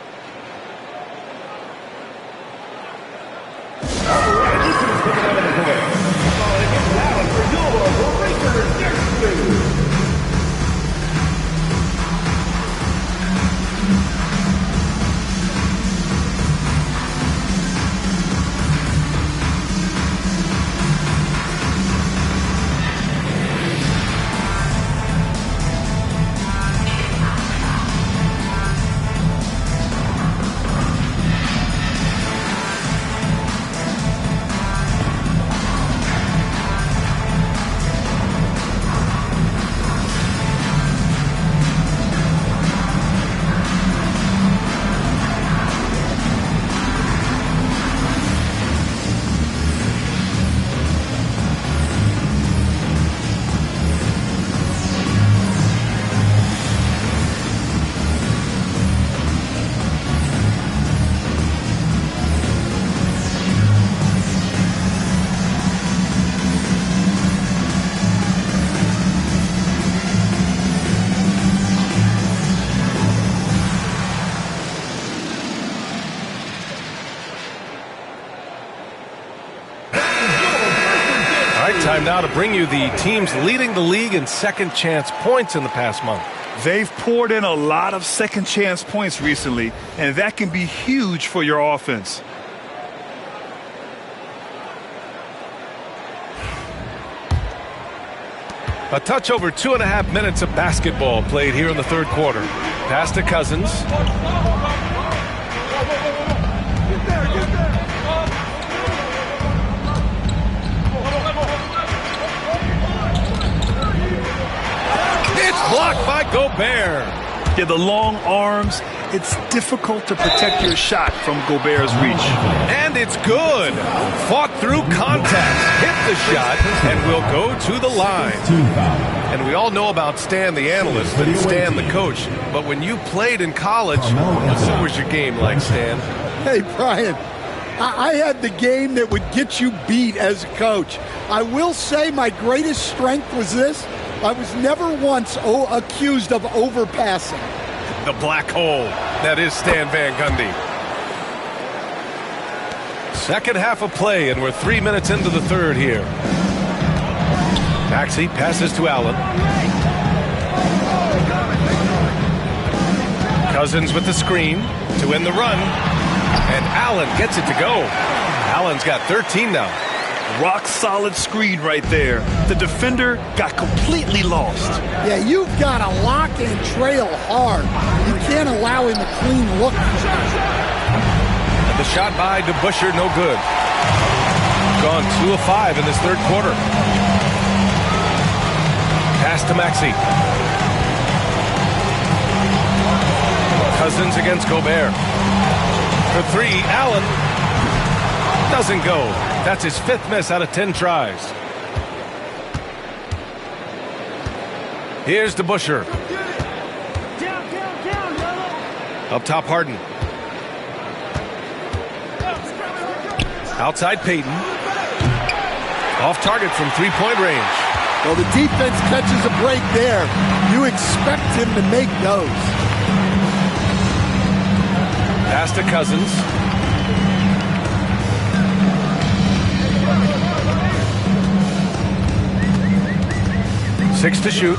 Time now to bring you the teams leading the league in second chance points in the past month. They've poured in a lot of second chance points recently, and that can be huge for your offense. A touch over 2.5 minutes of basketball played here in the third quarter. Pass to Cousins. Blocked by Gobert. Yeah, the long arms, it's difficult to protect your shot from Gobert's reach. And it's good. Fought through contact, hit the shot, and will go to the line. And we all know about Stan the analyst and Stan the coach. But when you played in college, what was your game like, Stan? Hey, Brian, I had the game that would get you beat as a coach. I will say my greatest strength was this. I was never once accused of overpassing. The black hole. That is Stan Van Gundy. Second half of play, and we're 3 minutes into the third here. Maxey passes to Allen. Cousins with the screen to win the run. And Allen gets it to go. Allen's got 13 now. Rock solid screen right there. The defender got completely lost. Yeah, you've got to lock and trail hard. You can't allow him a clean look. And the shot by DeBusschere, no good. Gone 2 of 5 in this third quarter. Pass to Maxey. Cousins against Gobert. For 3, Allen doesn't go. That's his 5th miss out of 10 tries. Here's DeBusschere. Up top, Harden. Outside, Payton. Off target from 3-point range. Well, the defense catches a break there. You expect him to make those. Pass to Cousins. Six to shoot.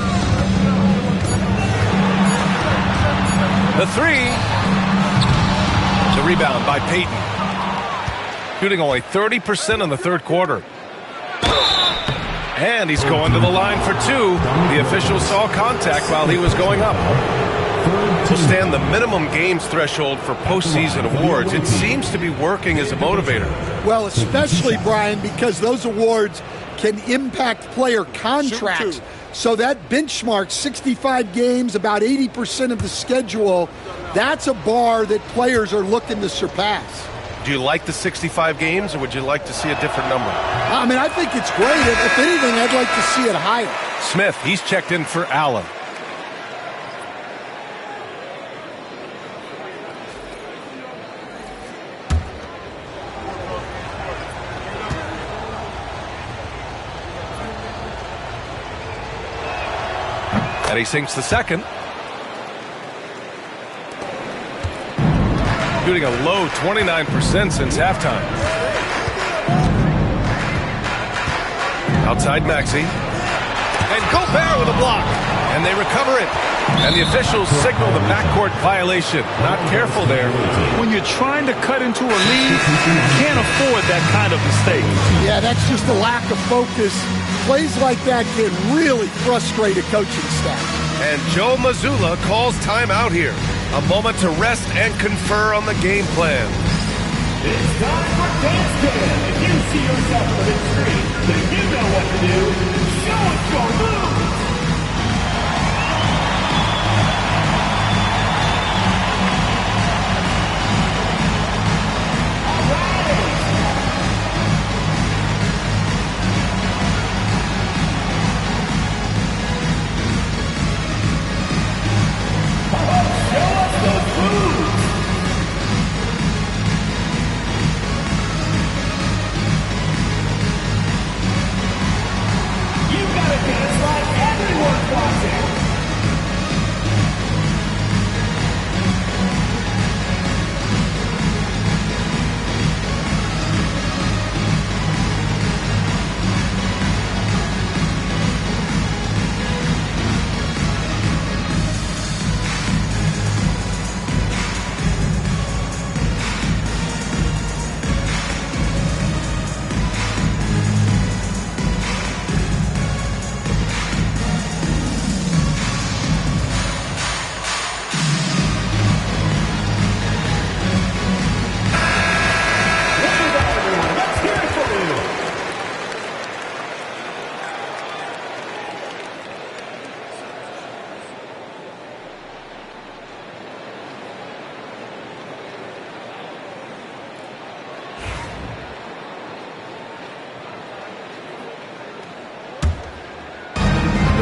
The 3. The rebound by Payton. Shooting only 30% in the third quarter. And he's going to the line for 2. The official saw contact while he was going up. Will stand the minimum games threshold for postseason awards. It seems to be working as a motivator. Well, especially, Brian, because those awards can impact player contracts. So that benchmark, 65 games, about 80% of the schedule, that's a bar that players are looking to surpass. Do you like the 65 games, or would you like to see a different number? I mean, I think it's great. If anything, I'd like to see it higher. Smith, he's checked in for Allen. And he sinks the second. Shooting a low 29% since halftime. Outside Maxey. And Gobert with a block. And they recover it. And the officials signal the backcourt violation. Not careful there. When you're trying to cut into a lead, you can't afford that kind of mistake. Yeah, that's just a lack of focus. Plays like that can really frustrate a coaching staff. And Joe Mazzulla calls timeout here. A moment to rest and confer on the game plan. It's time for Dance Jam. If you see yourself on the big screen, then you know what to do. Show us your moves. You gotta dance like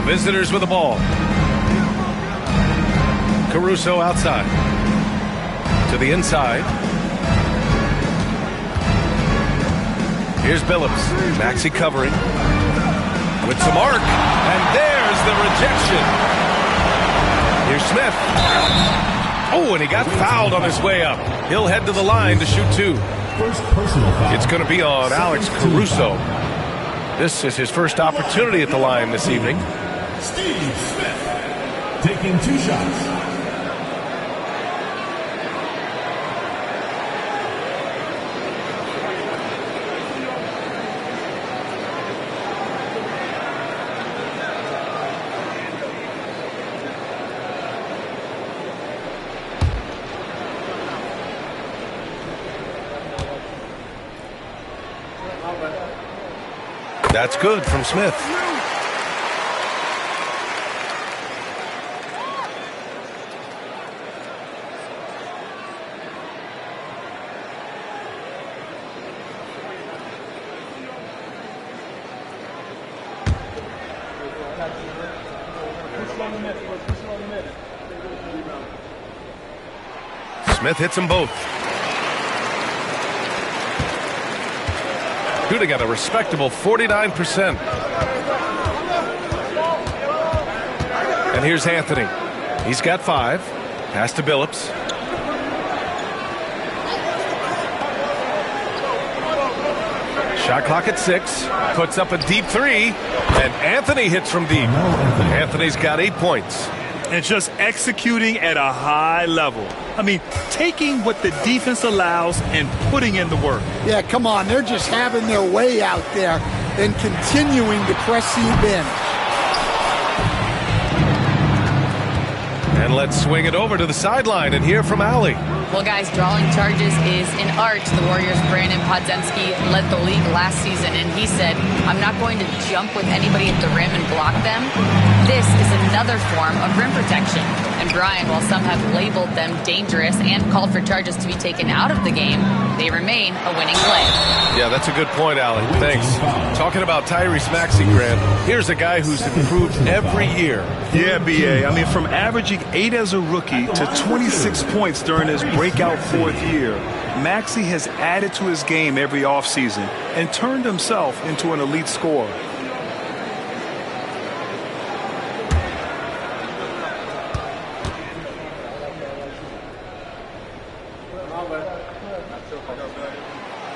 The visitors with the ball. Caruso outside. To the inside. Here's Billups. Maxey covering. With some arc. And there's the rejection. Here's Smith. Oh, and he got fouled on his way up. He'll head to the line to shoot 2. It's going to be on Alex Caruso. This is his first opportunity at the line this evening. Steve Smith taking 2 shots. That's good from Smith. Smith hits them both. Shooting at a respectable 49%. And here's Anthony. He's got 5. Pass to Billups. Shot clock at 6. Puts up a deep 3. And Anthony hits from deep. Anthony's got 8 points. And just executing at a high level. I mean, taking what the defense allows and putting in the work. Yeah, come on. They're just having their way out there and continuing to press the advantage. And let's swing it over to the sideline and hear from Allie. Well, guys, drawing charges is an art. The Warriors' Brandon Podziemski led the league last season, and he said, I'm not going to jump with anybody at the rim and block them. This is another form of rim protection. And Brian, while some have labeled them dangerous and called for charges to be taken out of the game, they remain a winning play. Yeah, that's a good point, Allie. Thanks. Talking about Tyrese Maxey, Grant, here's a guy who's improved every year. Yeah, B.A. I mean, from averaging 8 as a rookie to 26 points during his breakout 4th year, Maxey has added to his game every offseason and turned himself into an elite scorer.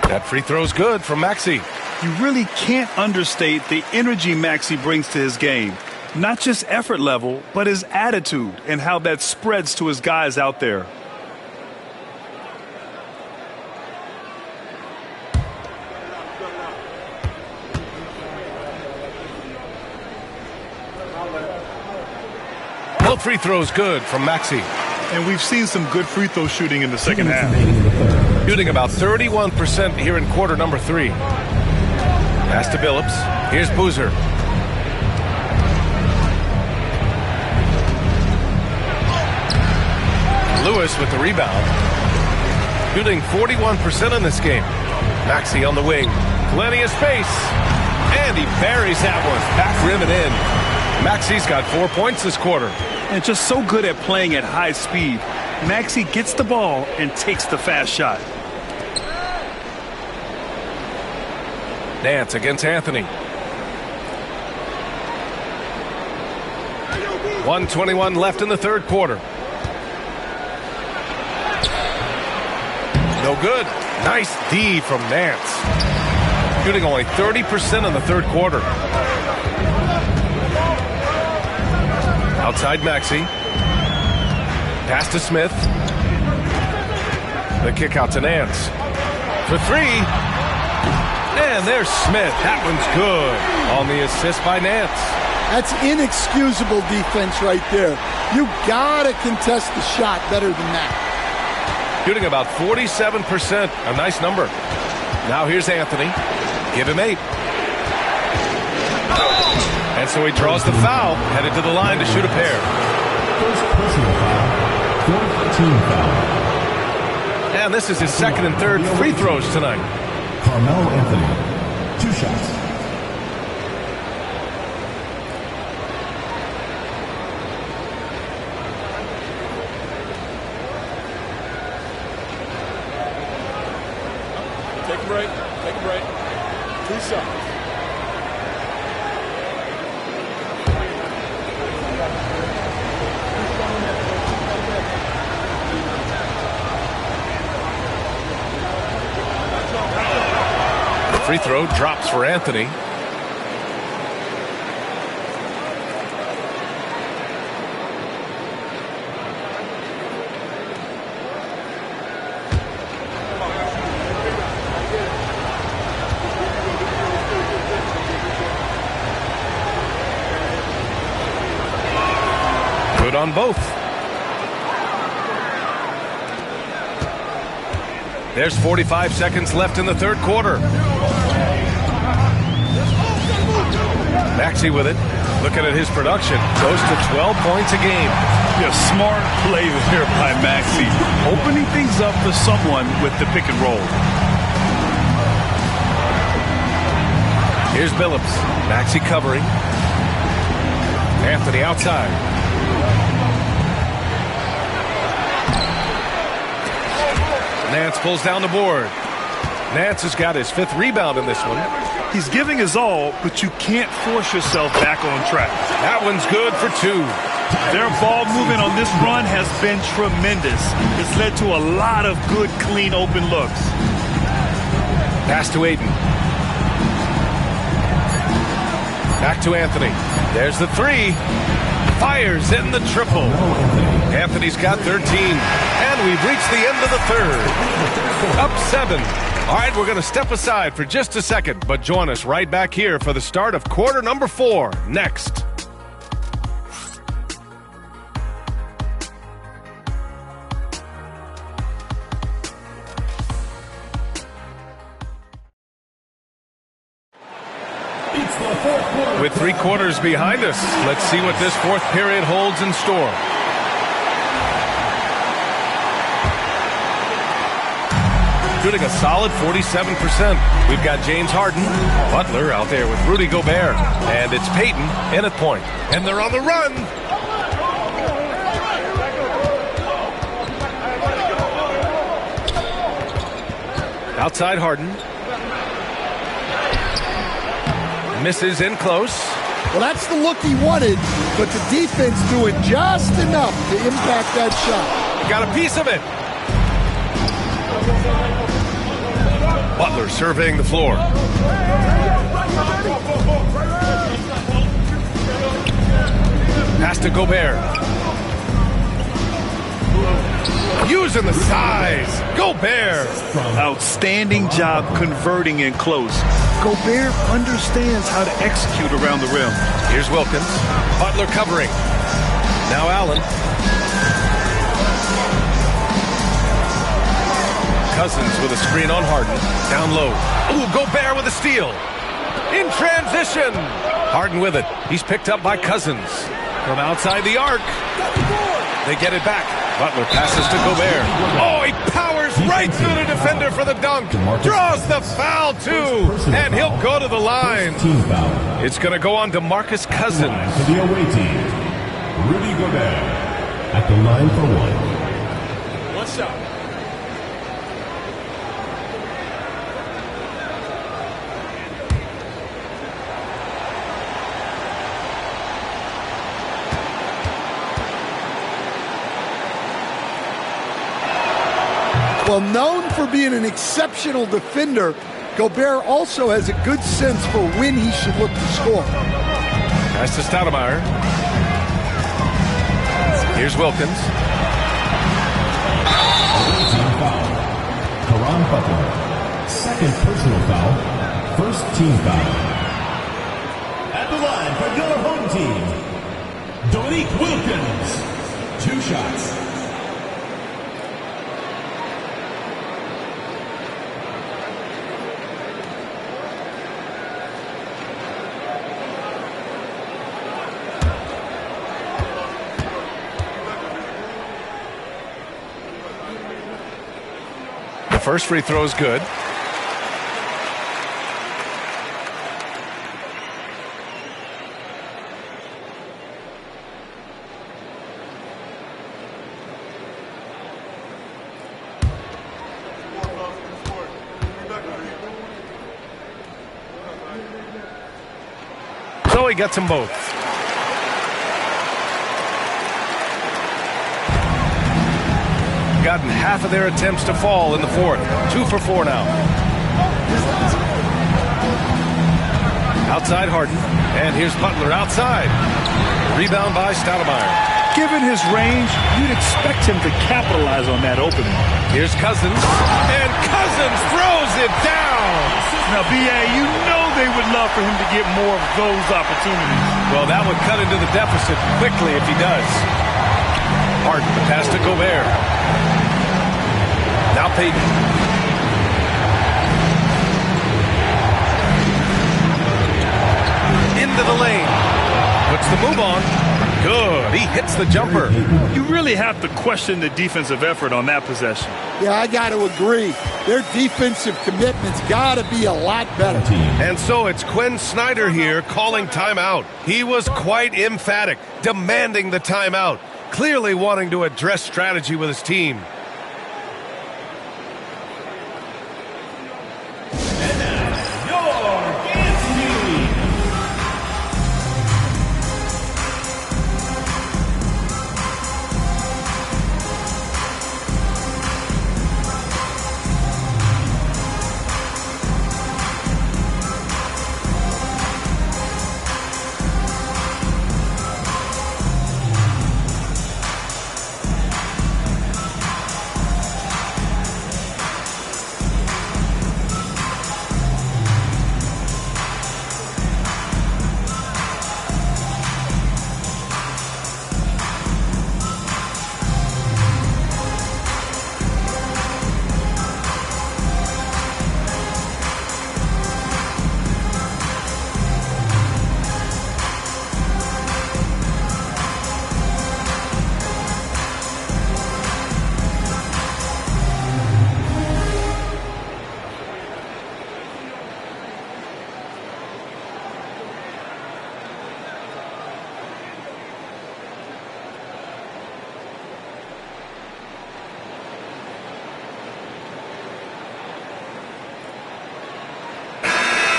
That free throw's good from Maxey. You really can't understate the energy Maxey brings to his game. Not just effort level, but his attitude and how that spreads to his guys out there. Both free throws good from Maxey. And we've seen some good free throw shooting in the second half. Shooting about 31% here in quarter number 3. Pass to Billups. Here's Boozer. Lewis with the rebound. Shooting 41% in this game. Maxey on the wing. Plenty of space. And he buries that one. Back rim and in. Maxey's got 4 points this quarter. And just so good at playing at high speed. Maxey gets the ball and takes the fast shot. Nance against Anthony. 1:21 left in the third quarter. No good. Nice D from Nance. Shooting only 30% in the third quarter. Outside Maxey. Pass to Smith. The kick out to Nance. For 3. And there's Smith. That one's good on the assist by Nance. That's inexcusable defense right there. You gotta contest the shot better than that. Shooting about 47%. A nice number. Now here's Anthony. Give him 8. And so he draws the foul, headed to the line to shoot a pair. First personal foul. Fourth team foul. And this is his second and third free throws tonight. Carmelo Anthony, 2 shots. break. Take a break. 2 seconds. The free throw drops for Anthony. Good on both. There's 45 seconds left in the third quarter. Maxey with it. Looking at his production. Goes to 12 points a game. Yeah, smart play there by Maxey. Opening things up for someone with the pick and roll. Here's Billups. Maxey covering. Anthony outside. Nance pulls down the board. Nance has got his 5th rebound in this one. He's giving his all, but you can't force yourself back on track. That one's good for 2. Their ball movement on this run has been tremendous. It's led to a lot of good, clean, open looks. Pass to Ayton. Back to Anthony. There's the 3. Fires in the triple. Anthony's got 13. And we've reached the end of the third. Up 7. All right, we're going to step aside for just a second, but join us right back here for the start of quarter number 4 next. With 3 quarters behind us, let's see what this 4th period holds in store. Shooting a solid 47%. We've got James Harden, Butler out there with Rudy Gobert, and it's Payton in at point. And they're on the run. Outside Harden. Misses in close. Well, that's the look he wanted, but the defense doing just enough to impact that shot. Got a piece of it. Butler surveying the floor. Pass to Gobert. Using the size. Gobert. Outstanding job converting in close. Gobert understands how to execute around the rim. Here's Wilkins. Butler covering. Now Allen. Cousins with a screen on Harden. Down low. Ooh, Gobert with a steal. In transition. Harden with it. He's picked up by Cousins. From outside the arc. They get it back. Butler passes to Gobert. Oh, he powers right through the defender for the dunk. Draws the foul, too. And he'll go to the line. It's going to go on to DeMarcus Cousins. For the away team, Rudy Gobert at the line for 1. One shot. Well, known for being an exceptional defender, Gobert also has a good sense for when he should look to score. Pass to Stoudemire. Here's Wilkins. Team foul. Caron Butler. 2nd personal foul. 1st team foul. At the line for your home team, Dominique Wilkins. 2 shots. First free throw is good. gets them both. Gotten half of their attempts to fall in the fourth. 2 for 4 now. Outside Harden. And here's Butler outside. Rebound by Stoudemire. Given his range, you'd expect him to capitalize on that opening. Here's Cousins. And Cousins throws it down. Now, B.A., you know they would love for him to get more of those opportunities. Well, that would cut into the deficit quickly if he does. Harden, the pass to Gobert. Now Payton. Into the lane. Puts the move on. Good. He hits the jumper. You really have to question the defensive effort on that possession. Yeah, I got to agree. Their defensive commitment's got to be a lot better. And so it's Quinn Snyder here calling timeout. He was quite emphatic, demanding the timeout, clearly wanting to address strategy with his team.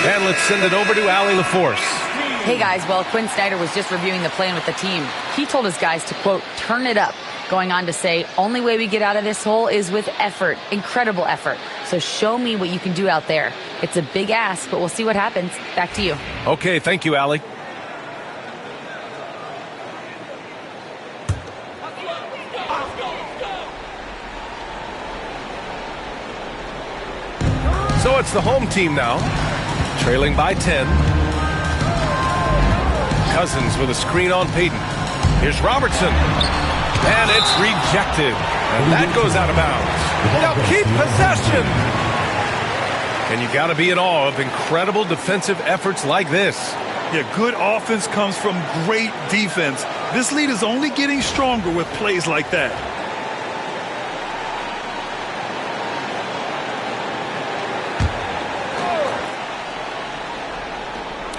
And let's send it over to Allie LaForce. Hey guys, well, Quinn Snyder was just reviewing the plan with the team. He told his guys to, quote, turn it up, going on to say, only way we get out of this hole is with effort, incredible effort. So show me what you can do out there. It's a big ask, but we'll see what happens. Back to you. Okay, thank you, Allie. So it's the home team now, trailing by 10. Cousins with a screen on Payton. Here's Robertson. And it's rejected. And that goes out of bounds. Now keep possession. And you got to be in awe of incredible defensive efforts like this. Yeah, good offense comes from great defense. This lead is only getting stronger with plays like that.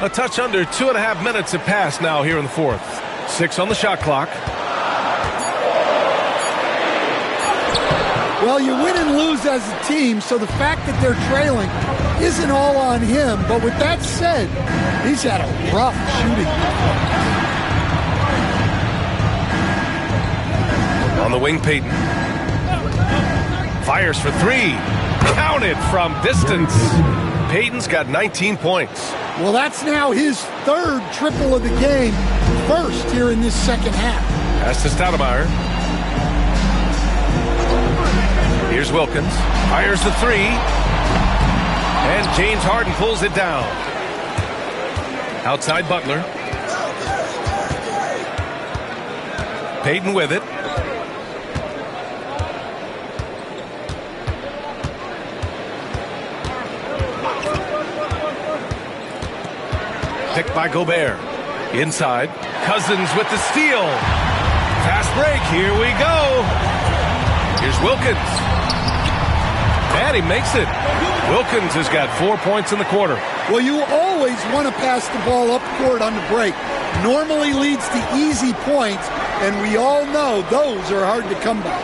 A touch under 2.5 minutes have passed now here in the fourth. 6 on the shot clock. Well, you win and lose as a team, so the fact that they're trailing isn't all on him. But with that said, he's had a rough shooting. On the wing, Payton. Fires for 3. Counted from distance. Payton's got 19 points. Well, that's now his third triple of the game, first here in this second half. Pass to Stoudemire. Here's Wilkins. Fires the 3. And James Harden pulls it down. Outside Butler. Payton with it. Picked by Gobert. Inside. Cousins with the steal. Fast break. Here we go. Here's Wilkins. And he makes it. Wilkins has got 4 points in the quarter. Well, you always want to pass the ball up court on the break. Normally leads to easy points, and we all know those are hard to come by.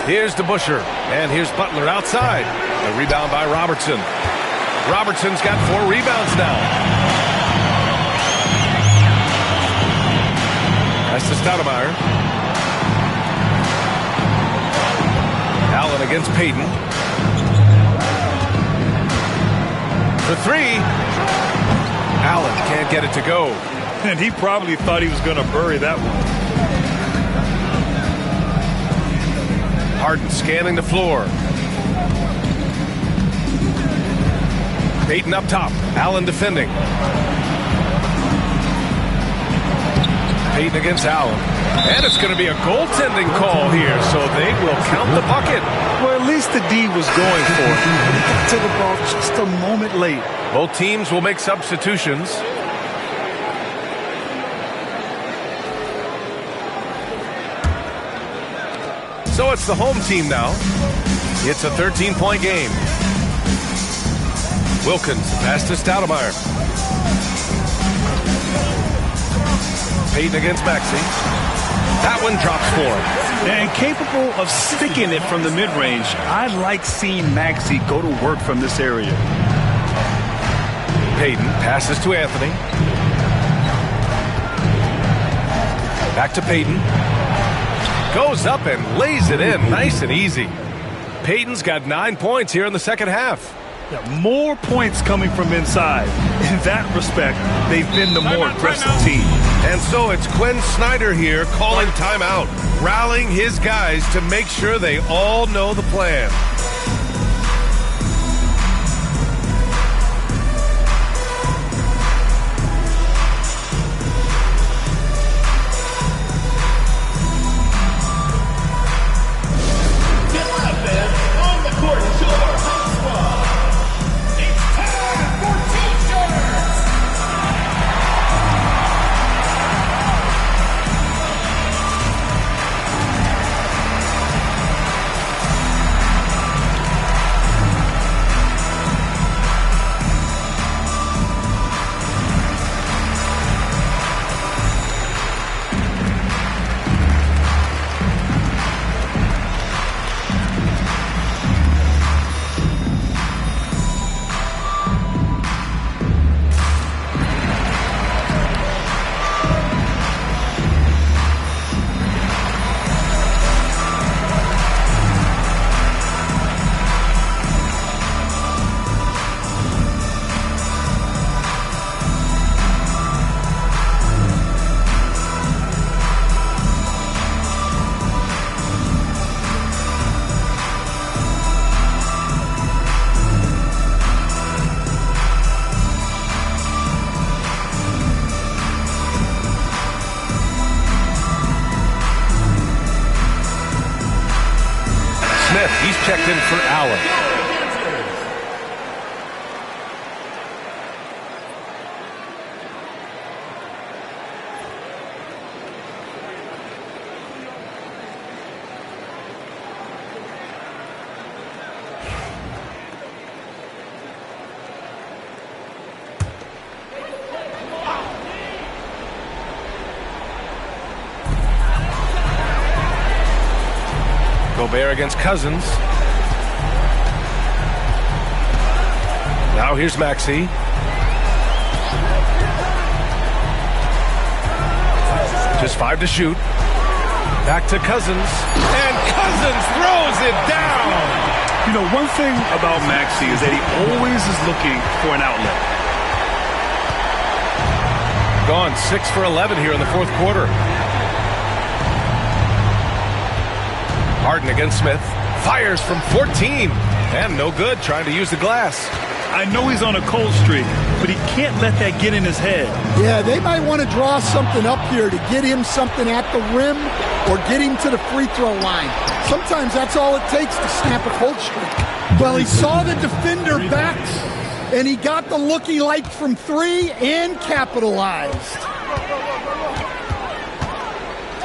Here's DeBusschere. And here's Butler outside. A rebound by Robertson. Robertson's got 4 rebounds now. Stoudemire. Allen against Payton. For three. Allen can't get it to go. And he probably thought he was going to bury that one. Harden scanning the floor. Payton up top. Allen defending. Payton against Allen. And it's going to be a goaltending call here, so they will count the bucket. Well, at least the D was going for it. But he got to the ball just a moment late. Both teams will make substitutions. So it's the home team now. It's a 13-point game. Wilkins pass to Stoudemire. Payton against Maxey. That one drops for him. And capable of sticking it from the mid-range. I like seeing Maxey go to work from this area. Payton passes to Anthony. Back to Payton. Goes up and lays it in nice and easy. Payton's got 9 points here in the second half. Yeah, more points coming from inside. In that respect, they've been the more aggressive team. And so it's Quinn Snyder here calling timeout, rallying his guys to make sure they all know the plan. He's checked in for Allen. Gobert against Cousins. Now here's Maxey. Just 5 to shoot. Back to Cousins. And Cousins throws it down. You know, one thing about Maxey is that he always is looking for an outlet. Gone 6 for 11 here in the fourth quarter. Harden against Smith. Fires from 14. And no good, trying to use the glass. I know he's on a cold streak, but he can't let that get in his head. Yeah, they might want to draw something up here to get him something at the rim or get him to the free throw line. Sometimes that's all it takes to snap a cold streak. Well, he saw the defender back, and he got the look he liked from 3 and capitalized.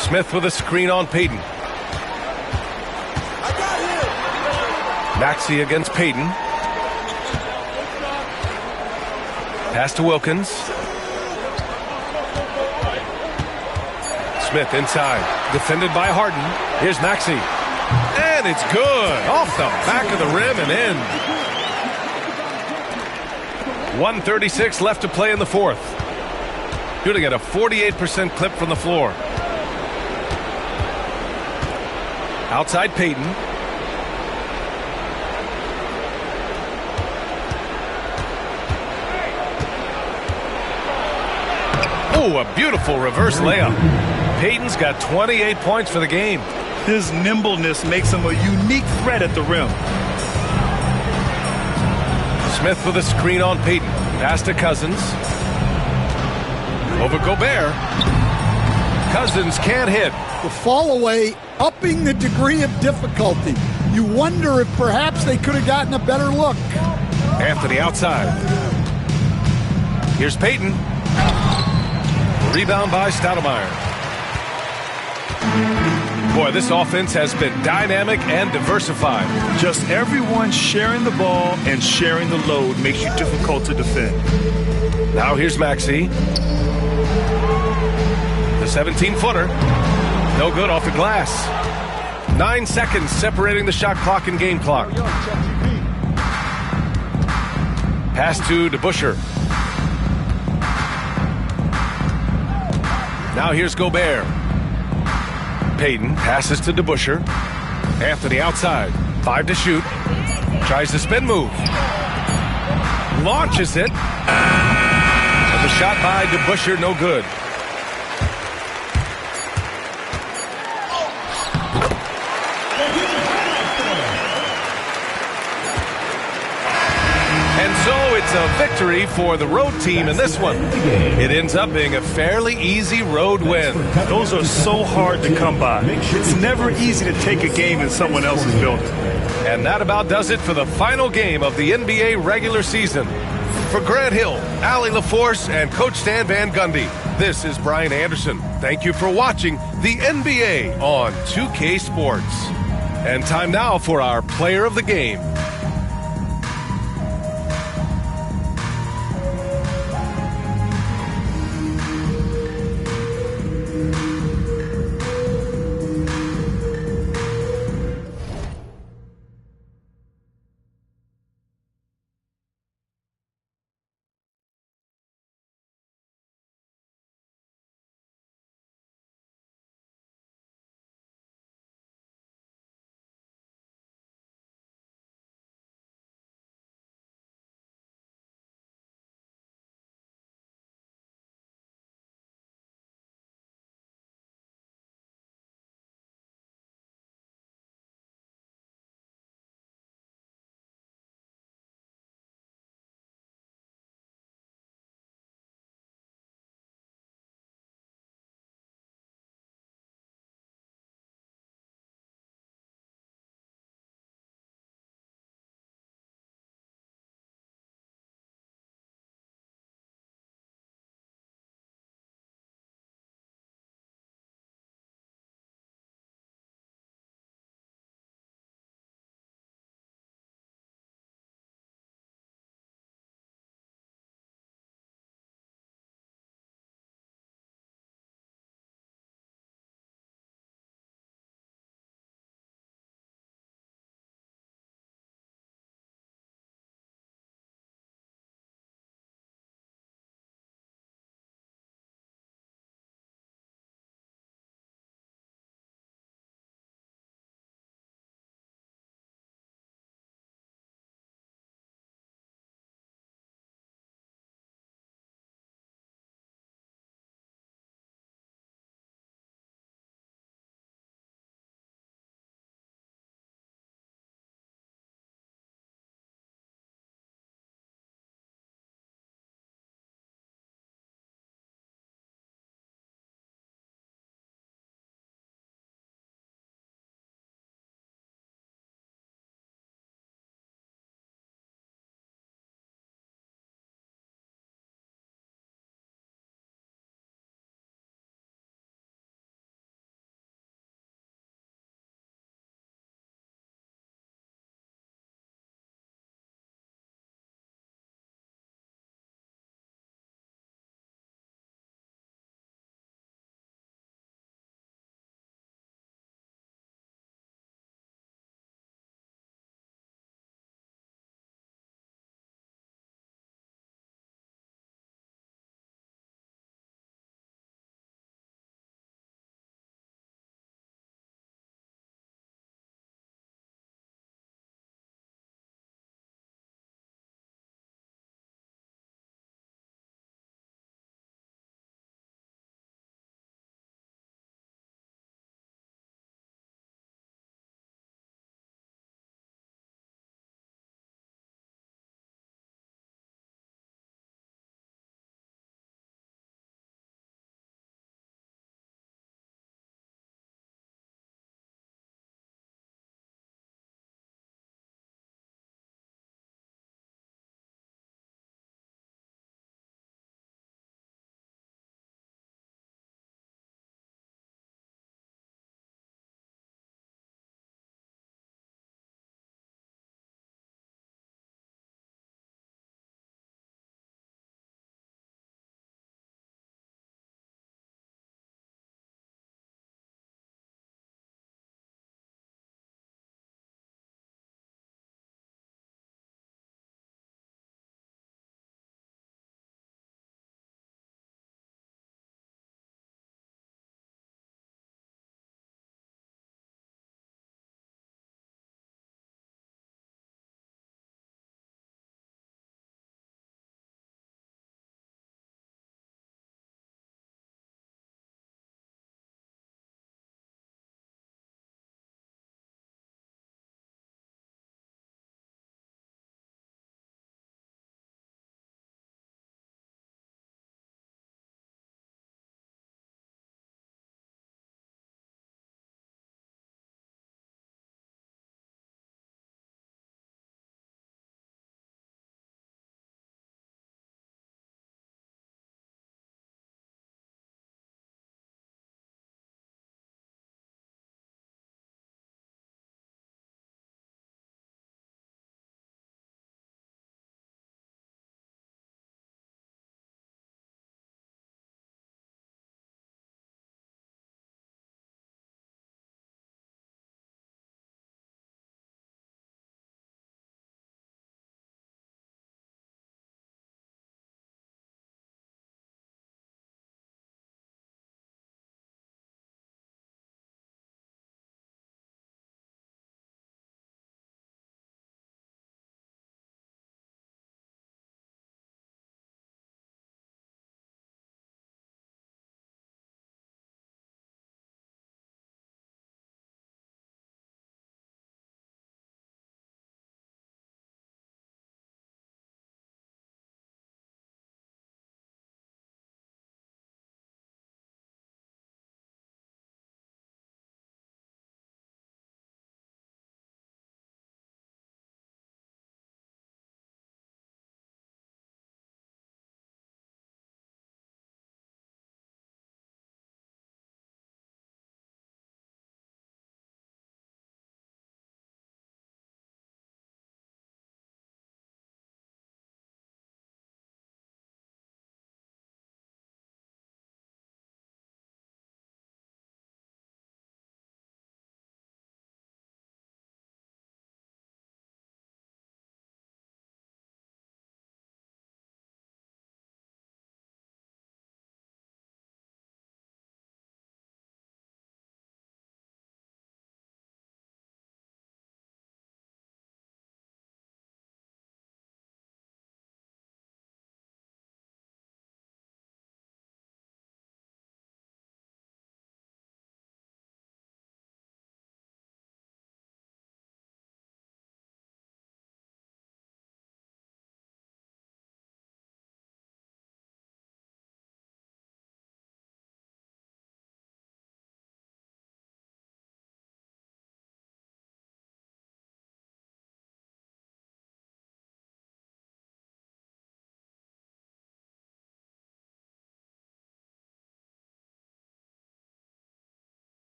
Smith with a screen on Payton. Maxey against Payton. Pass to Wilkins. Smith inside. Defended by Harden. Here's Maxey. And it's good. Off the back of the rim and in. 1:36 left to play in the fourth. Shooting at a 48% clip from the floor. Outside Peyton. Oh, a beautiful reverse layup. Peyton's got 28 points for the game. His nimbleness makes him a unique threat at the rim. Smith with a screen on Peyton. Pass to Cousins. Over Gobert. Cousins can't hit. The fall away, upping the degree of difficulty. You wonder if perhaps they could have gotten a better look. Anthony outside. Here's Peyton. Rebound by Stoudemire. Boy, this offense has been dynamic and diversified. Just everyone sharing the ball and sharing the load makes you difficult to defend. Now here's Maxey. The 17-footer. No good off the glass. 9 seconds separating the shot clock and game clock. Pass to DeBusschere. Now here's Gobert. Peyton passes to DeBusschere. Anthony outside. 5 to shoot. Tries the spin move. Launches it. And the shot by DeBusschere, no good. And so it's a victory for the road team in this one. It ends up being a fairly easy road win. Those are so hard to come by. It's never easy to take a game in someone else's building. And that about does it for the final game of the NBA regular season. For Grant Hill, Allie LaForce, and Coach Stan Van Gundy, this is Brian Anderson. Thank you for watching the NBA on 2K Sports. And time now for our player of the game.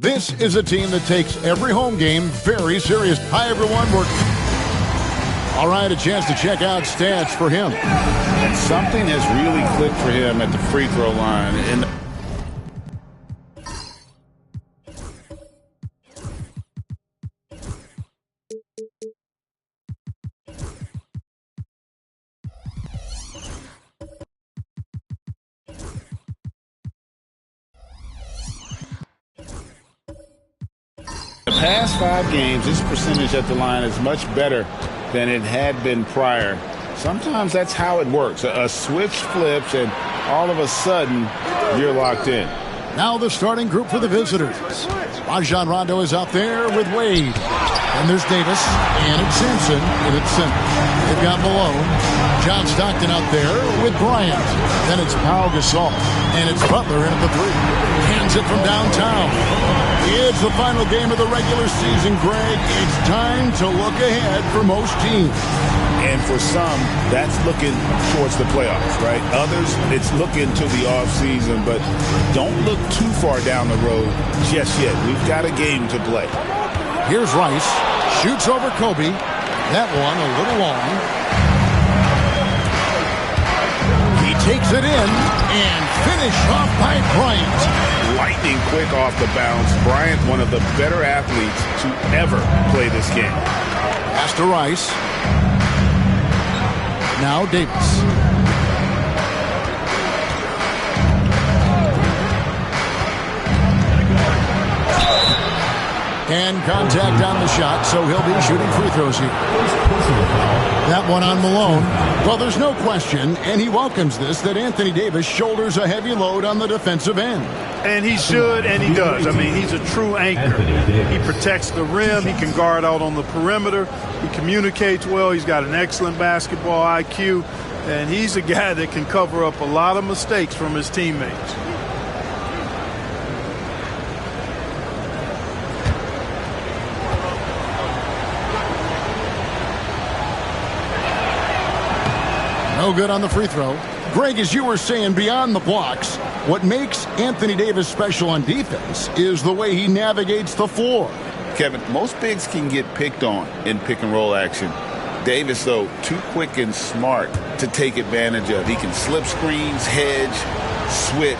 This is a team that takes every home game very serious. Hi, everyone. All right, a chance to check out stats for him. And something has really clicked for him at the free throw line. And the past 5 games, his percentage at the line is much better than it had been prior. Sometimes that's how it works. A switch flips, and all of a sudden, you're locked in. Now the starting group for the visitors. Rajon Rondo is out there with Wade. And there's Davis, and it's Simpson, and it's center. They've got Malone. John Stockton out there with Bryant. Then it's Pau Gasol, and it's Butler in at the 3. Hands it from downtown. It's the final game of the regular season, Greg. It's time to look ahead for most teams. And for some, that's looking towards the playoffs, right? Others, it's looking to the offseason, but don't look too far down the road just yet. We've got a game to play. Here's Rice. Shoots over Kobe. That one a little long. He takes it in and finished off by Bryant. Lightning quick off the bounce. Bryant, one of the better athletes to ever play this game. Pass to Rice. Now Davis. And contact on the shot, so he'll be shooting free throws here. That one on Malone. Well, there's no question, and he welcomes this, that Anthony Davis shoulders a heavy load on the defensive end. And he should, and he does. I mean, he's a true anchor. He protects the rim. He can guard out on the perimeter. He communicates well. He's got an excellent basketball IQ. And he's a guy that can cover up a lot of mistakes from his teammates. No good on the free throw. Greg, as you were saying, beyond the blocks, what makes Anthony Davis special on defense is the way he navigates the floor. Kevin, most bigs can get picked on in pick-and-roll action. Davis, though, too quick and smart to take advantage of. He can slip screens, hedge, switch,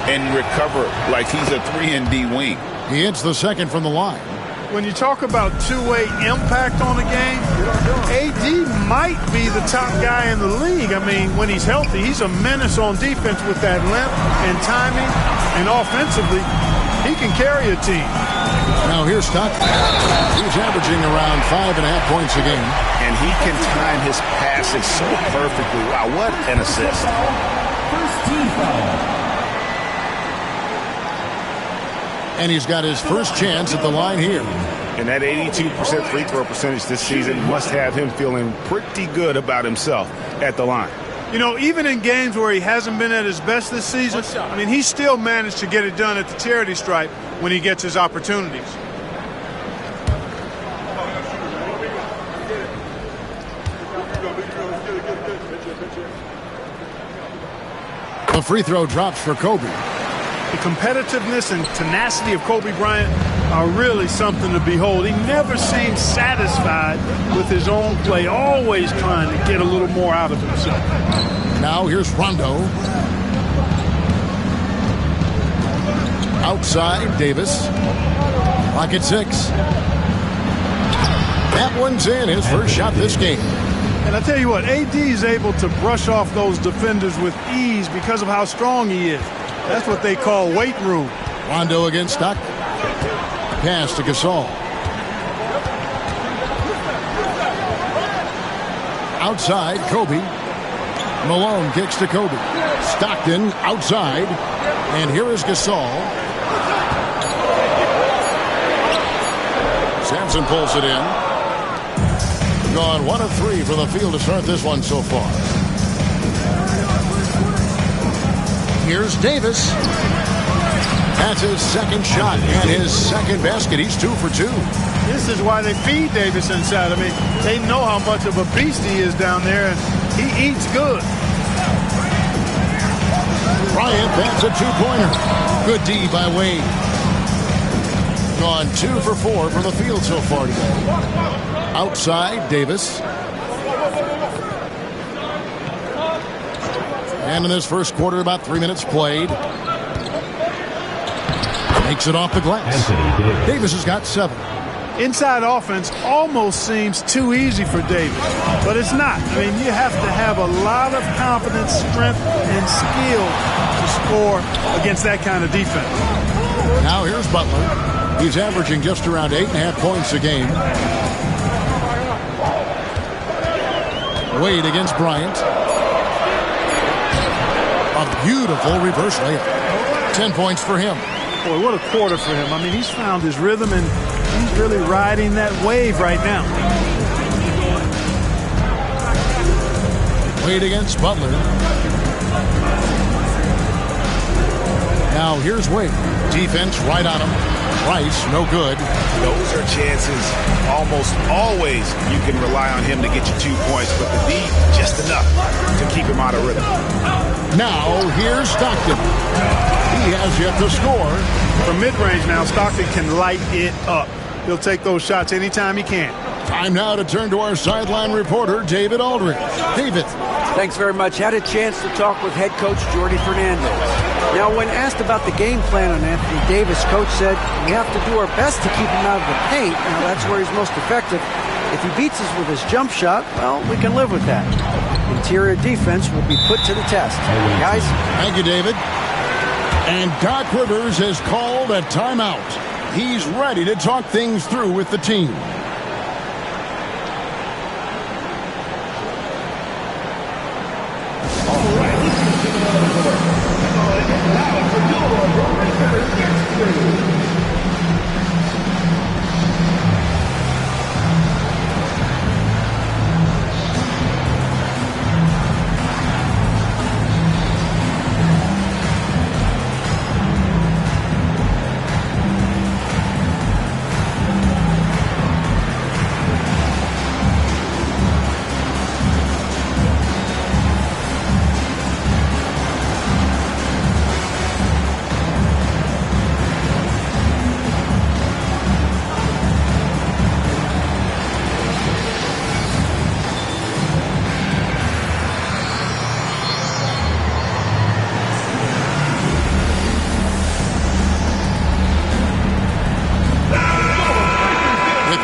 and recover like he's a 3-and-D wing. He hits the second from the line. When you talk about two-way impact on a game, AD might be the top guy in the league. I mean, when he's healthy, he's a menace on defense with that length and timing. And offensively, he can carry a team. Now here's Stockton. He's averaging around 5.5 points a game. And he can time his passes so perfectly. Wow, what an assist. First team foul. And he's got his first chance at the line here. And that 82% free throw percentage this season must have him feeling pretty good about himself at the line. You know, even in games where he hasn't been at his best this season, I mean, he still managed to get it done at the charity stripe when he gets his opportunities. The free throw drops for Kobe. The competitiveness and tenacity of Kobe Bryant are really something to behold. He never seems satisfied with his own play, always trying to get a little more out of himself. Now here's Rondo. Outside, Davis. Pocket 6. That one's in, his first shot this game. And I tell you what, AD is able to brush off those defenders with ease because of how strong he is. That's what they call weight room. Rondo against Stockton. Pass to Gasol. Outside, Kobe. Malone kicks to Kobe. Stockton outside. And here is Gasol. Sampson pulls it in. Gone 1 of 3 from the field to start this one so far. Here's Davis. That's his second shot and his second basket. He's 2 for 2. This is why they feed Davis inside. I mean, they know how much of a beast he is down there, and he eats good. Bryant bats a 2-pointer. Good D by Wade. Gone 2 for 4 from the field so far today. Outside, Davis. And in this first quarter, about 3 minutes played. Makes it off the glass. Davis has got 7. Inside offense almost seems too easy for Davis, but it's not. I mean, you have to have a lot of confidence, strength, and skill to score against that kind of defense. Now here's Butler. He's averaging just around 8.5 points a game. Wade against Bryant. A beautiful reverse layup. 10 points for him. Boy, what a quarter for him. I mean, he's found his rhythm, and he's really riding that wave right now. Wade against Butler. Now here's Wade. Defense right on him. Price, no good. Those are chances almost always you can rely on him to get you 2 points, but the D, just enough to keep him out of rhythm. Now here's Stockton. He has yet to score. From mid-range now, Stockton can light it up. He'll take those shots anytime he can. Time now to turn to our sideline reporter, David Aldridge. David. Thanks very much. Had a chance to talk with head coach Jordi Fernandez. Now, when asked about the game plan on Anthony Davis, coach said, we have to do our best to keep him out of the paint. Now, that's where he's most effective. If he beats us with his jump shot, well, we can live with that. Interior defense will be put to the test. Guys? Thank you, David. And Doc Rivers has called a timeout. He's ready to talk things through with the team.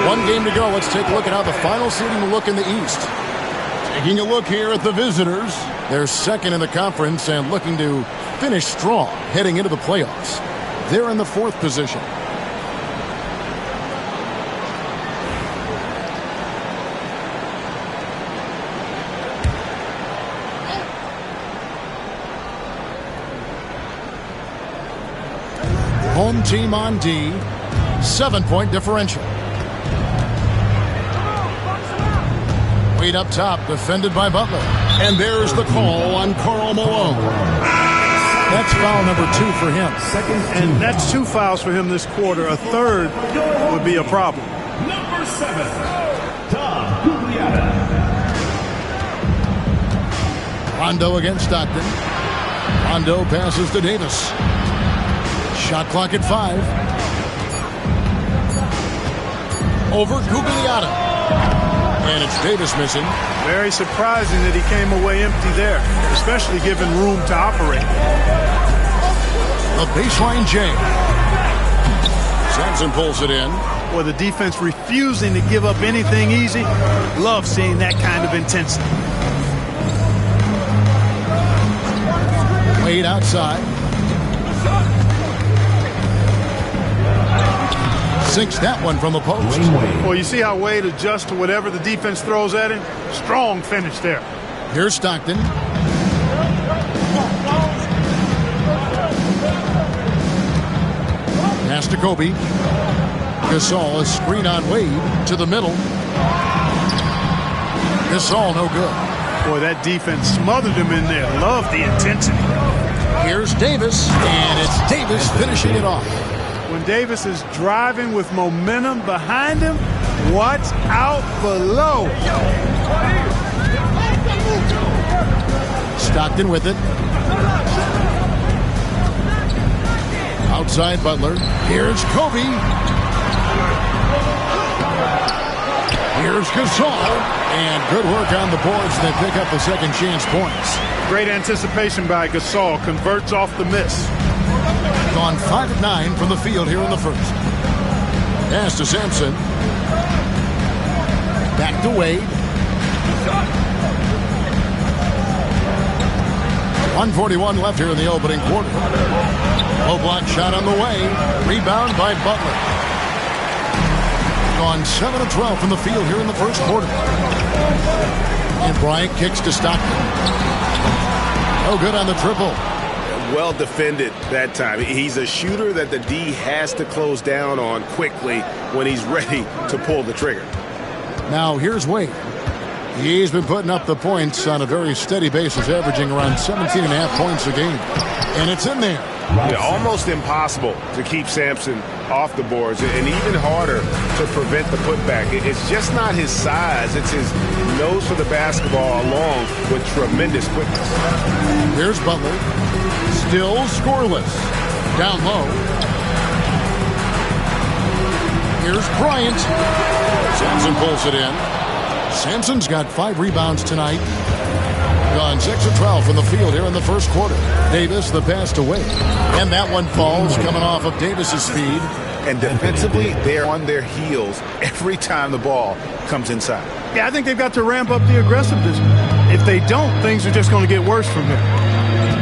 One game to go. Let's take a look at how the final seeding will look in the East. Taking a look here at the visitors. They're second in the conference and looking to finish strong heading into the playoffs. They're in the 4th position. Home team on D. 7-point differential. Wade up top, defended by Butler. And there's the call on Karl Malone. That's foul number 2 for him. And that's 2 fouls for him this quarter. A third would be a problem. Number 7, Tom Gugliotta. Rondo against Stockton. Rondo passes to Davis. Shot clock at 5. Over Gugliotta. And it's Davis missing. Very surprising that he came away empty there, especially given room to operate. A baseline J. Sampson pulls it in. or the defense refusing to give up anything easy. Love seeing that kind of intensity. Wade outside. Sinks that one from the post. Well, you see how Wade adjusts to whatever the defense throws at him? Strong finish there. Here's Stockton. Pass to Kobe. Gasol, a screen on Wade to the middle. Gasol, no good. Boy, that defense smothered him in there. Love the intensity. Here's Davis, and it's Davis finishing it off. When Davis is driving with momentum behind him, watch out below. Stockton with it. Outside Butler. Here's Kobe. Here's Gasol. And good work on the boards. They pick up the second chance points. Great anticipation by Gasol. Converts off the miss. Gone 5 of 9 from the field here in the first. Pass to Sampson. Back to Wade. 1:41 left here in the opening quarter. Low block shot on the way. Rebound by Butler. Gone 7 of 12 from the field here in the first quarter. And Bryant kicks to Stockton. No good on the triple. Well defended that time. He's a shooter that the D has to close down on quickly when he's ready to pull the trigger. Now here's Wade. He's been putting up the points on a very steady basis, averaging around 17.5 points a game. And it's in there. Yeah, almost impossible to keep Sampson off the boards, and even harder to prevent the putback. It's just not his size. It's his nose for the basketball along with tremendous quickness. Here's Butler. Still scoreless. Down low. Here's Bryant. Sampson pulls it in. Sampson's got 5 rebounds tonight. Gone 6 of 12 from the field here in the first quarter. Davis, the pass to Wade. And that one falls, coming off of Davis's speed. And defensively, they're on their heels every time the ball comes inside. Yeah, I think they've got to ramp up the aggressiveness. If they don't, things are just going to get worse from here.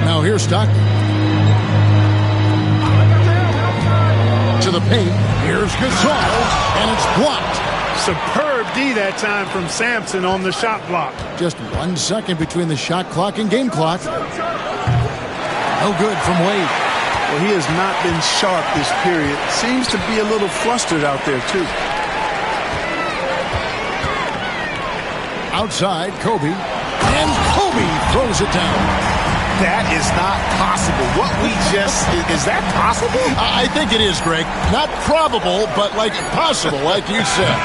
Now here's Stockton. To the paint. Here's Gasol. And it's blocked. Superb D that time from Sampson on the shot block. Just 1 second between the shot clock and game clock. No good from Wade. Well, he has not been sharp this period. Seems to be a little flustered out there, too. Outside, Kobe. And Kobe throws it down. That is not possible. What we just... Is that possible? I think it is, Greg. Not probable, but like possible, like you said.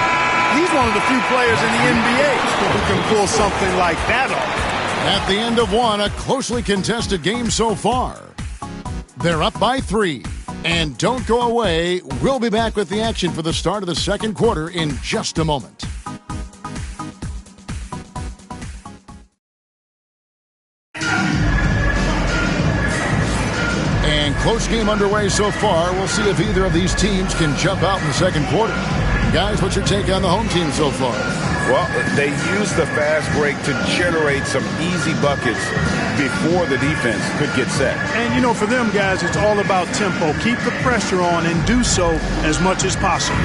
He's one of the few players in the NBA who can pull something like that off. At the end of one, a closely contested game so far. They're up by 3. And don't go away. We'll be back with the action for the start of the second quarter in just a moment. And close game underway so far. We'll see if either of these teams can jump out in the second quarter. Guys, what's your take on the home team so far? Well, they use the fast break to generate some easy buckets before the defense could get set. And, you know, for them guys, it's all about tempo. Keep the pressure on and do so as much as possible.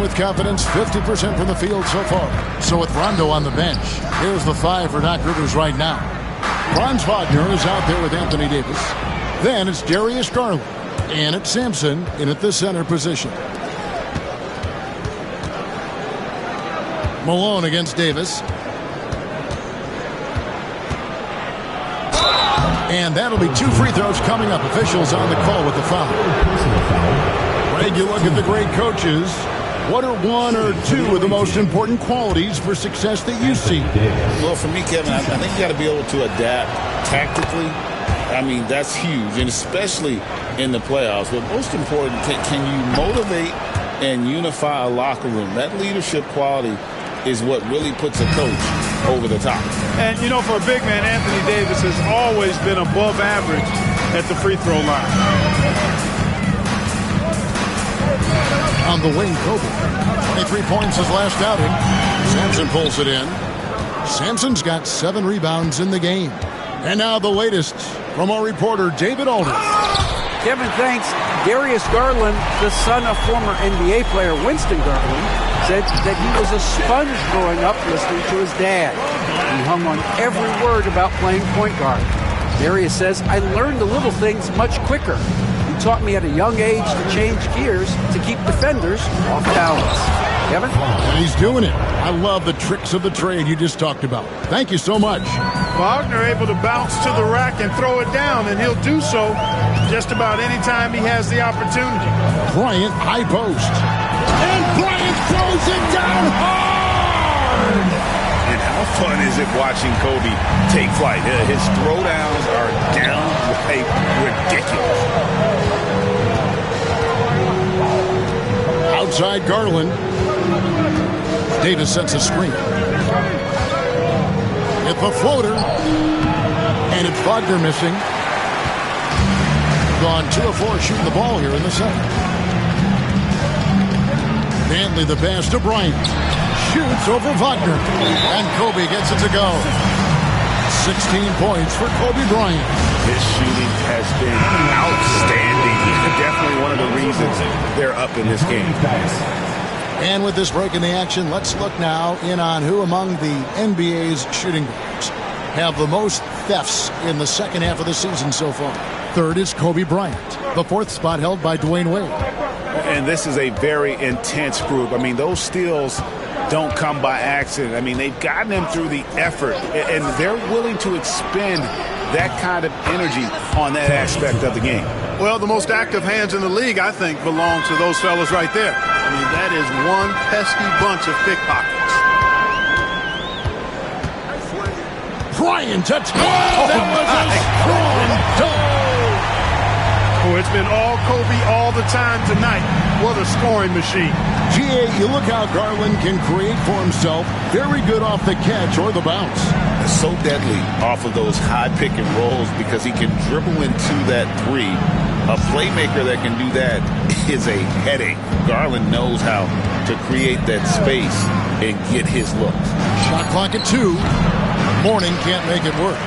With confidence, 50% from the field so far. So with Rondo on the bench, here's the 5 for Doc Rivers right now. Franz Wagner is out there with Anthony Davis. Then it's Darius Garland. And it's Sampson in at the center position. Malone against Davis. And that'll be 2 free throws coming up. Officials on the call with the foul. Greg, you look at the great coaches. What are 1 or 2 of the most important qualities for success that you see? Well, for me, Kevin, I think you got to be able to adapt tactically. I mean, that's huge, and especially in the playoffs. But most important, can you motivate and unify a locker room? That leadership quality is what really puts a coach over the top. And, you know, for a big man, Anthony Davis has always been above average at the free throw line. On the wing, Kobe. 23 points his last outing. Sampson pulls it in. Sampson's got 7 rebounds in the game. And now the latest from our reporter, David Aldridge. Kevin, thanks. Darius Garland, the son of former NBA player Winston Garland, said that he was a sponge growing up listening to his dad. He hung on every word about playing point guard. Darius says, I learned the little things much quicker. He taught me at a young age to change gears to keep defenders off balance. Kevin? And he's doing it. I love the tricks of the trade you just talked about. Thank you so much. Wagner able to bounce to the rack and throw it down, and he'll do so just about any time he has the opportunity. Bryant, high post. And Bryant throws it down hard! And how fun is it watching Kobe take flight? His throwdowns are downright ridiculous. Outside Garland. Davis sets a screen. Hit the floater. And it's Wagner missing. Gone 2 of 4 shooting the ball here in the second. Dantley the pass to Bryant. Shoots over Wagner. And Kobe gets it to go. 16 points for Kobe Bryant. His shooting has been outstanding. Definitely one of the reasons they're up in this game. And with this break in the action, let's look now in on who among the NBA's shooting guards have the most thefts in the second half of the season so far. Third is Kobe Bryant. The 4th spot held by Dwayne Wade. And this is a very intense group. I mean, those steals don't come by accident. I mean, they've gotten them through the effort, and they're willing to expend that kind of energy on that aspect of the game. Well, the most active hands in the league, I think, belong to those fellas right there. I mean, that is one pesky bunch of pickpockets. Bryant, that was a strong dunk. Oh, it's been all Kobe all the time tonight. What a scoring machine. G.A., you look how Garland can create for himself. Very good off the catch or the bounce. It's so deadly off of those high pick and rolls because he can dribble into that 3. A playmaker that can do that is a headache. Garland knows how to create that space and get his look. Shot clock at 2. Mourning can't make it work.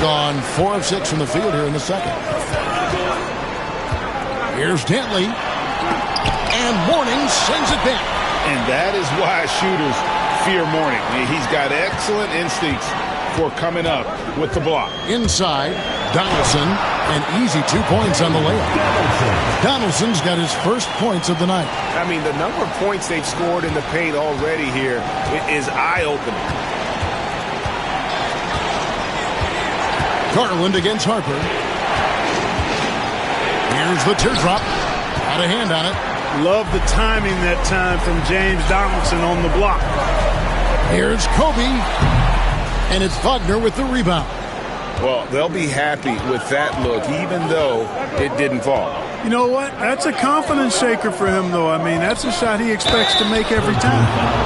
Gone 4 of 6 from the field here in the second. Here's Dantley. And Mourning sends it back. And that is why shooters fear Mourning. He's got excellent instincts for coming up with the block. Inside, Donaldson, an easy 2 points on the layup. Donaldson's got his first points of the night. I mean, the number of points they've scored in the paint already here is eye-opening. Garland against Harper. Here's the teardrop. Got a hand on it. Love the timing that time from James Donaldson on the block. Here's Kobe. And it's Wagner with the rebound. Well, they'll be happy with that look, even though it didn't fall. You know what? That's a confidence shaker for him, though. I mean, that's a shot he expects to make every time.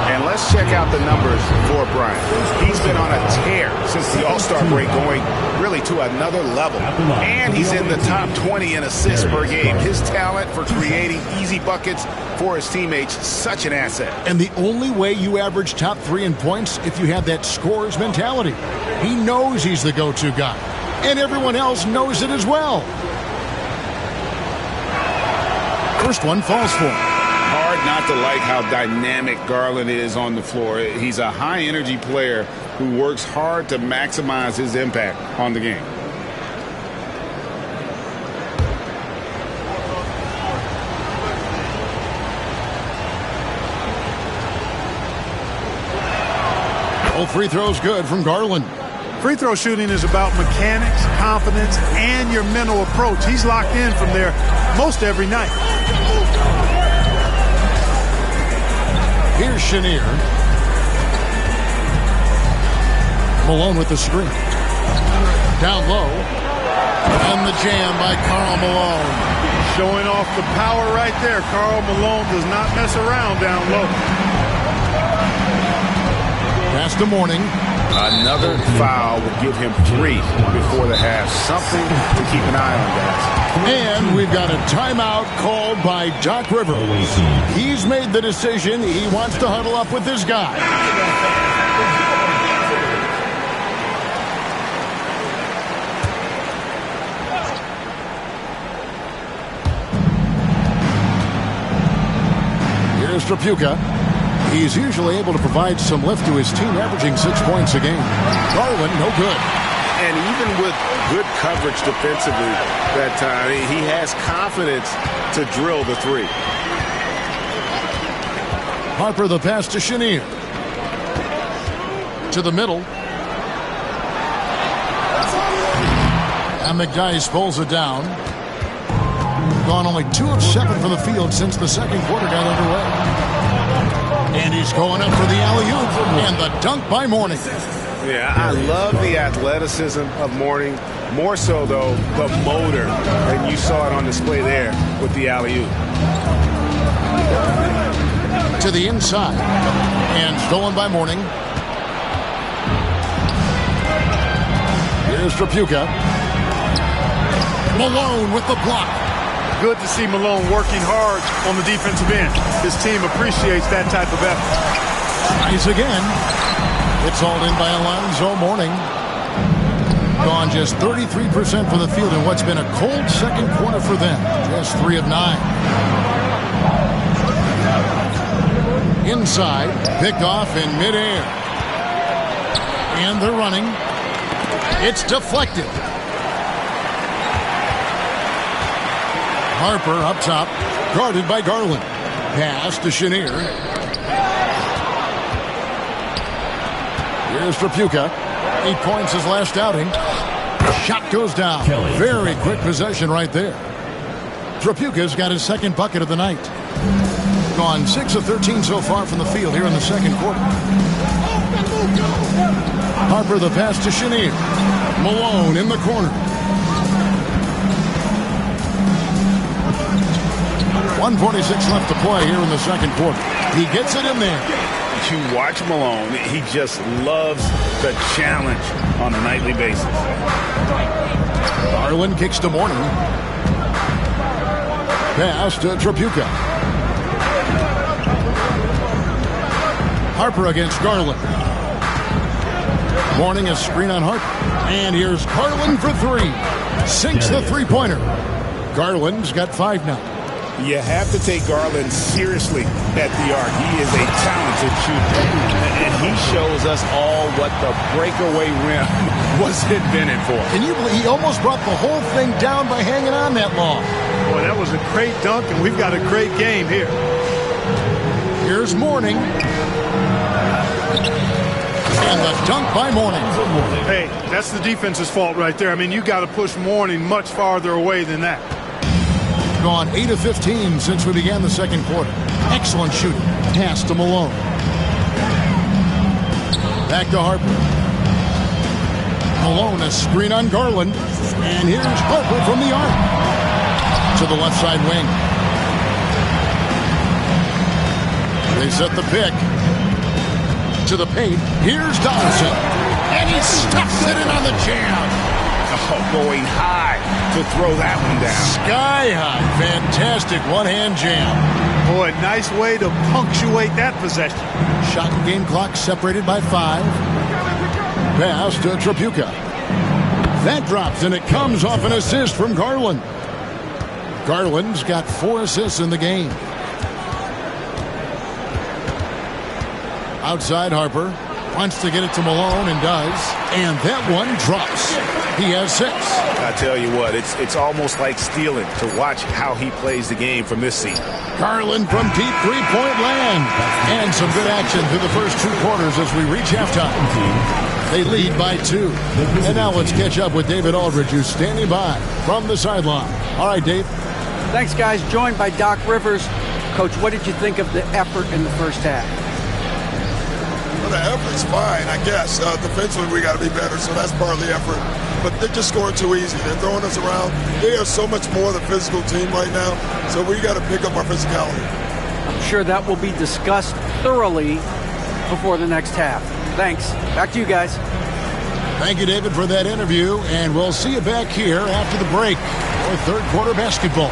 And let's check out the numbers for Bryant. He's been on a tear since the All-Star break, going really to another level. And he's in the top 20 in assists per game. His talent for creating easy buckets for his teammates, such an asset. And the only way you average top 3 in points if you have that scorer's mentality. He knows he's the go-to guy. And everyone else knows it as well. First one falls for him. Hard not to like how dynamic Garland is on the floor. He's a high-energy player who works hard to maximize his impact on the game. All free throws good from Garland. Free throw shooting is about mechanics, confidence, and your mental approach. He's locked in from there most every night. Here's Chenier. Malone with the screen. Down low. And the jam by Karl Malone. Showing off the power right there. Karl Malone does not mess around down low. Pass to Mourning. Another foul will give him 3 before the half. Something to keep an eye on, guys. And we've got a timeout called by Doc Rivers. He's made the decision. He wants to huddle up with this guy. Here's Tripucka. He's usually able to provide some lift to his team, averaging 6 points a game. Garland, no good. And even with good coverage defensively that time, he has confidence to drill the 3. Harper, the pass to Chenier. To the middle. And McDyess pulls it down. Gone only 2 of 7 from the field since the second quarter got underway. And he's going up for the alley-oop. And the dunk by Mourning. Yeah, I love the athleticism of Mourning. More so, though, the motor. And you saw it on display there with the alley-oop. To the inside. And stolen by Mourning. Here's Tripucka. Malone with the block. Good to see Malone working hard on the defensive end. His team appreciates that type of effort. Nice again. It's hauled in by Alonzo Mourning. Gone just 33% from the field in what's been a cold second quarter for them. Just 3 of 9. Inside, picked off in midair. And they're running. It's deflected. Harper up top, guarded by Garland. Pass to Chenier. Here's Tripucka. 8 points his last outing. Shot goes down. Very quick possession right there. Tripucka's got his second bucket of the night. Gone 6 of 13 so far from the field here in the second quarter. Harper the pass to Chenier. Malone in the corner. 1:46 left to play here in the second quarter. He gets it in there. You watch Malone, he just loves the challenge on a nightly basis. Garland kicks to Mourning. Pass to Tripucka. Harper against Garland. Mourning a screen on Harper. And here's Garland for 3. Sinks the three-pointer. Garland's got 5 now. You have to take Garland seriously at the arc. He is a talented shooter. And he shows us all what the breakaway rim was invented for. Can you believe he almost brought the whole thing down by hanging on that long? Boy, that was a great dunk, and we've got a great game here. Here's Mourning. And the dunk by Mourning. Hey, that's the defense's fault right there. I mean, you got to push Mourning much farther away than that. Gone 8 of 15 since we began the second quarter. Excellent shooting. Pass to Malone. Back to Harper. Malone a screen on Garland. And here's Harper from the arc. To the left side wing. They set the pick. To the paint. Here's Donaldson. And he stuffs it in on the jam. Oh, going high to throw that one down. Sky high. Fantastic one-hand jam. Boy, nice way to punctuate that possession. Shot and game clock separated by 5. Pass to Tripucka. That drops, and it comes off an assist from Garland. Garland's got 4 assists in the game. Outside Harper. Wants to get it to Malone and does. And that one drops. He has 6. I tell you what, it's almost like stealing to watch how he plays the game from this seat. Garland from deep three-point land. And some good action through the first 2 quarters as we reach halftime. They lead by 2. And now let's catch up with David Aldridge, who's standing by from the sideline. All right, Dave. Thanks, guys. Joined by Doc Rivers. Coach, what did you think of the effort in the first half? The effort's fine, I guess. Defensively, we got to be better, so that's part of the effort. But they're just scoring too easy. They're throwing us around. They are so much more the physical team right now, so we got to pick up our physicality. I'm sure that will be discussed thoroughly before the next half. Thanks. Back to you guys. Thank you, David, for that interview, and we'll see you back here after the break for third quarter basketball.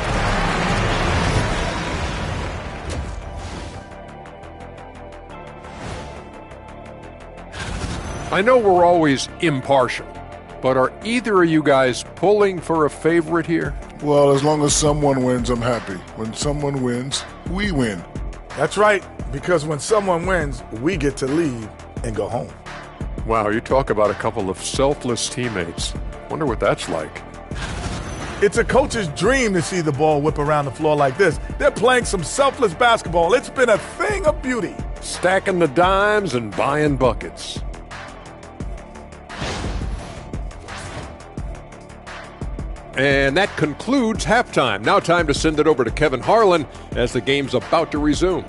I know we're always impartial, but are either of you guys pulling for a favorite here? Well, as long as someone wins, I'm happy. When someone wins, we win. That's right, because when someone wins, we get to leave and go home. Wow, you talk about a couple of selfless teammates. Wonder what that's like. It's a coach's dream to see the ball whip around the floor like this. They're playing some selfless basketball. It's been a thing of beauty. Stacking the dimes and buying buckets. And that concludes halftime. Now time to send it over to Kevin Harlan as the game's about to resume.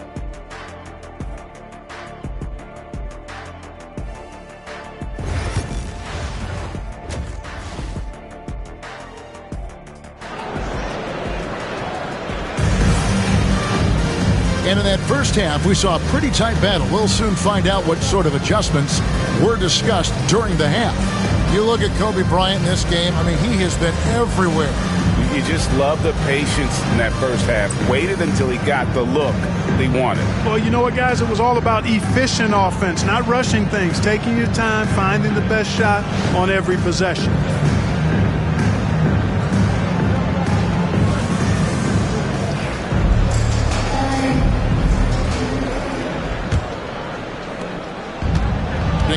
And in that first half, we saw a pretty tight battle. We'll soon find out what sort of adjustments were discussed during the half. You look at Kobe Bryant in this game, I mean, he has been everywhere. You just love the patience in that first half. Waited until he got the look he wanted. Well, you know what, guys? It was all about efficient offense, not rushing things, taking your time, finding the best shot on every possession.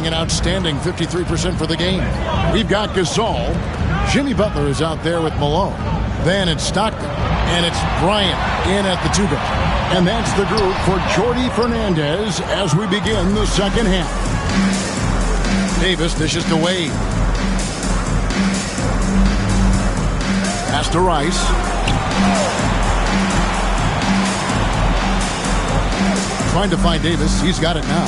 An outstanding 53% for the game. We've got Gasol. Jimmy Butler is out there with Malone. Then it's Stockton. And it's Bryant in at the 2-guard. And that's the group for Jordi Fernandez as we begin the second half. Davis dishes to Wade. Pass to Rice. Trying to find Davis. He's got it now.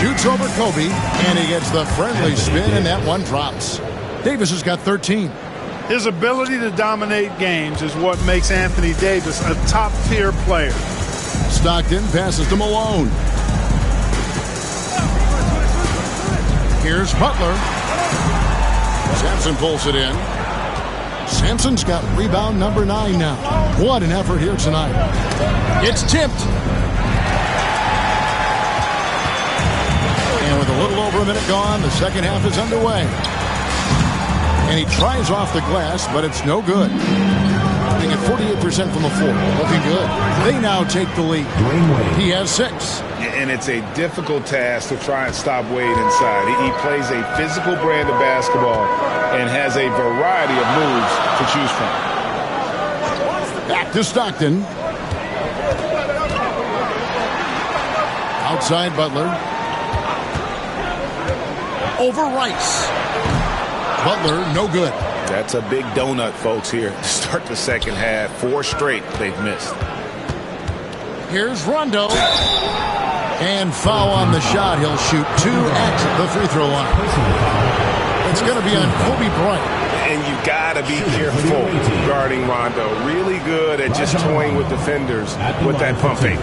Shoots over Kobe, and he gets the friendly spin, and that one drops. Davis has got 13. His ability to dominate games is what makes Anthony Davis a top-tier player. Stockton passes to Malone. Here's Butler. Sampson pulls it in. Sampson's got rebound number 9 now. What an effort here tonight. It's tipped. And with a little over a minute gone, the second half is underway. And he tries off the glass, but it's no good. Running at 48% from the floor. Looking good. They now take the lead. He has 6. And it's a difficult task to try and stop Wade inside. He plays a physical brand of basketball and has a variety of moves to choose from. Back to Stockton. Outside Butler. Over Rice. Butler, no good. That's a big donut, folks, here to start the second half. 4 straight they've missed. Here's Rondo. And foul on the shot. He'll shoot 2 at the free throw line. It's going to be on Kobe Bryant. And you got to be careful guarding Rondo. Really good at just toying with defenders with that pump fake.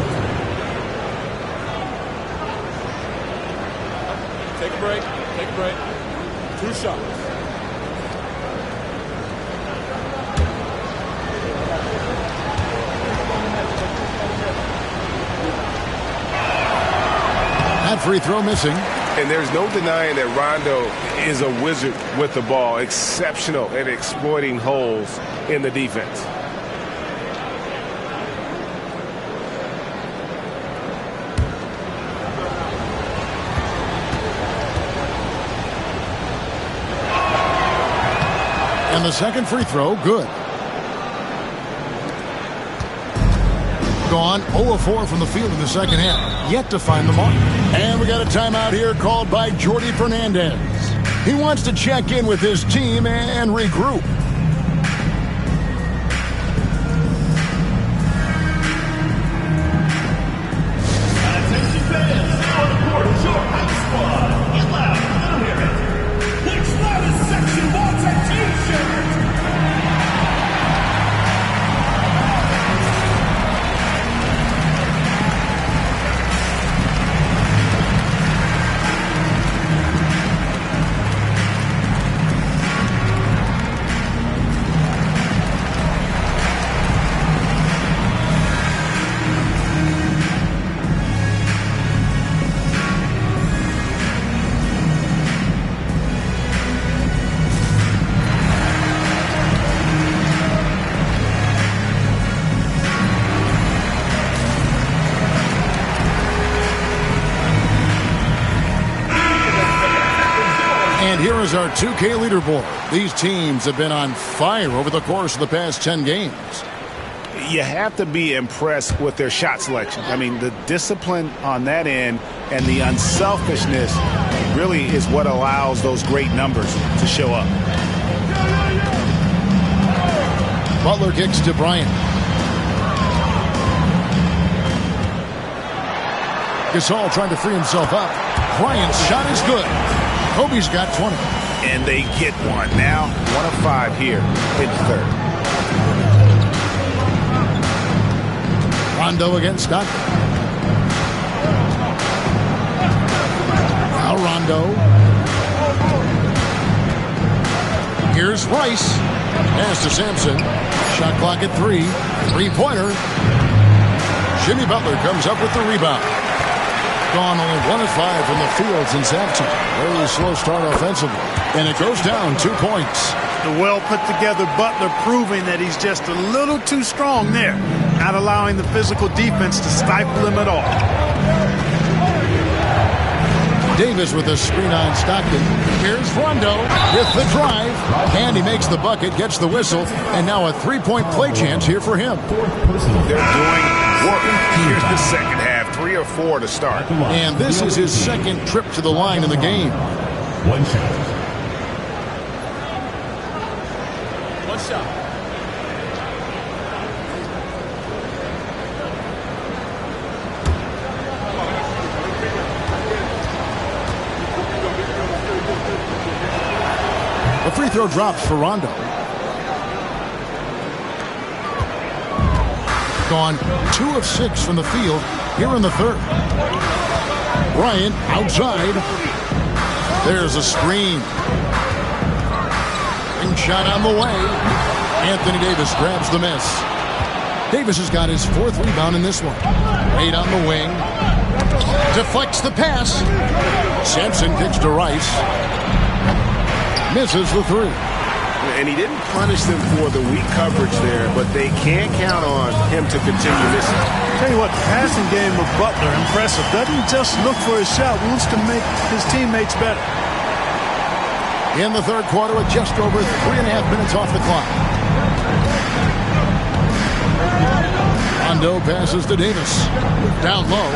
Take a break. Take a break. 2 shots. That free throw missing. And there's no denying that Rondo is a wizard with the ball. Exceptional at exploiting holes in the defense. And the second free throw, good. Gone 0 of 4 from the field in the second half. Yet to find the mark. And we got a timeout here called by Jordi Fernandez. He wants to check in with his team and regroup. Attention fans, on the court is your house squad. Get loud, let them hear it. Nick's loudest section wants a t-shirt. And here is our 2K leaderboard. These teams have been on fire over the course of the past 10 games. You have to be impressed with their shot selection. I mean, the discipline on that end and the unselfishness really is what allows those great numbers to show up. Butler kicks to Bryant. Gasol trying to free himself up. Bryant's shot is good. Kobe's got 20. And they get one. Now 1 of 5 here in the third. Rondo against Stockton. Now Rondo. Here's Rice. Pass to Sampson. Shot clock at 3. Three-pointer. Jimmy Butler comes up with the rebound. Gone only 1 of 5 from the field since halftime. Very slow start offensively. And it goes down 2 points. The well put together Butler proving that he's just a little too strong there. Not allowing the physical defense to stifle him at all. Davis with a screen on Stockton. Here's Rondo with the drive. And he makes the bucket, gets the whistle. And now a 3-point play chance here for him. They're doing work. Here's the second half. 3 or 4 to start. And this is his second trip to the line in the game. One shot. One shot. The free throw drops for Rondo. Gone 2 of 6 from the field here in the third. Bryant outside. There's a screen. Ring shot on the way. Anthony Davis grabs the miss. Davis has got his 4th rebound in this one. Wade on the wing. Deflects the pass. Sampson kicks to Rice. Misses the 3. And he didn't punish them for the weak coverage there, but they can't count on him to continue missing. Tell you what, the passing game of Butler, impressive. Doesn't just look for his shot, wants to make his teammates better. In the third quarter with just over 3.5 minutes off the clock. Rondo passes to Davis. Down low.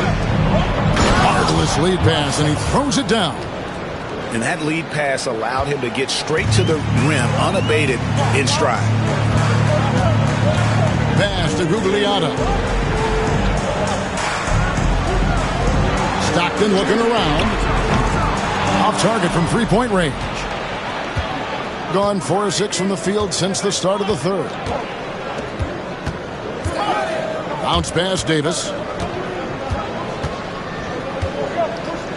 Marvelous lead pass, and he throws it down. And that lead pass allowed him to get straight to the rim, unabated, in stride. Pass to Gugliotta. Stockton looking around. Off target from 3-point range. Gone 4 of 6 from the field since the start of the third. Bounce pass Davis.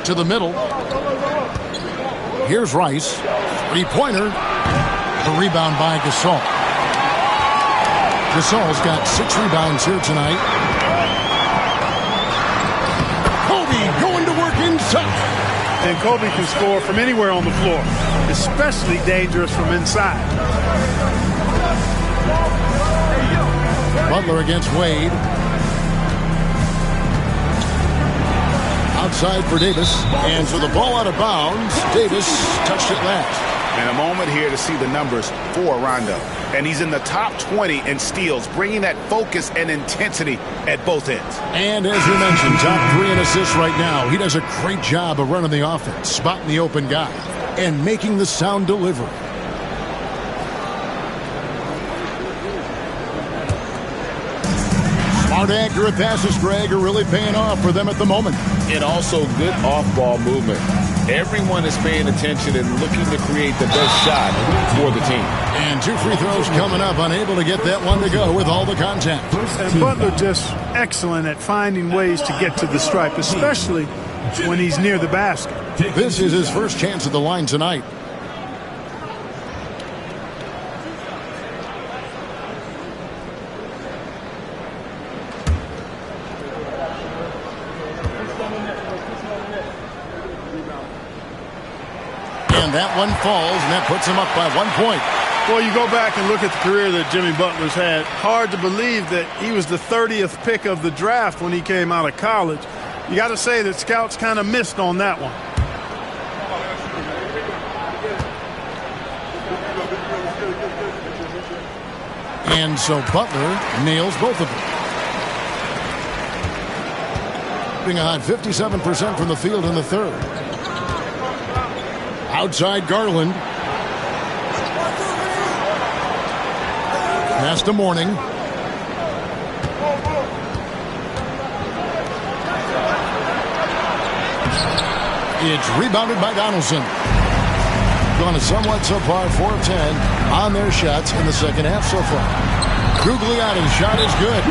To the middle. Here's Rice. 3-pointer. The rebound by Gasol. Gasol's got 6 rebounds here tonight. Kobe going to work inside. And Kobe can score from anywhere on the floor. Especially dangerous from inside. Butler against Wade. Outside for Davis, and for the ball out of bounds, Davis touched it last. And a moment here to see the numbers for Rondo. And he's in the top 20 in steals, bringing that focus and intensity at both ends. And as we mentioned, top 3 in assists right now. He does a great job of running the offense, spotting the open guy, and making the sound delivery. Smart, accurate passes, Greg, are really paying off for them at the moment. And also good off-ball movement. Everyone is paying attention and looking to create the best shot for the team. And 2 free throws coming up, unable to get that one to go with all the contact. And Butler just excellent at finding ways to get to the stripe, especially when he's near the basket. This is his first chance at the line tonight. And that one falls, and that puts him up by 1 point. Well, you go back and look at the career that Jimmy Butler's had. Hard to believe that he was the 30th pick of the draft when he came out of college. You got to say that scouts kind of missed on that one. And so Butler nails both of them. Being a hot 57% from the field in the third. Outside Garland. Pass to Mourning. It's rebounded by Donaldson. Gone a somewhat subpar 4 of 10 on their shots in the second half so far. Gugliotta's shot is good.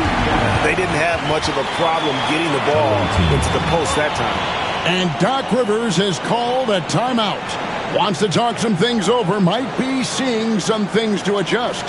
They didn't have much of a problem getting the ball into the post that time. And Doc Rivers has called a timeout. Wants to talk some things over. Might be seeing some things to adjust.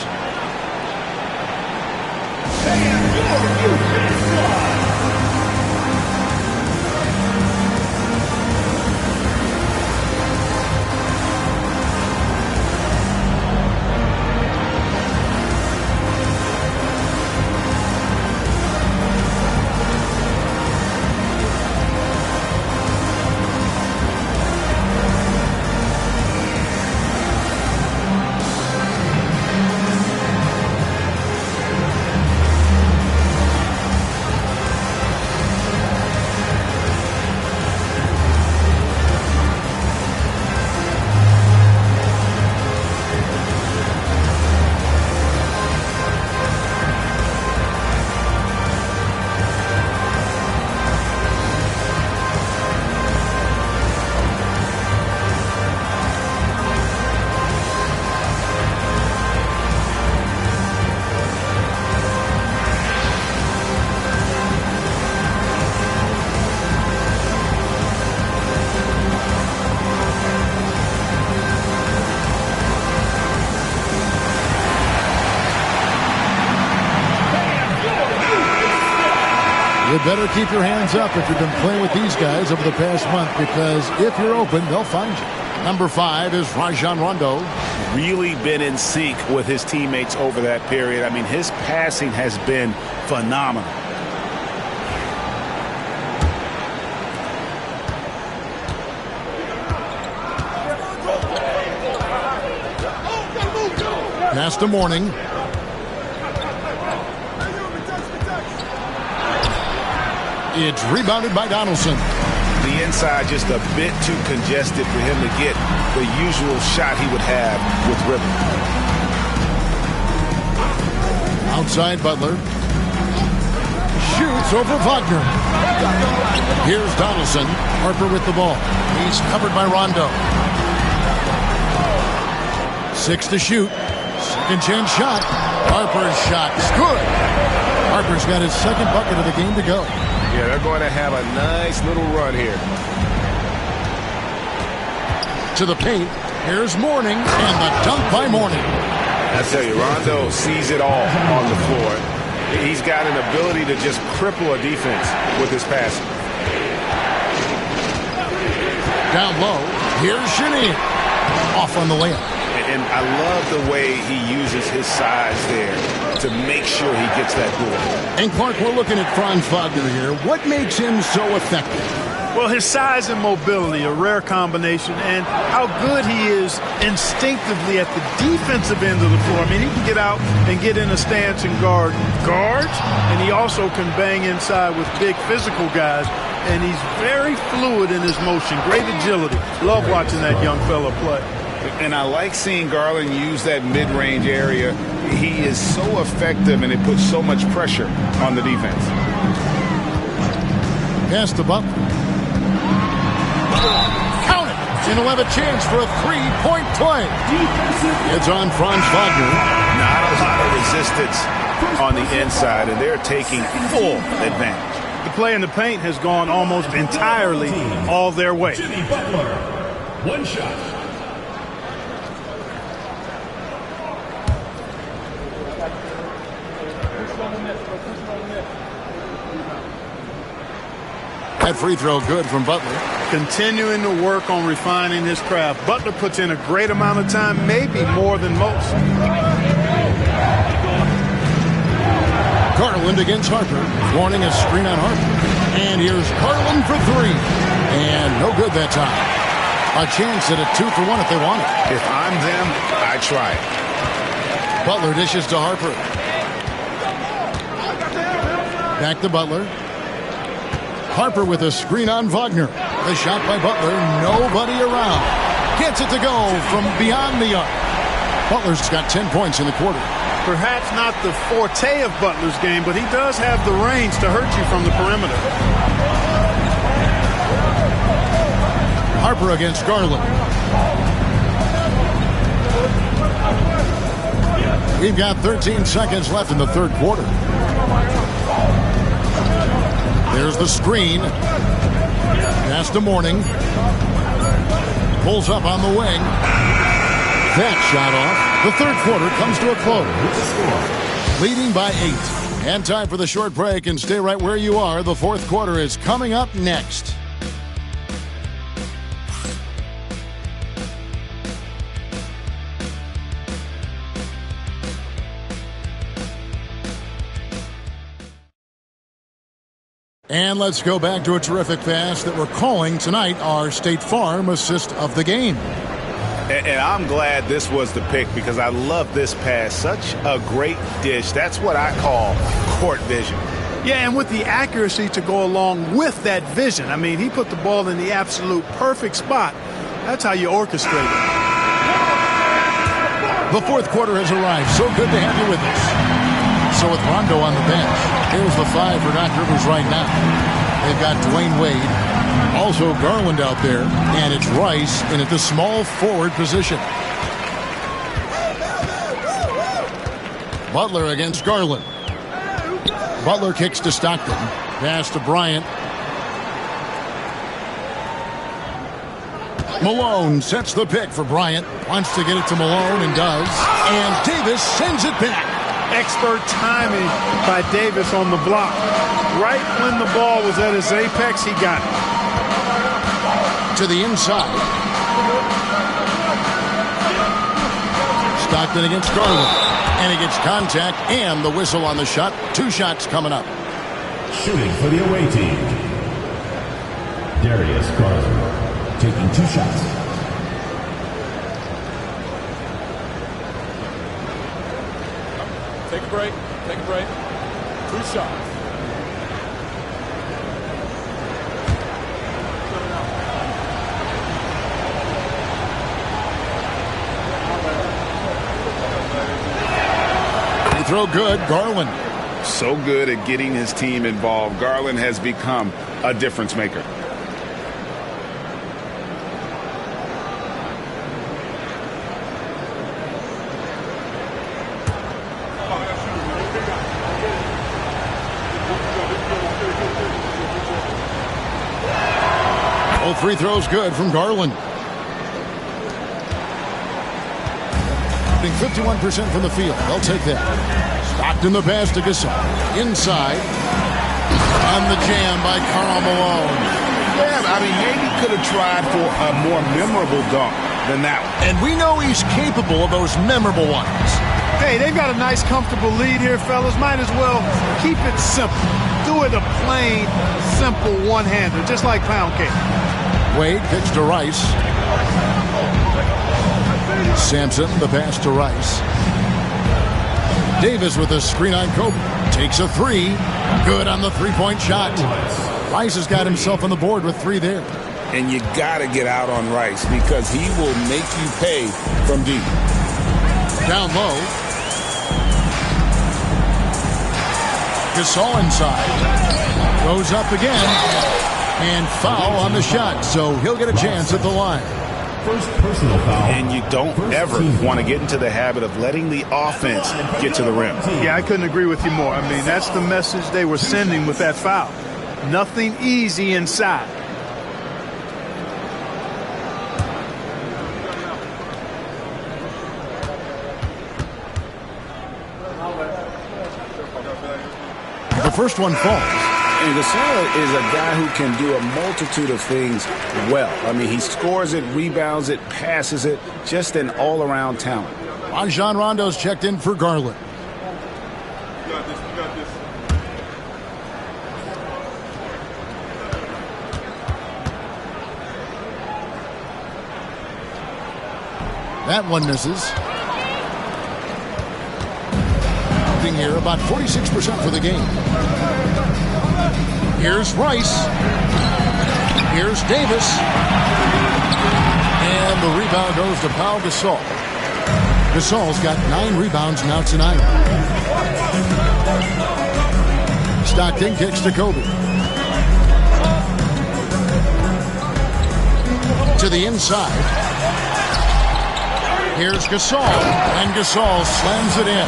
You better keep your hands up if you've been playing with these guys over the past month, because if you're open, they'll find you. Number 5 is Rajon Rondo. Really been in sync with his teammates over that period. I mean, his passing has been phenomenal. Pass to Mourning. It's rebounded by Donaldson. The inside just a bit too congested for him to get the usual shot he would have with Rivers. Outside Butler. Shoots over Wagner. Here's Donaldson. Harper with the ball. He's covered by Rondo. 6 to shoot. Second chance shot. Harper's shot is good. Harper's got his second bucket of the game to go. Yeah, they're going to have a nice little run here. To the paint. Here's Mourning, and the dunk by Mourning. I tell you, Rondo sees it all on the floor. He's got an ability to just cripple a defense with his passing. Down low. Here's Shinnie. Off on the layup. And I love the way he uses his size there to make sure he gets that door. And Clark, we're looking at Franz Wagner here. What makes him so effective? Well, his size and mobility, a rare combination, and how good he is instinctively at the defensive end of the floor. I mean, he can get out and get in a stance and guard guards, and he also can bang inside with big physical guys, and he's very fluid in his motion, great agility. Love watching that young fella play. And I like seeing Garland use that mid-range area. He is so effective, and it puts so much pressure on the defense. Pass to Butler. Count it! And he'll have a chance for a three-point play. It's on Franz Wagner. Not a lot of resistance on the inside, and they're taking full advantage. The play in the paint has gone almost entirely all their way. Jimmy Butler, one shot. That free throw good from Butler. Continuing to work on refining his craft. Butler puts in a great amount of time, maybe more than most. Garland against Harper. Warning a screen on Harper. And here's Garland for three. And no good that time. A chance at a 2-for-1 if they want it. If I'm them, I try it. Butler dishes to Harper. Back to Butler. Harper with a screen on Wagner. The shot by Butler. Nobody around. Gets it to go from beyond the arc. Butler's got 10 points in the quarter. Perhaps not the forte of Butler's game, but he does have the range to hurt you from the perimeter. Harper against Garland. We've got 13 seconds left in the third quarter. There's the screen. Pass to Mourning. Pulls up on the wing. That shot off. The third quarter comes to a close. Leading by 8. And time for the short break, and stay right where you are. The fourth quarter is coming up next. And let's go back to a terrific pass that we're calling tonight our State Farm assist of the game. And I'm glad this was the pick because I love this pass. Such a great dish. That's what I call court vision. Yeah, and with the accuracy to go along with that vision. I mean, he put the ball in the absolute perfect spot. That's how you orchestrate it. The fourth quarter has arrived. So good to have you with us. So with Rondo on the bench, here's the 5 for Doc Rivers right now. They've got Dwayne Wade, also Garland out there, and it's Rice in at the small forward position. Butler against Garland. Butler kicks to Stockton. Pass to Bryant. Malone sets the pick for Bryant. Wants to get it to Malone and does. And Davis sends it back. Expert timing by Davis on the block. Right when the ball was at its apex, he got it. To the inside. Stockton against Garland. And he gets contact and the whistle on the shot. 2 shots coming up. Shooting for the away team, Darius Garland, taking 2 shots. Take a break. Take a break. 2 shots. Free throw good. Garland. So good at getting his team involved. Garland has become a difference maker. Both free throws good from Garland. 51% from the field. They'll take that. Stockton the pass to Gasol. Inside. On the jam by Karl Malone. Yeah, I mean, maybe could have tried for a more memorable dunk than that one. And we know he's capable of those memorable ones. Hey, they've got a nice, comfortable lead here, fellas. Might as well keep it simple. Do it a plain, simple one-hander, just like pound cake. Wade kicks to Rice. Sampson, the pass to Rice. Davis with a screen on Kobe. Takes a 3. Good on the three-point shot. Rice has got himself on the board with 3 there. And you got to get out on Rice because he will make you pay from deep. Down low. Gasol inside. Goes up again. And foul on the shot, so he'll get a chance at the line. First personal foul. And you don't ever want to get into the habit of letting the offense get to the rim. Yeah, I couldn't agree with you more. I mean, that's the message they were sending with that foul. Nothing easy inside. The first one falls. And Gasol is a guy who can do a multitude of things well. I mean, he scores it, rebounds it, passes it, just an all-around talent. Rajon Rondo's checked in for Garland. You got this, you got this. That one misses. shooting here, about 46% for the game. Here's Rice. Here's Davis. And the rebound goes to Pau Gasol. Gasol's got 9 rebounds now tonight. Stockton kicks to Kobe. To the inside. Here's Gasol, and Gasol slams it in.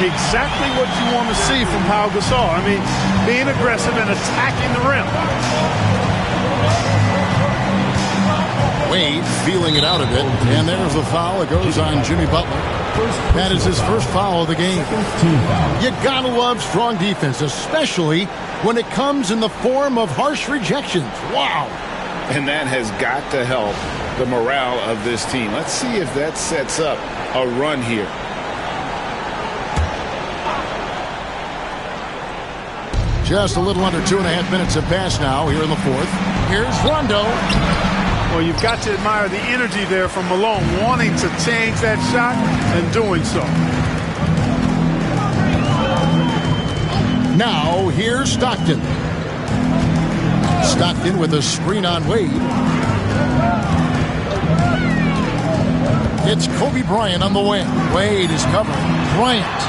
Exactly what you want to see from Pau Gasol. I mean, being aggressive and attacking the rim. Wade feeling it out a bit, and there's the foul. It goes on Jimmy Butler. That is his first foul of the game. You gotta love strong defense, especially when it comes in the form of harsh rejections. Wow. And that has got to help the morale of this team. Let's see if that sets up a run here. Just a little under 2.5 minutes have passed now here in the fourth. Here's Rondo. Well, you've got to admire the energy there from Malone, wanting to change that shot and doing so. Now, here's Stockton. Stockton with a screen on Wade. It's Kobe Bryant on the wing. Wade is covering Bryant.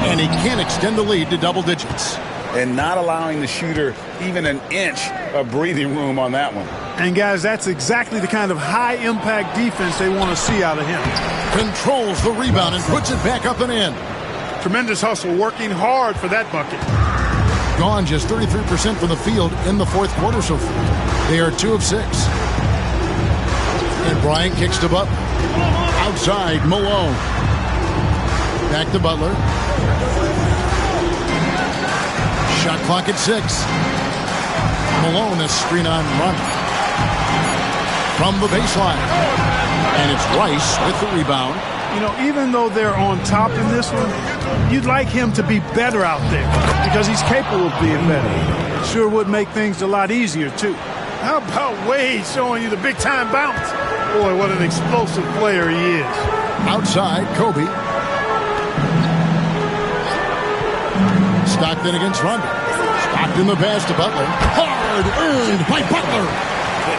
And he can't extend the lead to double digits. And not allowing the shooter even an inch of breathing room on that one. And, guys, that's exactly the kind of high-impact defense they want to see out of him. Controls the rebound and puts it back up and in. Tremendous hustle, working hard for that bucket. Gone just 33% from the field in the fourth quarter so far. They are 2 of 6. And Bryant kicks to Butler. Outside, Malone. Back to Butler. Shot clock at 6. Malone, a screen on run. From the baseline. And it's Rice with the rebound. You know, even though they're on top in this one, you'd like him to be better out there because he's capable of being better. Sure would make things a lot easier, too. How about Wade showing you the big-time bounce? Boy, what an explosive player he is. Outside, Kobe. Stockton against Rondo. Stockton the pass to Butler. Hard earned by Butler.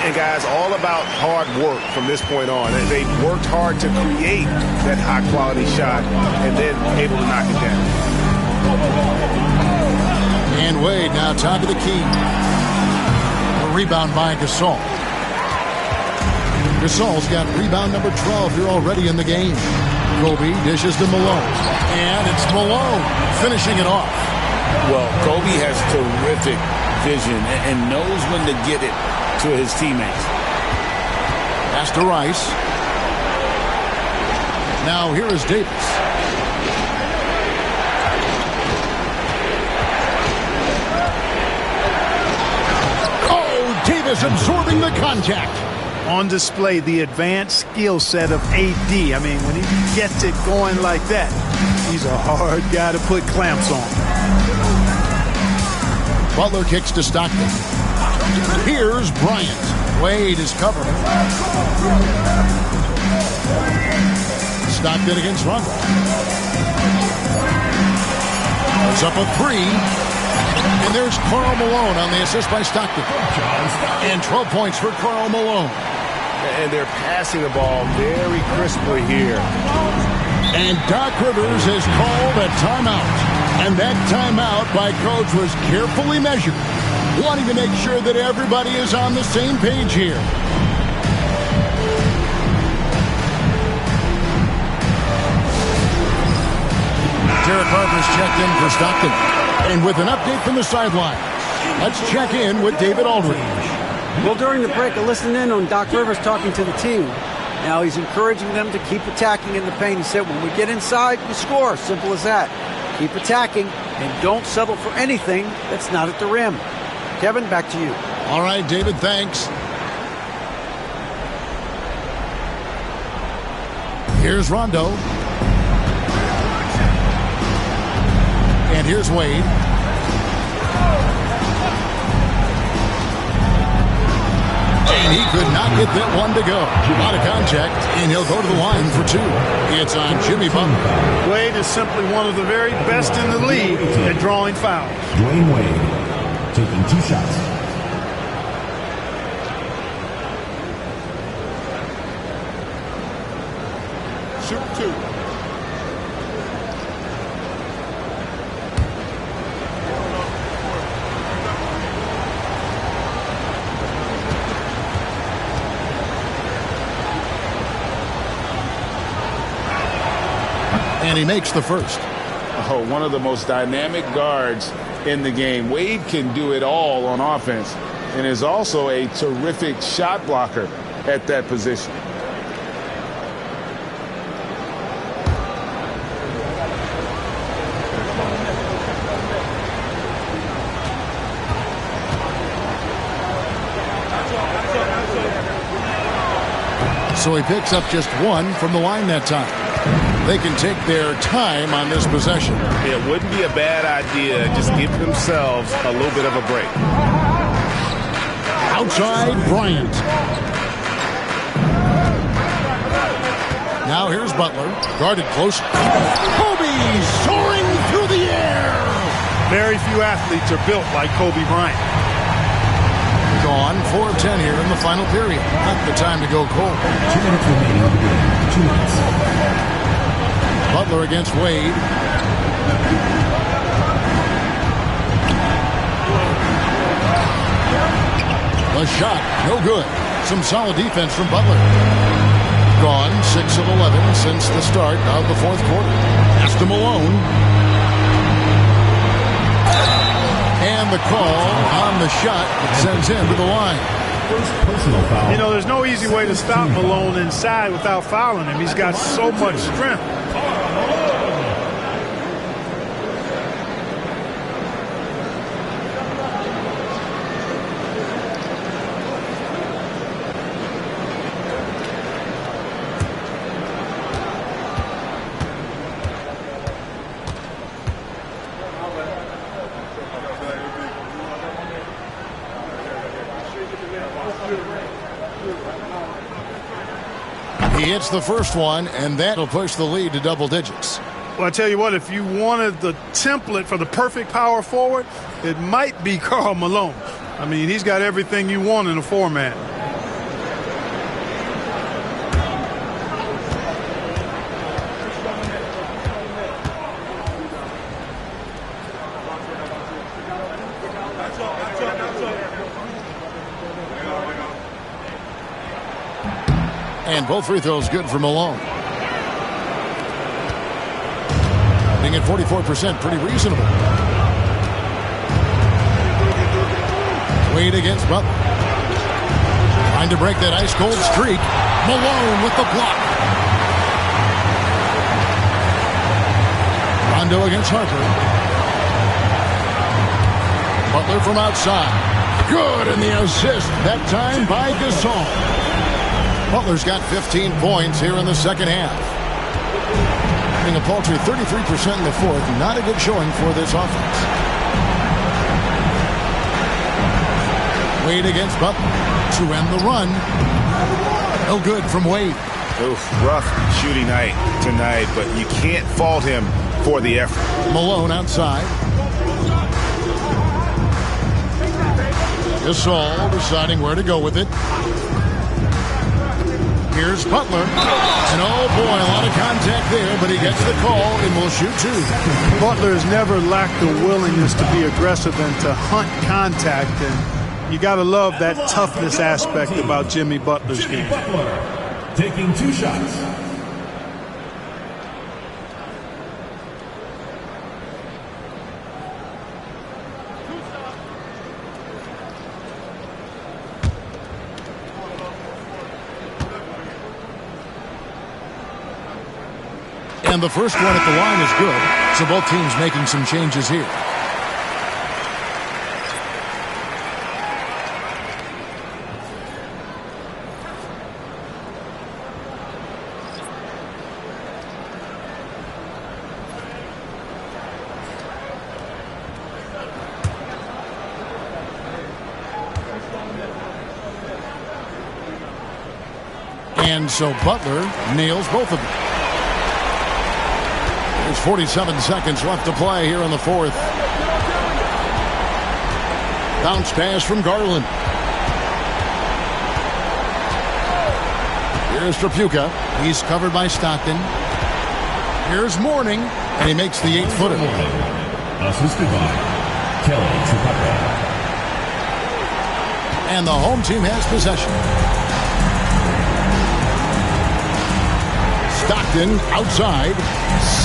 And, guys, all about hard work from this point on. They worked hard to create that high-quality shot and then able to knock it down. And Wade now top of the key. A rebound by Gasol. Gasol's got rebound number 12 here already in the game. Kobe dishes to Malone. And it's Malone finishing it off. Well, Kobe has terrific vision and knows when to get it to his teammates. Pass to Rice. Now here is Davis. Oh, Davis absorbing the contact. On display, the advanced skill set of AD. I mean, when he gets it going like that, he's a hard guy to put clamps on. Butler kicks to Stockton. Here's Bryant. Wade is covering. Stockton against Rondo. Goes up a 3. And there's Karl Malone on the assist by Stockton. And 12 points for Karl Malone. And they're passing the ball very crisply here. And Doc Rivers has called a timeout. And that timeout by Coach was carefully measured, wanting to make sure that everybody is on the same page here. Derek Harper's checked in for Stockton. And with an update from the sideline, let's check in with David Aldridge. Well, during the break, I listened in on Doc Rivers talking to the team. Now he's encouraging them to keep attacking in the paint. He said, when we get inside, we score. Simple as that. Keep attacking and don't settle for anything that's not at the rim. Kevin, back to you. All right, David, thanks. Here's Rondo. And here's Wade. And he could not get that one to go. Out of contact, and he'll go to the line for 2. It's on Jimmy Butler. Wade is simply one of the very best in the league at drawing fouls. Dwayne Wade taking 2 shots. Shoot 2. And he makes the first. Oh, one of the most dynamic guards in the game. Wade can do it all on offense and is also a terrific shot blocker at that position. So he picks up just 1 from the line that time. They can take their time on this possession. It wouldn't be a bad idea. Just give themselves a little bit of a break. Outside, Bryant. Now here's Butler. Guarded close. Kobe soaring through the air. Very few athletes are built like Kobe Bryant. Gone 4 of 10 here in the final period. Not the time to go cold. 2 minutes remaining in the game. 2 minutes. Butler against Wade. A shot, no good. Some solid defense from Butler. Gone 6 of 11 since the start of the 4th quarter. Pass to Malone. And the call on the shot that sends him to the line. Personal foul. You know, there's no easy way to stop Malone inside without fouling him. He's got so much strength. He hits the first one, and that'll push the lead to double digits. Well, I tell you what, if you wanted the template for the perfect power forward, it might be Karl Malone. I mean, he's got everything you want in a format. And both free throws good for Malone. Being at 44%, pretty reasonable. Wade against Butler. Trying to break that ice-cold streak. Malone with the block. Rondo against Harper. Butler from outside. Good, and the assist, that time by Gasol. Butler's got 15 points here in the second half. Having a paltry 33% in the 4th. Not a good showing for this offense. Wade against Butler to end the run. No good from Wade. Oof, rough shooting night tonight, but you can't fault him for the effort. Malone outside. Gasol deciding where to go with it. Here's Butler. And oh boy, a lot of contact there, but he gets the call and will shoot 2. Butler has never lacked the willingness to be aggressive and to hunt contact, and you got to love that toughness aspect about Jimmy Butler's game. Butler taking 2 shots. And the first one at the line is good, so both teams making some changes here. And so Butler nails both of them. There's 47 seconds left to play here in the fourth. Bounce pass from Garland. Here's Tripucka. He's covered by Stockton. Here's Mourning, and he makes the 8-footer. Assisted by Kelly Tripucka. And the home team has possession. Stockton outside.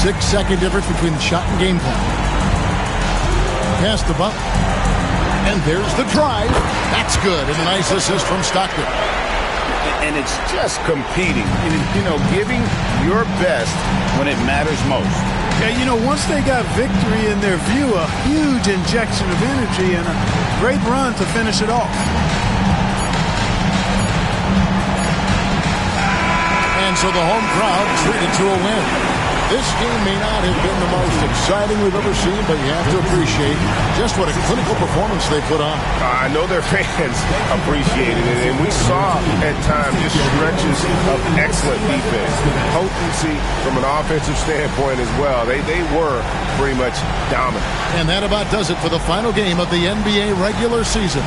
6-second difference between the shot and game plan. Pass the Butler. And there's the drive. That's good. And a nice assist from Stockton. And it's just competing, giving your best when it matters most. Yeah, once they got victory in their view, a huge injection of energy and a great run to finish it off. And so the home crowd treated to a win. This game may not have been the most exciting we've ever seen, but you have to appreciate just what a clinical performance they put on. I know their fans appreciated it, and we saw at times just stretches of excellent defense, potency from an offensive standpoint as well. They were pretty much dominant. And that about does it for the final game of the NBA regular season.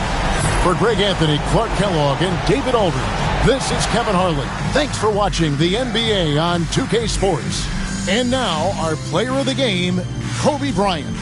For Greg Anthony, Clark Kellogg, and David Aldridge, this is Kevin Harlan. Thanks for watching the NBA on 2K Sports. And now, our player of the game, Kobe Bryant.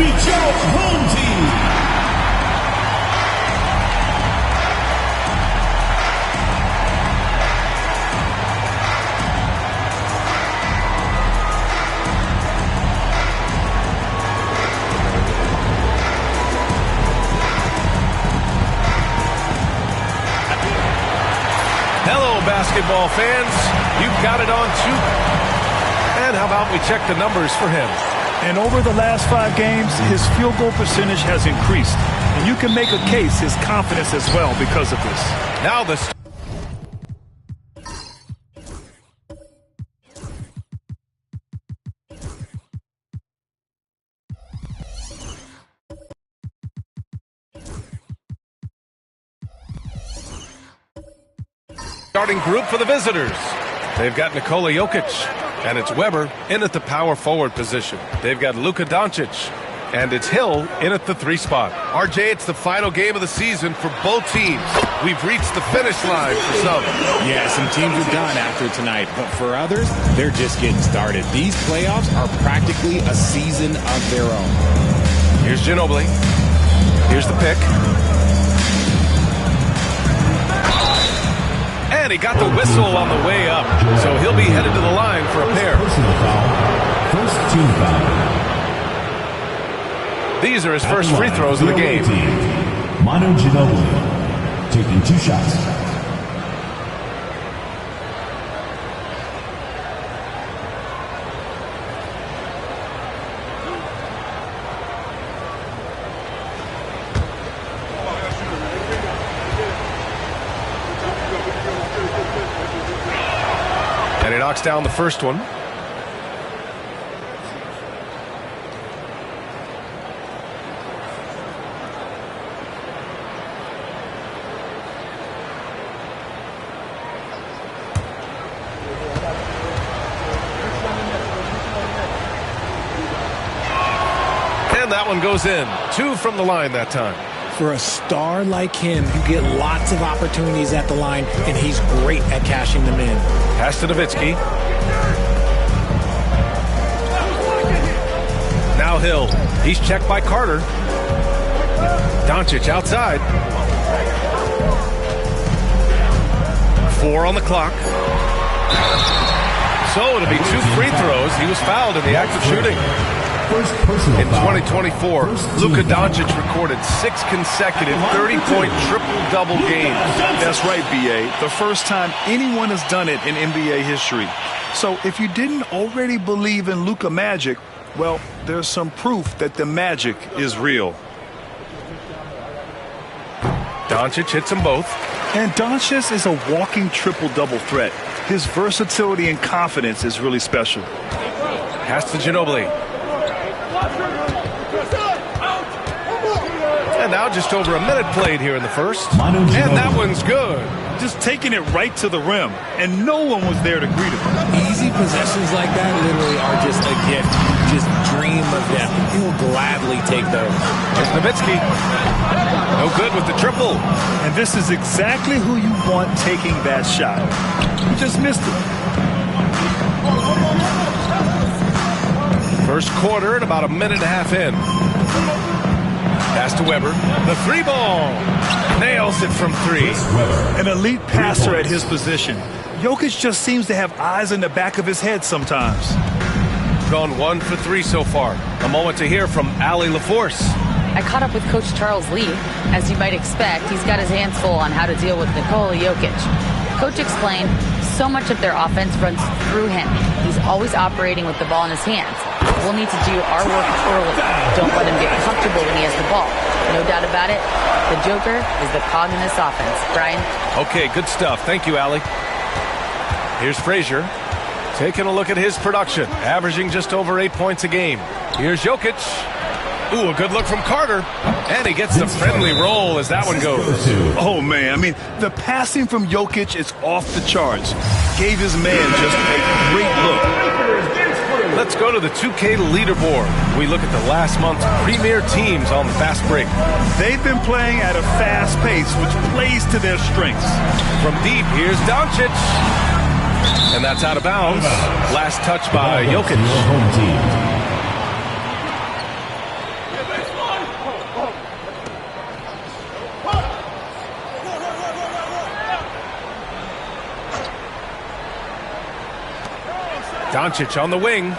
be your home team. Basketball fans, you've got it on too. And how about we check the numbers for him? And over the last 5 games, his field goal percentage has increased. And you can make a case his confidence as well because of this. Now the starting group for the visitors. They've got Nikola Jokic, and it's Weber in at the power forward position. They've got Luka Doncic, and it's Hill in at the 3 spot. RJ, it's the final game of the season for both teams. We've reached the finish line for some. Yeah, some teams are done after tonight, but for others, they're just getting started. These playoffs are practically a season of their own. Here's Ginobili. Here's the pick. And he got the whistle on the way up, so he'll be headed to the line for a pair. First team foul. These are his first free throws of the game. Manu Ginobili taking 2 shots. And he knocks down the first one. And that one goes in. 2 from the line that time. For a star like him, you get lots of opportunities at the line, and he's great at cashing them in. Pass to Nowitzki. Now Hill. He's checked by Carter. Doncic outside. 4 on the clock. So it'll be 2 free throws. He was fouled in the act of shooting. In 2024, Luka Doncic recorded 6 consecutive 30-point triple-double games. That's right, B.A. The first time anyone has done it in NBA history. So if you didn't already believe in Luka Magic, well, there's some proof that the magic is real. Doncic hits them both. And Doncic is a walking triple-double threat. His versatility and confidence is really special. Pass to Ginobili. And now just over a minute played here in the first. And that one's good. Just taking it right to the rim, and no one was there to greet him. Easy possessions like that literally are just a gift. Just dream of them. He will gladly take those. There's Nowitzki. No good with the triple. And this is exactly who you want taking that shot. He just missed it. First quarter and about a minute and a half in. Pass to Weber. The 3-ball. Nails it from 3. An elite passer at his position. Jokic just seems to have eyes in the back of his head sometimes. Gone 1 for 3 so far. A moment to hear from Allie LaForce. I caught up with Coach Charles Lee. As you might expect, he's got his hands full on how to deal with Nikola Jokic. Coach explained so much of their offense runs through him. He's always operating with the ball in his hands. We'll need to do our work early. Don't let him get comfortable when he has the ball. No doubt about it, the Joker is the cog in this offense. Brian? Okay, good stuff. Thank you, Allie. Here's Frazier. Taking a look at his production. Averaging just over 8 points a game. Here's Jokic. Ooh, a good look from Carter. And he gets the friendly roll as that one goes. Oh, man. I mean, the passing from Jokic is off the charts. Gave his man just a great look. Let's go to the 2K leaderboard. We look at the last month's premier teams on the fast break. They've been playing at a fast pace, which plays to their strengths. From deep, here's Doncic. And that's out of bounds. Last touch by Jokic. Doncic on the wing.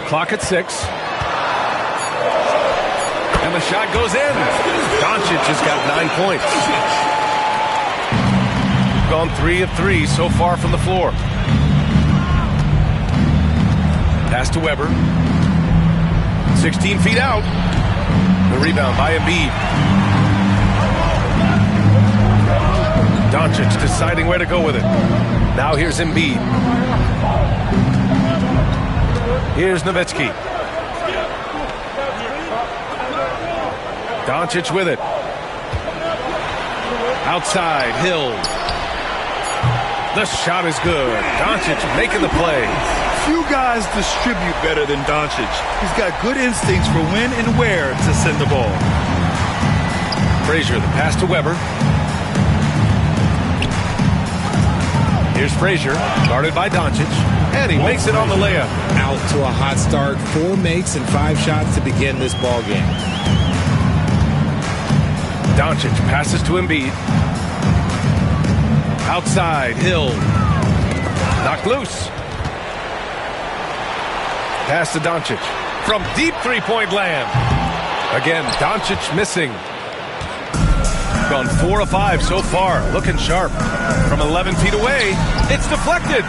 Clock at 6. And the shot goes in. Doncic has got 9 points. Gone 3 of 3 so far from the floor. Pass to Weber. 16 feet out. The rebound by Embiid. Doncic deciding where to go with it. Now here's Embiid. Here's Nowitzki. Doncic with it. Outside, Hill. The shot is good. Doncic making the play. Few guys distribute better than Doncic. He's got good instincts for when and where to send the ball. Frazier, the pass to Weber. Here's Frazier, guarded by Doncic, and he makes it on the layup. Out to a hot start. 4 makes and 5 shots to begin this ball game. Doncic passes to Embiid. Outside, Hill. Knocked loose. Pass to Doncic. From deep three-point land. Again, Doncic missing. Gone 4 of 5 so far. Looking sharp. From 11 feet away, it's deflected.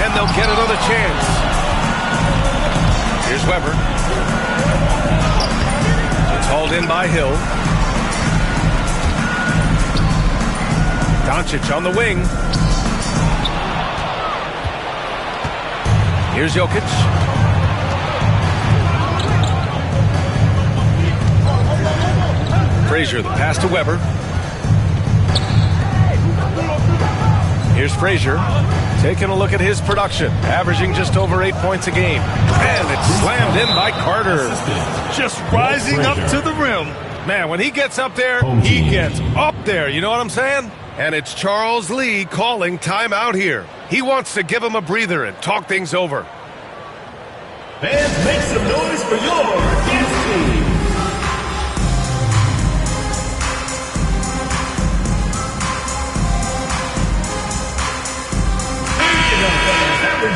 And they'll get another chance. Here's Weber. It's hauled in by Hill. Doncic on the wing. Here's Jokic. Frazier, the pass to Weber. Here's Frazier, taking a look at his production, averaging just over 8 points a game. And it's slammed in by Carter. Just rising up to the rim. Man, when he gets up there, he gets up there. You know what I'm saying? And it's Charles Lee calling timeout here. He wants to give him a breather and talk things over. Fans, make some noise for your dance team.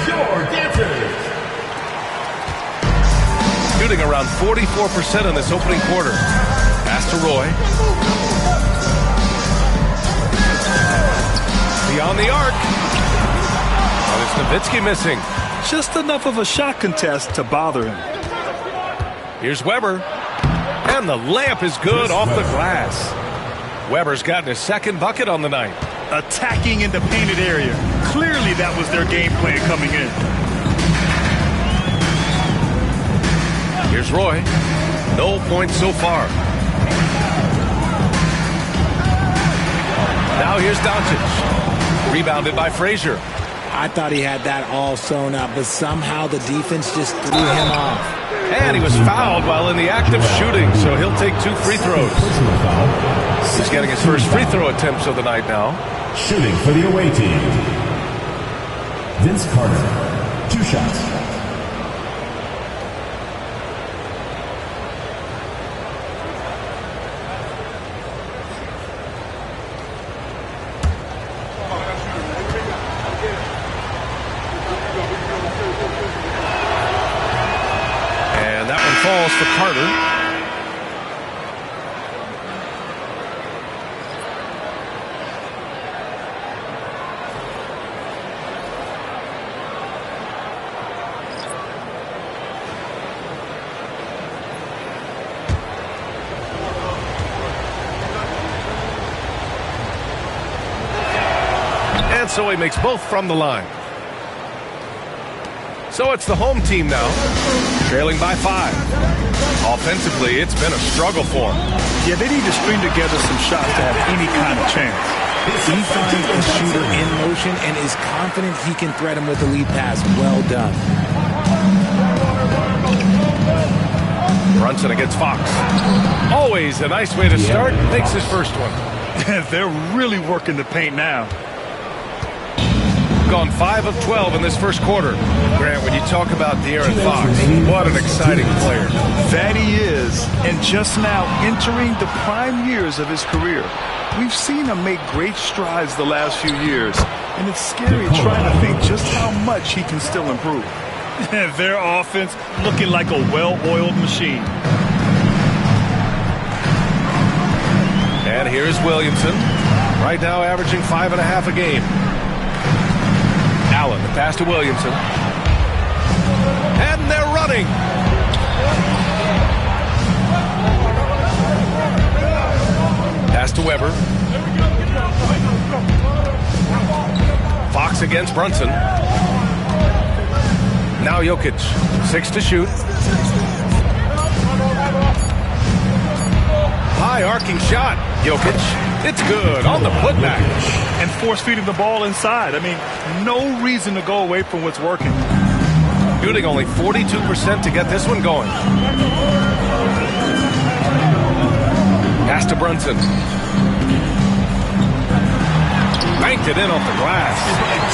Your dancers. Shooting around 44% in this opening quarter. Pass to Roy. Beyond the arc. And it's Nowitzki missing. Just enough of a shot contest to bother him. Here's Weber. And the layup is good off the glass. Weber's gotten his second bucket on the night. Attacking in the painted area. Clearly that was their game plan coming in. Here's Roy. No points so far. Now here's Doncic. Rebounded by Frazier. I thought he had that all sewn up, but somehow the defense just threw him off. And he was fouled while in the act of shooting, so he'll take 2 free throws. He's getting his first free throw attempts of the night now. Shooting for the away team, Vince Carter, 2 shots. And that one falls for Carter. So he makes both from the line. So it's the home team now, trailing by 5. Offensively, it's been a struggle for them. Yeah, they need to string together some shots to have any kind of chance. He finds the shooter in motion and is confident he can thread him with the lead pass. Well done. Brunson against Fox. Always a nice way to start. Makes his first one. They're really working the paint now. gone 5 of 12 in this first quarter. Grant, when you talk about De'Aaron Fox, what an exciting player. That he is, and just now entering the prime years of his career. We've seen him make great strides the last few years, and it's scary trying to think just how much he can still improve. Their offense looking like a well-oiled machine. And here's Williamson, right now averaging 5.5 a game. Allen, the pass to Williamson. And they're running. Pass to Weber. Fox against Brunson. Now Jokic, 6 to shoot. High arcing shot. Jokic, it's good on the putback. And force-feeding the ball inside. I mean, no reason to go away from what's working. Shooting only 42% to get this one going. Pass to Brunson. Banked it in off the glass.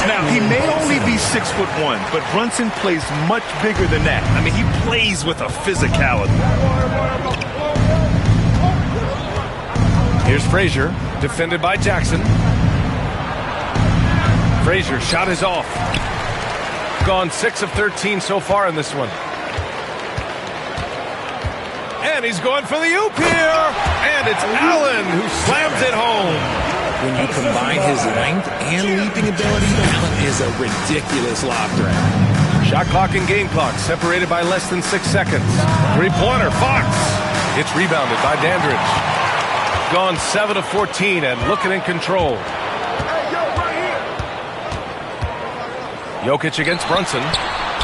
Now, he may only be 6'1", but Brunson plays much bigger than that. I mean, he plays with a physicality. Here's Frazier, defended by Jackson. Frazier shot is off. Gone 6 of 13 so far in this one. And he's going for the oop here. And it's Allen who slams it home. When you combine his length and leaping ability, Allen is a ridiculous lob threat. Shot clock and game clock separated by less than 6 seconds. Three-pointer, Fox. It's rebounded by Dandridge. Gone 7 of 14 and looking in control. Jokic against Brunson.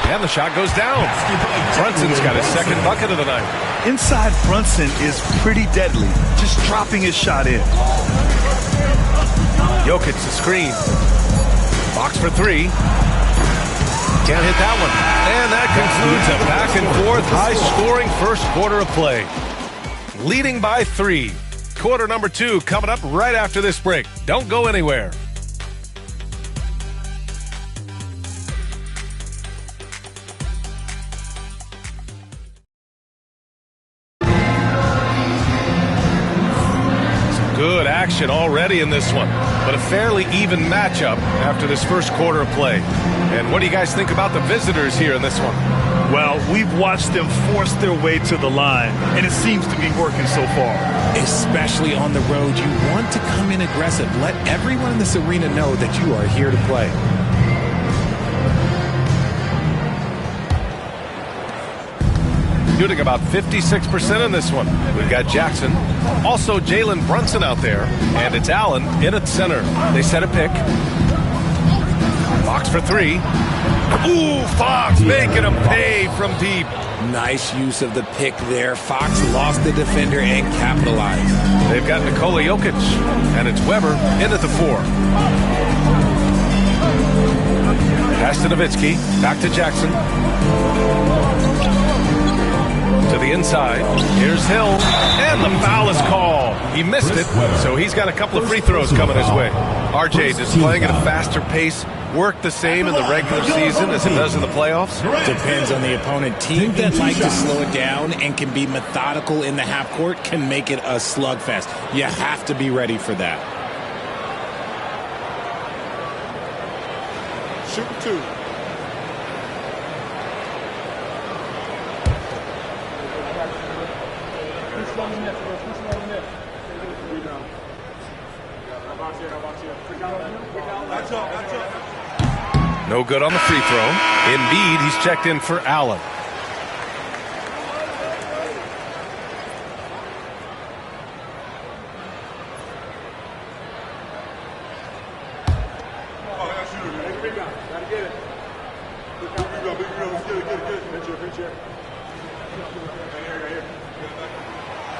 And the shot goes down. Brunson's got his second bucket of the night. Inside Brunson is pretty deadly, just dropping his shot in. Jokic the screen. Fox for 3. Can't hit that one. And that concludes a back and forth high-scoring first quarter of play. Leading by 3. Quarter number 2 coming up right after this break. Don't go anywhere. Some good action already in this one, but a fairly even matchup after this first quarter of play. And what do you guys think about the visitors here in this one? Well, we've watched them force their way to the line, and it seems to be working so far. Especially on the road, you want to come in aggressive. Let everyone in this arena know that you are here to play. Shooting about 56% in this one. We've got Jackson, also Jalen Brunson out there, and it's Allen in at center. They set a pick. Fox for 3. Ooh, Fox making him pay from deep. Nice use of the pick there. Fox lost the defender and capitalized. They've got Nikola Jokic, and it's Weber in at the 4. Pass to Nowitzki, back to Jackson. To the inside. Here's Hill, and the foul is called. He missed it, so he's got a couple of free throws coming his way. RJ displaying at a faster pace. Work the same in the regular season as it does in the playoffs? Depends on the opponent. Teams that like to slow it down and can be methodical in the half court can make it a slugfest. You have to be ready for that. Shoot 2. No good on the free throw. Embiid, he's checked in for Allen.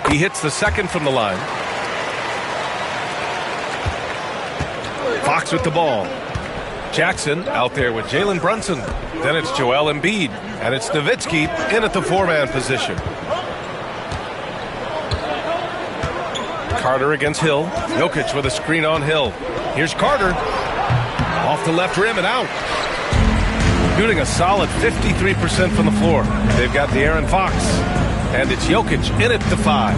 He hits the second from the line. Fox with the ball. Jackson out there with Jalen Brunson. Then it's Joel Embiid. And it's Nowitzki in at the 4-man position. Carter against Hill. Jokic with a screen on Hill. Here's Carter. Off the left rim and out. Shooting a solid 53% from the floor. They've got De'Aaron Fox. And it's Jokic in it to 5.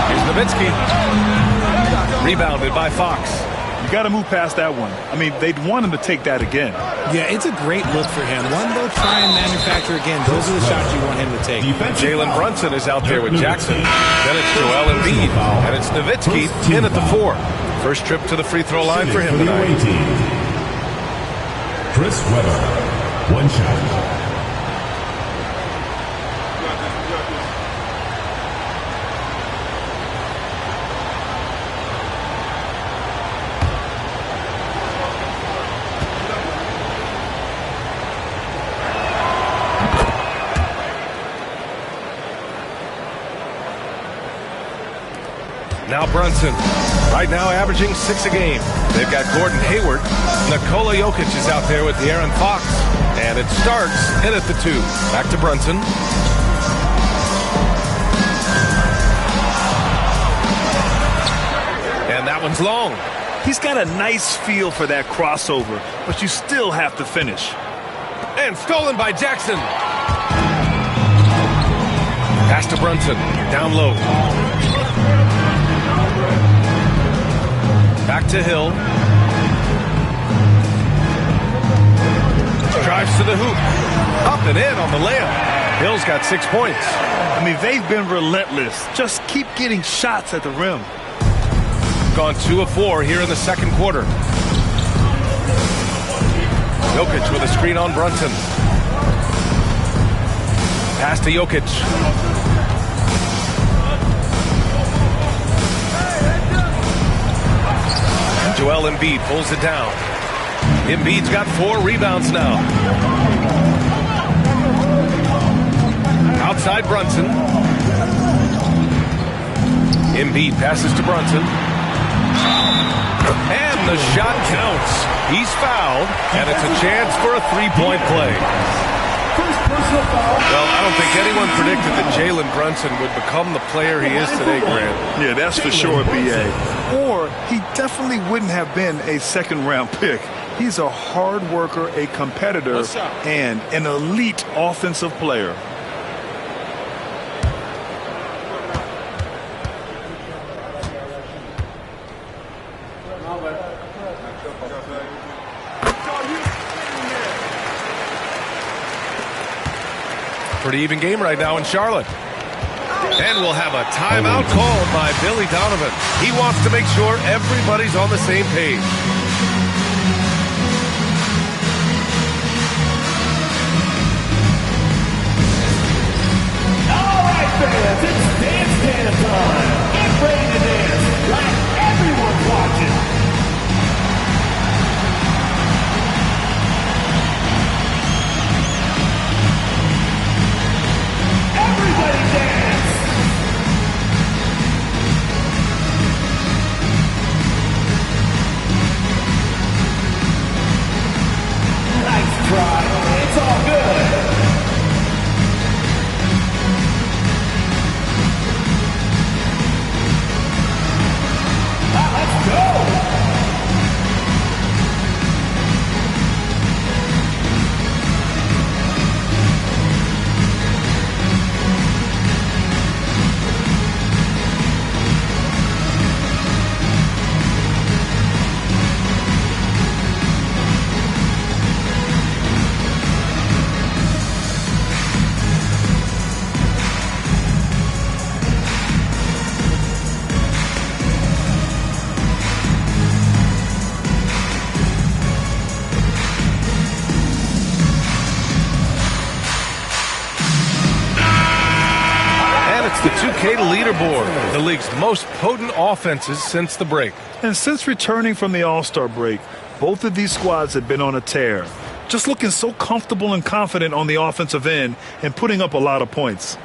Here's Nowitzki. Rebounded by Fox. You got to move past that one. I mean, they'd want him to take that again. Yeah, it's a great look for him. One they'll try and manufacture again. Those are the shots you want him to take. Jalen Brunson is out there with Jackson. Then it's Joel Embiid. And it's Nowitzki in at the 4. First trip to the free throw line for him tonight. Chris Webber, 1 shot. Now Brunson, right now averaging 6 a game. They've got Gordon Hayward. Nikola Jokic is out there with De'Aaron Fox. And it starts in at the 2. Back to Brunson. And that one's long. He's got a nice feel for that crossover, but you still have to finish. And stolen by Jackson. Pass to Brunson, down low. Back to Hill. Drives to the hoop. Up and in on the layup. Hill's got 6 points. I mean, they've been relentless. Just keep getting shots at the rim. Gone 2 of 4 here in the second quarter. Jokic with a screen on Brunson. Pass to Jokic. Joel Embiid pulls it down. Embiid's got 4 rebounds now. Outside Brunson. Embiid passes to Brunson. And the shot counts. He's fouled, and it's a chance for a 3-point play. Well, I don't think anyone predicted that Jalen Brunson would become the player he is today, Grant. Yeah, that's for sure, B.A. Or he definitely wouldn't have been a second-round pick. He's a hard worker, a competitor, and an elite offensive player. Pretty even game right now in Charlotte. And we'll have a timeout called by Billy Donovan. He wants to make sure everybody's on the same page. All right, fans, it's dance time. Get ready to dance like everyone's watching. Everybody dance! Nice try. It's all good. Let's go! The 2K leaderboard, the league's most potent offenses since the break. And since returning from the All-Star break, both of these squads have been on a tear. Just looking so comfortable and confident on the offensive end and putting up a lot of points.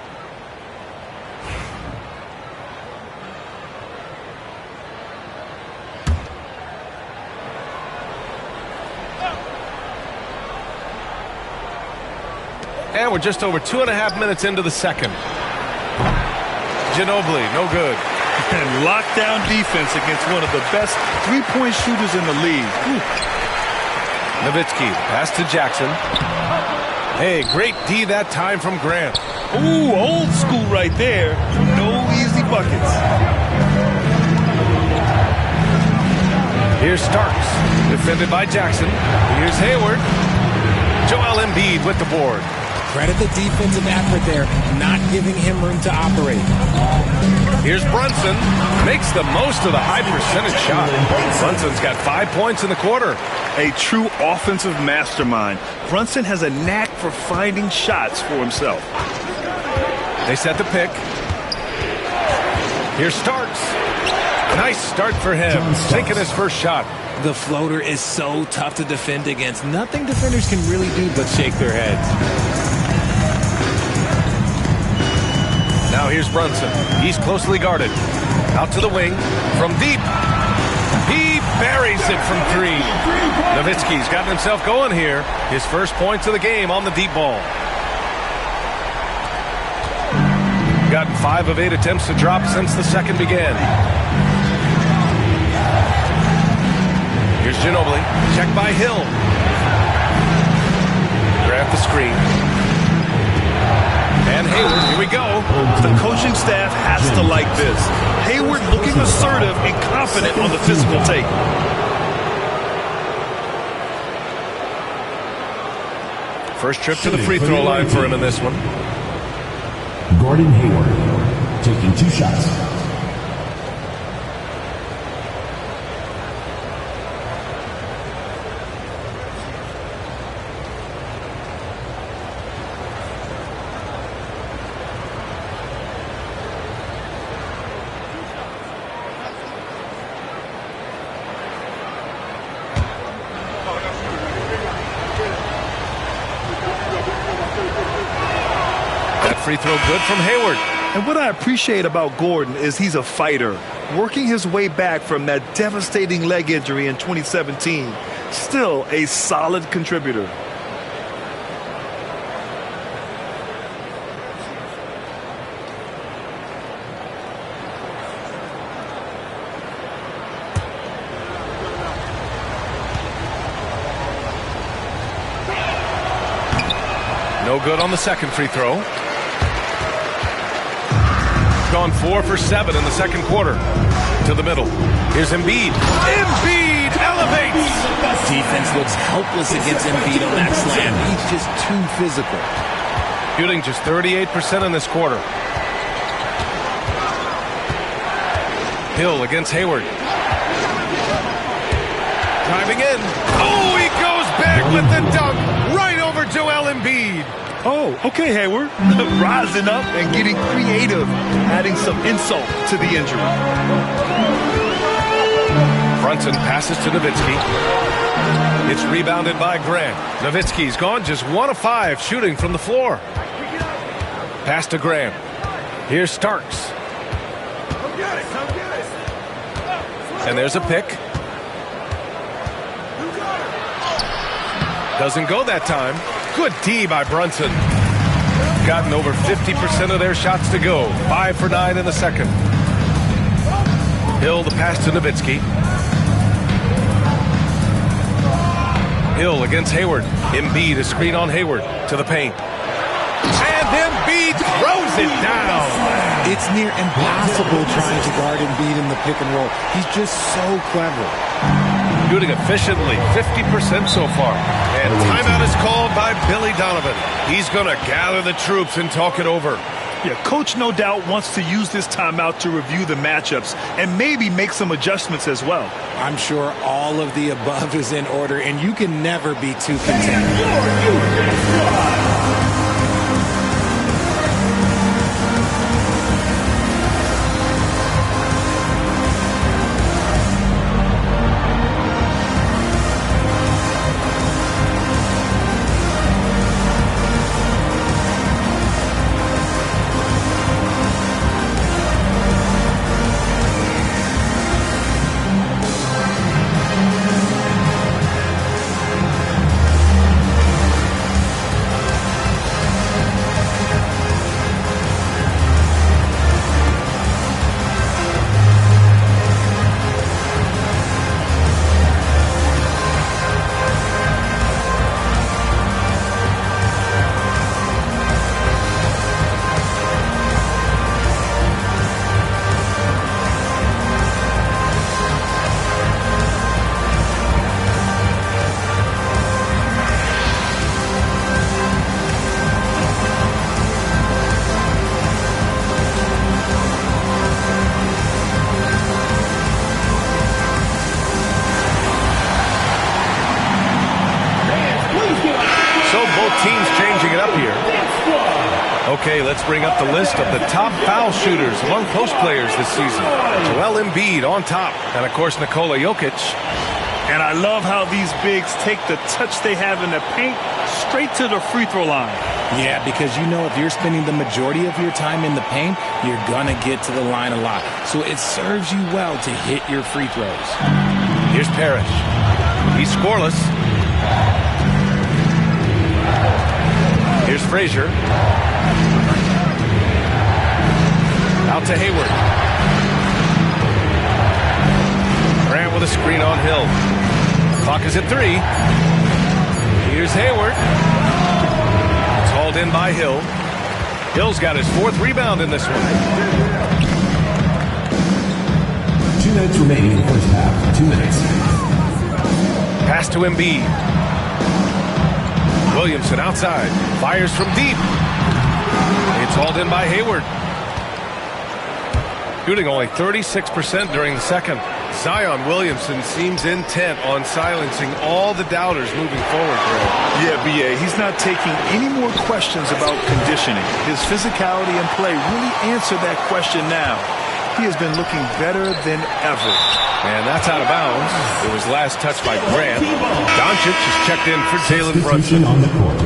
And we're just over 2.5 minutes into the second. Ginobili, no good. And lockdown defense against one of the best three-point shooters in the league. Nowitzki, pass to Jackson. Hey, great D that time from Grant. Ooh, old school right there. No easy buckets. Here's Starks, defended by Jackson. Here's Hayward. Joel Embiid with the board. Credit the defensive effort there, not giving him room to operate. Here's Brunson. Makes the most of the high percentage shot. Brunson's got 5 points in the quarter. A true offensive mastermind. Brunson has a knack for finding shots for himself. They set the pick. Here's Starks. Nice start for him. Taking his first shot. The floater is so tough to defend against. Nothing defenders can really do but shake their heads. Now here's Brunson. He's closely guarded. Out to the wing. From deep. He buries it from three. Nowitzki's gotten himself going here. His first points of the game on the deep ball. Gotten 5 of 8 attempts to drop since the second began. Here's Ginobili. Checked by Hill. Grab the screen. And Hayward, here we go. The coaching staff has to like this. Hayward looking assertive and confident on the physical take. First trip to the free throw line for him in this one. Gordon Hayward taking 2 shots. Free throw good from Hayward. And what I appreciate about Gordon is he's a fighter, working his way back from that devastating leg injury in 2017. Still a solid contributor. No good on the second free throw. Gone 4 for 7 in the second quarter. To the middle. Here's Embiid. Embiid elevates. Defense looks helpless against Embiid on that slam. He's just too physical. Shooting just 38% in this quarter. Hill against Hayward. Driving in. Oh, he goes back with the dunk. Right over Joel Embiid. Oh, okay, Hayward. Rising up and getting creative, adding some insult to the injury. Brunson passes to Nowitzki. It's rebounded by Grant. Nowitzki's gone just 1 of 5 shooting from the floor. Pass to Grant. Here's Starks. And there's a pick. Doesn't go that time. Good D by Brunson. Gotten over 50% of their shots to go. 5 for 9 in the second. Hill the pass to Nowitzki. Hill against Hayward. Embiid a screen on Hayward to the paint. And Embiid throws it down. It's near impossible trying to guard Embiid in the pick and roll. He's just so clever. Shooting efficiently, 50% so far. And timeout is called by Billy Donovan. He's going to gather the troops and talk it over. Yeah, Coach no doubt wants to use this timeout to review the matchups and maybe make some adjustments as well. I'm sure all of the above is in order, and you can never be too content. Okay, let's bring up the list of the top foul shooters among post players this season. Joel Embiid on top, and of course Nikola Jokic. And I love how these bigs take the touch they have in the paint straight to the free throw line. Yeah, because you know if you're spending the majority of your time in the paint, you're going to get to the line a lot. So it serves you well to hit your free throws. Here's Parrish. He's scoreless. Here's Frazier. Out to Hayward. Grant with a screen on Hill. Clock is at 3. Here's Hayward. It's hauled in by Hill. Hill's got his 4th rebound in this one. 2 minutes remaining in the first half. 2 minutes. Pass to Embiid. Williamson outside. Fires from deep. It's hauled in by Hayward. Shooting only 36% during the second. Zion Williamson seems intent on silencing all the doubters moving forward, Greg. Yeah, B.A., he's not taking any more questions about conditioning. His physicality and play really answer that question now. He has been looking better than ever. And that's out of bounds. It was last touched by Grant. Doncic is checked in for Jalen Brunson. On the court.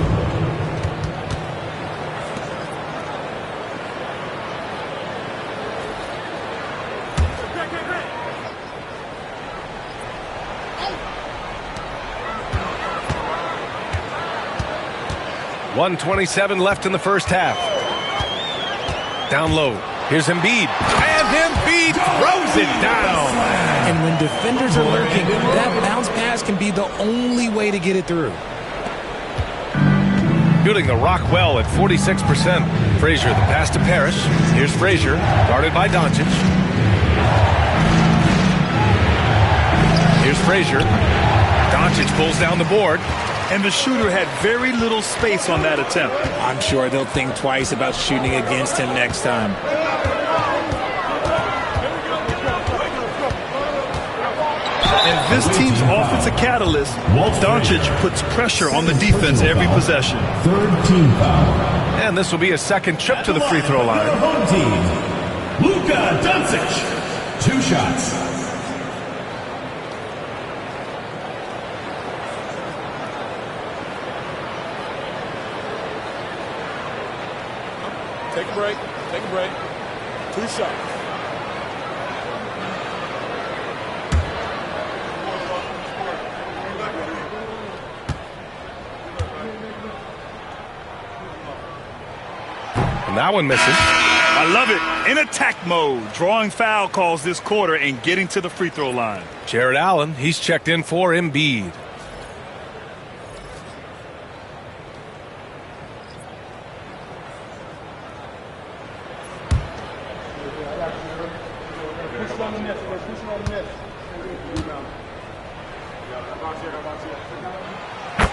.127 left in the first half. Down low. Here's Embiid. And Embiid throws it down. And when defenders are lurking, that bounce pass can be the only way to get it through. Shooting the rock well at 46%. Frazier, the pass to Parrish. Here's Frazier, guarded by Doncic. Here's Frazier. Doncic pulls down the board. And the shooter had very little space on that attempt. I'm sure they'll think twice about shooting against him next time. And this team's offensive catalyst, Doncic, puts pressure on the defense every possession. 3rd team foul. And this will be a second trip to the free throw line. Home team. Luka Doncic. 2 shots. Take a break. Take a break. 2 shots. And that one misses. I love it. In attack mode, drawing foul calls this quarter and getting to the free throw line. Jared Allen, he's checked in for Embiid.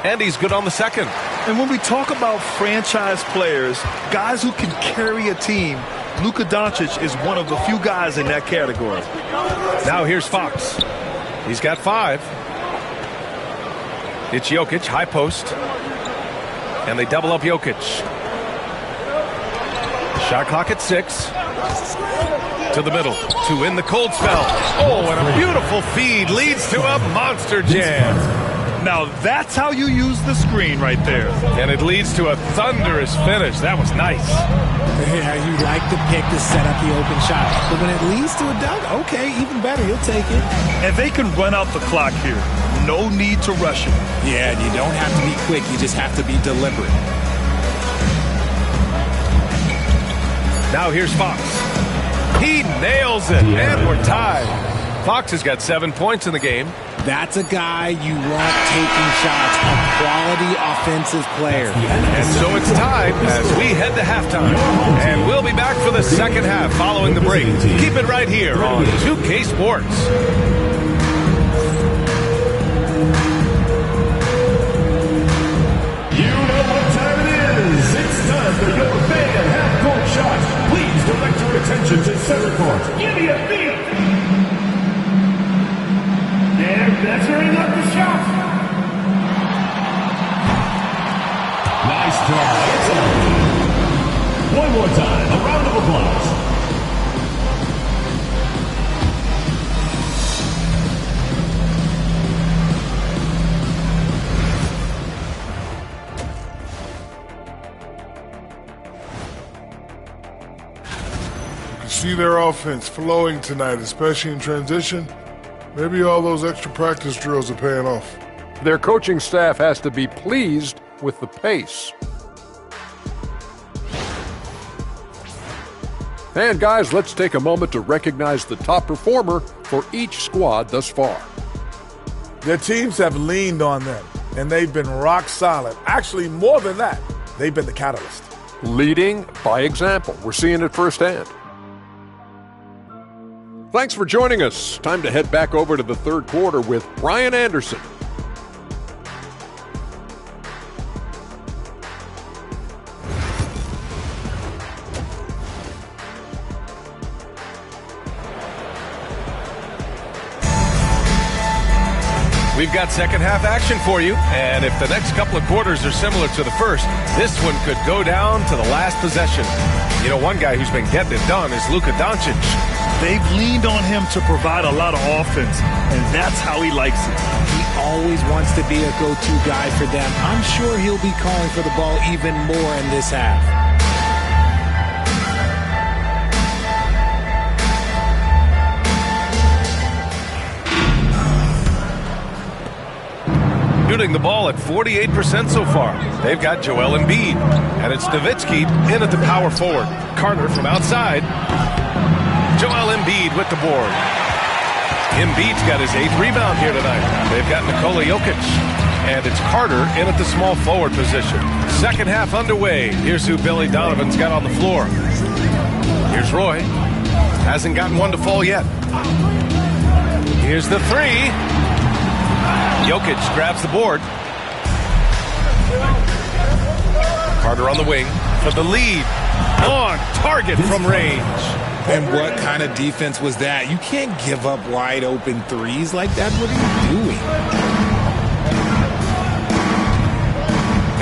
And he's good on the second. And when we talk about franchise players, guys who can carry a team, Luka Doncic is one of the few guys in that category. Now here's Fox. He's got 5. It's Jokic, high post. And they double up Jokic. Shot clock at 6. To the middle. To in the cold spell. Oh, and a beautiful feed leads to a monster jam. Now that's how you use the screen right there. And it leads to a thunderous finish. That was nice. Yeah, you like the pick to set up the open shot. But when it leads to a dunk, okay, even better. You'll take it. And they can run out the clock here. No need to rush it. Yeah, and you don't have to be quick. You just have to be deliberate. Now here's Fox. He nails it, and we're tied. Fox has got 7 points in the game. That's a guy you want taking shots, a quality offensive player. And so it's tied as we head to halftime. And we'll be back for the second half following the break. Keep it right here on 2K Sports. You know what time it is. It's time for your fan half-court shot. Please direct your attention to center court. Give me a beat. They're measuring up the shot. Nice try. It's over. One more time, a round of applause. See their offense flowing tonight, especially in transition. Maybe all those extra practice drills are paying off. Their coaching staff has to be pleased with the pace. And guys, let's take a moment to recognize the top performer for each squad thus far. Their teams have leaned on them, and they've been rock solid. Actually, more than that, they've been the catalyst. Leading by example. We're seeing it firsthand. Thanks for joining us. Time to head back over to the third quarter with Brian Anderson. We've got second half action for you, and if the next couple of quarters are similar to the first, this one could go down to the last possession. You know, one guy who's been getting it done is Luka Doncic. They've leaned on him to provide a lot of offense, and that's how he likes it. He always wants to be a go-to guy for them. I'm sure he'll be calling for the ball even more in this half. Shooting the ball at 48% so far. They've got Joel Embiid, and it's Nowitzki in at the power forward. Carter from outside. Joel Embiid with the board. Embiid's got his 8th rebound here tonight. They've got Nikola Jokic, and it's Carter in at the small forward position. Second half underway. Here's who Billy Donovan's got on the floor. Here's Roy. Hasn't gotten one to fall yet. Here's the three. Jokic grabs the board. Carter on the wing for the lead. On target from range. And what kind of defense was that? You can't give up wide open threes like that. What are you doing?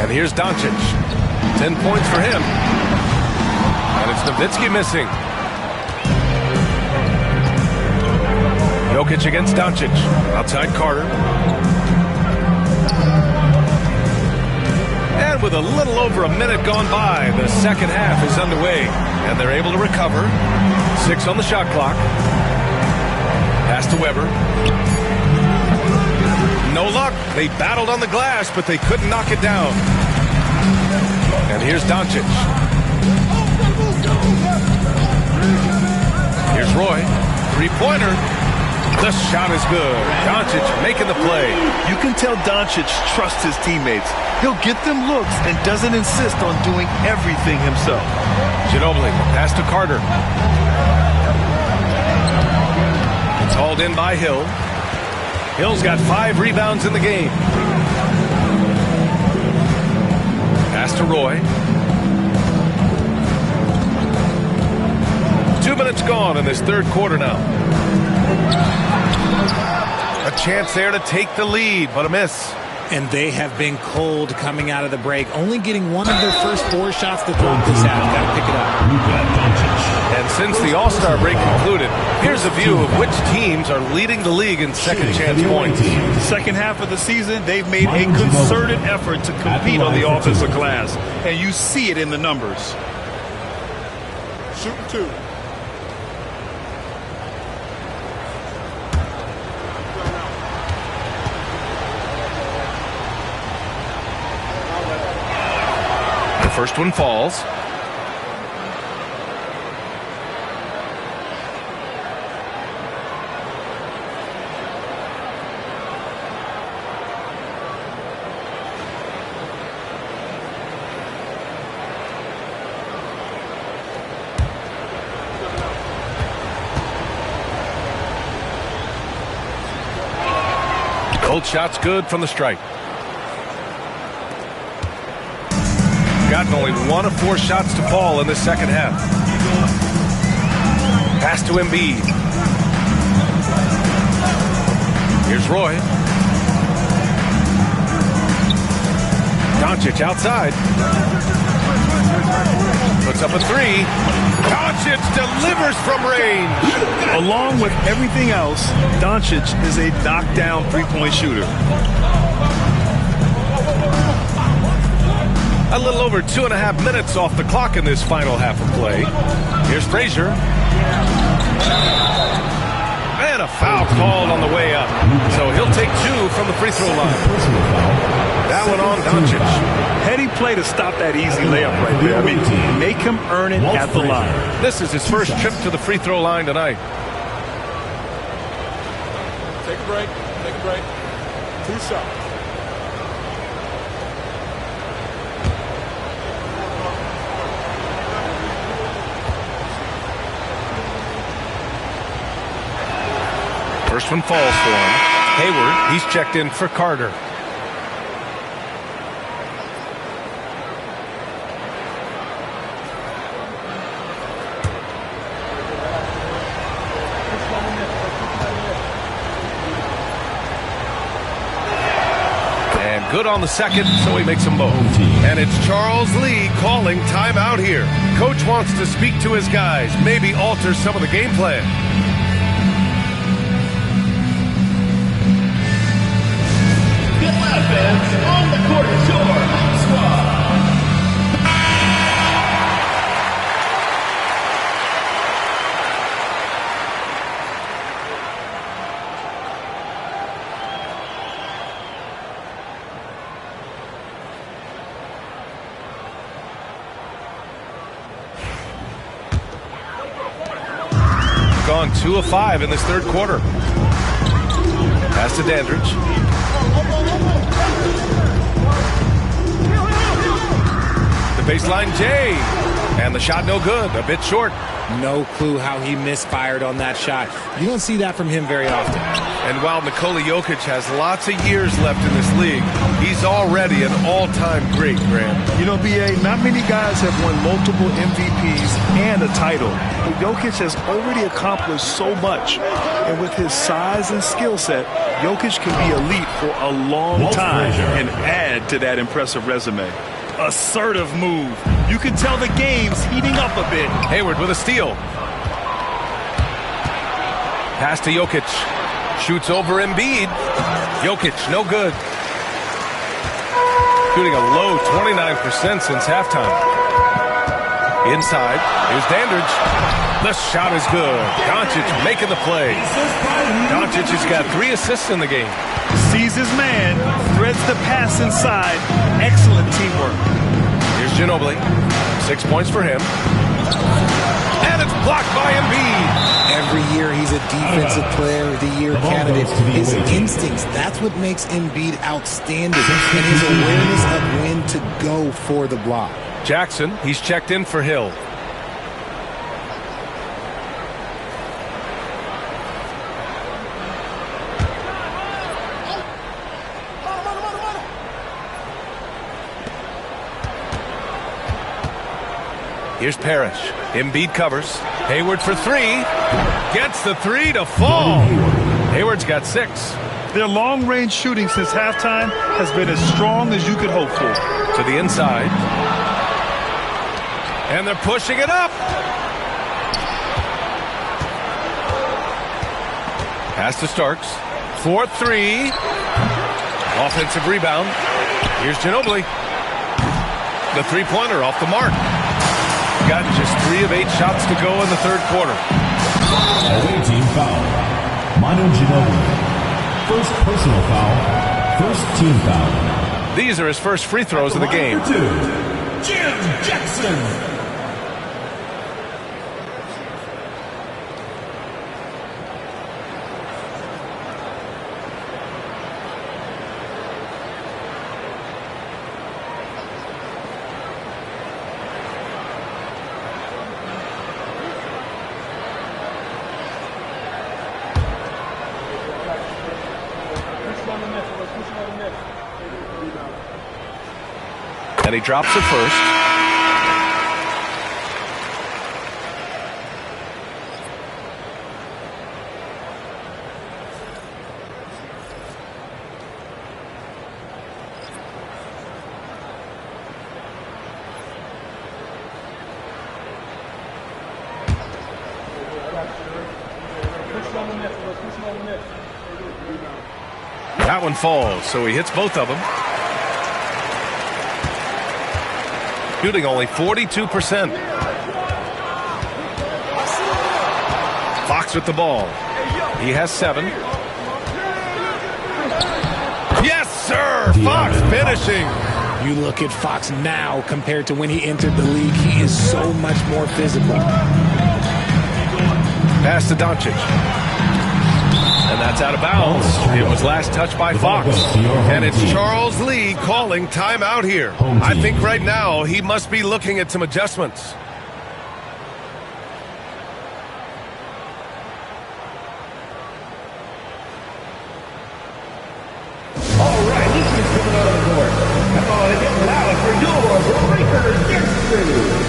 And here's Doncic. 10 points for him. And it's Nowitzki missing. Jokic against Doncic. Outside Carter. And with a little over a minute gone by, the second half is underway. And they're able to recover. 6 on the shot clock. Pass to Weber. No luck. They battled on the glass, but they couldn't knock it down. And here's Doncic. Here's Roy. Three-pointer. The shot is good. Doncic making the play. You can tell Doncic trusts his teammates. He'll get them looks and doesn't insist on doing everything himself. Ginobili, pass to Carter. It's hauled in by Hill. Hill's got 5 rebounds in the game. Pass to Roy. 2 minutes gone in this third quarter now. A chance there to take the lead, but a miss. And they have been cold coming out of the break, only getting one of their first 4 shots to drop this half. Got to pick it up. And since the All-Star break concluded, here's a view of which teams are leading the league in second chance points. The second half of the season, they've made a concerted effort to compete on the offensive glass, and you see it in the numbers. Shooting 2. First one falls. Gold shot's good from the stripe. Gotten only 1 of 4 shots to fall in the second half. Pass to Embiid. Here's Roy. Doncic outside. But puts up a three. Doncic delivers from range. Along with everything else, Doncic is a knockdown three-point shooter. A little over 2.5 minutes off the clock in this final half of play. Here's Frazier. And a foul called on the way up. So he'll take 2 from the free throw line. That one on Doncic. Heady play to stop that easy layup right there. I mean, make him earn it at the line. This is his first trip to the free throw line tonight. Take a break. Take a break. 2 shots. First one falls for him. Hayward, he's checked in for Carter. And good on the second, so he makes them both. And it's Charles Lee calling timeout here. Coach wants to speak to his guys, maybe alter some of the game plan. Fans on the court, your home squad. Gone 2 of 5 in this third quarter. Pass to Dandridge. Baseline Jay, and the shot no good, a bit short. No clue how he misfired on that shot. You don't see that from him very often. And while Nikola Jokic has lots of years left in this league, he's already an all-time great, Graham. You know, B.A., not many guys have won multiple MVPs and a title. But Jokic has already accomplished so much. And with his size and skill set, Jokic can be elite for a long time and add to that impressive resume. Assertive move. You can tell the game's heating up a bit. Hayward with a steal. Pass to Jokic. Shoots over Embiid. Jokic, no good. Shooting a low 29% since halftime. Inside, here's Dandridge. The shot is good. Doncic making the play. Doncic has got 3 assists in the game. Sees his man, threads the pass inside. Excellent teamwork. Here's Ginobili. 6 points for him. And it's blocked by Embiid. Every year he's a defensive player of the year candidate. His instincts, that's what makes Embiid outstanding. And his awareness of when to go for the block. Jackson, he's checked in for Hill. Here's Parrish. Embiid covers. Hayward for 3. Gets the 3 to fall. Hayward's got 6. Their long-range shooting since halftime has been as strong as you could hope for. To the inside. And they're pushing it up. Pass to Starks. 4-3. Offensive rebound. Here's Ginobili. The three-pointer off the mark. Got just 3 of 8 shots to go in the third quarter. Away team foul. Manu Ginobili. First personal foul. First team foul. These are his first free throws of the game. Jim Jackson. And he drops it first. That one falls, so he hits both of them. Shooting only 42%. Fox with the ball. He has 7. Yes, sir! Fox finishing. You look at Fox now compared to when he entered the league. He is so much more physical. Pass to Doncic. And that's out of bounds. It was last touched by Fox. And it's Charles Lee calling timeout here. I think right now he must be looking at some adjustments. All right, this is coming out of the court. Come on and get loud for your Breakers Dixie.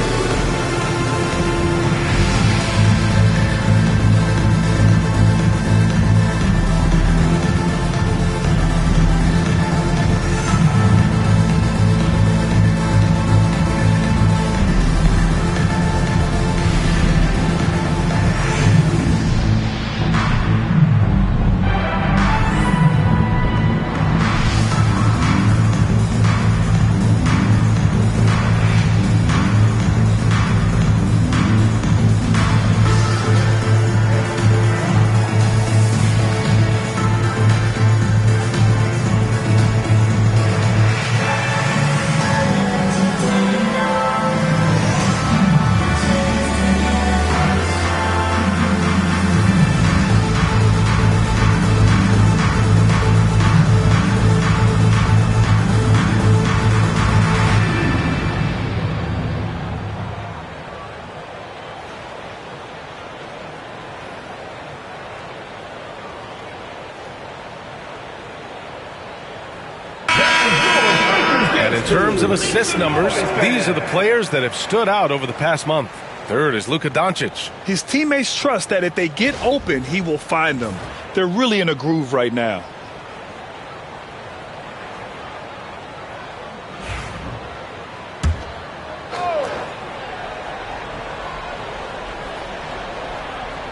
In terms of assist numbers, these are the players that have stood out over the past month. Third is Luka Doncic. His teammates trust that if they get open, he will find them. They're really in a groove right now.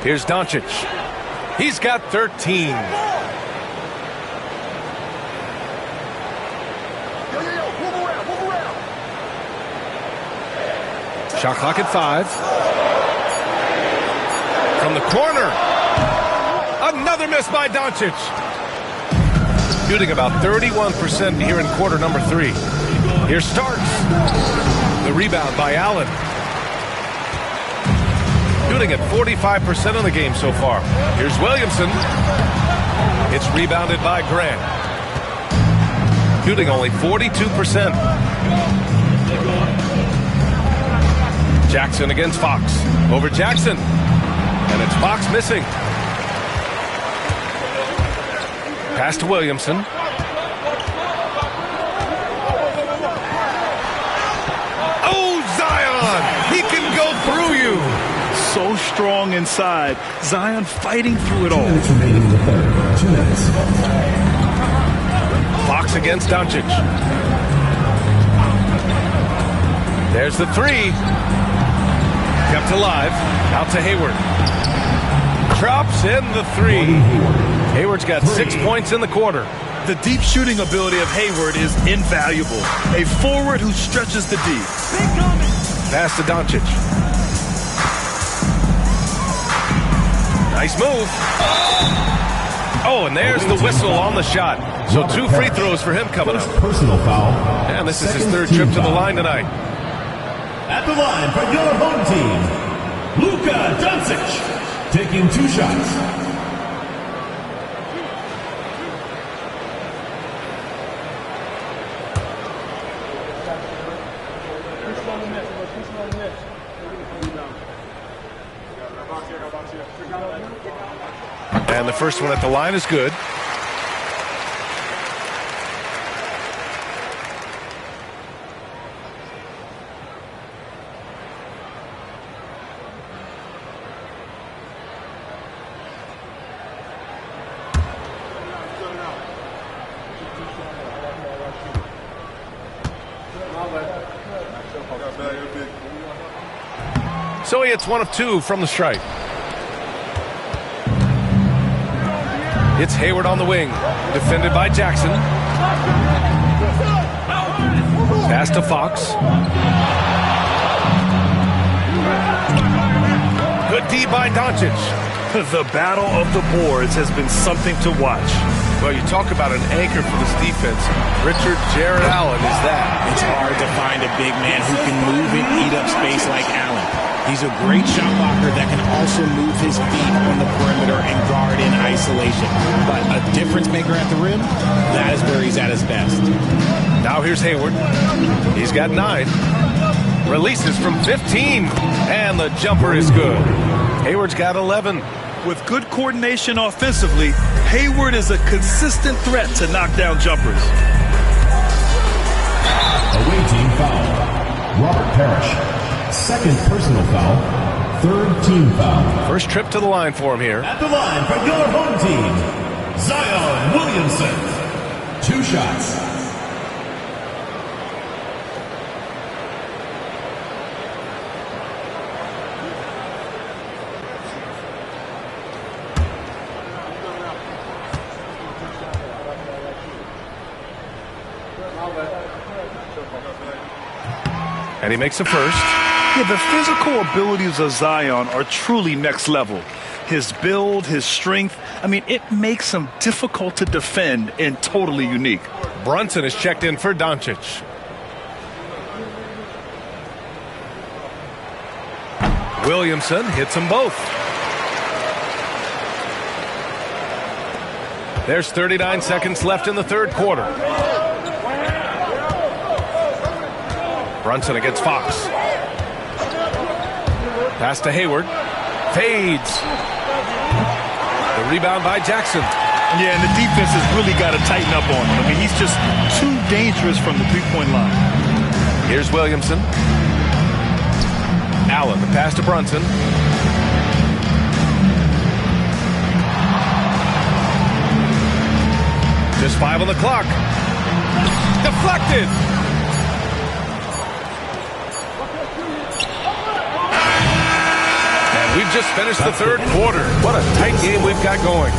Here's Doncic. He's got 13. Shot clock at 5. From the corner. Another miss by Doncic. Shooting about 31% here in quarter number 3. Here Starks. The rebound by Allen. Shooting at 45% of the game so far. Here's Williamson. It's rebounded by Grant. Shooting only 42%. Jackson against Fox. Over Jackson. And it's Fox missing. Pass to Williamson. Oh, Zion! He can go through you. So strong inside. Zion fighting through it all. 2 minutes remaining in the third. 2 minutes. Fox against Doncic. There's the 3. Kept alive. Out to Hayward. Drops in the 3. Hayward's got 6 points in the quarter. The deep shooting ability of Hayward is invaluable. A forward who stretches the D. Pass to Doncic. Nice move. Oh, and there's the whistle on the shot. So 2 free throws for him coming up. Personal foul. And this is his 3rd trip to the line tonight. At the line for your home team, Luka Doncic, taking 2 shots. And the first one at the line is good. So he hits 1 of 2 from the stripe. It's Hayward on the wing. Defended by Jackson. Pass to Fox. Good D by Doncic. The battle of the boards has been something to watch. Well, you talk about an anchor for this defense. Richard Jared Allen is that. It's hard to find a big man who can move and eat up space like Allen. He's a great shot blocker that can also move his feet on the perimeter and guard in isolation. But a difference maker at the rim, that is where he's at his best. Now here's Hayward. He's got 9. Releases from 15. And the jumper is good. Hayward's got 11. With good coordination offensively, Hayward is a consistent threat to knock down jumpers. Away team foul. Robert Parrish. Second personal foul. Third team foul. First trip to the line for him here. At the line for your home team, Zion Williamson. 2 shots. And he makes a first. Yeah, the physical abilities of Zion are truly next level. His build, his strength, I mean, it makes him difficult to defend and totally unique. Brunson is checked in for Doncic. Williamson hits them both. There's 39 seconds left in the third quarter. Brunson against Fox. Pass to Hayward. Fades. The rebound by Jackson. Yeah, and the defense has really got to tighten up on him. I mean, he's just too dangerous from the three-point line. Here's Williamson. Allen, the pass to Brunson. Just 5 on the clock. Deflected. We've just finished the third quarter. What a tight game we've got going.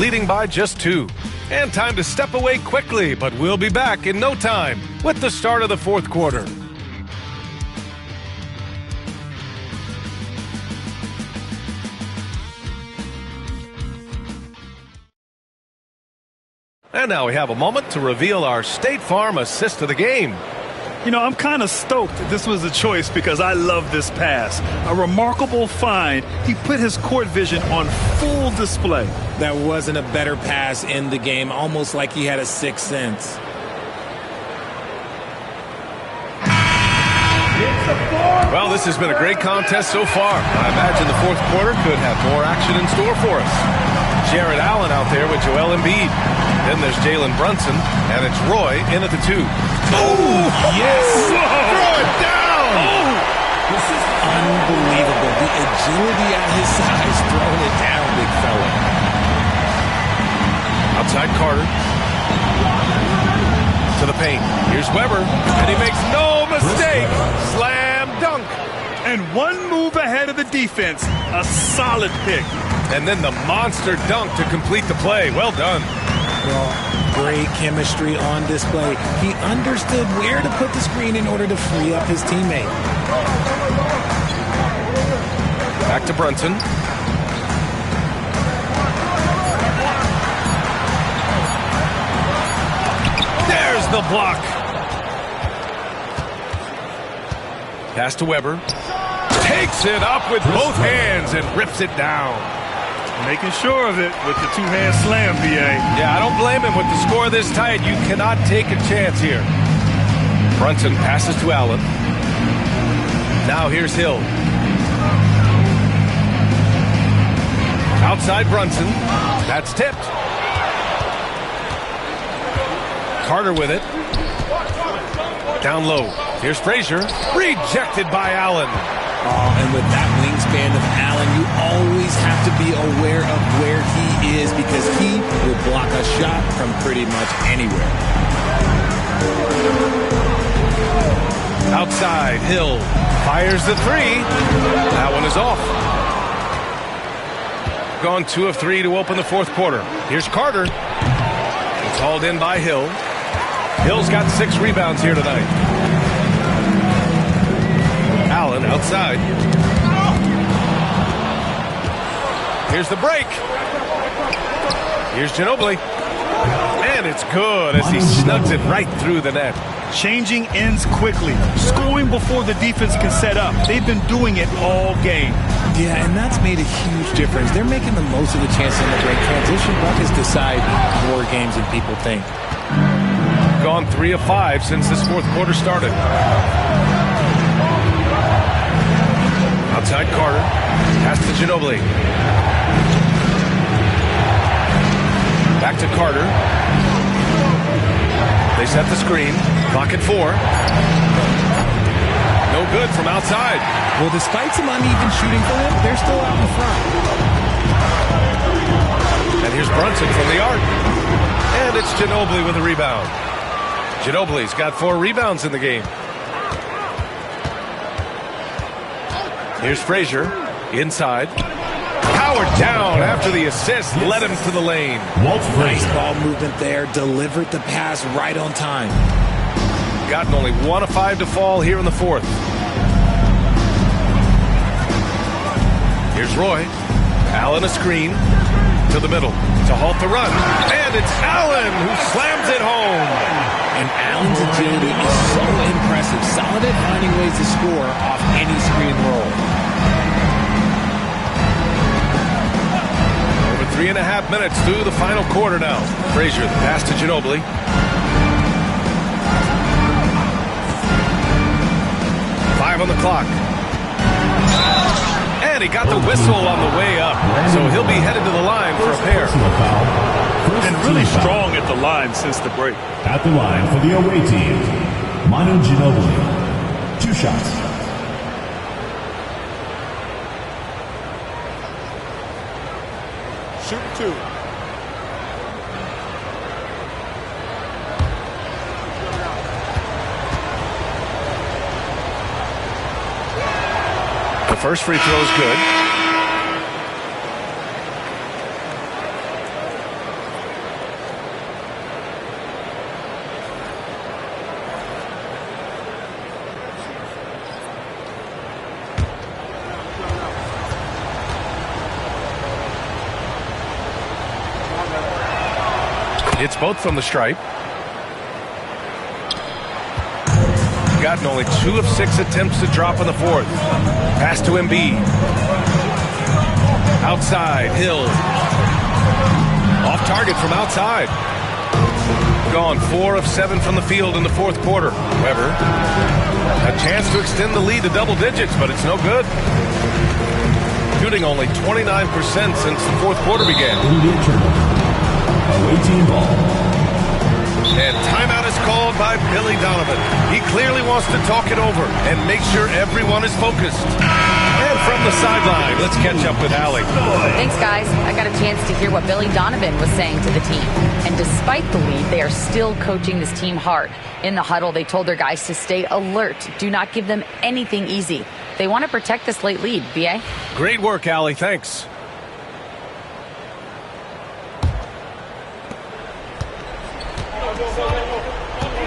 Leading by just 2. And time to step away quickly, but we'll be back in no time with the start of the fourth quarter. And now we have a moment to reveal our State Farm assist of the game. You know, I'm kind of stoked that this was a choice because I love this pass. A remarkable find. He put his court vision on full display. That wasn't a better pass in the game, almost like he had a sixth sense. Well, this has been a great contest so far. I imagine the fourth quarter could have more action in store for us. Jared Allen out there with Joel Embiid. Then there's Jalen Brunson, and it's Roy in at the 2. Oh, yes! Whoa. Throw it down! Oh. This is unbelievable. The agility at his size, throwing it down, big fella. Outside Carter. To the paint. Here's Weber, and he makes no mistake. Slam dunk. And one move ahead of the defense. A solid pick. And then the monster dunk to complete the play. Well done. Well, great chemistry on display. He understood where to put the screen in order to free up his teammate. Back to Brunson. There's the block. Pass to Weber. Takes it up with both hands and rips it down. Making sure of it with the two-hand slam, B.A. Yeah, I don't blame him with the score this tight. You cannot take a chance here. Brunson passes to Allen. Now here's Hill. Outside Brunson. That's tipped. Carter with it. Down low. Here's Frazier. Rejected by Allen. And with that wingspan of Allen, you always have to be aware of where he is because he will block a shot from pretty much anywhere. Outside, Hill fires the 3. That one is off. Gone 2 of 3 to open the fourth quarter. Here's Carter. It's hauled in by Hill. Hill's got 6 rebounds here tonight. Allen outside. Here's the break. Here's Ginobili. And it's good as he snugs it right through the net. Changing ends quickly. Scoring before the defense can set up. They've been doing it all game. Yeah, and that's made a huge difference. They're making the most of the chances in the break. Transition buckets decide more games than people think. Gone 3 of 5 since this fourth quarter started. Outside Carter. Pass to Ginobili. Back to Carter. They set the screen. Clock at 4. No good from outside. Well, despite some uneven shooting for them, they're still out in front. And here's Brunson from the arc. And it's Ginobili with a rebound. Ginobili's got 4 rebounds in the game. Here's Frazier. Inside. Powered down after the assist. Led him to the lane. Nice ball movement there. Delivered the pass right on time. Gotten only 1 of 5 to fall here in the fourth. Here's Roy. Allen a screen. To the middle. To halt the run. And it's Allen who slams it home. And Allen's agility is so impressive. Solid at finding ways to score off any screen roll. 3.5 minutes through the final quarter now. Frazier, the pass to Ginobili. Five on the clock. And he got the whistle on the way up. So he'll be headed to the line for a pair. Been really strong at the line since the break. At the line for the away team, Manu Ginobili. 2 shots. Shoot 2. The first free throw is good. It's both from the stripe. Gotten only 2 of 6 attempts to drop in the fourth. Pass to Embiid. Outside, Hill. Off target from outside. Gone 4 of 7 from the field in the fourth quarter. Weber. A chance to extend the lead to double digits, but it's no good. Shooting only 29% since the fourth quarter began. Away team ball. And timeout is called by Billy Donovan. He clearly wants to talk it over and make sure everyone is focused. And from the sideline, let's catch up with Allie. Thanks, guys. I got a chance to hear what Billy Donovan was saying to the team. And despite the lead, they are still coaching this team hard. In the huddle, they told their guys to stay alert. Do not give them anything easy. They want to protect this late lead. B.A.? Great work, Allie. Thanks.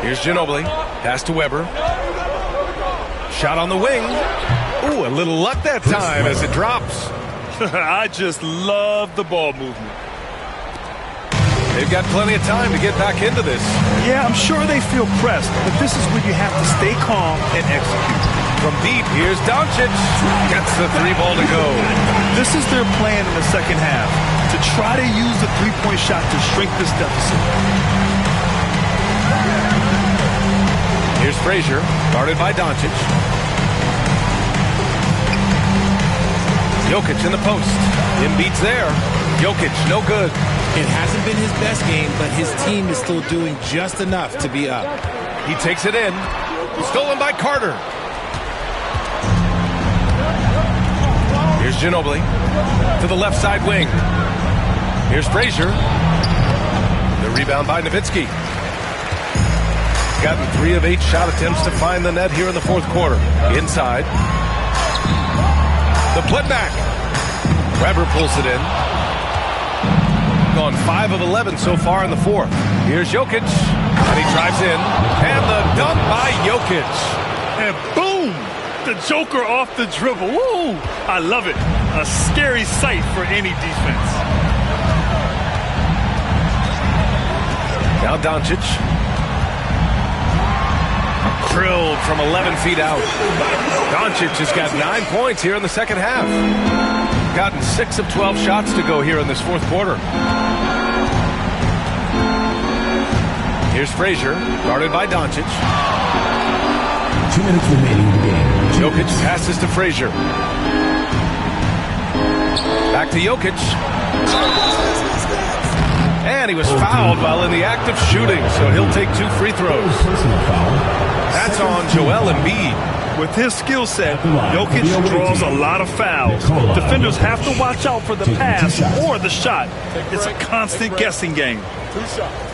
Here's Ginobili. Pass to Weber. Shot on the wing. Ooh, a little luck that time as it drops. I just love the ball movement. They've got plenty of time to get back into this. Yeah, I'm sure they feel pressed, but this is where you have to stay calm and execute. From deep, here's Doncic. Gets the 3-ball to go. This is their plan in the second half, to try to use the three-point shot to shrink this deficit. Here's Frazier, guarded by Doncic. Jokic in the post. Embiid's there. Jokic, no good. It hasn't been his best game, but his team is still doing just enough to be up. He takes it in. Stolen by Carter. Here's Ginobili to the left side wing. Here's Frazier. The rebound by Nowitzki. Gotten 3 of 8 shot attempts to find the net here in the fourth quarter. Inside. The putback. Weber pulls it in. Gone 5 of 11 so far in the fourth. Here's Jokic, and he drives in, and the dunk by Jokic. And boom! The Joker off the dribble. Woo! I love it. A scary sight for any defense. Now Doncic. Drilled from 11 feet out. Doncic has got 9 points here in the second half. Gotten 6 of 12 shots to go here in this fourth quarter. Here's Frazier, guarded by Doncic. 2 minutes remaining in the game. Jokic passes to Frazier. Back to Jokic. And he was fouled while in the act of shooting, so he'll take 2 free throws. That's on Joel Embiid. With his skill set, Jokic draws a lot of fouls. Defenders have to watch out for the pass or the shot. It's a constant guessing game. 2 shots.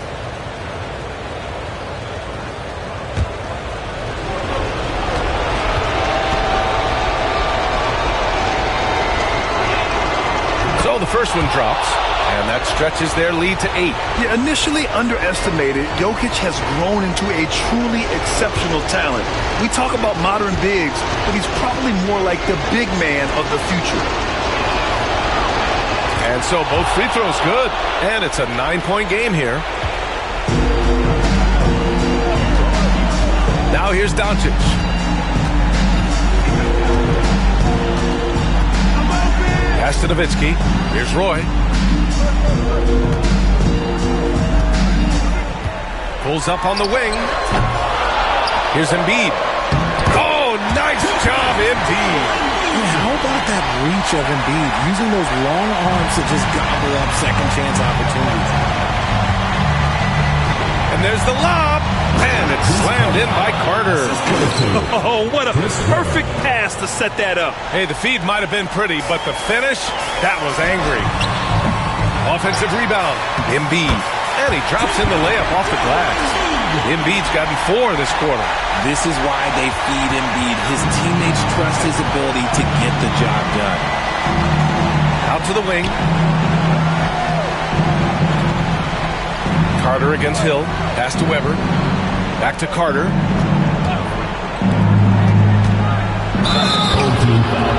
So the first one drops, and that stretches their lead to 8. Yeah, initially underestimated, Jokic has grown into a truly exceptional talent. We talk about modern bigs, but he's probably more like the big man of the future. And so both free throws good, and it's a 9-point game here. Now here's Doncic. Pass to Nowitzki. Here's Roy. Pulls up on the wing. Here's Embiid. Oh, nice job, Embiid. How about that reach of Embiid, using those long arms to just gobble up second chance opportunities. And there's the lob, and it's slammed in by Carter. Oh, what a perfect pass to set that up. Hey, the feed might have been pretty, but the finish, that was angry. Offensive rebound, Embiid, and he drops in the layup off the glass. Embiid's gotten 4 this quarter. This is why they feed Embiid. His teammates trust his ability to get the job done. Out to the wing. Carter against Hill. Pass to Weber. Back to Carter. Team foul.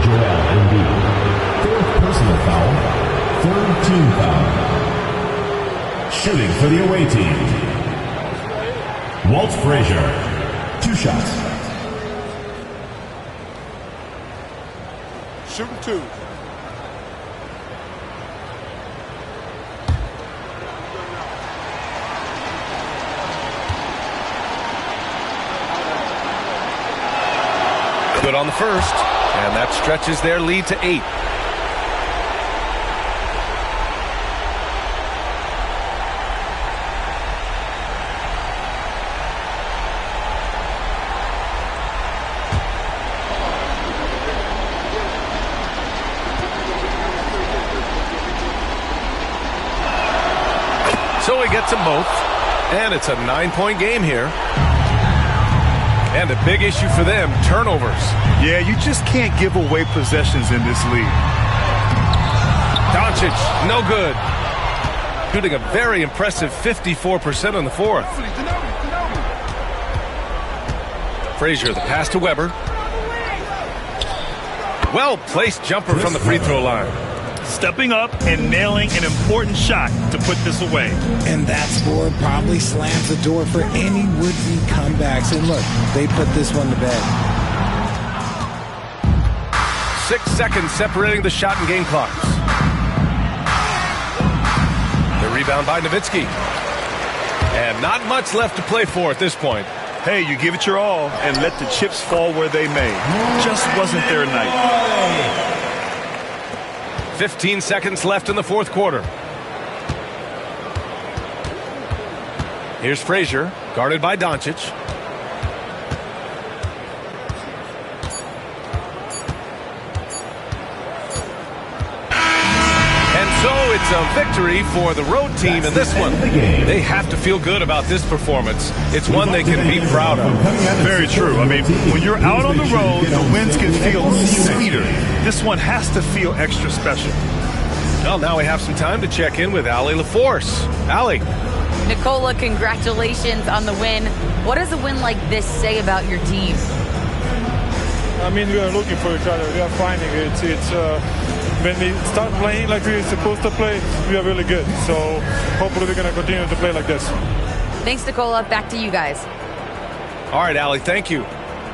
Joel Embiid. 4th personal foul. 3rd team foul. Shooting for the away team. Walt Frazier. 2 shots. Shooting 2. Good on the first, and that stretches their lead to 8. So he gets them both, and it's a 9-point game here. And a big issue for them, turnovers. Yeah, you just can't give away possessions in this league. Doncic, no good. Shooting a very impressive 54% in the fourth. Frazier, the pass to Weber. Well-placed jumper from the free throw line. Stepping up and nailing an important shot to put this away. And that score probably slams the door for any would-be comebacks. And look, they put this one to bed. 6 seconds separating the shot and game clocks. The rebound by Nowitzki. And not much left to play for at this point. Hey, you give it your all and let the chips fall where they may. Just wasn't their night. 15 seconds left in the fourth quarter. Here's Frazier, guarded by Doncic. And so it's a victory for the road team in this one. They have to feel good about this performance. It's one they can be proud of. Very true. I mean, when you're out on the road, the wins can feel sweeter. This one has to feel extra special. Well, now we have some time to check in with Allie LaForce. Allie. Nicola, congratulations on the win. What does a win like this say about your team? I mean, we are looking for each other. We are finding it. When we start playing like we're supposed to play, we are really good. So hopefully we're going to continue to play like this. Thanks, Nicola. Back to you guys. All right, Allie, thank you.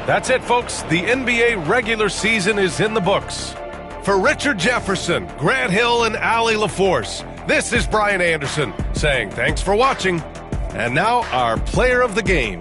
That's it, folks. The NBA regular season is in the books. For Richard Jefferson, Grant Hill, and Allie LaForce, this is Brian Anderson saying thanks for watching. And now our player of the game.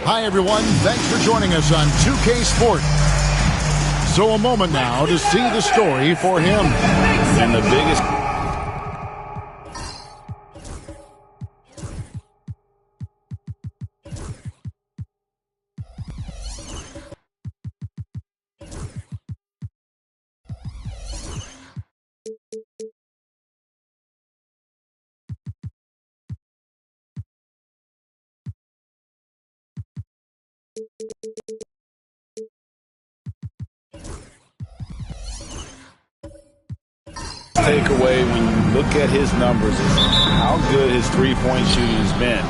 Hi, everyone. Thanks for joining us on 2K Sports. So a moment now to see the story for him. And the biggest... takeaway when you look at his numbers is how good his three-point shooting has been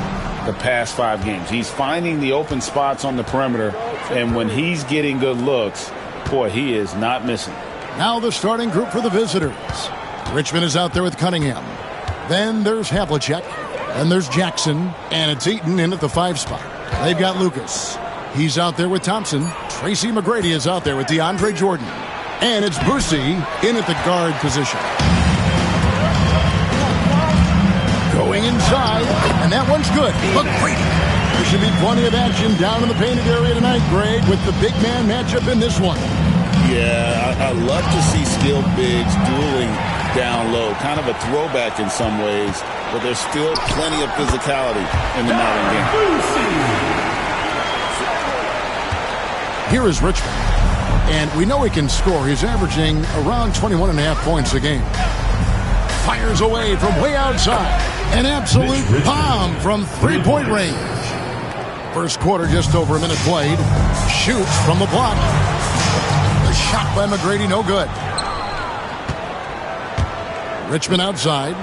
the past 5 games. He's finding the open spots on the perimeter, and when he's getting good looks, boy, he is not missing. Now the starting group for the visitors. Richmond is out there with Cunningham. Then there's Havlicek. Then there's Jackson. And it's Eaton in at the 5 spot. They've got Lucas. He's out there with Thompson. Tracy McGrady is out there with DeAndre Jordan. And it's Boosie in at the guard position. Going inside, and that one's good. McGrady. There should be plenty of action down in the painted area tonight, Greg, with the big man matchup in this one. Yeah, I love to see skilled bigs dueling down low. Kind of a throwback in some ways, but there's still plenty of physicality in the modern game. Here is Richmond. And we know he can score. He's averaging around 21.5 points a game. Fires away from way outside. An absolute bomb from three-point range. First quarter, just over a minute played. Shoots from the block. The shot by McGrady, no good. Richmond outside.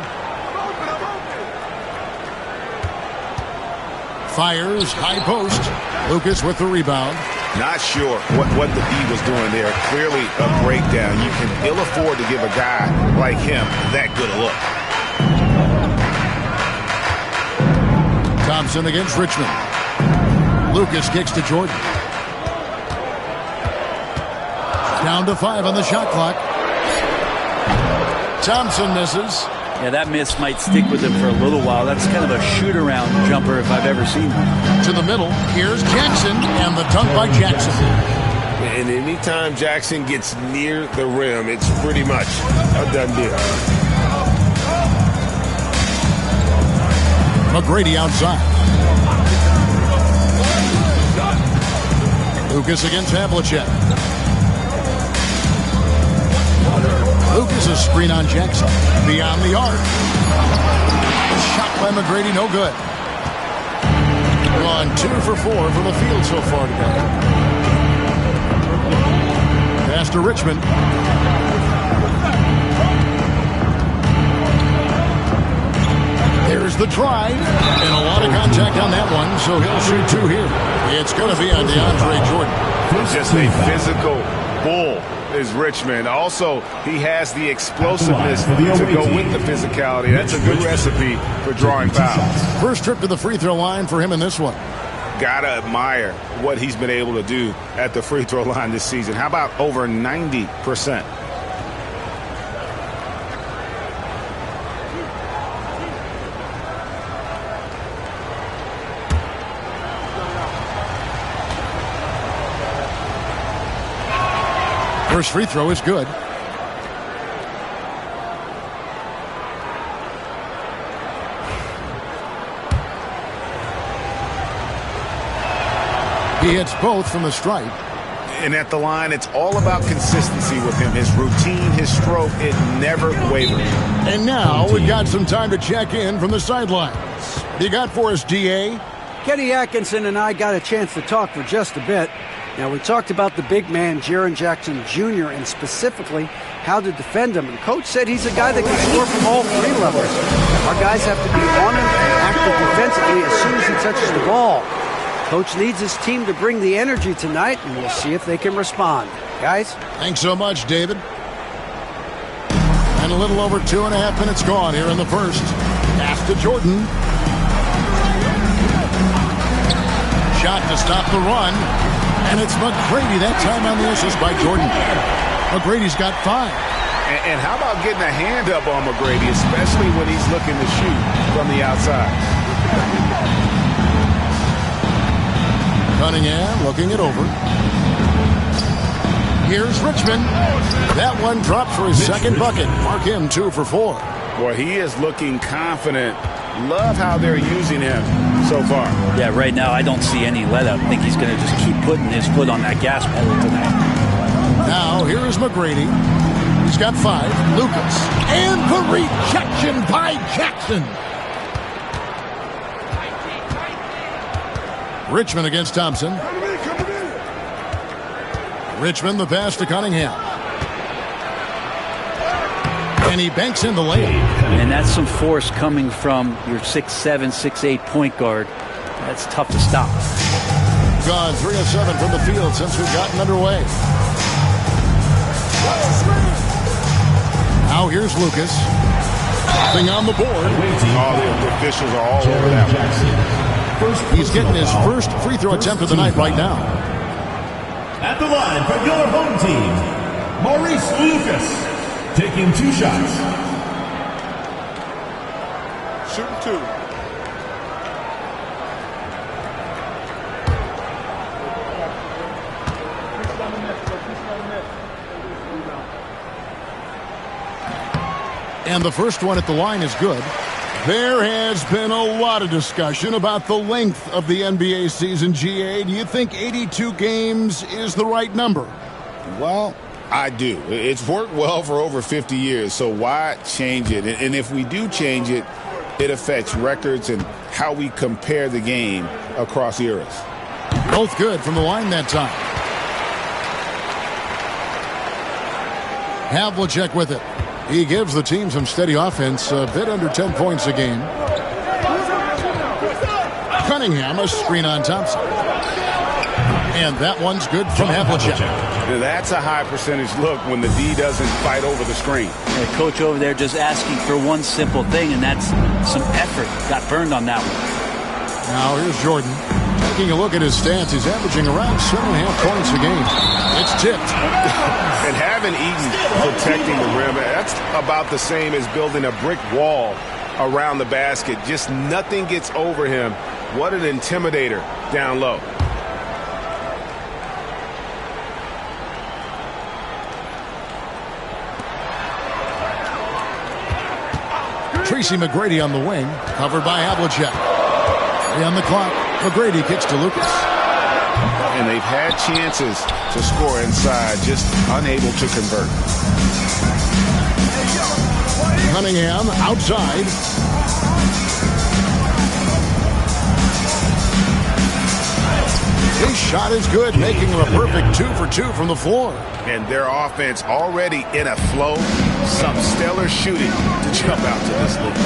Fires, high post. Lucas with the rebound. Not sure what the D was doing there. Clearly a breakdown. You can ill afford to give a guy like him that good a look. Thompson against Richmond. Lucas kicks to Jordan. Down to 5 on the shot clock. Thompson misses. Yeah, that miss might stick with him for a little while. That's kind of a shoot-around jumper if I've ever seen one. To the middle. Here's Jackson, and the dunk by Jackson. And anytime Jackson gets near the rim, it's pretty much a done deal. McGrady outside. Lucas against Havlicek. Lucas a screen on Jackson. Beyond the arc. Shot by McGrady, no good. Gone 2 for 4 from the field so far today. Pass to Richmond. There's the drive. And a lot of contact on that one, so he'll shoot 2 here. It's going to be on DeAndre Jordan. Just a physical bull is Richmond. Also, he has the explosiveness to go with the physicality. That's a good recipe for drawing fouls. First trip to the free throw line for him in this one. Gotta admire what he's been able to do at the free throw line this season. How about over 90%? First free throw is good. He hits both from the stripe. And at the line, it's all about consistency with him. His routine, his stroke, it never wavers. And now we've got some time to check in from the sidelines. You got for us, D.A.? Kenny Atkinson and I got a chance to talk for just a bit. Now, we talked about the big man, Jaren Jackson Jr., and specifically how to defend him. And Coach said he's a guy that can score from all 3 levels. Our guys have to be on him and active defensively as soon as he touches the ball. Coach needs his team to bring the energy tonight, and we'll see if they can respond. Guys? Thanks so much, David. And a little over 2.5 minutes gone here in the first. Pass to Jordan. Shot to stop the run. And it's McGrady that time on the assist by Jordan. McGrady's got 5. And how about getting a hand up on McGrady, especially when he's looking to shoot from the outside? Cunningham looking it over. Here's Richmond. That one dropped for his second bucket. Mark him 2 for 4. Boy, he is looking confident. Love how they're using him so far. Yeah, right now I don't see any let up. I think he's going to just keep putting his foot on that gas pedal tonight. Now, here is McGrady. He's got 5. Lucas. And the rejection by Jackson. Richmond against Thompson. Richmond, the pass to Cunningham. And he banks in the layup. And that's some force coming from your 6'7", 6'8" point guard. That's tough to stop. Gone 3 of 7 from the field since we've gotten underway. Now here's Lucas. Nothing on the board. All the officials are all over that one. He's getting his first free throw attempt of the night right now. At the line for your home team, Maurice Lucas. Taking 2 shots. Shooting 2. And the first one at the line is good. There has been a lot of discussion about the length of the NBA season, GA. Do you think 82 games is the right number? Well, I do. It's worked well for over 50 years, so why change it? And if we do change it, it affects records and how we compare the game across eras. Both good from the line that time. Havlicek with it. He gives the team some steady offense, a bit under 10 points a game. Cunningham, a screen on Thompson. And that one's good from Havlicek. That's a high percentage look when the D doesn't fight over the screen. The coach over there just asking for one simple thing, and that's some effort. Got burned on that one. Now here's Jordan. Taking a look at his stats, he's averaging around 7.5 points a game. It's tipped. And having Eaton protecting the rim, that's about the same as building a brick wall around the basket. Just nothing gets over him. What an intimidator down low. Tracy McGrady on the wing, covered by Havlicek. 3 on the clock. McGrady kicks to Lucas. And they've had chances to score inside, just unable to convert. Cunningham outside. His shot is good, making him a perfect 2 for 2 from the floor. And their offense already in a flow. Some stellar shooting to jump out to this league.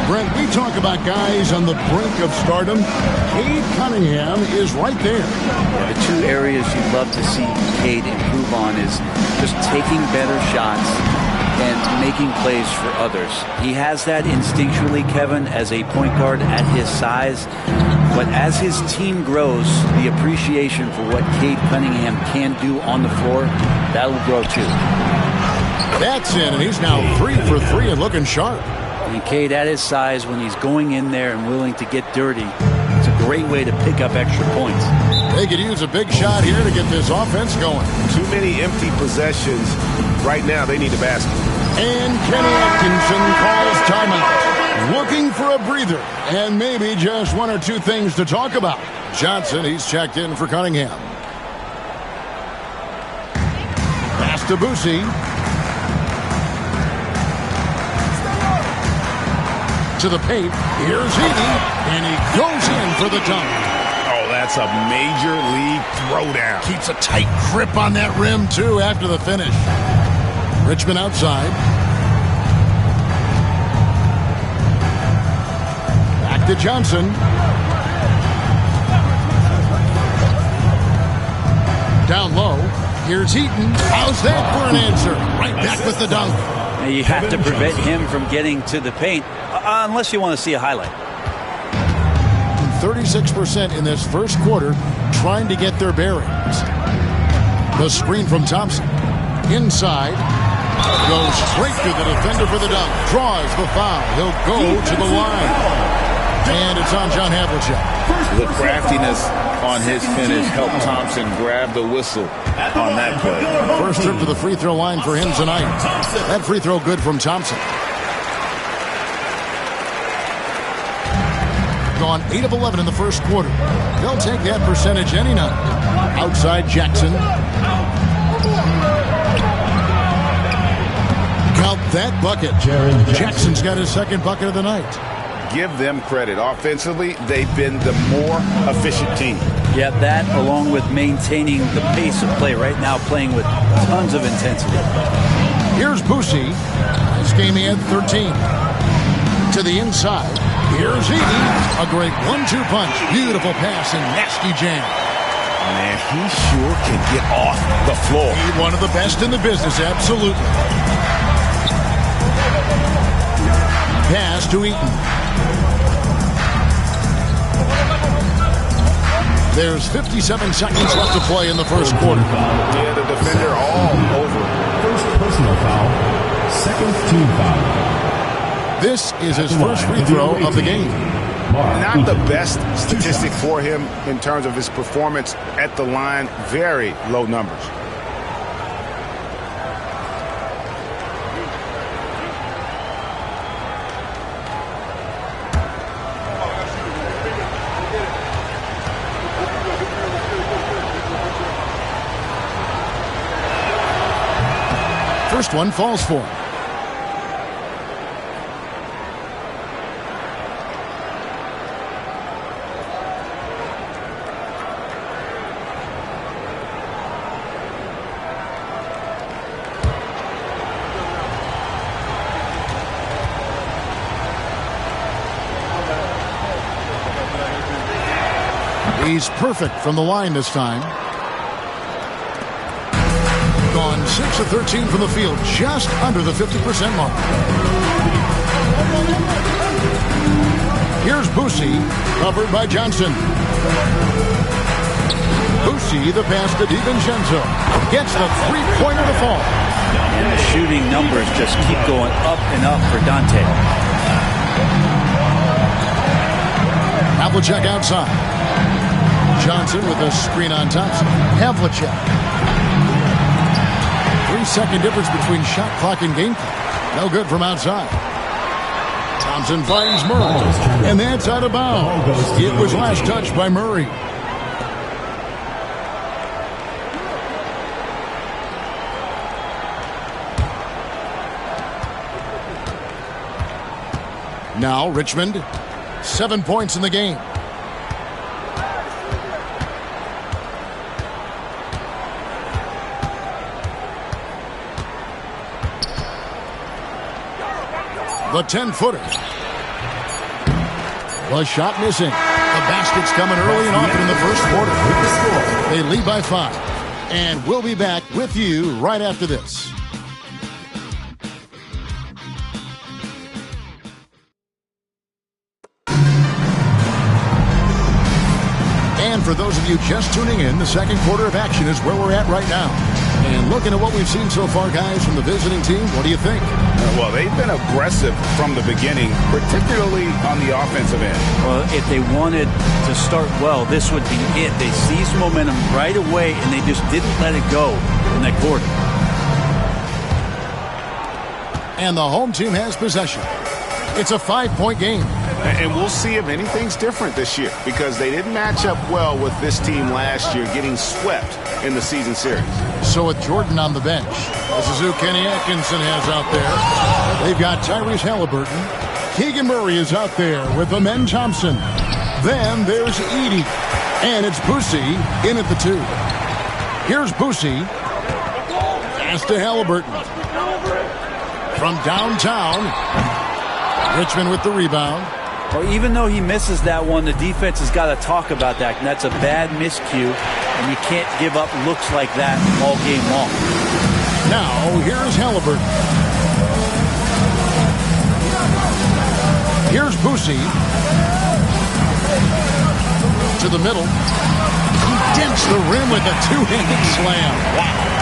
Brent, we talk about guys on the brink of stardom. Cade Cunningham is right there. Yeah, the two areas you'd love to see Cade improve on is just taking better shots and making plays for others. He has that instinctually, Kevin, as a point guard at his size. But as his team grows, the appreciation for what Cade Cunningham can do on the floor, that will grow too. That's in, and he's now 3 for 3 and looking sharp. And Cade at his size, when he's going in there and willing to get dirty, it's a great way to pick up extra points. They could use a big shot here to get this offense going. Too many empty possessions. Right now, they need a basket. And Kenny Atkinson calls timeout. Looking for a breather and maybe just 1 or 2 things to talk about. Johnson, he's checked in for Cunningham. Pass to Boosie. To the paint. Here's Heaton. And he goes in for the dunk. Oh, that's a major league throwdown. Keeps a tight grip on that rim, too, after the finish. Richmond outside. Back to Johnson. Down low. Here's Heaton. How's that for an answer? Right back with the dunk. You have to prevent him from getting to the paint, unless you want to see a highlight. 36% in this first quarter trying to get their bearings. The screen from Thompson. Inside. Goes straight to the defender for the dunk. Draws the foul. He'll go to the line. And it's on John Havlicek. The craftiness on his finish helped Thompson grab the whistle on that play. First trip to the free throw line for him tonight. That free throw good from Thompson. Gone 8 of 11 in the first quarter. They'll take that percentage any night. Outside Jackson. Count that bucket. Jackson's got his second bucket of the night. Give them credit. Offensively, they've been the more efficient team. Yeah, that along with maintaining the pace of play right now, playing with tons of intensity. Here's Boosie. This game he had 13. To the inside. Here's Heaton. A great 1-2 punch. Beautiful pass and nasty jam. Man, he sure can get off the floor. He's one of the best in the business, absolutely. Pass to Eaton. There's 57 seconds left to play in the first quarter. Yeah, the defender all over. First personal foul. Second team foul. This is his first free throw of the game. Not the best statistic for him in terms of his performance at the line. Very low numbers. First one falls for him. He's perfect from the line this time. Gone 6 of 13 from the field, just under the 50% mark. Here's Boussy, covered by Johnson. Boussy, the pass to DiVincenzo. Gets the three-pointer to fall. And the shooting numbers just keep going up and up for Dante. Havlicek outside. Johnson with a screen on Thompson. Havlicek. 3-second difference between shot clock and game clock. No good from outside. Thompson finds Murray. And that's out of bounds. It was last touched by Murray. Now Richmond, 7 points in the game. The 10-footer. The shot missing. The basket's coming early and often in the first quarter. They lead by 5. And we'll be back with you right after this. And for those of you just tuning in, the second quarter of action is where we're at right now. And looking at what we've seen so far, guys, from the visiting team, what do you think? Well, they've been aggressive from the beginning, particularly on the offensive end. Well, if they wanted to start well, this would be it. They seized momentum right away, and they just didn't let it go in that quarter. And the home team has possession. It's a 5-point game. And we'll see if anything's different this year, because they didn't match up well with this team last year, getting swept in the season series. So with Jordan on the bench, this is who Kenny Atkinson has out there. They've got Tyrese Halliburton. Keegan Murray is out there with Amen Thompson. Then there's Edey. And it's Boussy in at the 2. Here's Boussy. Pass to Halliburton. From downtown, Richmond with the rebound. Well, even though he misses that one, the defense has got to talk about that. And that's a bad miscue, and you can't give up looks like that all game long. Now, here's Halliburton. Here's Boussy. To the middle. He dents the rim with a two-handed slam. Wow.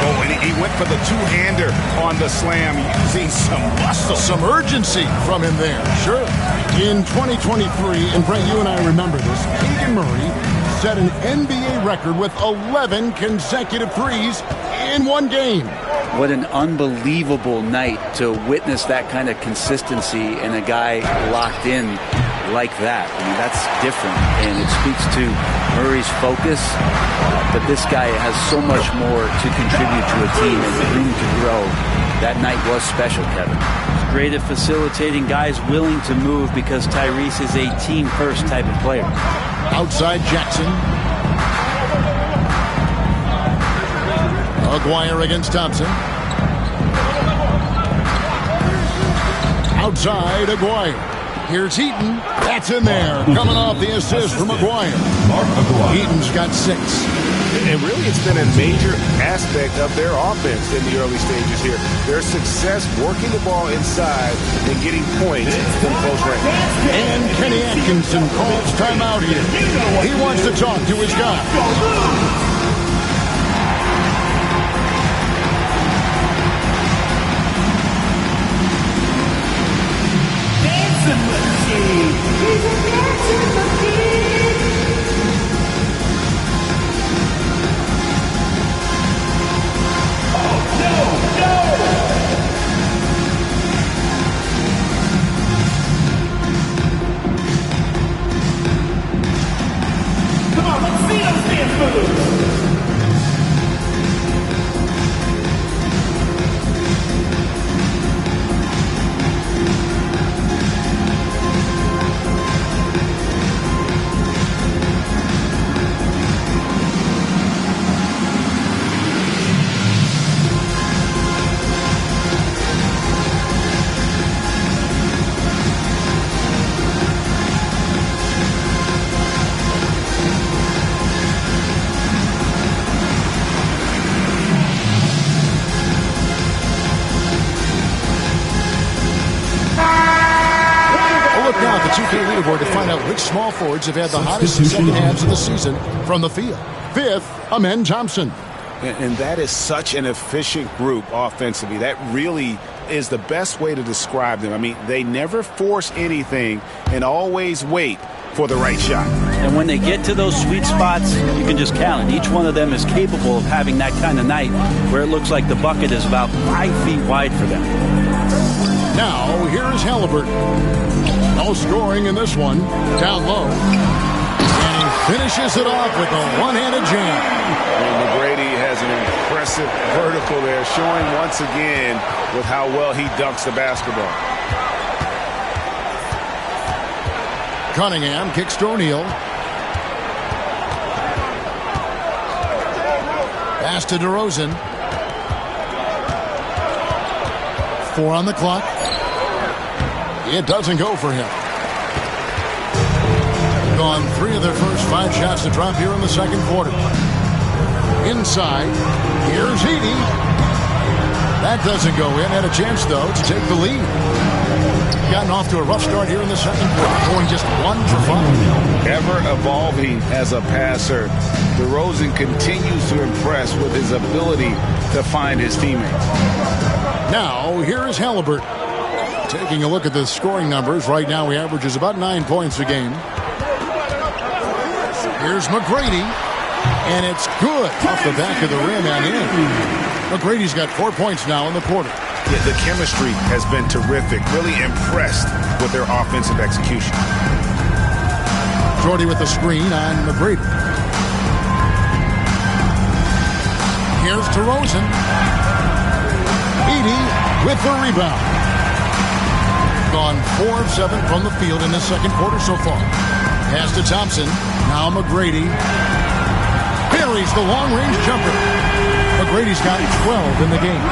Oh, and he went for the two-hander on the slam, using some muscle. Some urgency from him there, sure. In 2023, and Brent, you and I remember this, Keegan Murray set an NBA record with 11 consecutive threes in one game. What an unbelievable night to witness that kind of consistency and a guy locked in like that. I mean, that's different, and it speaks to Murray's focus, but this guy has so much more to contribute to a team and room to grow. That night was special, Kevin. He's great at facilitating guys willing to move because Tyrese is a team-first type of player. Outside Jackson. Aguirre against Thompson. Outside Aguirre. Here's Heaton. That's in there. Coming off the assist from Aguirre. Heaton's got 6. And really, it's been a major aspect of their offense in the early stages here. Their success working the ball inside and getting points from close range. And Kenny Atkinson calls timeout here. He wants to talk to his guy. Come on, let's see those dance moves. the 2K leaderboard to find out which small forwards have had the hottest second halves of the season from the field. Fifth, Amen Thompson. And that is such an efficient group offensively. That really is the best way to describe them. I mean, they never force anything and always wait for the right shot. And when they get to those sweet spots, you can just count it. Each one of them is capable of having that kind of night where it looks like the bucket is about 5 feet wide for them. Now, here's Halliburton. No scoring in this one. Down low. And he finishes it off with a one-handed jam. And McGrady has an impressive vertical there, showing once again with how well he dunks the basketball. Cunningham kicks to O'Neal. Pass to DeRozan. 4 on the clock. It doesn't go for him. Gone 3 of their first 5 shots to drop here in the second quarter. Inside, here's Edey. That doesn't go in. Had a chance, though, to take the lead. Gotten off to a rough start here in the second quarter, going just 1 for 5. Ever evolving as a passer, DeRozan continues to impress with his ability to find his teammates. Now, here is Halliburton. Taking a look at the scoring numbers, right now he averages about 9 points a game. Here's McGrady, and it's good off the back of the rim and in. McGrady's got 4 points now in the quarter. Yeah, the chemistry has been terrific. Really impressed with their offensive execution. Jordy with the screen on McGrady. Here's DeRozan. Edey with the rebound. Gone 4 of 7 from the field in the second quarter so far. Pass to Thompson. Now McGrady. Buries the long-range jumper. McGrady's got 12 in the game.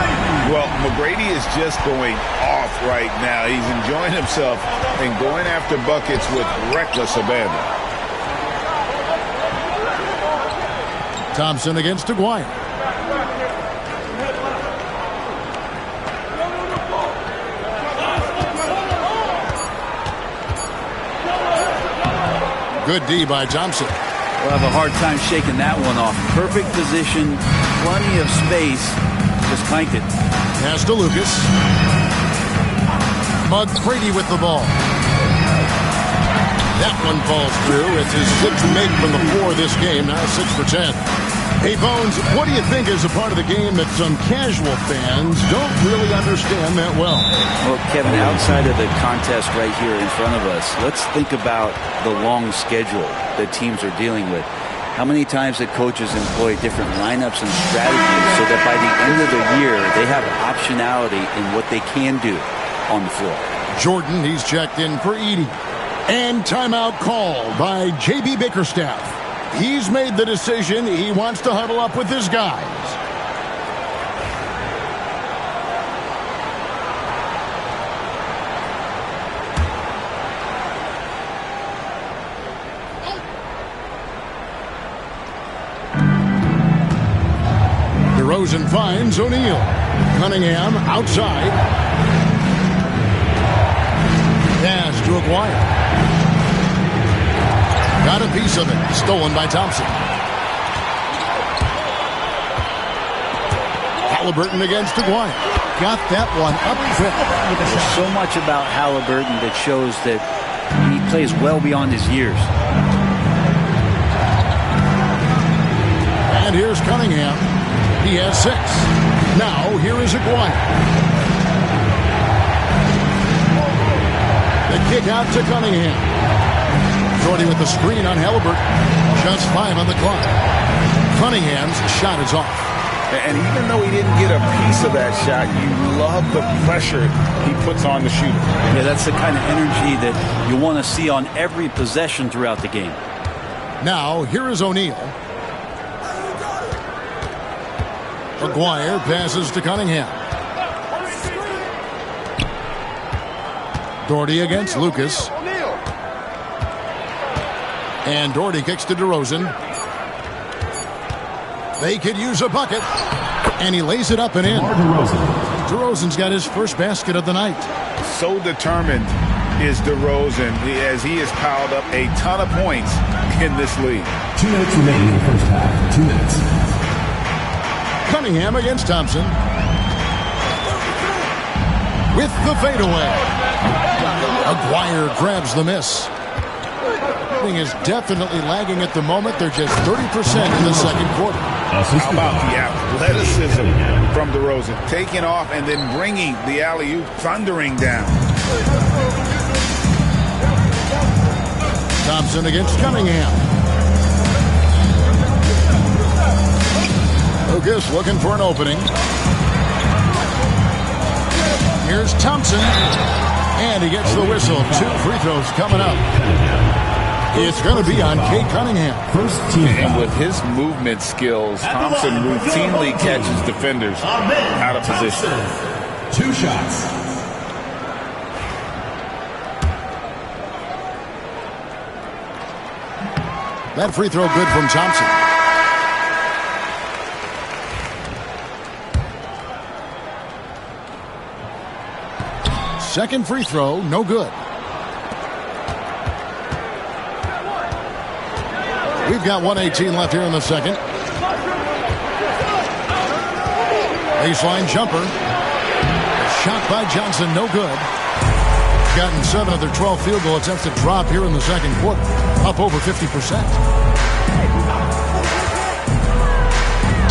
Well, McGrady is just going off right now. He's enjoying himself and going after buckets with reckless abandon. Thompson against Aguirre. Good D by Thompson. We'll have a hard time shaking that one off. Perfect position, plenty of space. Just clanked it. Pass to Lucas. McGrady with the ball. That one falls through. It's his 6th make from the floor this game. Now 6 for 10. Hey, Bones, what do you think is a part of the game that some casual fans don't really understand that well? Well, Kevin, outside of the contest right here in front of us, let's think about the long schedule that teams are dealing with. How many times that coaches employ different lineups and strategies so that by the end of the year, they have optionality in what they can do on the floor. Jordan, he's checked in for Edey. And timeout called by J.B. Bickerstaff. He's made the decision. He wants to huddle up with his guys. DeRozan finds O'Neal. Cunningham outside. Pass to Aguirre. Got a piece of it. Stolen by Thompson. Halliburton against Aguirre. Got that one up quick. There's so much about Halliburton that shows that he plays well beyond his years. And here's Cunningham. He has 6. Now here is Aguirre. The kick out to Cunningham. Jordy with the screen on Halliburton. Just 5 on the clock. Cunningham's shot is off. And even though he didn't get a piece of that shot, you love the pressure he puts on the shooter. Yeah, that's the kind of energy that you want to see on every possession throughout the game. Now, here is O'Neal. Aguirre passes to Cunningham. Doherty against Lucas. And Doherty kicks to DeRozan. They could use a bucket. And he lays it up and in. DeRozan's got his first basket of the night. So determined is DeRozan, as he has piled up a ton of points in this league. 2 minutes remaining in the first half. 2 minutes. Cunningham against Thompson. With the fadeaway. Aguirre grabs the miss. Thing is definitely lagging at the moment. They're just 30% in the second quarter. How about the athleticism from DeRozan? Taking off and then bringing the alley-oop thundering down. Thompson against Cunningham. Lucas looking for an opening. Here's Thompson. And he gets the whistle. 2 free throws coming up. It's going to be on Cade Cunningham. And with his movement skills, Thompson routinely catches defenders out of position. 2 shots. That free throw good from Thompson. Second free throw, no good. We've got 1:18 left here in the second. Baseline jumper. Shot by Johnson, no good. Gotten 7 of their 12 field goal attempts to drop here in the second quarter. Up over 50%.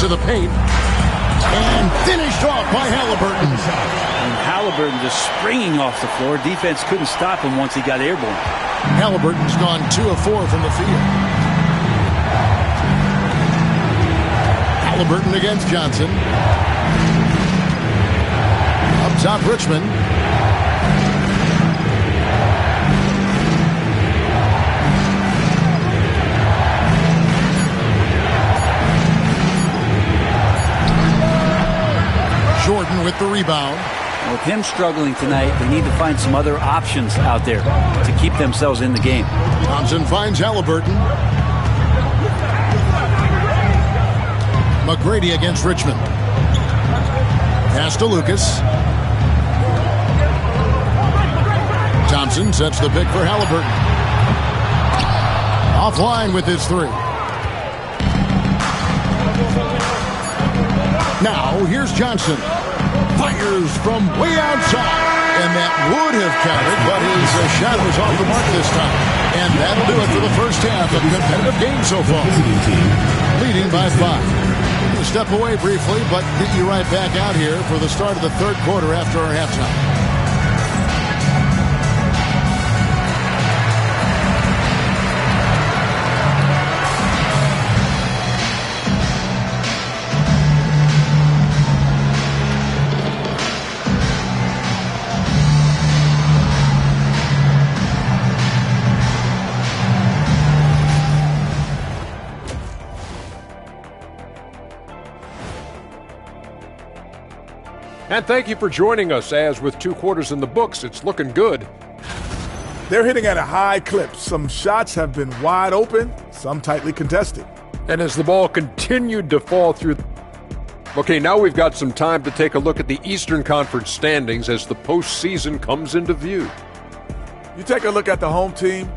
To the paint. And finished off by Halliburton. And Halliburton just springing off the floor. Defense couldn't stop him once he got airborne. Halliburton's gone 2 of 4 from the field. Halliburton against Johnson. Up top, Richmond. Jordan with the rebound. With him struggling tonight, they need to find some other options out there to keep themselves in the game. Thompson finds Halliburton. McGrady against Richmond. Pass to Lucas. Thompson sets the pick for Halliburton. Offline with his 3. Now, here's Johnson. Fires from way outside. And that would have counted, but his shot was off the mark this time. And that'll do it for the first half of a competitive game so far. Leading by 5. We'll step away briefly, but get you right back out here for the start of the third quarter after our halftime. And thank you for joining us, as with 2 quarters in the books, it's looking good. They're hitting at a high clip. Some shots have been wide open, some tightly contested. And as the ball continued to fall through... Okay, now we've got some time to take a look at the Eastern Conference standings as the postseason comes into view. You take a look at the home team,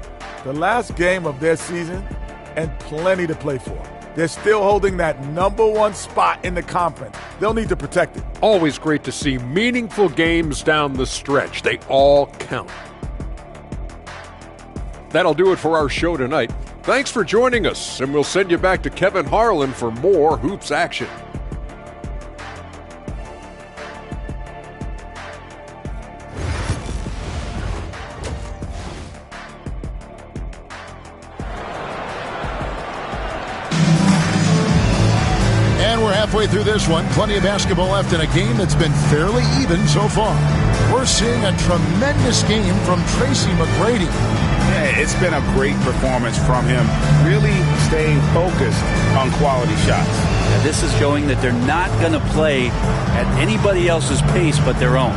the last game of their season, and plenty to play for. They're still holding that number 1 spot in the conference. They'll need to protect it. Always great to see meaningful games down the stretch. They all count. That'll do it for our show tonight. Thanks for joining us, and we'll send you back to Kevin Harlan for more hoops action. Halfway through this one, plenty of basketball left in a game that's been fairly even so far. We're seeing a tremendous game from Tracy McGrady. Yeah, it's been a great performance from him. Really staying focused on quality shots. Now, this is showing that they're not going to play at anybody else's pace but their own.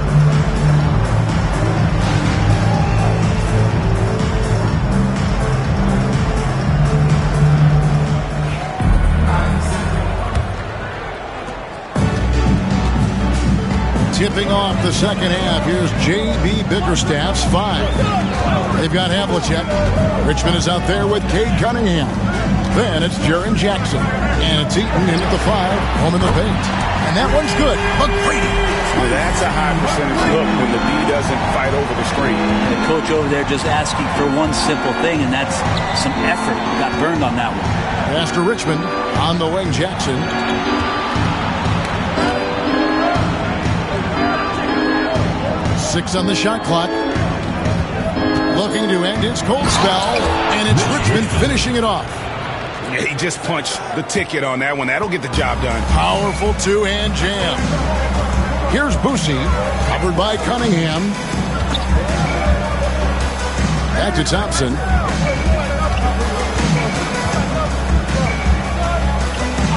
Tipping off the second half, here's J.B. Bickerstaff's 5. They've got Havlicek. Richmond is out there with Cade Cunningham. Then it's Jaren Jackson. And it's Eaton in at the 5, home in the paint. And that one's good. McGrady. Well, that's a high percentage look when the D doesn't fight over the screen. The coach over there just asking for one simple thing, and that's some effort. Got burned on that one. Pass to Richmond. On the wing, Jackson. Six on the shot clock. Looking to end his cold spell, and it's Richmond finishing it off. Yeah, he just punched the ticket on that one. That'll get the job done. Powerful two-hand jam. Here's Boosie, covered by Cunningham. Back to Thompson.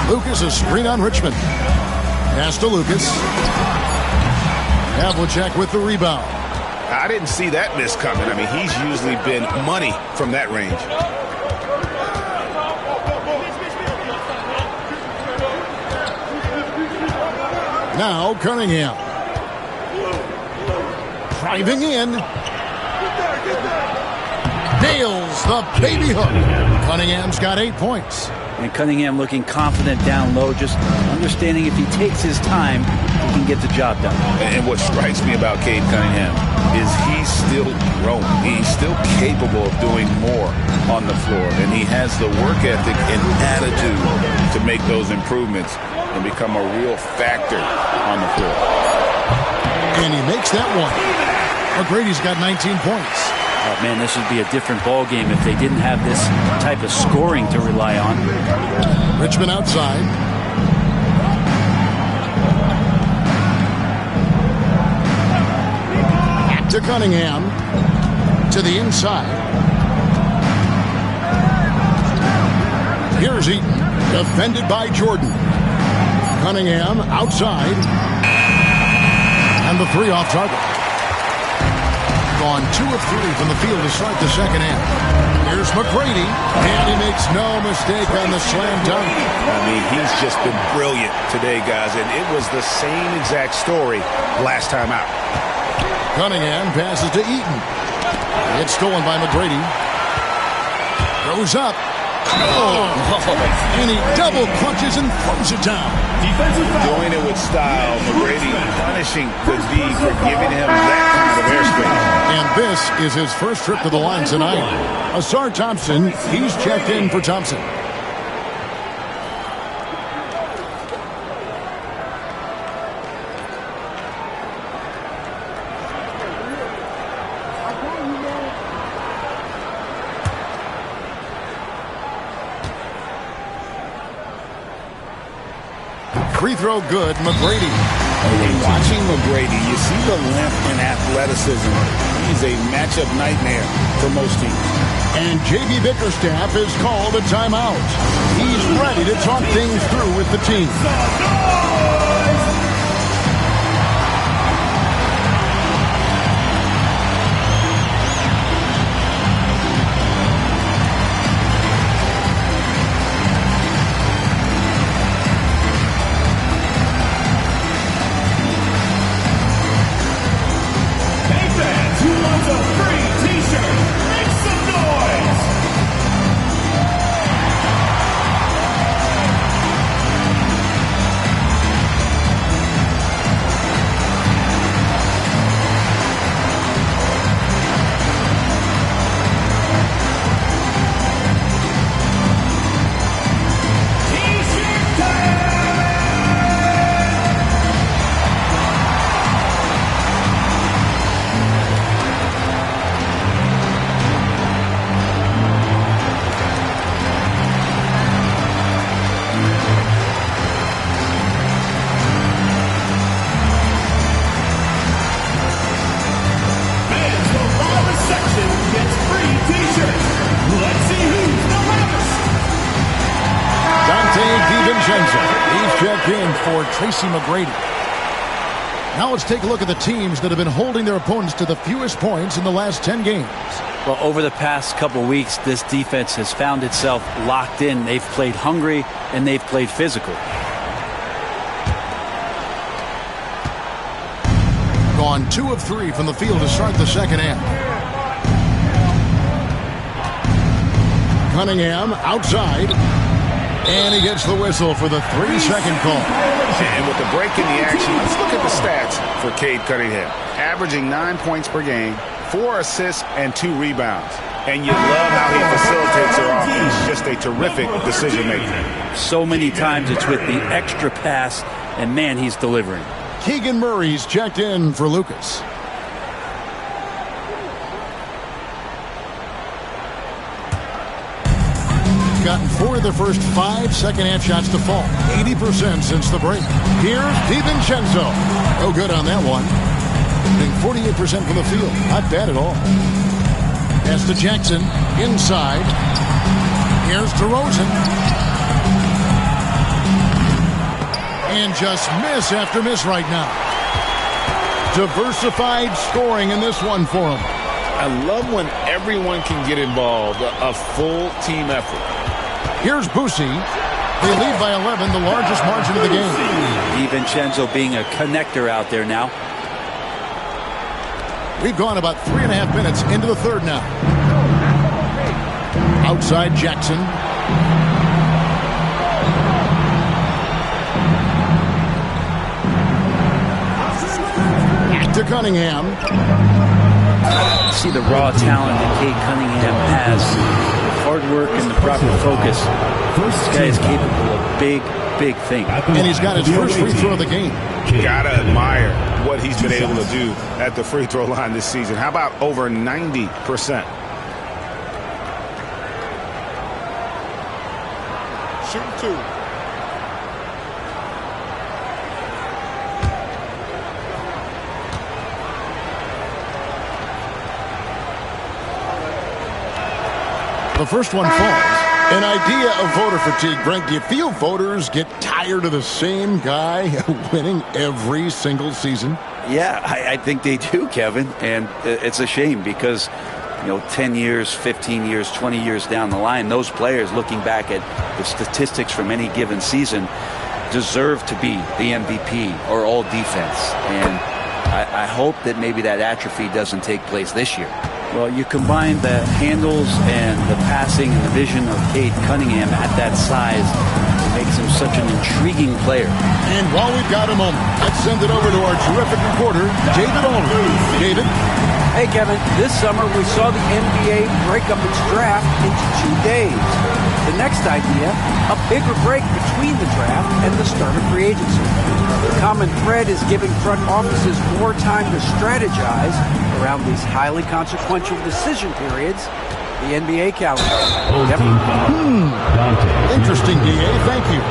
Lucas, a screen on Richmond. Pass to Lucas. Havlicek with the rebound. I didn't see that miss coming. I mean, he's usually been money from that range. Now Cunningham. Driving in. Nails the baby hook. Cunningham's got 8 points. And Cunningham looking confident down low, just understanding if he takes his time, he can get the job done. And what strikes me about Cade Cunningham is he's still growing. He's still capable of doing more on the floor. And he has the work ethic and attitude to make those improvements and become a real factor on the floor. And he makes that one. McGrady's got 19 points. Oh, man, this would be a different ball game if they didn't have this type of scoring to rely on. Richmond outside. To Cunningham. To the inside. Here's Eaton. Defended by Jordan. Cunningham outside. And the 3 off target. Gone 2 of 3 from the field to start the second half. Here's McGrady, and he makes no mistake on the slam dunk. I mean, he's just been brilliant today, guys, and it was the same exact story last time out. Cunningham passes to Eaton. It's stolen by McGrady. Goes up. Oh, and he double clutches and throws it down. Doing it with style. McGrady punishing the D for giving him that kind of airspace. And this is his first trip to the line tonight. Ausar Thompson, he's checked in for Thompson. Free throw good, McGrady. Watching McGrady, you see the length and athleticism. He's a matchup nightmare for most teams. And J.B. Bickerstaff has called a timeout. He's ready to talk things through with the team. He's checked in for Tracy McGrady. Now let's take a look at the teams that have been holding their opponents to the fewest points in the last 10 games. Well, over the past couple weeks, this defense has found itself locked in. They've played hungry and they've played physical. gone 2 of 3 from the field to start the second half. Cunningham outside. And he gets the whistle for the 3-second call. And with the break in the action, let's look at the stats for Cade Cunningham. Averaging 9 points per game, 4 assists, and 2 rebounds. And you love how he facilitates their offense. Just a terrific decision maker. So many times it's with the extra pass, and man, he's delivering. Keegan Murray's checked in for Lucas. Gotten 4 of the first 5 second-half shots to fall. 80% since the break. Here's DiVincenzo. No good on that one. Hitting 48% from the field. Not bad at all. Pass to Jackson. Inside. Here's DeRozan. And just miss after miss right now. Diversified scoring in this one for him. I love when everyone can get involved. A full team effort. Here's Boosie. They lead by 11, the largest margin of the game. DiVincenzo being a connector out there now. We've gone about 3.5 minutes into the third now. Outside Jackson. Back to Cunningham. See the raw talent that Cade Cunningham has. Hard work and the proper focus. This guy is capable of big, big things. And he's got his first free throw of the game. Gotta admire what he's been able to do at the free throw line this season. How about over 90%? Shooting 2. The first one falls. An idea of voter fatigue, Brent. Do you feel voters get tired of the same guy winning every single season? Yeah, I think they do, Kevin. And it's a shame because, 10 years, 15 years, 20 years down the line, those players looking back at the statistics from any given season deserve to be the MVP or all defense. And I hope that maybe that atrophy doesn't take place this year. Well, you combine the handles and the passing and the vision of Cade Cunningham at that size, it makes him such an intriguing player. And while we've got a moment, let's send it over to our terrific reporter, David Olney. David? Hey, Kevin. This summer we saw the NBA break up its draft into 2 days. The next idea, a bigger break between the draft and the start of free agency. The common thread is giving front offices more time to strategize around these highly consequential decision periods, the NBA calendar. Interesting, D.A. Thank you.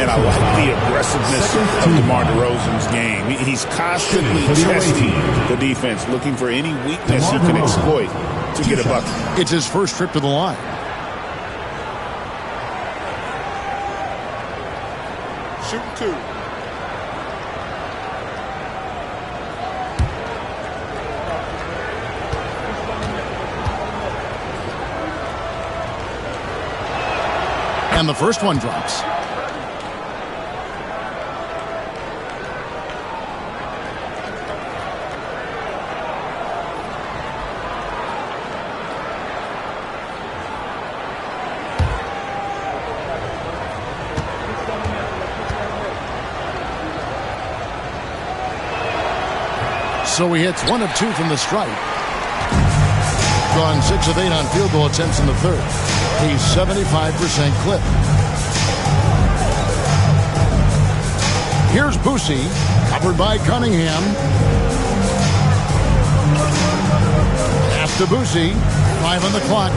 And I like the aggressiveness of DeMar DeRozan's game. He's constantly testing the defense, looking for any weakness he can exploit to get a bucket. It's his first trip to the line. Shooting 2. And the first one drops. So he hits 1 of 2 from the stripe. Gone 6 of 8 on field goal attempts in the third. A 75% clip. Here's Boosie, covered by Cunningham. Pass to Boosie, 5 on the clock.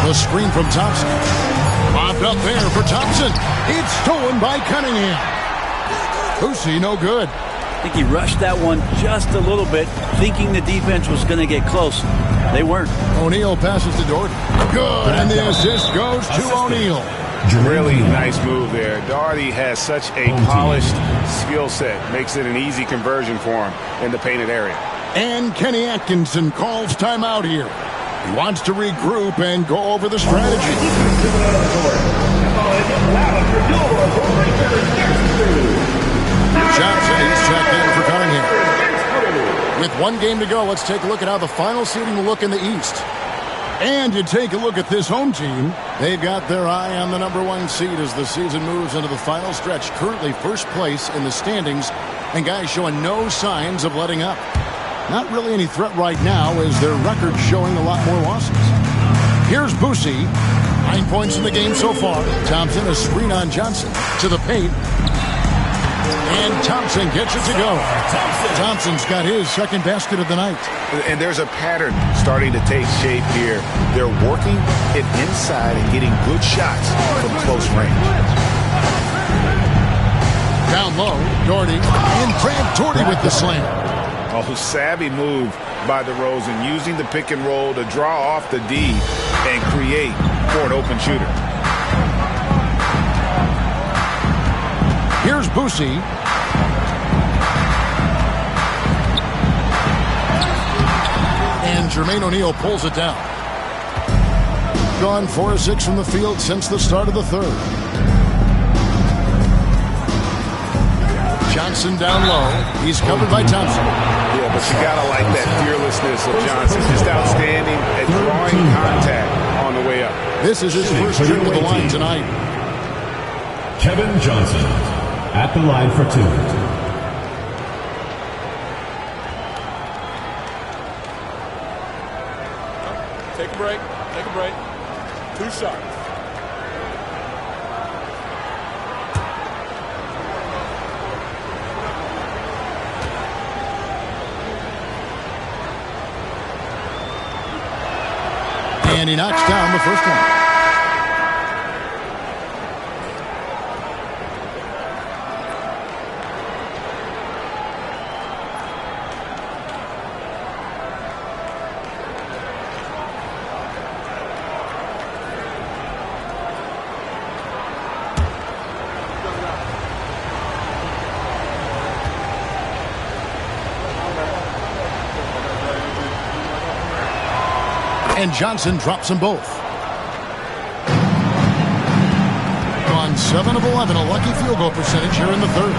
The screen from Thompson. Popped up there for Thompson. It's stolen by Cunningham. Boosie, no good. I think he rushed that one just a little bit, thinking the defense was going to get close. They weren't. O'Neal passes to Doherty. Good, and the assist goes to O'Neal. Really nice move there. Doherty has such a polished skill set. Makes it an easy conversion for him in the painted area. And Kenny Atkinson calls timeout here. He wants to regroup and go over the strategy. Johnson is checked in for Cunningham. With one game to go, let's take a look at how the final seeding will look in the East. And you take a look at this home team. They've got their eye on the number 1 seed as the season moves into the final stretch. Currently first place in the standings, and guys showing no signs of letting up. Not really any threat right now as their record showing a lot more losses. Here's Boosie. 9 points in the game so far. Thompson, a screen on Johnson to the paint. And Thompson gets it to go. Thompson's got his second basket of the night. And there's a pattern starting to take shape here. They're working it inside and getting good shots from close range. Down low, Doherty. And Grant Doherty with the slam. Oh, savvy move by DeRozan, using the pick and roll to draw off the D and create for an open shooter. Here's Boosie. And Jermaine O'Neal pulls it down. Gone 4 of 6 from the field since the start of the third. Johnson down low. He's covered by Thompson. Yeah, but you gotta like that fearlessness of Johnson. Just outstanding at drawing contact on the way up. This is his first trip to the line tonight. Kevin Johnson at the line for 2. Take a break. Take a break. 2 shots. And he knocks down the first one. And Johnson drops them both. On 7 of 11, a lucky field goal percentage here in the third.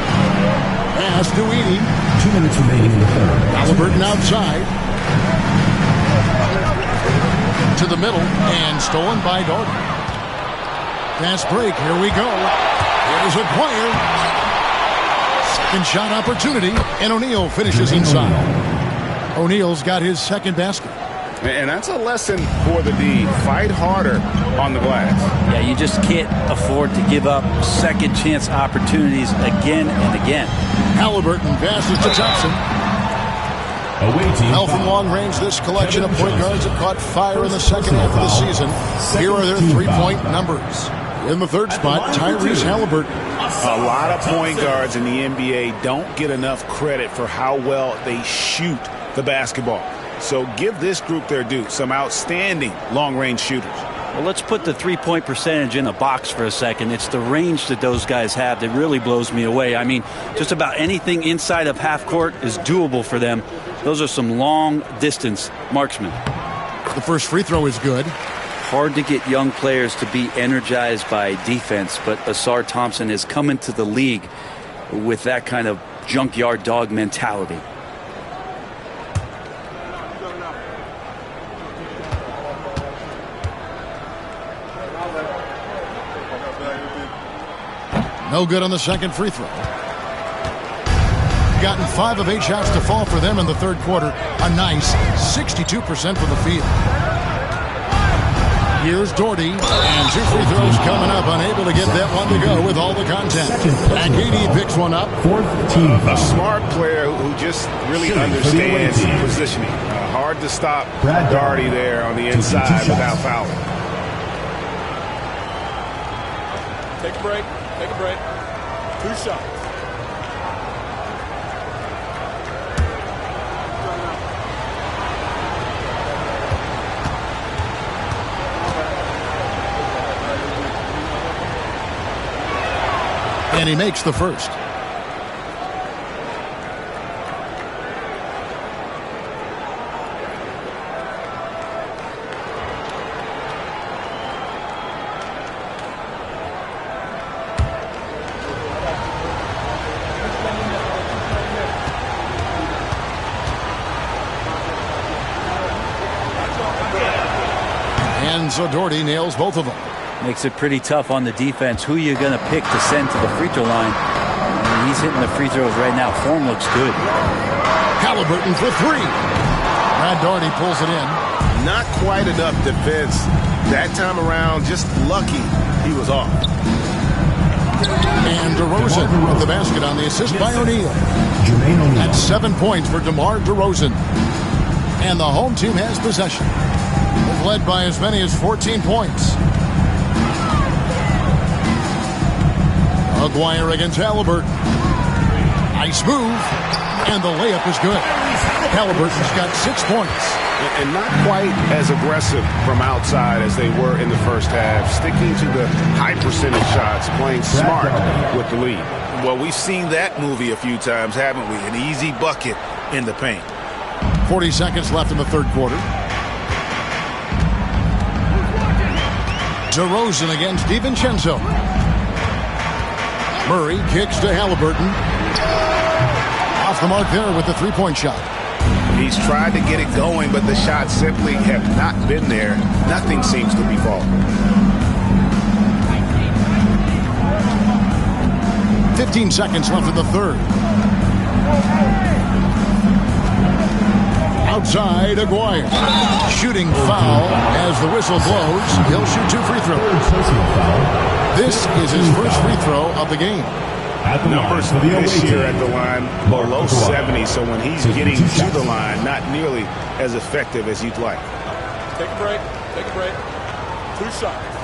Pass to Edey. 2 minutes remaining in the third. Halliburton outside. To the middle and stolen by Doherty. Fast break. Here we go. Here's Aguirre. Second shot opportunity, and O'Neal finishes inside. O'Neal's got his second basket. And that's a lesson for the D. Fight harder on the glass. Yeah, you just can't afford to give up second chance opportunities again and again. Halliburton passes to Thompson. Now from long range, this collection of point guards have caught fire in the second half of the season. Here are their three-point numbers. In the third spot, Tyrese Halliburton. A lot of point guards in the NBA don't get enough credit for how well they shoot the basketball. So give this group their due. Some outstanding long-range shooters. Well, let's put the three-point percentage in a box for a second. It's the range that those guys have that really blows me away. I mean, just about anything inside of half court is doable for them. Those are some long-distance marksmen. The first free throw is good. Hard to get young players to be energized by defense, but Ausar Thompson has come into the league with that kind of junkyard dog mentality. No good on the second free throw. Gotten 5 of 8 shots to fall for them in the third quarter. A nice 62% from the field. Here's Doherty, and 2 free throws coming up. Unable to get that one to go with all the contact. Agidi picks one up. A smart player who just really understands positioning. Hard to stop Doherty there on the inside without fouling. Take a break. Take a break. 2 shots. And he makes the first. And so Doherty nails both of them. Makes it pretty tough on the defense. Who you're going to pick to send to the free throw line. I mean, he's hitting the free throws right now. Form looks good. Halliburton for three. Brad Doherty pulls it in. Not quite enough defense that time around. Just lucky he was off. And DeRozan with the basket on the assist by O'Neal. That's 7 points for DeMar DeRozan. And the home team has possession. They've led by as many as 14 points. Aguirre against Halliburton. Nice move. And the layup is good. Halliburton's got 6 points. And not quite as aggressive from outside as they were in the first half. Sticking to the high percentage shots, playing smart with the lead. Well, we've seen that movie a few times, haven't we? An easy bucket in the paint. 40 seconds left in the third quarter. DeRozan against DiVincenzo. Murray kicks to Halliburton. Off the mark there with the three-point shot. He's tried to get it going, but the shots simply have not been there. Nothing seems to be falling. 15 seconds left in the third. Outside, Aguirre. Shooting foul as the whistle blows. He'll shoot 2 free throws. This is his first free throw of the game. Numbers this year at the line below 70, so when he's getting to the line, not nearly as effective as you'd like. Take a break. Take a break. 2 shots.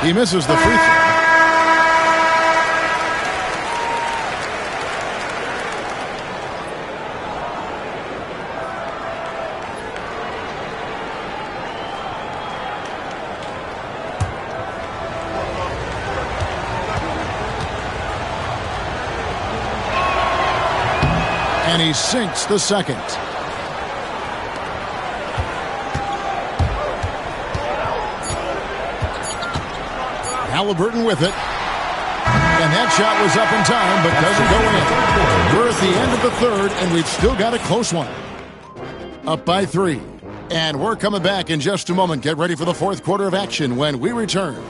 He misses the free throw. And he sinks the second. Halliburton with it. And that shot was up in time, but doesn't go in. We're at the end of the third, and we've still got a close one. Up by 3. And we're coming back in just a moment. Get ready for the fourth quarter of action when we return.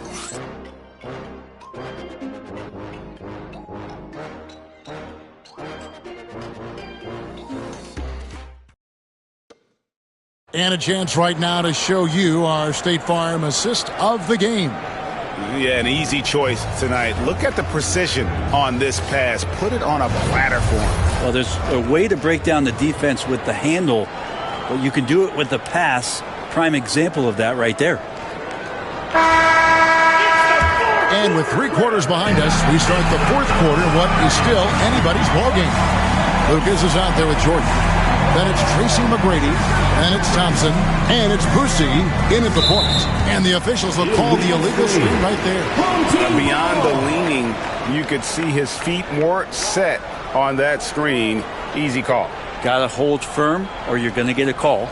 And a chance right now to show you our State Farm assist of the game. Yeah, an easy choice tonight. Look at the precision on this pass. Put it on a platter for him. Well, there's a way to break down the defense with the handle, but you can do it with the pass. Prime example of that right there. And with 3 quarters behind us, we start the fourth quarter, what is still anybody's ballgame. Lucas is out there with Jordan. Then it's Tracy McGrady, and it's Thompson, and it's Boosie in at the point. And the officials have called the illegal screen right there. Beyond the leaning, you could see his feet more set on that screen. Easy call. Got to hold firm, or you're going to get a call.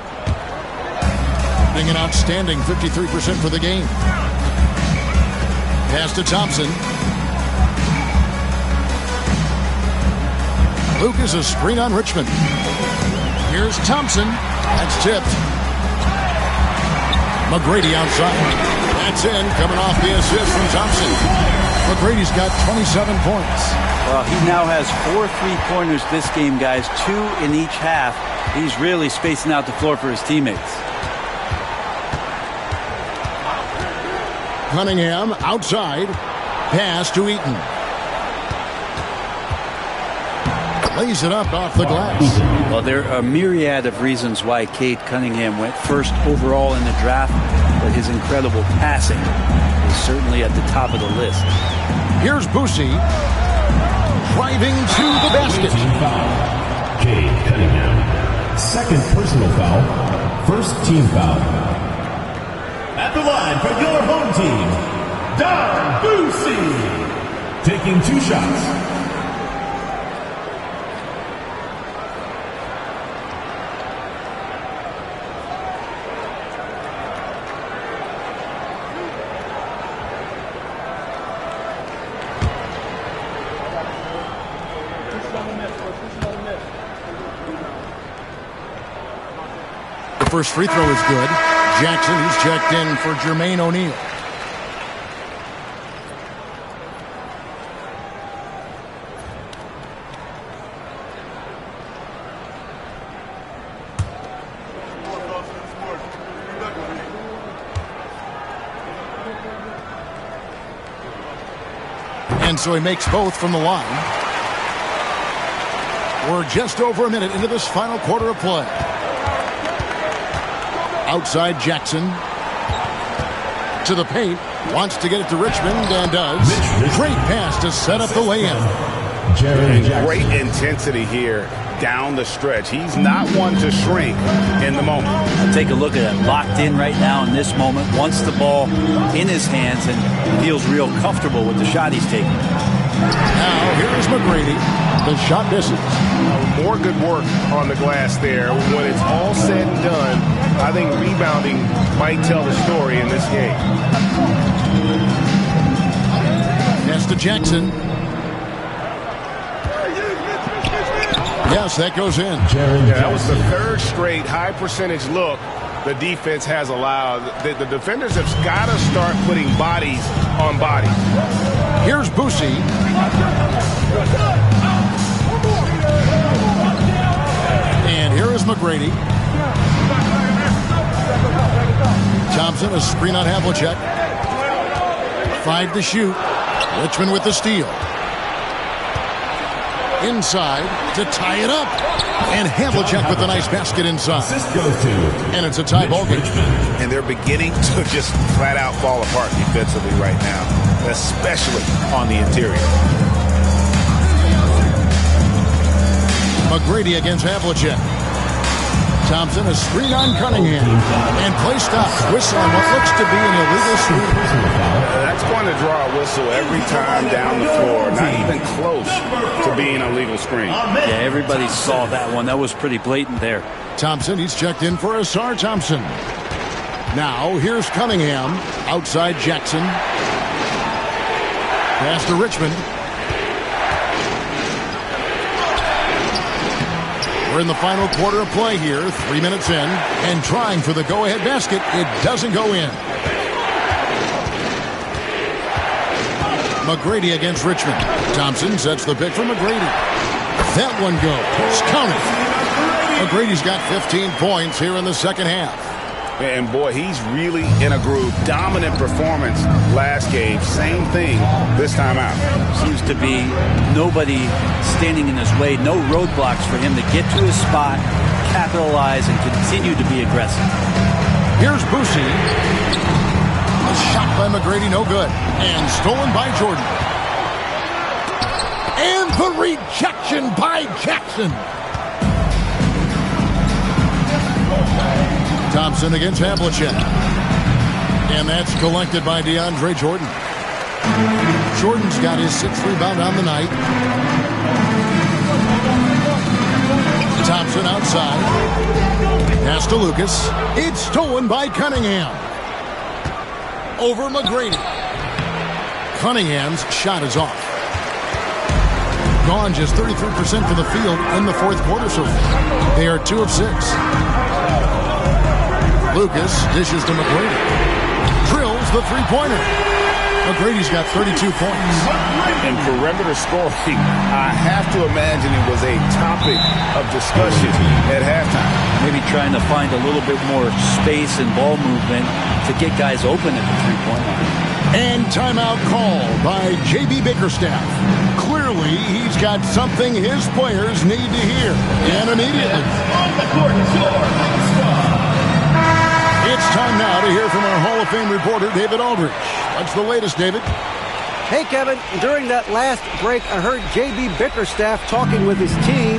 Being an outstanding 53% for the game. Pass to Thompson. Lucas a screen on Richmond. Here's Thompson. That's tipped. McGrady outside. That's in, coming off the assist from Thompson. McGrady's got 27 points. Well, he now has 4 3-pointers this game, guys. 2 in each half. He's really spacing out the floor for his teammates. Cunningham outside. Pass to Eaton. Lays it up off the glass. Well, there are a myriad of reasons why Cade Cunningham went first overall in the draft, but his incredible passing is certainly at the top of the list. Here's Boosie driving to the basket. Cade Cunningham, second personal foul, first team foul. At the line for your home team, Don Boosie, taking 2 shots. first free throw is good. Jackson, he's checked in for Jermaine O'Neal. And so he makes both from the line. We're just over a minute into this final quarter of play. Outside Jackson. To the paint. Wants to get it to Richmond and does. Great pass to set up the lay-in. And great intensity here down the stretch. He's not one to shrink in the moment. Take a look at it. Locked in right now in this moment. Wants the ball in his hands and feels real comfortable with the shot he's taking. Now here's McGrady. The shot misses. More good work on the glass there. When it's all said and done, I think rebounding might tell the story in this game. Pass to Jackson. Yes, that goes in. That was the third straight high percentage look the defense has allowed. The defenders have got to start putting bodies on bodies. Here's Boucy. And here is McGrady. Thompson, a screen on Havlicek. 5 to shoot. Richmond with the steal. Inside to tie it up. And Havlicek with a nice basket inside. And it's a tie ball game. And they're beginning to just flat out fall apart defensively right now, especially on the interior. McGrady against Havlicek. Thompson, a screen on Cunningham. And play stops. Whistle on what looks to be an illegal sweep. That's going to draw a whistle every time down the floor. Not even close to being a legal screen. Yeah, everybody saw that one. That was pretty blatant there. Thompson, he's checked in for Asar Thompson. Now, here's Cunningham. Outside Jackson. Pass to Richmond. We're in the final quarter of play here. 3 minutes in. And trying for the go-ahead basket. It doesn't go in. McGrady against Richmond. Thompson sets the pick for McGrady. That one goes. Counted. McGrady's got 15 points here in the second half. And boy, he's really in a groove. Dominant performance last game. Same thing this time out. Seems to be nobody standing in his way. No roadblocks for him to get to his spot, capitalize, and continue to be aggressive. Here's Boucy. A shot by McGrady, no good. And stolen by Jordan. And the rejection by Jackson. Thompson against Havlicek. And that's collected by DeAndre Jordan. Jordan's got his 6th rebound on the night. Thompson outside. Pass to Lucas. It's stolen by Cunningham. Over McGrady. Cunningham's shot is off. Gone just 33% from the field in the fourth quarter so far. They are 2 of 6. Lucas dishes to McGrady. Drills the three-pointer. McGrady's got 32 points. And perimeter scoring, I have to imagine it was a topic of discussion at halftime. Maybe trying to find a little bit more space and ball movement to get guys open at the three-point line. And timeout called by J.B. Bickerstaff. Clearly, he's got something his players need to hear. And immediately. On the court, your It's time now to hear from our Hall of Fame reporter, David Aldridge. What's the latest, David? Hey, Kevin. During that last break, I heard J.B. Bickerstaff talking with his team.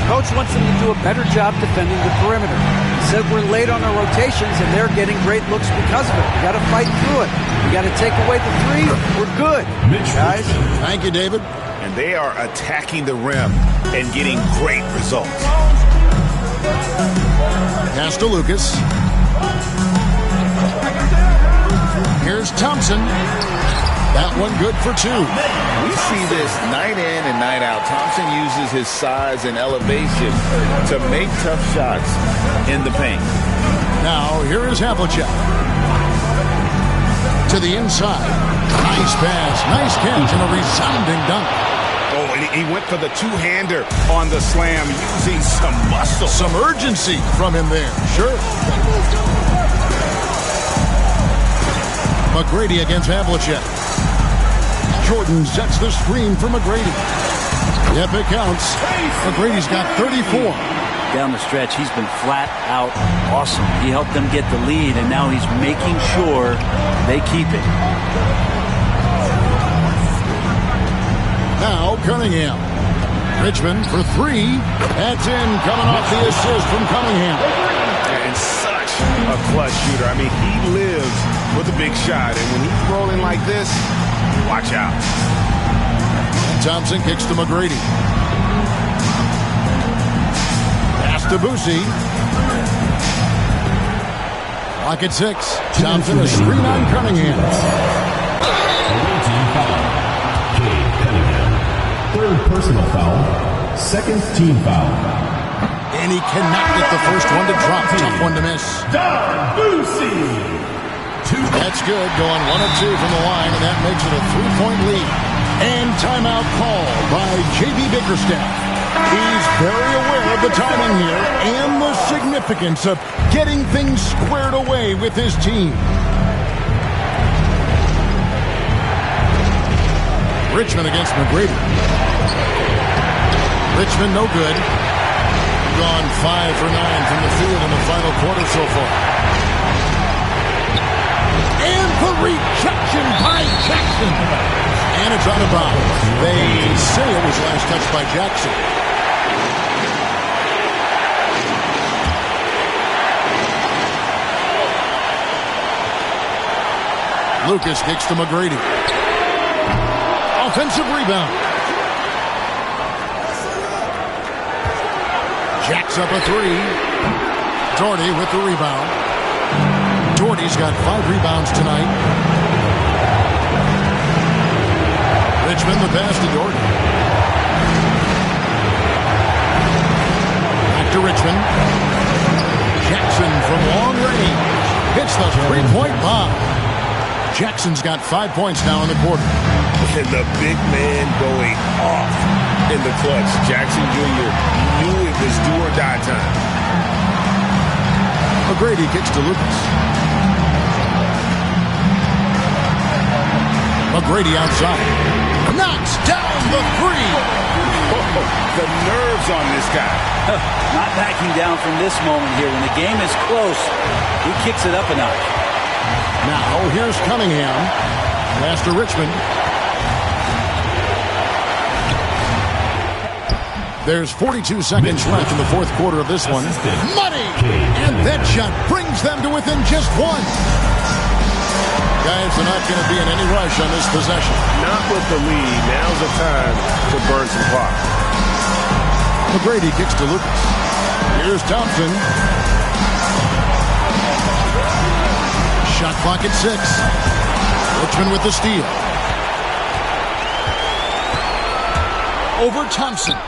Coach wants them to do a better job defending the perimeter. He said we're late on our rotations, and they're getting great looks because of it. We got to fight through it. We got to take away the three. We're good, guys. Thank you, David. And they are attacking the rim and getting great results. Pass to Lucas. Here's Thompson. That one good for 2. We see this night in and night out. Thompson uses his size and elevation to make tough shots in the paint. Now, here is Havlicek. To the inside. Nice pass. Nice catch and a resounding dunk. Oh, and he went for the two-hander on the slam using some muscle. Some urgency from him there. Sure. McGrady against Havlicek. Jordan sets the screen for McGrady. Yep, it counts. McGrady's got 34. Down the stretch, he's been flat out awesome. He helped them get the lead, and now he's making sure they keep it. Now Cunningham. Richmond for three. That's in, coming off the assist from Cunningham. And such a clutch shooter. I mean, he lives with a big shot, and when he's rolling like this, watch out. Thompson kicks to McGrady. Pass to Boosie. Clock at 6. Thompson a screen on Cunningham. Third personal foul. Second team foul. And he cannot get the first one to drop. Tough one to miss. Don Boosie. That's good. Going 1 of 2 from the line, and that makes it a 3-point lead. And timeout called by J.B. Bickerstaff. He's very aware of the timing here and the significance of getting things squared away with his team. Richmond against McGrady. Richmond no good. Gone 5 for 9 from the field in the final quarter so far. And the rejection by Jackson. And it's out of bounds. They say it was last touched by Jackson. Lucas kicks to McGrady. Offensive rebound. Jacks up a three. Doherty with the rebound. Doherty's got 5 rebounds tonight. Richmond the pass to Doherty. Back to Richmond. Jackson from long range. Hits the three-point bomb. Jackson's got 5 points now in the quarter. And the big man going off in the clutch. Jackson Jr. knew it was do or die time. McGrady kicks to Lucas. McGrady outside. Knocks down the three. Oh, the nerves on this guy. Not backing down from this moment here. When the game is close, he kicks it up a notch. Now, here's Cunningham. Pass to Richmond. There's 42 seconds left in the fourth quarter of this one. Money! And that shot brings them to within just 1. Guys are not going to be in any rush on this possession. Not with the lead. Now's the time to burn some clock. McGrady kicks to Lucas. Here's Thompson. Shot clock at 6. Richmond with the steal. Over Thompson.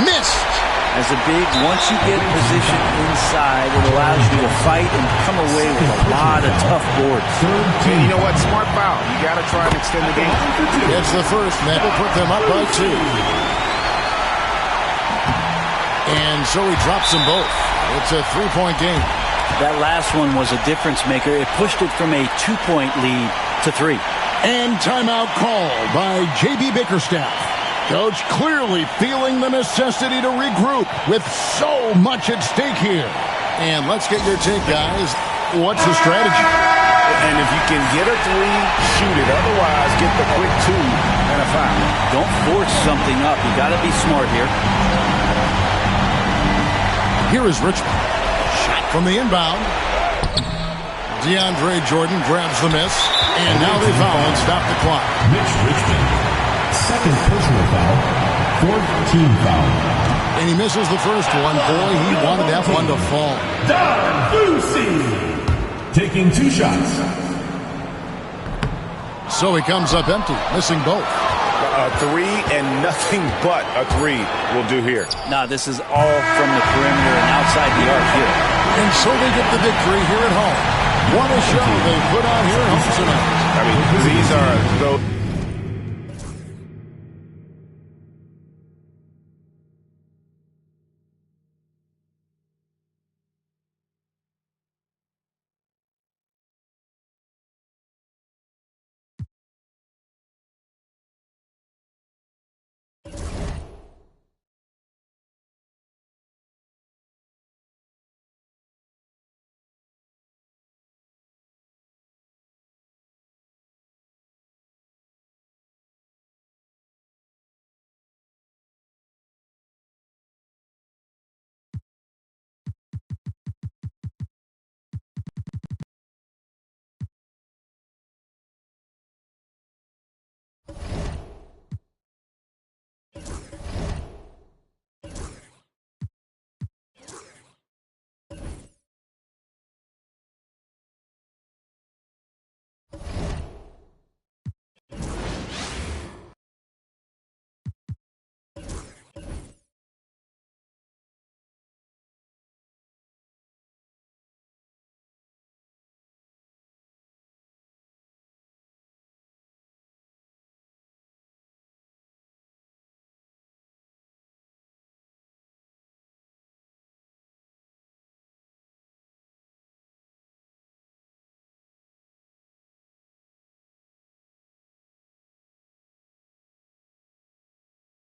Missed. As a big, once you get position inside, it allows you to fight and come away with a lot of tough boards. And you know what? Smart foul. You got to try and extend the game. It's the first, and that will put them up by 2. And so he drops them both. It's a 3-point game. That last one was a difference maker. It pushed it from a 2-point lead to 3. And timeout called by J.B. Bickerstaff. Coach clearly feeling the necessity to regroup with so much at stake here. And let's get your take, guys. What's the strategy? And if you can get a 3, shoot it. Otherwise, get the quick 2 and a foul. Don't force something up. You got to be smart here. Here is Richmond. Shot from the inbound. DeAndre Jordan grabs the miss. And now they foul and stop the clock. Mitch Richmond. Second personal foul. Fourth team foul. And he misses the first one. Boy, he wanted that one to fall. Don Boosie. Taking 2 shots. So he comes up empty, missing both. A three and nothing but a three will do here. No, this is all from the perimeter and outside the arc here. And so they get the victory here at home. What a show they put on here at home tonight. I mean, these are